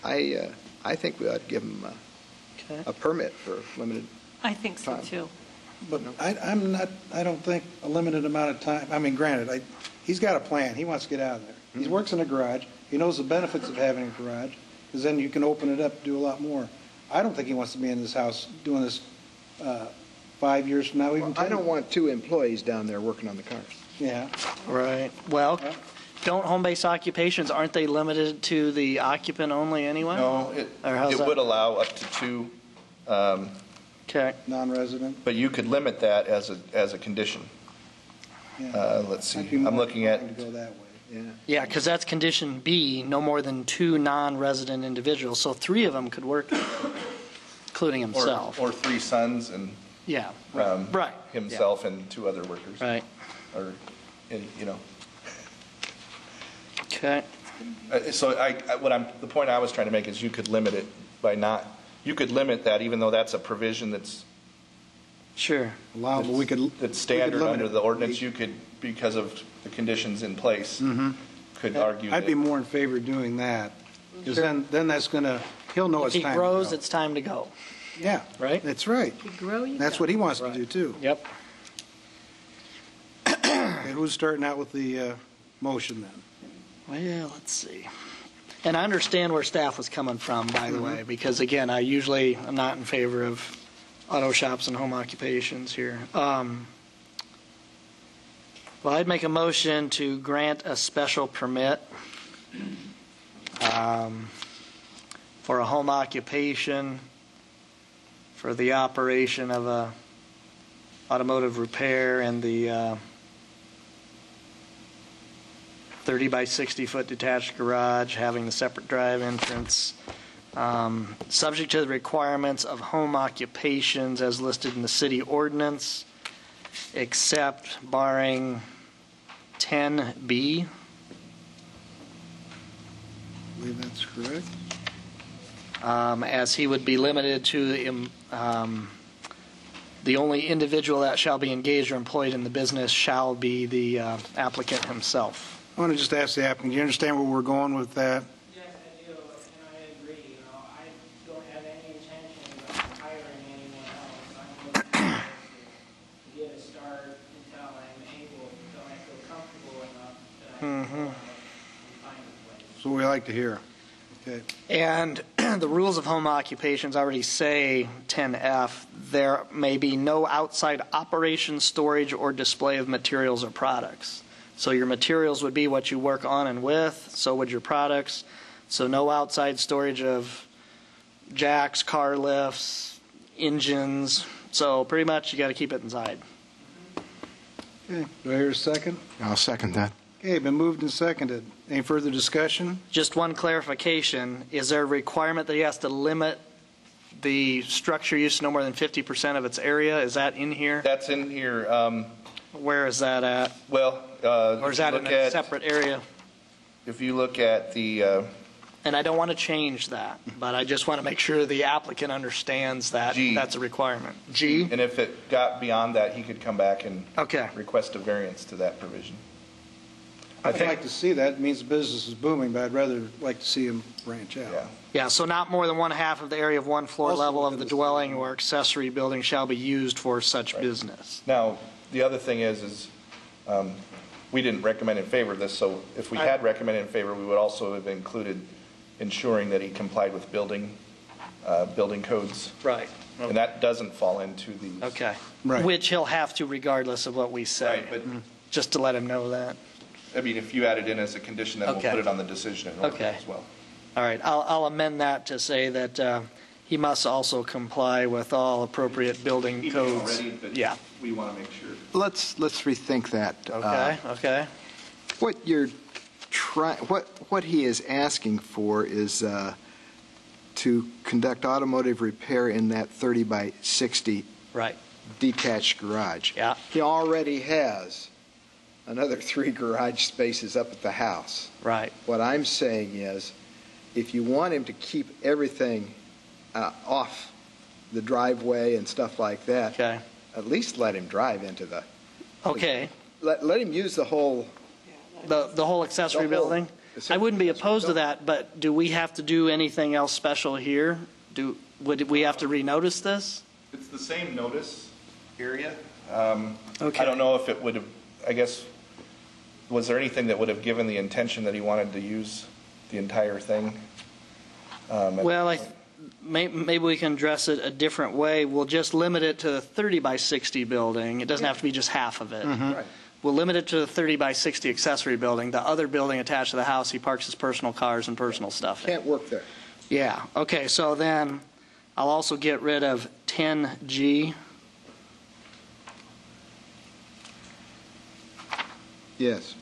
I think we ought to give him a permit for limited I think so time. too. But I don't think a limited amount of time, I mean, granted, he's got a plan. He wants to get out of there. He works in a garage. He knows the benefits of having a garage, because then you can open it up, do a lot more. I don't think he wants to be in this house doing this 5 years from now, even 10. I don't want 2 employees down there working on the cars. Yeah. Right. Well, don't home-based occupations, aren't they limited to the occupant only anyway? No, it would allow up to 2 non-resident. But you could limit that as a condition. Let's see. I'm looking at. To go that way. Yeah, because that's condition B, no more than 2 non-resident individuals. So 3 of them could work, including himself. Or 3 sons and Yeah, right. Himself and 2 other workers. Right. Or, you know. Okay. So the point I was trying to make is you could limit it by not. You could limit that, even though that's a provision that's sure allowable. That's standard under the ordinance. You could, because of the conditions in place, could argue. I'd be more in favor of doing that, because then that's going to. He'll know it's If he time. grows, to go. it's time to go. Yeah. Right. That's right. If you grow, you That's go. what he wants to do too. Yep. And who's starting out with the motion then? Well, let's see. And I understand where staff was coming from, by the way, because again, I usually am not in favor of auto shops and home occupations here. Well, I'd make a motion to grant a special permit for a home occupation for the operation of a automotive repair and the 30 by 60 foot detached garage, having the separate drive entrance, subject to the requirements of home occupations as listed in the city ordinance, except barring 10B. I believe that's correct. As he would be limited to the only individual that shall be engaged or employed in the business shall be the applicant himself. I want to just ask the applicant, do you understand where we're going with that? Yes, I do, and I agree. You know, I don't have any intention of hiring anyone else. I'm looking to get a start until I feel comfortable enough that I can find a place. So we like to hear. Okay. And the rules of home occupations already say, 10F, there may be no outside operation, storage, or display of materials or products. So your materials would be what you work on and with, so would your products. So no outside storage of jacks, car lifts, engines. So pretty much you got to keep it inside. Okay. Do I hear a second? I'll second that. Okay, been moved and seconded. Any further discussion? Just one clarification. Is there a requirement that he has to limit the structure use to no more than 50% of its area? Is that in here? That's in here. Where is that at? Well, or is that in a separate area? If you look at the. And I don't want to change that, but I just want to make sure the applicant understands that that's a requirement. G? And if it got beyond that, he could come back and request a variance to that provision. I'd like to see that. It means the business is booming, but I'd rather like to see him branch out. Yeah, so not more than 1/2 of the area of one floor level of the dwelling or accessory building shall be used for such business. Now, the other thing is we didn't recommend in favor of this, so if we had recommended in favor, we would also have included ensuring that he complied with building codes. Right. And that doesn't fall into the. Okay. Right. Which he'll have to regardless of what we say. Right, but just to let him know that. I mean, if you add it in as a condition, then we'll put it on the decision in order as well. All right. I'll amend that to say that he must also comply with all appropriate building codes. Already, but yeah. We want to make sure. Let's rethink that. Okay. Okay. What you're what he is asking for is to conduct automotive repair in that 30 by 60 Right. detached garage. Yeah. He already has another 3 garage spaces up at the house. Right. What I'm saying is, if you want him to keep everything off the driveway and stuff like that, okay, at least let him drive into the. Okay. Let him use the whole. The whole accessory building? I wouldn't be opposed to that, but do we have to do anything else special here? Would we have to renotice this? It's the same notice area. Okay. I don't know if it would have, I guess, was there anything that would have given the intention that he wanted to use the entire thing? Well, maybe we can address it a different way. We'll just limit it to the 30 by 60 building. It doesn't have to be just half of it. Right. We'll limit it to the 30 by 60 accessory building. The other building attached to the house, he parks his personal cars and personal stuff in. Can't work there. Yeah, okay, so then I'll also get rid of 10G. Yes.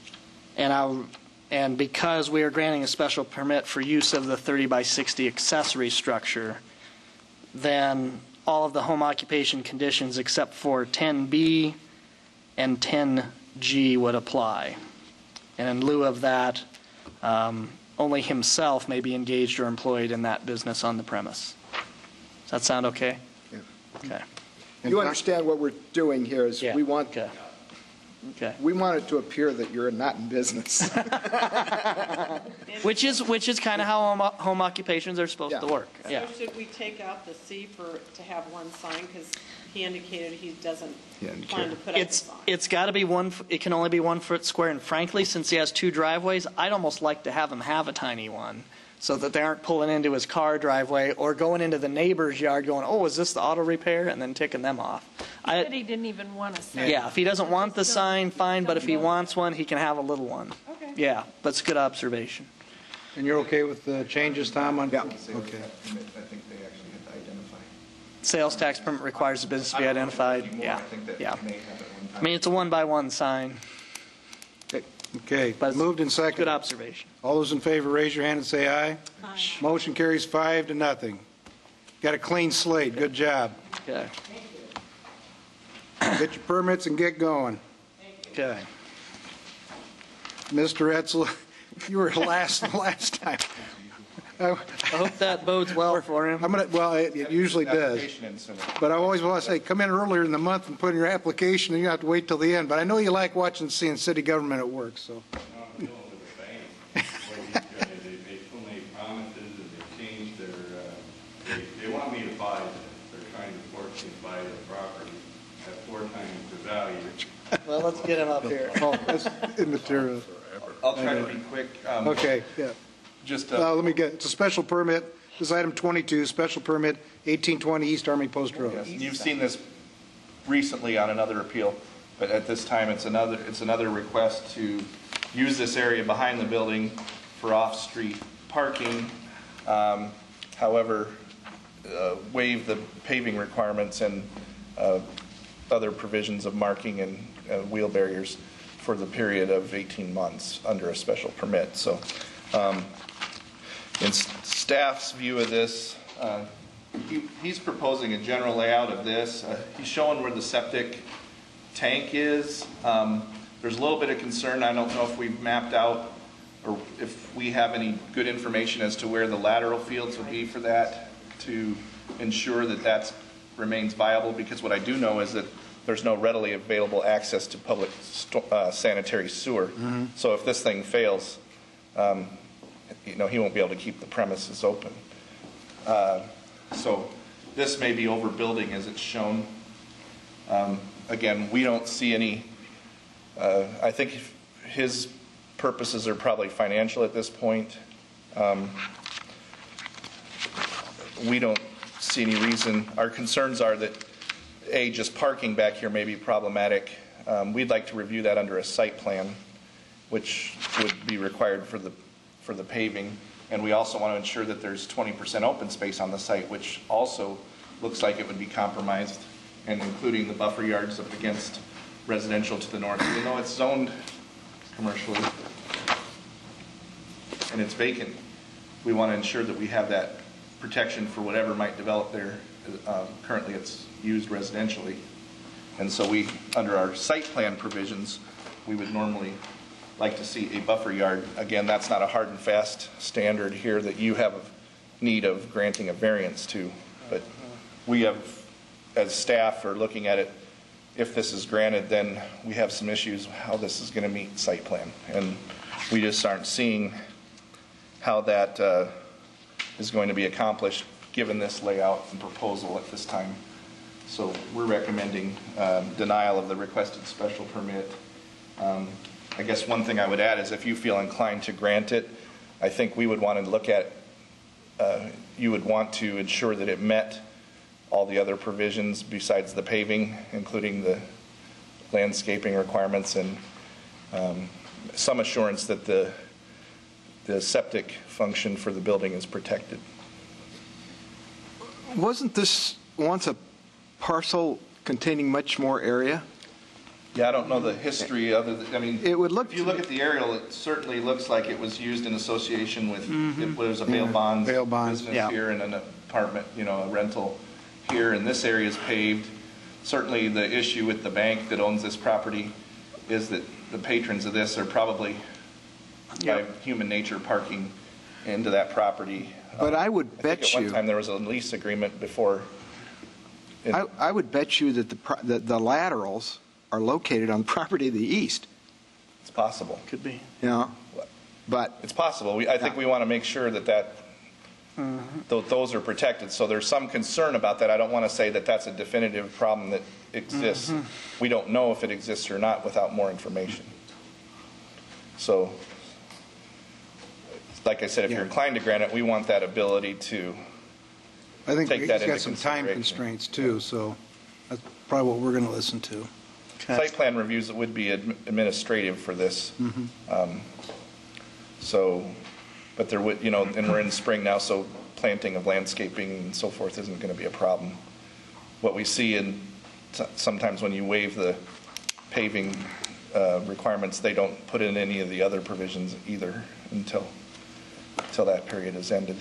And because we are granting a special permit for use of the 30 by 60 accessory structure, then all of the home occupation conditions except for 10B and 10G would apply. And in lieu of that, only himself may be engaged or employed in that business on the premise. Does that sound okay? Yeah. Okay. You understand what we're doing here is we want. Okay. We want it to appear that you're not in business. Which is kind of how home occupations are supposed to work. So should we take out the C to have one sign, because he indicated he doesn't plan to put up a sign? It's got to be it can only be 1 foot square, and frankly, since he has 2 driveways, I'd almost like to have him have a tiny one, so that they aren't pulling into his car driveway or going into the neighbor's yard going, oh, is this the auto repair, and then ticking them off. He said he didn't even want a sign. Yeah, if he doesn't want the sign, fine, but if he wants one, he can have a little one. Okay. Yeah, that's a good observation. And you're okay with the changes, Tom? Yeah. Okay. I think they actually had to identify. Sales tax permit requires the business to be identified. Yeah, yeah. I mean, it's a 1-by-1 sign. Okay, But moved and seconded. Good observation. All those in favor, raise your hand and say aye. Aye. Motion carries 5-0. Got a clean slate. Good job. Okay. Get your permits and get going. Okay. Mr. Etzel, you were last time. I hope that bodes well for him. Well, it usually does. But I always want to say, come in earlier in the month and put in your application, and you don't have to wait till the end. But I know you like watching and seeing city government at work, so. They so many promises and they changed their, they want me to buy this. They're trying to force me to buy the property at 4 times the value. Well, let's get him up here. Oh, that's immaterial. I'll try to be quick. Okay, yeah. Just let me get, it's a special permit. This is item 22, special permit, 1820 East Army Post Road. Yes, and you've seen this recently on another appeal, but at this time it's another request to use this area behind the building for off-street parking. However, waive the paving requirements and other provisions of marking and wheel barriers for the period of 18 months under a special permit. So in staff's view of this, he's proposing a general layout of this. He's showing where the septic tank is. There's a little bit of concern. I don't know if we've mapped out or if we have any good information as to where the lateral fields would be for that to ensure that that remains viable, because what I do know is that there's no readily available access to public sanitary sewer. Mm-hmm. So if this thing fails, he won't be able to keep the premises open. So this may be overbuilding as it's shown. Again, we don't see any, I think his purposes are probably financial at this point. We don't see any reason. Our concerns are that, just parking back here may be problematic. We'd like to review that under a site plan, which would be required for the paving. And we also want to ensure that there's 20% open space on the site, which also looks like it would be compromised, and including the buffer yards up against residential to the north. Even though it's zoned commercially and it's vacant, we want to ensure that we have that protection for whatever might develop there. Currently it's used residentially. And so we, under our site plan provisions, we would normally like to see a buffer yard. Again, that's not a hard and fast standard here that you have a need of granting a variance to. But we have, as staff, are looking at it. If this is granted, then we have some issues how this is going to meet site plan. And we just aren't seeing how that is going to be accomplished given this layout and proposal at this time. So we're recommending denial of the requested special permit. I guess one thing I would add is if you feel inclined to grant it, I think we would want to look at, you would want to ensure that it met all the other provisions besides the paving, including the landscaping requirements and some assurance that the septic function for the building is protected. Wasn't this once a parcel containing much more area? Yeah, I don't know the history other than, I mean, it would look, if you look at the aerial, it certainly looks like it was used in association with, if there was a bail bonds business here and an apartment, you know, a rental here, and this area is paved. Certainly the issue with the bank that owns this property is that the patrons of this are probably by human nature parking into that property. But I would bet you, at one time there was a lease agreement before. I would bet you that the laterals are located on the property to the east. It's possible. Could be. Yeah, but it's possible. I think we want to make sure that those are protected. So there's some concern about that. I don't want to say that that's a definitive problem that exists. We don't know if it exists or not without more information. So, like I said, if you're inclined to grant it, we want that ability to I think take he's that into got some time consideration. constraints too, so that's probably what we're going to listen to. Site plan reviews would be administrative for this. So, but there would, you know, and we're in spring now, so planting of landscaping and so forth isn't going to be a problem. What we see in sometimes when you waive the paving requirements, they don't put in any of the other provisions either until that period is ended.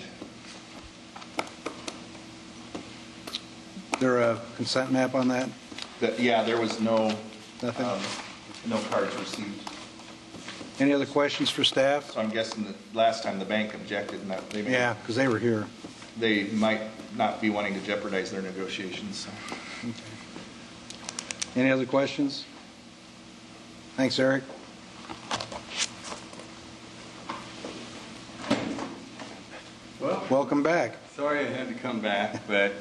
There a consent map on that? Yeah, there was no Nothing? No cards received. Any other questions for staff? So I'm guessing that last time the bank objected, and that they may, Yeah, because they were here. they might not be wanting to jeopardize their negotiations. So. Okay. Any other questions? Thanks, Eric. Well, welcome back. Sorry I had to come back, but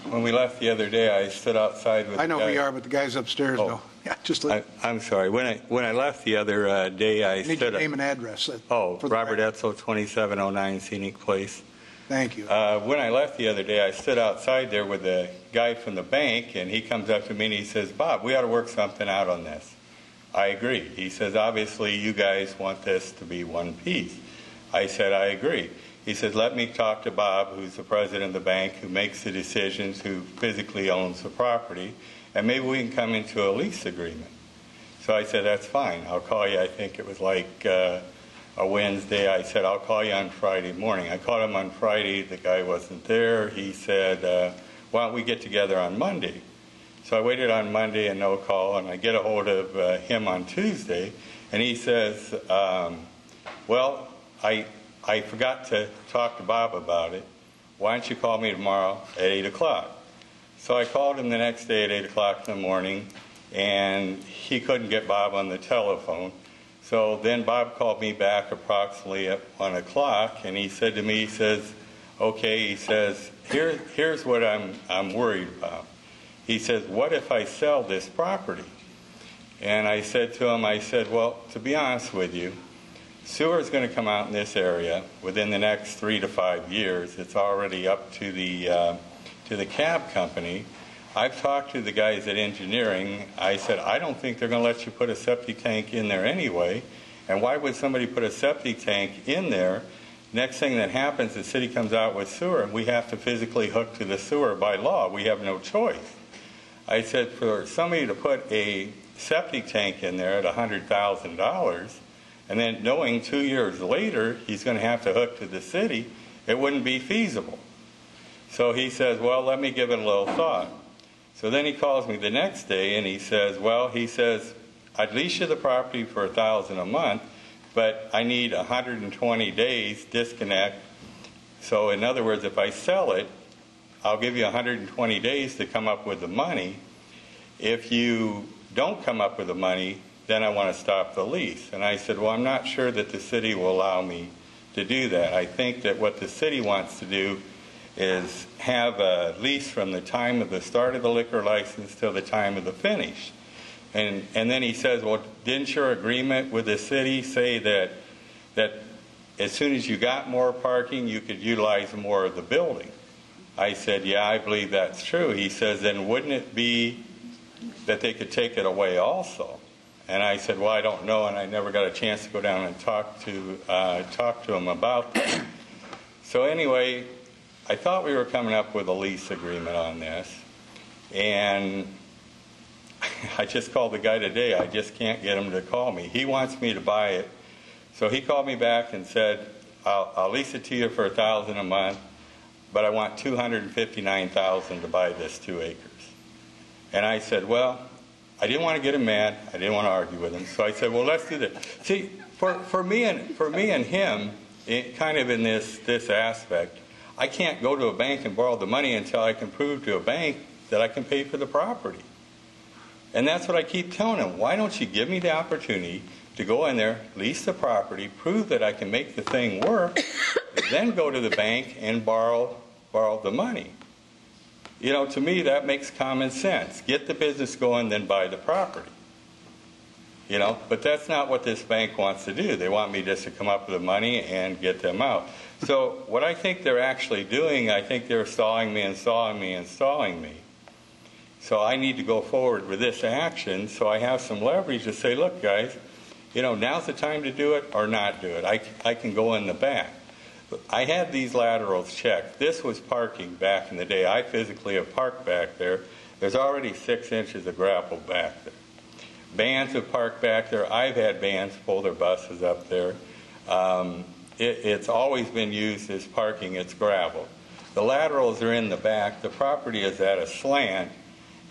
when we left the other day, I stood outside with I know the guy. we are, but the guys upstairs know. Yeah, just let. I'm sorry. When I left the other day, I need stood. your name and address. Robert Etzel, 2709 Scenic Place. Thank you. When I left the other day, I stood outside there with a guy from the bank, and he comes up to me and he says, "Bob, we ought to work something out on this." I agree. He says, "Obviously, you guys want this to be one piece." I said, "I agree." He said, "Let me talk to Bob, who's the president of the bank, who makes the decisions, who physically owns the property, and maybe we can come into a lease agreement." So I said, "That's fine. I'll call you." I think it was like a Wednesday. I said, "I'll call you on Friday morning." I called him on Friday. The guy wasn't there. He said, "Why don't we get together on Monday?" So I waited on Monday and no call, and I get a hold of him on Tuesday, and he says, "Well, I forgot to talk to Bob about it. Why don't you call me tomorrow at 8 o'clock? So I called him the next day at 8 o'clock in the morning, and he couldn't get Bob on the telephone. So then Bob called me back approximately at 1 o'clock, and he said to me, he says, "Okay," he says, here's what I'm worried about. He says, "What if I sell this property?" And I said to him, I said, "Well, to be honest with you, sewer is going to come out in this area within the next 3 to 5 years. It's already up to the cab company. I've talked to the guys at engineering. I said, I don't think they're going to let you put a septic tank in there anyway. And why would somebody put a septic tank in there? Next thing that happens, the city comes out with sewer, and we have to physically hook to the sewer by law. We have no choice." I said, for somebody to put a septic tank in there at $100,000, and then knowing 2 years later he's going to have to hook to the city, it wouldn't be feasible. So he says, well, let me give it a little thought. So then he calls me the next day and he says, well, he says, I'd lease you the property for $1,000 a month, but I need 120 days disconnect. So in other words, if I sell it, I'll give you 120 days to come up with the money. If you don't come up with the money, then I want to stop the lease. And I said, well, I'm not sure that the city will allow me to do that. I think that what the city wants to do is have a lease from the time of the start of the liquor license till the time of the finish. And then he says, well, didn't your agreement with the city say that as soon as you got more parking, you could utilize more of the building? I said, yeah, I believe that's true. He says, then wouldn't it be that they could take it away also? And I said, well, I don't know, and I never got a chance to go down and talk to him about that. So anyway, I thought we were coming up with a lease agreement on this, and I just called the guy today. I just can't get him to call me. He wants me to buy it. So he called me back and said, I'll lease it to you for $1,000 a month, but I want $259,000 to buy this 2 acres. And I said, well, I didn't want to get him mad. I didn't want to argue with him. So I said, well, let's do this. See, for me and him, kind of in this aspect, I can't go to a bank and borrow the money until I can prove to a bank that I can pay for the property. And that's what I keep telling him. Why don't you give me the opportunity to go in there, lease the property, prove that I can make the thing work, then go to the bank and borrow the money. You know, to me, that makes common sense. Get the business going, then buy the property. You know, but that's not what this bank wants to do. They want me just to come up with the money and get them out. So what I think they're actually doing, I think they're stalling me and stalling me and stalling me. So I need to go forward with this action so I have some leverage to say, look, guys, you know, now's the time to do it or not do it. I can go in the back. I had these laterals checked. This was parking back in the day. I physically have parked back there. There's already 6 inches of gravel back there. Bands have parked back there. I've had bands pull their buses up there. It's always been used as parking. It's gravel. The laterals are in the back. The property is at a slant.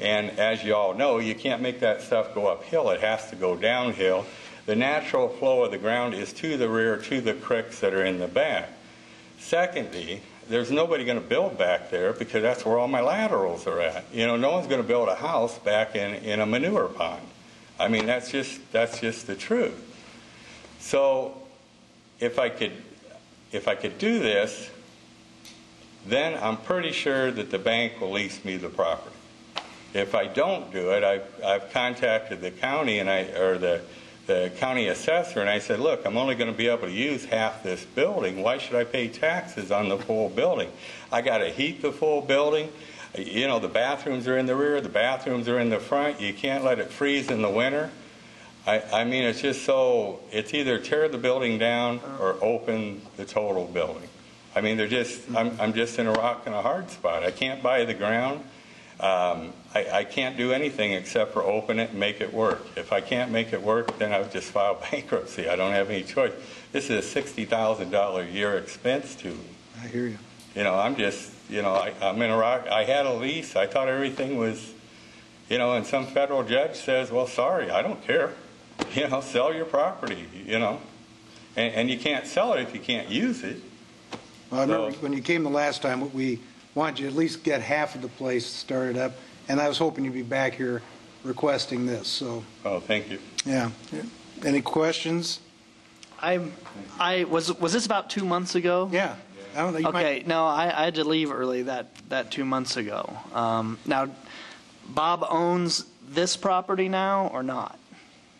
And as you all know, you can't make that stuff go uphill. It has to go downhill. The natural flow of the ground is to the rear, to the creeks that are in the back. Secondly, there's nobody going to build back there because that's where all my laterals are at. You know, no one's going to build a house back in a manure pond. I mean, that's just the truth. So if I could do this, then I'm pretty sure that the bank will lease me the property. If I don't do it, I've contacted the county or the county assessor, and I said, look, I'm only going to be able to use half this building. Why should I pay taxes on the full building? I got to heat the full building. You know, the bathrooms are in the rear, the bathrooms are in the front. You can't let it freeze in the winter. I mean, it's just so, it's either tear the building down or open the total building. I mean, I'm just in a rock and a hard spot. I can't buy the ground. I can't do anything except for open it and make it work. If I can't make it work, then I would just file bankruptcy. I don't have any choice. This is a $60,000 a year expense to me. I hear you. You know, I'm just, you know, I'm in a rock. I had a lease. I thought everything was, you know, and some federal judge says, well, sorry, I don't care. You know, sell your property, you know. And you can't sell it if you can't use it. Well, I remember when you came the last time, we wanted you to at least get half of the place started up, and I was hoping you'd be back here requesting this. So. Oh, thank you. Yeah. Any questions? Was this about 2 months ago? Yeah. I don't know. Okay. No, I had to leave early that 2 months ago. Now, Bob owns this property now or not?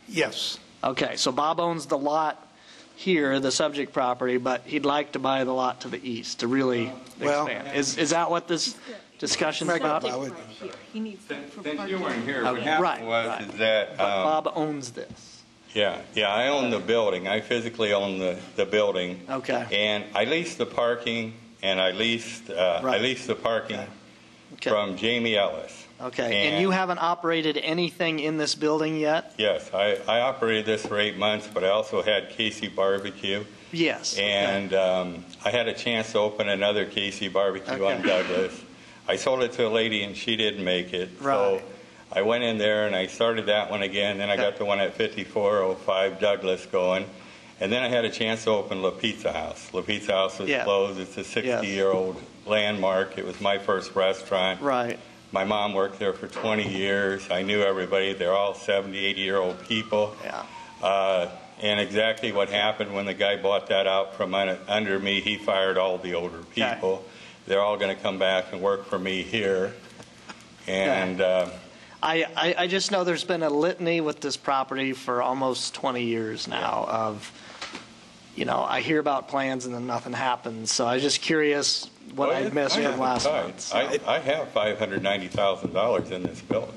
Yes. Okay. So Bob owns the lot here, the subject property, but he'd like to buy the lot to the east to really expand. Is that what this discussion's about? He needs that for Since parking. you weren't here, what happened is that... Bob owns this. Yeah, I own the building. I physically own the building. Okay. And I leased the parking, and I leased the parking from Jamie Ellis. Okay. And you haven't operated anything in this building yet? Yes, I operated this for 8 months, but I also had Casey Barbecue. Yes. And I had a chance to open another Casey Barbecue on Douglas. I sold it to a lady and she didn't make it. Right. So I went in there and I started that one again. Then I got the one at 5405 Douglas going. And then I had a chance to open La Pizza House. La Pizza House was closed. It's a 60-year-old landmark. It was my first restaurant. Right. My mom worked there for 20 years. I knew everybody. They're all 70, 80-year-old people. Yeah. And exactly what happened when the guy bought that out from under me, he fired all the older people. Okay. They're all going to come back and work for me here. And I just know there's been a litany with this property for almost 20 years now of, I hear about plans and then nothing happens. So I was just curious what I missed from last month. So. I have $590,000 in this building.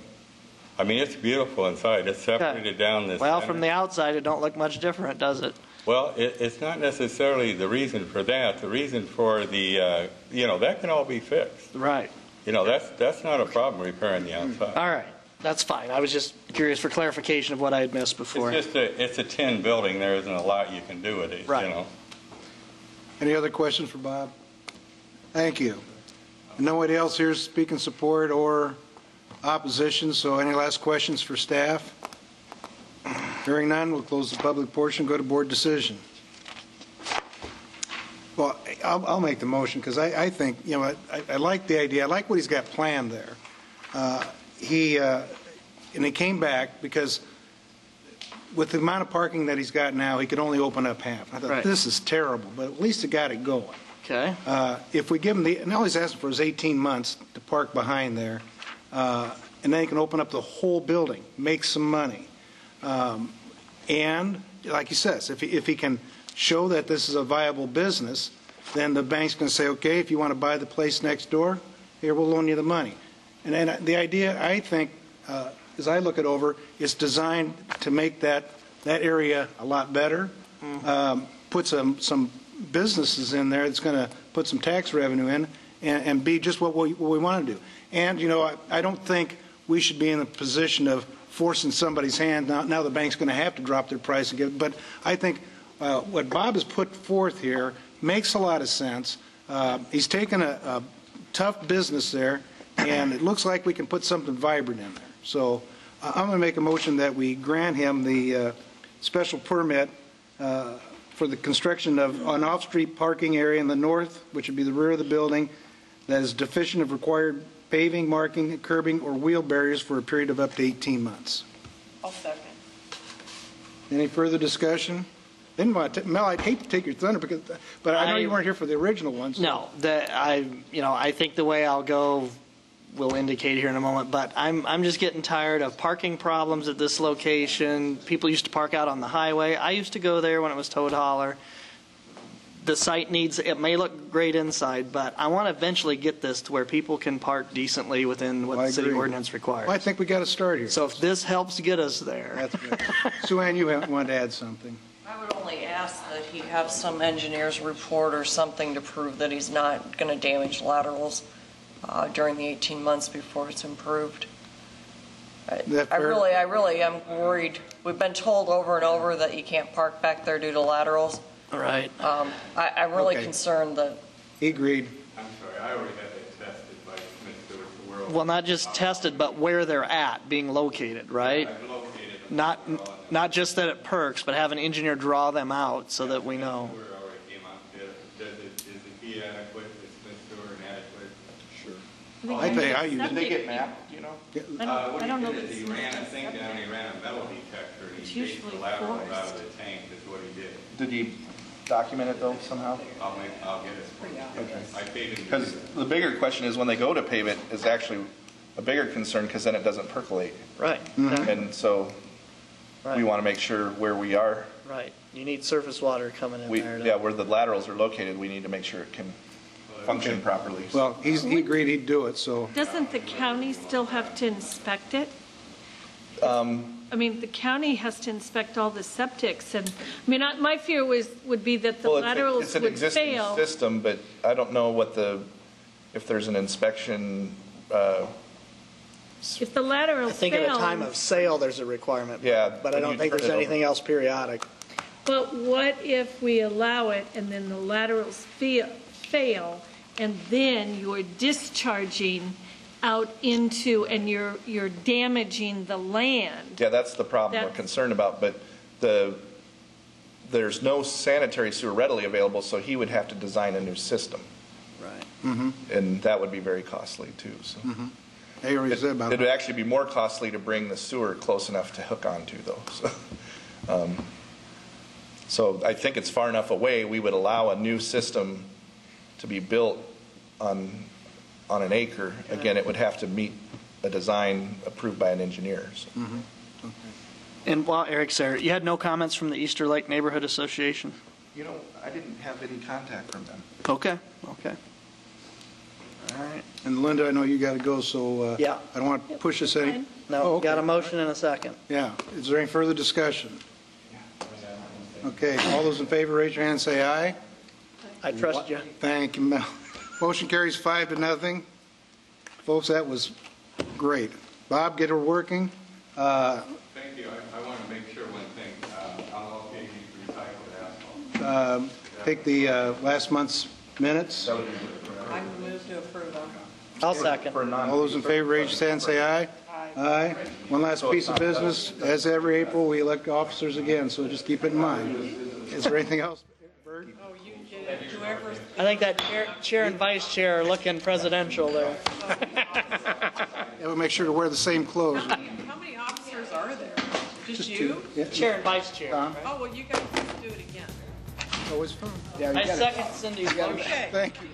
I mean, it's beautiful inside. It's separated down this. Well, from the outside, it don't look much different, does it? Well, it's not necessarily the reason for that. The reason for the, that can all be fixed. Right. That's not a problem repairing the outside. All right. That's fine. I was just curious for clarification of what I had missed before. It's a tin building. There isn't a lot you can do with it. Right. Any other questions for Bob? Thank you. Nobody else here speak in support or opposition, so any last questions for staff? Hearing none, we'll close the public portion, go to board decision. Well, I'll make the motion because I think, I like the idea. I like what he's got planned there. And he came back because with the amount of parking that he's got now, he could only open up half. I thought, this is terrible, but at least it got it going. Okay. If we give him and all he's asking for is 18 months to park behind there, and then he can open up the whole building, make some money. And like he says, if he can show that this is a viable business, then the bank's going to say, okay, if you want to buy the place next door, here, we'll loan you the money. And then the idea, I think, as I look it over, is designed to make that area a lot better, put some businesses in there that's going to put some tax revenue in, and be just what we want to do. And, I don't think we should be in the position of forcing somebody's hand. Now the bank's going to have to drop their price and give. But I think what Bob has put forth here makes a lot of sense. He's taken a tough business there, and it looks like we can put something vibrant in there. So I'm going to make a motion that we grant him the special permit for the construction of an off-street parking area in the north, which would be the rear of the building, that is deficient of required paving, marking, curbing, or wheel barriers for a period of up to 18 months. I'll second. Any further discussion? Mel, I'd hate to take your thunder, but I know you weren't here for the original one. So. No, I think the way I'll go will indicate here in a moment, but I'm just getting tired of parking problems at this location. People used to park out on the highway. I used to go there when it was Toad Holler. The site it may look great inside, but I want to eventually get this to where people can park decently within what the city ordinance requires. Well, I think we got to start here. So if this helps get us there. That's good. Sue-Ann, you wanted to add something. I would only ask that he have some engineer's report or something to prove that he's not going to damage laterals during the 18 months before it's improved. I really am worried. We've been told over and over that you can't park back there due to laterals. Right. I'm really concerned that. He agreed. I'm sorry, I already had that tested by Mr. World. Well, not just tested, but where they're at, being located, right? Yeah, Not just that it perks, but have an engineer draw them out so that we know. Is the key adequate? Is Smith Stewart inadequate? Sure. I tell you, how you did they get mapped, you know? I don't know. He ran a thing down, he ran a metal detector, and he chased the lateral out of the tank, is what he did. Did he document it though somehow? I'll get it for you. Okay. I paid him. Because the bigger question is when they go to pave it is actually a bigger concern because then it doesn't percolate. Right. Mm-hmm. And so we want to make sure where we are. Right. You need surface water coming in there. Yeah, where the laterals are located, we need to make sure it can function properly. Well, he agreed he'd do it, so. Doesn't the county still have to inspect it? I mean, the county has to inspect all the septics, and I mean, my fear would be that the laterals it's an would existing fail. system, but I don't know if there's an inspection. If the laterals I think fail, at the time of sale there's a requirement. Yeah, but I don't think there's anything else periodic. But what if we allow it and then the laterals fail and then you're discharging out into, and you're damaging the land? Yeah, that's the problem we're concerned about, but there's no sanitary sewer readily available, so he would have to design a new system. Right. And that would be very costly too, so. I already said about It would actually be more costly to bring the sewer close enough to hook onto though, so. So I think it's far enough away, we would allow a new system to be built on an acre. Again, it would have to meet a design approved by an engineer. So. And while Eric's there, you had no comments from the Easter Lake Neighborhood Association? You know, I didn't have any contact from them. Okay. All right. And Linda, I know you got to go, so Yeah. I don't want to push this any. No, Oh, okay. got a motion and a second. Yeah. Is there any further discussion? Okay. All those in favor, raise your hand and say aye. I trust you. Thank you, Mel. Motion carries 5-0. Folks, that was great. Bob, get her working. Thank you. I want to make sure one thing. I'll also use recycled asphalt. Take the last month's minutes. I move to approve them. I'll second. All those in favor, raise your hand and say aye. Aye. One last piece of business. As every April, we elect officers again, so just keep it in mind. Is there anything else? Bert? I think that chair and vice chair are looking presidential there. Yeah, we'll make sure to wear the same clothes. How many officers are there? Just you? two. Yeah. Chair and vice chair. Oh, well, you guys can do it again. Always fun. I second Cindy's motion. Okay. Thank you.